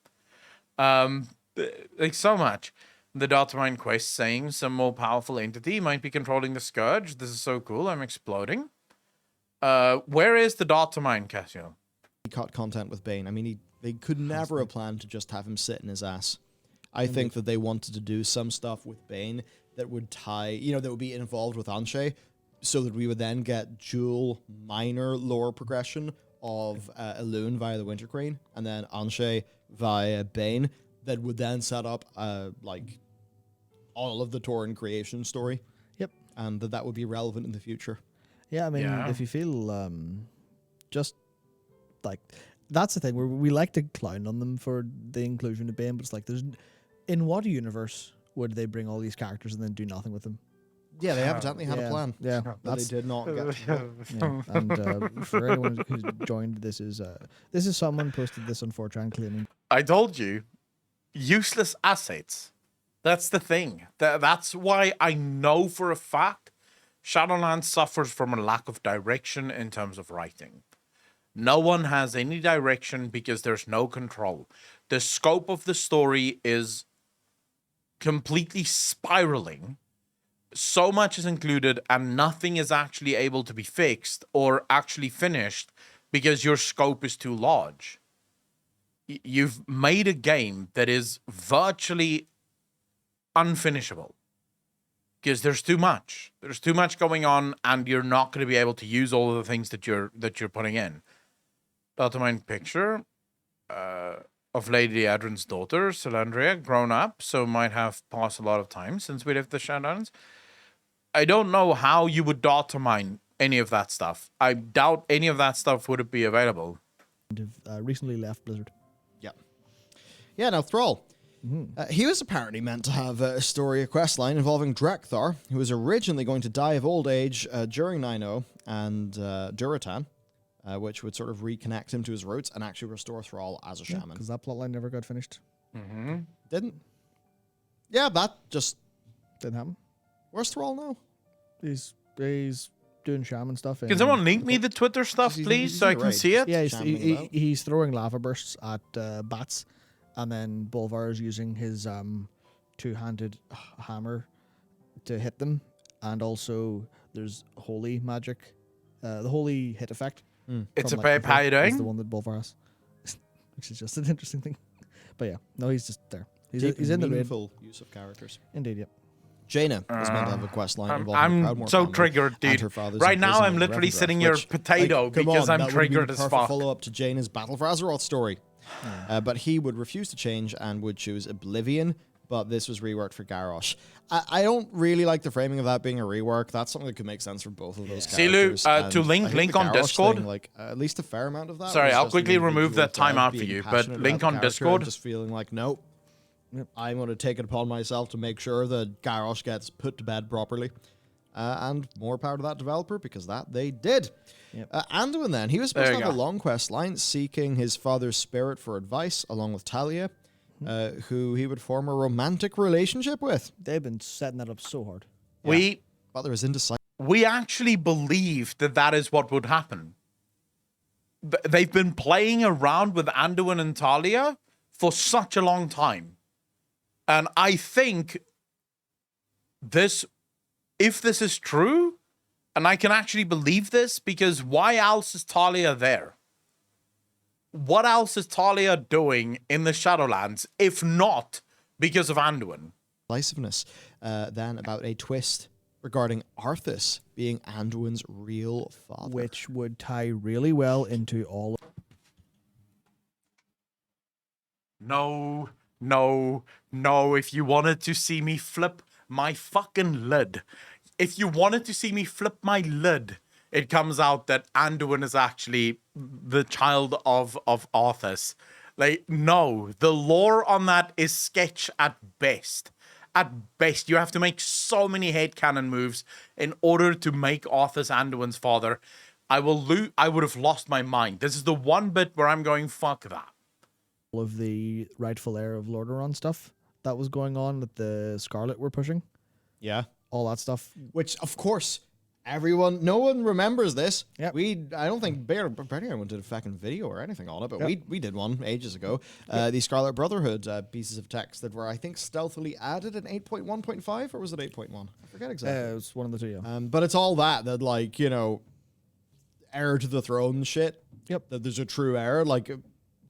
Like, so much. The Datamined quest saying some more powerful entity might be controlling the Scourge. This is so cool. I'm exploding. Where is the Datamined, Cassio? He cut content with Bane. I mean, they could never have planned to just have him sit in his ass. I think that they wanted to do some stuff with Bane that would tie, that would be involved with Anshe, so that we would then get dual minor lore progression of Elune via the Winter Queen, and then Anshe via Bane, that would then set up, all of the Tauren creation story. Yep. And that would be relevant in the future. Yeah, I mean, if you feel, just, like, that's the thing, where we like to clown on them for the inclusion of Bane, but it's like, in what universe would they bring all these characters and then do nothing with them? Yeah, they evidently had a plan. Yeah, that they did not get. And for anyone who's joined, this is someone posted this on 4chan claiming. I told you, useless assets. That's the thing. That's why I know for a fact Shadowlands suffers from a lack of direction in terms of writing. No one has any direction because there's no control. The scope of the story is completely spiraling. So much is included and nothing is actually able to be fixed or actually finished because your scope is too large. You've made a game that is virtually unfinishable. because there's too much. There's too much going on, and you're not going to be able to use all of the things that you're putting in. Beltermine picture of Lady Adrin's daughter, Celandria, grown up, so might have passed a lot of time since we left the Shadowlands. I don't know how you would data mine any of that stuff. I doubt any of that stuff would be available. Recently left Blizzard. Yeah. Yeah, now Thrall. He was apparently meant to have a story, a quest line involving Drekthar, who was originally going to die of old age during 9.0 and Duratan, which would sort of reconnect him to his roots and actually restore Thrall as a shaman. Because that plotline never got finished. Didn't? Yeah, that just didn't happen. Where's Thrall now? He's doing shaman stuff. Can someone link me the Twitter stuff, please, so I can see it? Yeah, he's throwing lava bursts at bats, and then Bolvar is using his two-handed hammer to hit them, and also there's holy magic, the holy hit effect. It's a pay how you doing? Is the one that Bolvar has, which is just an interesting thing. But yeah, no, he's just there. He's in the raid. Meaningful use of characters. Indeed, yep. Jaina is meant to have a quest line involving I'm Proudmoore so family triggered, and dude. her father's Right now, I'm imprisonment in literally Revendreth, sitting here which, potato come because on, I'm that would be triggered the as perfect fuck. follow-up to Jaina's Battle for Azeroth story. But he would refuse to change and would choose Oblivion, but this was reworked for Garrosh. I don't really like the framing of that being a rework. That's something that could make sense for both of those characters. Silu, to And I think link the on Garrosh Discord. thing, like, at least a fair amount of that. Sorry, was I'll just quickly an remove that individual timeout being for you, but passionate link about on the character Discord. and just feeling like, nope, I'm going to take it upon myself to make sure that Garrosh gets put to bed properly. And more power to that developer, because that they did. Anduin then, he was supposed to have a long quest line seeking his father's spirit for advice, along with Talia, who he would form a romantic relationship with. They've been setting that up so hard. Father is indecisive. We actually believed that that is what would happen. They've been playing around with Anduin and Talia for such a long time. And I think this, if this is true, and I can actually believe this, because why else is Talia there? What else is Talia doing in the Shadowlands, if not because of Anduin? Decisiveness. Then about a twist regarding Arthas being Anduin's real father. Which would tie really well into all of... No, no, no. If you wanted to see me flip my fucking lid, if you wanted to see me flip my lid, it comes out that Anduin is actually the child of Arthas. Like, no, the lore on that is sketch at best. At best, you have to make so many headcanon moves in order to make Arthas Anduin's father. I would have lost my mind. This is the one bit where I'm going, fuck that. All of the rightful heir of Lordaeron stuff that was going on that the Scarlet were pushing. Yeah. All that stuff. Which, of course, no one remembers this. I don't think barely anyone did a fucking video or anything on it, but we did one ages ago. The Scarlet Brotherhood pieces of text that were, I think, stealthily added in 8.1.5, or was it 8.1? I forget exactly. It was one of the two, yeah. But it's all that, like, you know, heir to the throne shit. Yep. That there's a true heir, like...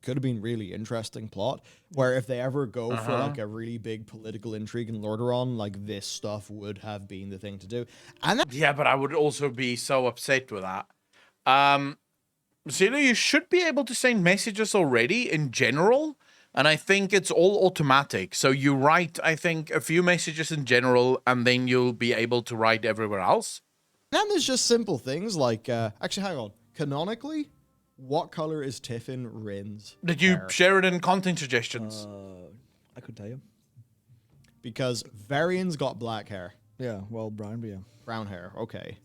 could have been really interesting plot where if they ever go for like a really big political intrigue in Lordaeron, like this stuff would have been the thing to do. And yeah, but I would also be so upset with that. Zilla, you should be able to send messages already in general, and I think it's all automatic. So you write, I think, a few messages in general, and then you'll be able to write everywhere else. then there's just simple things like, actually, hang on, canonically, what color is Tiffin Rin's Did you hair? share it in content suggestions? I could tell you. Because Varian's got black hair. Yeah, well, brown, but yeah. Brown hair, okay.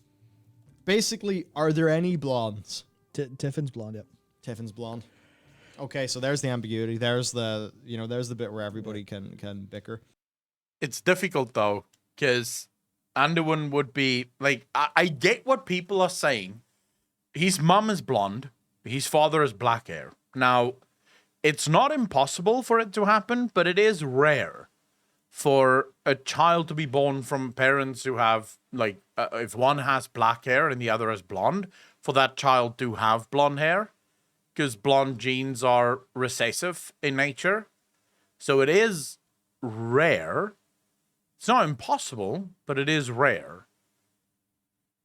Basically, are there any blondes? Tiffin's blonde, yep. Tiffin's blonde. Okay, so there's the ambiguity. There's the, there's the bit where everybody can bicker. It's difficult, though, because Anduin would be, like, I get what people are saying. His mum is blonde. His father is black hair. Now, it's not impossible for it to happen, but it is rare for a child to be born from parents who have, like, if one has black hair and the other is blonde, for that child to have blonde hair, because blonde genes are recessive in nature. So it is rare, It's not impossible, but it is rare.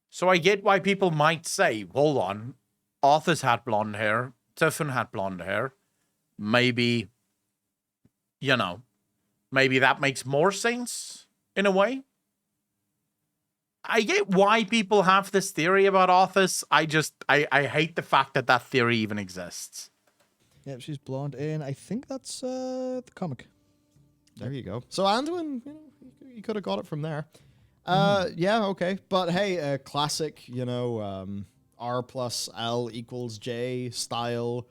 So I get why people might say, hold on, Arthur's had blonde hair, Tiffin had blonde hair. Maybe, you know, maybe that makes more sense in a way. I get why people have this theory about Arthas. I hate the fact that that theory even exists. Yeah, she's blonde in, I think that's the comic. There you go. So Anduin, you could have got it from there. Yeah, okay. But hey, classic, R plus L equals J style.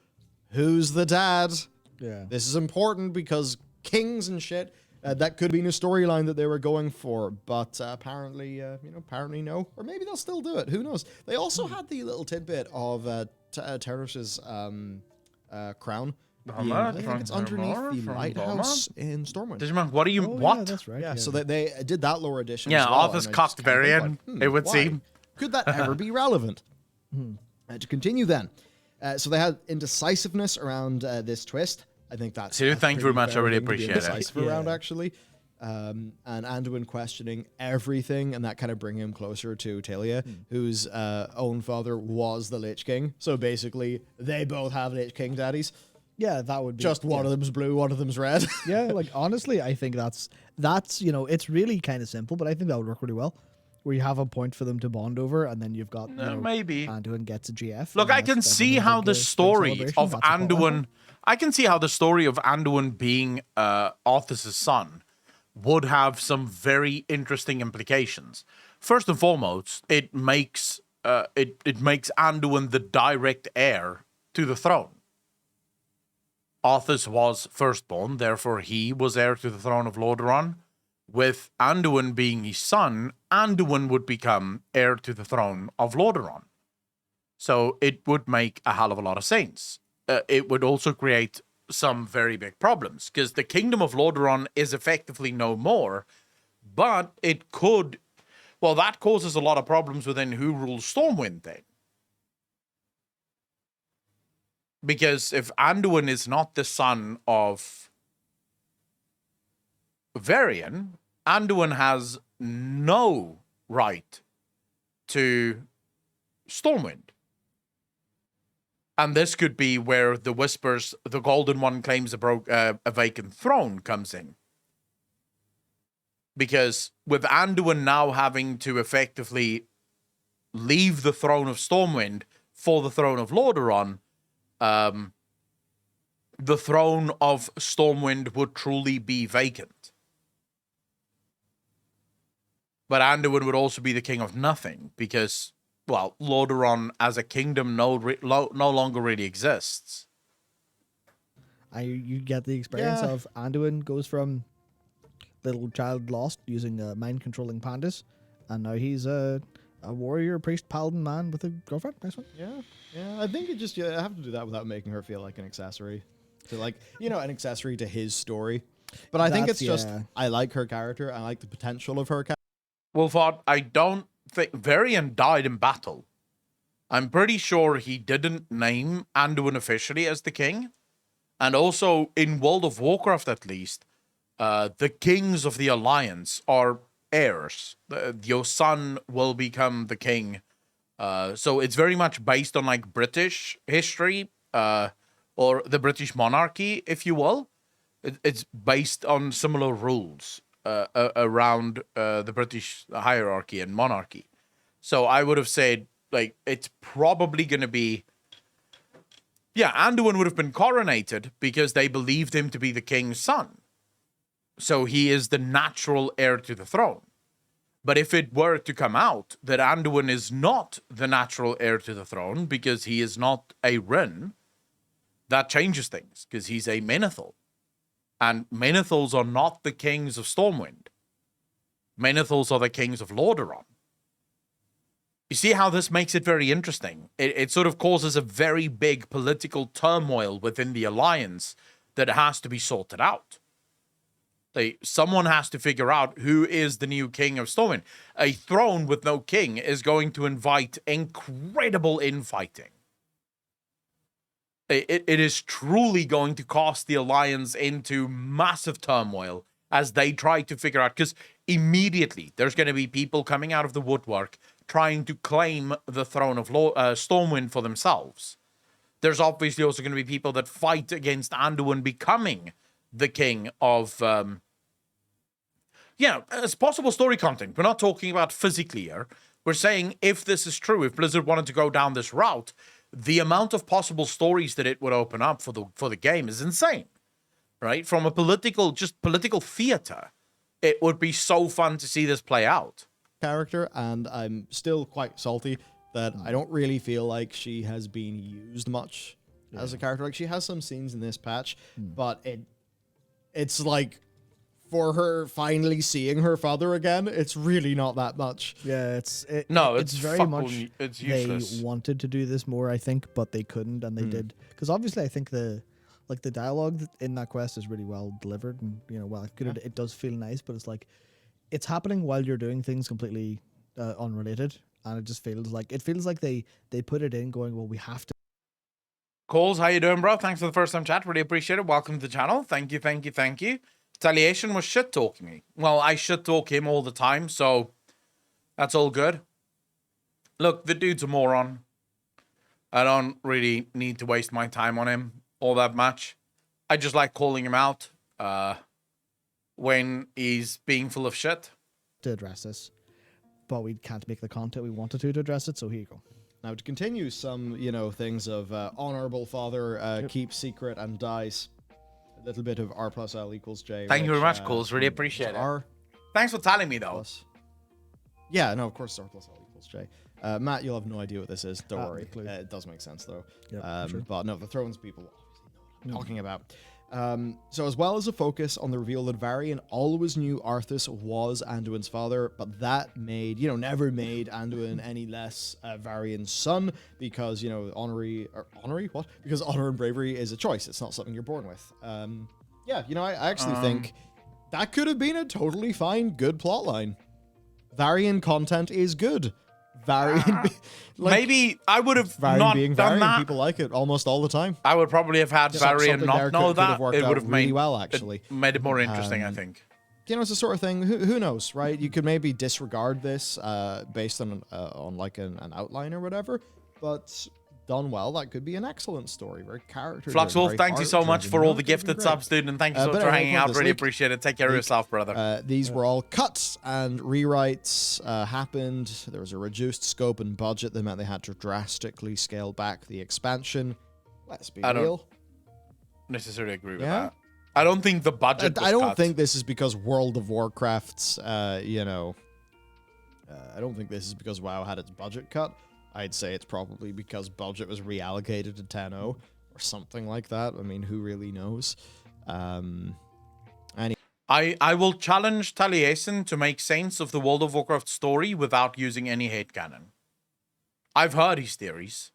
Who's the dad? Yeah. This is important because kings and shit. That could have been a storyline that they were going for, but apparently no. Or maybe they'll still do it. Who knows? They also had the little tidbit of Terrus's crown. I think it's underneath the lighthouse in Stormwind. What do you what? Yeah, that's right. Yeah, so they did that lore edition. Yeah, as well, Arthur's cocked Varian, it would seem. Could that ever be relevant? To continue then. So they had indecisiveness around this twist. I think that's thank you very much. I really appreciate it. Around actually. And Anduin questioning everything, and that kind of bring him closer to Talia, whose own father was the Lich King. So basically, they both have Lich King daddies. Yeah, that would be just one of them's blue, one of them's red. Yeah, like honestly, I think that's it's really kind of simple, but I think that would work really well. Where you have a point for them to bond over, and then you've got maybe Anduin gets a GF. Look, I can see how the story of Anduin. I can see how the story of Anduin being Arthas' son would have some very interesting implications. First and foremost, it makes Anduin the direct heir to the throne. Arthas was firstborn, therefore he was heir to the throne of Lordaeron. With Anduin being his son, Anduin would become heir to the throne of Lordaeron. So it would make a hell of a lot of sense. It would also create some very big problems, because the kingdom of Lordaeron is effectively no more, but it could... Well, that causes a lot of problems within who rules Stormwind then. Because if Anduin is not the son of Varian, Anduin has no right to Stormwind. And this could be where the whispers, the Golden One claims a vacant throne comes in. Because with Anduin now having to effectively leave the throne of Stormwind for the throne of Lordaeron, the throne of Stormwind would truly be vacant. But Anduin would also be the king of nothing, because, well, Lordaeron as a kingdom no longer really exists. You get the experience of Anduin goes from little child lost using mind-controlling pandas, and now he's a warrior, priest, paladin man with a girlfriend. Nice one. Yeah. I think you have to do that without making her feel like an accessory. To an accessory to his story. But I think it's just, I like her character. I like the potential of her character. Well, Vod, I don't think... Varian died in battle. I'm pretty sure he didn't name Anduin officially as the king. And also, in World of Warcraft at least, the kings of the Alliance are heirs. Your son will become the king. So it's very much based on British history, or the British monarchy, if you will. It's based on similar rules around the British hierarchy and monarchy. So I would have said, it's probably going to be... Yeah, Anduin would have been coronated because they believed him to be the king's son. So he is the natural heir to the throne. But if it were to come out that Anduin is not the natural heir to the throne because he is not a Rin, that changes things, because he's a Menethil. And Menethils are not the kings of Stormwind. Menethils are the kings of Lordaeron. You see how this makes it very interesting? It sort of causes a very big political turmoil within the Alliance that has to be sorted out. Someone has to figure out who is the new king of Stormwind. A throne with no king is going to invite incredible infighting. It is truly going to cast the Alliance into massive turmoil as they try to figure out, because immediately there's going to be people coming out of the woodwork trying to claim the throne of Stormwind for themselves. There's obviously also going to be people that fight against Anduin becoming the king of, as possible story content. We're not talking about physically here. We're saying if this is true, if Blizzard wanted to go down this route, the amount of possible stories that it would open up for the game is insane, right? From a political theater, it would be so fun to see this play out. Character, and I'm still quite salty that I don't really feel like she has been used much as a character. Like, she has some scenes in this patch, but it's like, for her finally seeing her father again, it's really not that much. Yeah, it's very much it's useless. They wanted to do this more, I think, but they couldn't, and they did. Because obviously, I think the dialogue in that quest is really well delivered, and it does feel nice, but it's like it's happening while you're doing things completely unrelated, and it just feels like they put it in going, well, we have to. Coles, how you doing, bro? Thanks for the first time chat. Really appreciate it. Welcome to the channel. Thank you. Retaliation was shit talking me. Well, I shit talk him all the time, so that's all good. Look, the dude's a moron. I don't really need to waste my time on him all that much. I just like calling him out when he's being full of shit. To address this, but we can't make the content we wanted to address it, so here you go. Now, to continue some, things of honorable father keeps secret and dies. A little bit of R plus L equals J. Thank you very much, Coles. Really appreciate it. Thanks for telling me, though. Yeah, no, of course, R plus L equals J. Matt, you'll have no idea what this is. Don't worry. It does make sense, though. Yep, sure. But no, the Thrones people obviously know what I'm talking about. So as well as a focus on the reveal that Varian always knew Arthas was Anduin's father, but that never made Anduin any less Varian's son, because, because honor and bravery is a choice. It's not something you're born with. I actually think that could have been a totally fine, good plotline. Varian content is good. Varian, maybe I would have not being done Varian, that. People like it almost all the time. I would probably have had Varian not know that. It would have really made well, actually. Made it more interesting, I think. It's the sort of thing. Who knows, right? You could maybe disregard this based on like an outline or whatever, but done well, that could be an excellent story. Very character. Fluxwolf, thank you so much for all the gifted subs, dude, and thank you so much for hanging out. Really appreciate it. Take care of yourself, brother. These were all cuts and rewrites happened. There was a reduced scope and budget that meant they had to drastically scale back the expansion. Let's be real. I don't necessarily agree with that. I don't think the budget was I don't cut. think this is because World of Warcraft's, I don't think this is because WoW had its budget cut. I'd say it's probably because budget was reallocated to 10.0 or something like that. I mean, who really knows? I will challenge Taliesin to make sense of the World of Warcraft story without using any headcanon. I've heard his theories.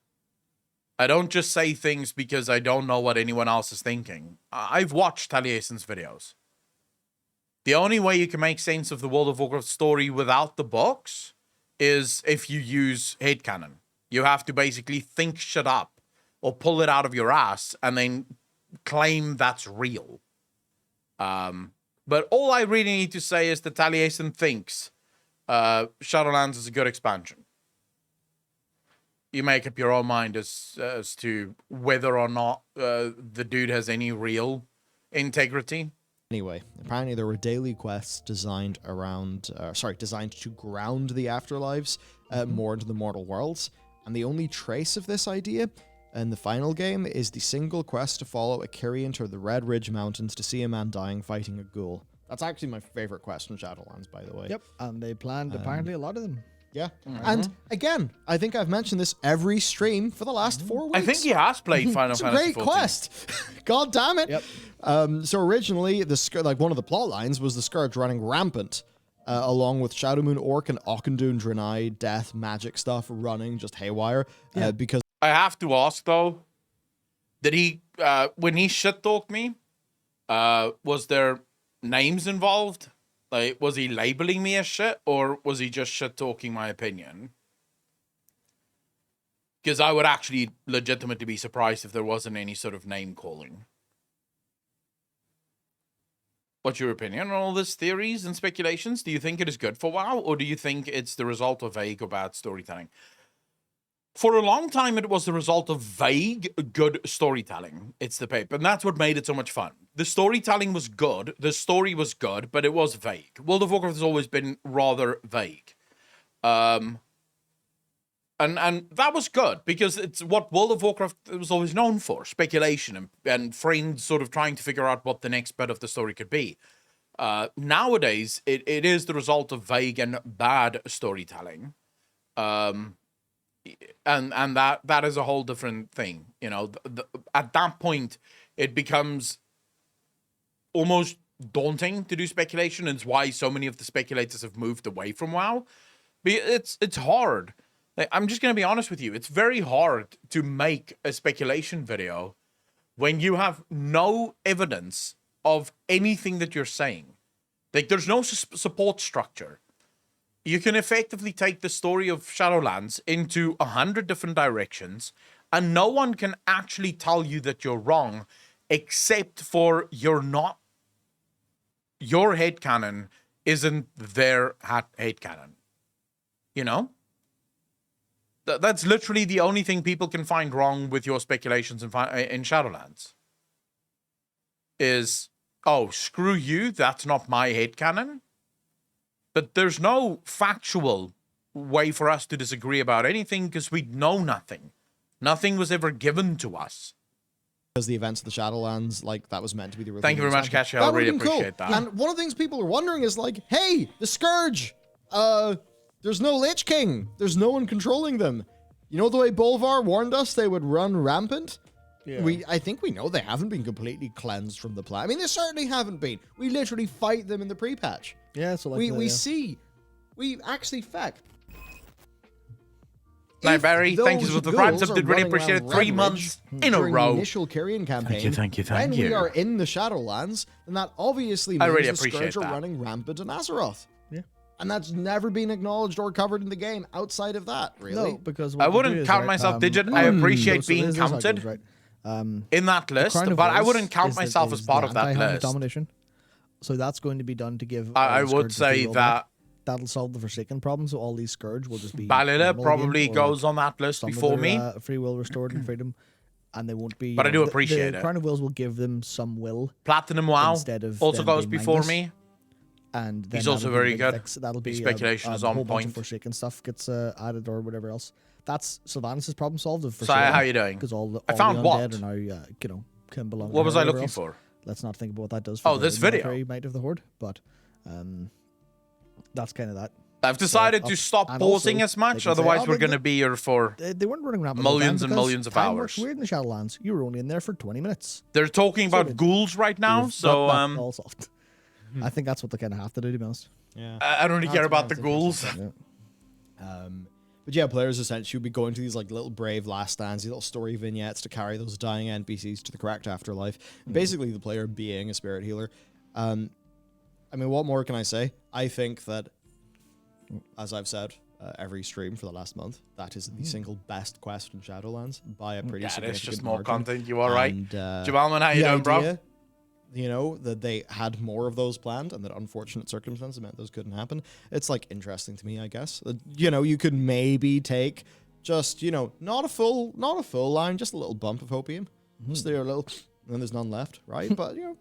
I don't just say things because I don't know what anyone else is thinking. I've watched Taliesin's videos. The only way you can make sense of the World of Warcraft story without the books is if you use headcanon. You have to basically think shit up or pull it out of your ass and then claim that's real. But all I really need to say is that Taliesin thinks Shadowlands is a good expansion. You make up your own mind as to whether or not the dude has any real integrity. Anyway, apparently there were daily quests designed to ground the afterlives more into the mortal worlds, and the only trace of this idea in the final game is the single quest to follow a Kyrian to the Red Ridge Mountains to see a man dying fighting a ghoul. That's actually my favorite quest in Shadowlands, by the way. Yep, and they planned apparently a lot of them. Yeah, and again, I think I've mentioned this every stream for the last 4 weeks. I think he has played Final Fantasy It's a great quest. God damn it. Yep. So originally, one of the plot lines was the Scourge running rampant, along with Shadowmoon Orc and Auchindoun Draenei death magic stuff running just haywire. Because I have to ask though, did he when he shit talked me? Was there names involved? Like, was he labeling me as shit, or was he just shit talking my opinion? Because I would actually legitimately be surprised if there wasn't any sort of name calling. what's your opinion on all these theories and speculations? Do you think it is good for WoW, or do you think it's the result of vague or bad storytelling? For a long time, it was the result of vague, good storytelling. It's the paper, and that's what made it so much fun. The storytelling was good, the story was good, but it was vague. World of Warcraft has always been rather vague. And that was good, because it's what World of Warcraft was always known for, speculation and friends sort of trying to figure out what the next bit of the story could be. Nowadays, it is the result of vague and bad storytelling. And that is a whole different thing. You know, at that point, it becomes almost daunting to do speculation, and it's why so many of the speculators have moved away from WoW. But it's hard. Like, I'm just going to be honest with you. It's very hard to make a speculation video when you have no evidence of anything that you're saying. Like, there's no support structure. You can effectively take the story of Shadowlands into 100 different directions, and no one can actually tell you that you're wrong, except for your headcanon isn't their headcanon. You know? That's literally the only thing people can find wrong with your speculations in Shadowlands. Is, oh, screw you, that's not my headcanon. But there's no factual way for us to disagree about anything, because we know nothing. Nothing was ever given to us. Because the events of the Shadowlands, like, that was meant to be the... Thank you very much, Cashy. I really appreciate that. And one of the things people are wondering is, like, hey, the Scourge, there's no Lich King. There's no one controlling them. You know the way Bolvar warned us they would run rampant? Yeah. I think we know they haven't been completely cleansed from the plan. I mean, they certainly haven't been. We literally fight them in the pre-patch. Yeah, so like we actually fact. Night Barry, thank you for the Prime sub. Did really appreciate it. 3 months in a row. The initial Kyrian campaign. Thank you. When we are in the Shadowlands, then that obviously means really the Scourge are running rampant in Azeroth. Yeah. And that's never been acknowledged or covered in the game outside of that, really. No, because I wouldn't count myself, Digit. I appreciate being counted in that list, but I wouldn't count myself as part of that list. Domination. So that's going to be done to give... I would say that... That'll solve the Forsaken problem, so all these Scourge will just be... Balilla probably goes on that list before me. Free will restored and freedom, and they won't be... But I do appreciate it. Crown of Wills will give them some will. Platinum WoW instead of also goes before me. And then he's also very good. That'll be speculation is on whole point. Bunch of Forsaken stuff gets added or whatever else. That's Sylvanas' problem solved. So how you doing? Because all I found the what? undead are now, can belong. What was I looking for? Let's not think about what that does for this video. Might of the Horde, but that's kind of that. I've decided to stop pausing as much, otherwise we're going to be here for they weren't running around millions and millions of time hours. Works weird in the Shadowlands. You were only in there for 20 minutes. They're talking about ghouls right now, so all soft. I think that's what they kind of have to do, to be honest. Yeah, I don't really care about the ghouls. But yeah, players essentially will be going to these like little brave last stands, these little story vignettes to carry those dying NPCs to the correct afterlife. Basically, the player being a spirit healer. I mean, what more can I say? I think that, as I've said every stream for the last month, that is the single best quest in Shadowlands by a pretty significant it's just more margin. content. You all right? Jamalman, how you doing, bro? You know, that they had more of those planned and that unfortunate circumstances meant those couldn't happen. It's like interesting to me, I guess. You know, you could maybe take just, you know, not a full line, just a little bump of hopium. Just there a little, and then there's none left, right? But, you know,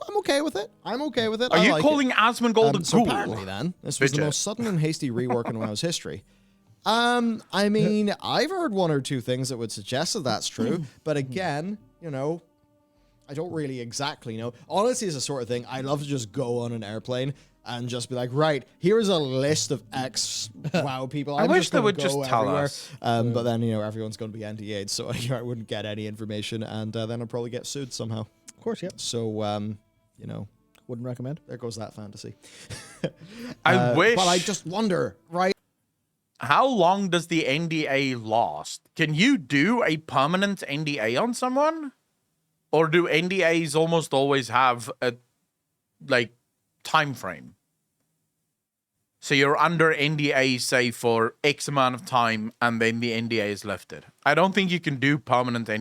I'm okay with it. I'm okay with it. Are you calling Asmongold a ghoul? So apparently then, this was the most sudden and hasty rework in WoW's history. I mean, I've heard one or two things that would suggest that that's true, but again, you know, I don't really exactly know. Honestly, it's the sort of thing I love to just go on an airplane and just be like, right, here's a list of X WoW people. I wish they would just tell us. But then, you know, everyone's going to be NDA'd, so I wouldn't get any information, and then I'd probably get sued somehow. Of course, yeah. So, you know. Wouldn't recommend. There goes that fantasy. I wish. But I just wonder, right? How long does the NDA last? Can you do a permanent NDA on someone? Or do NDAs almost always have a, like, time frame? So you're under NDA, say, for X amount of time, and then the NDA is lifted. I don't think you can do permanent NDA.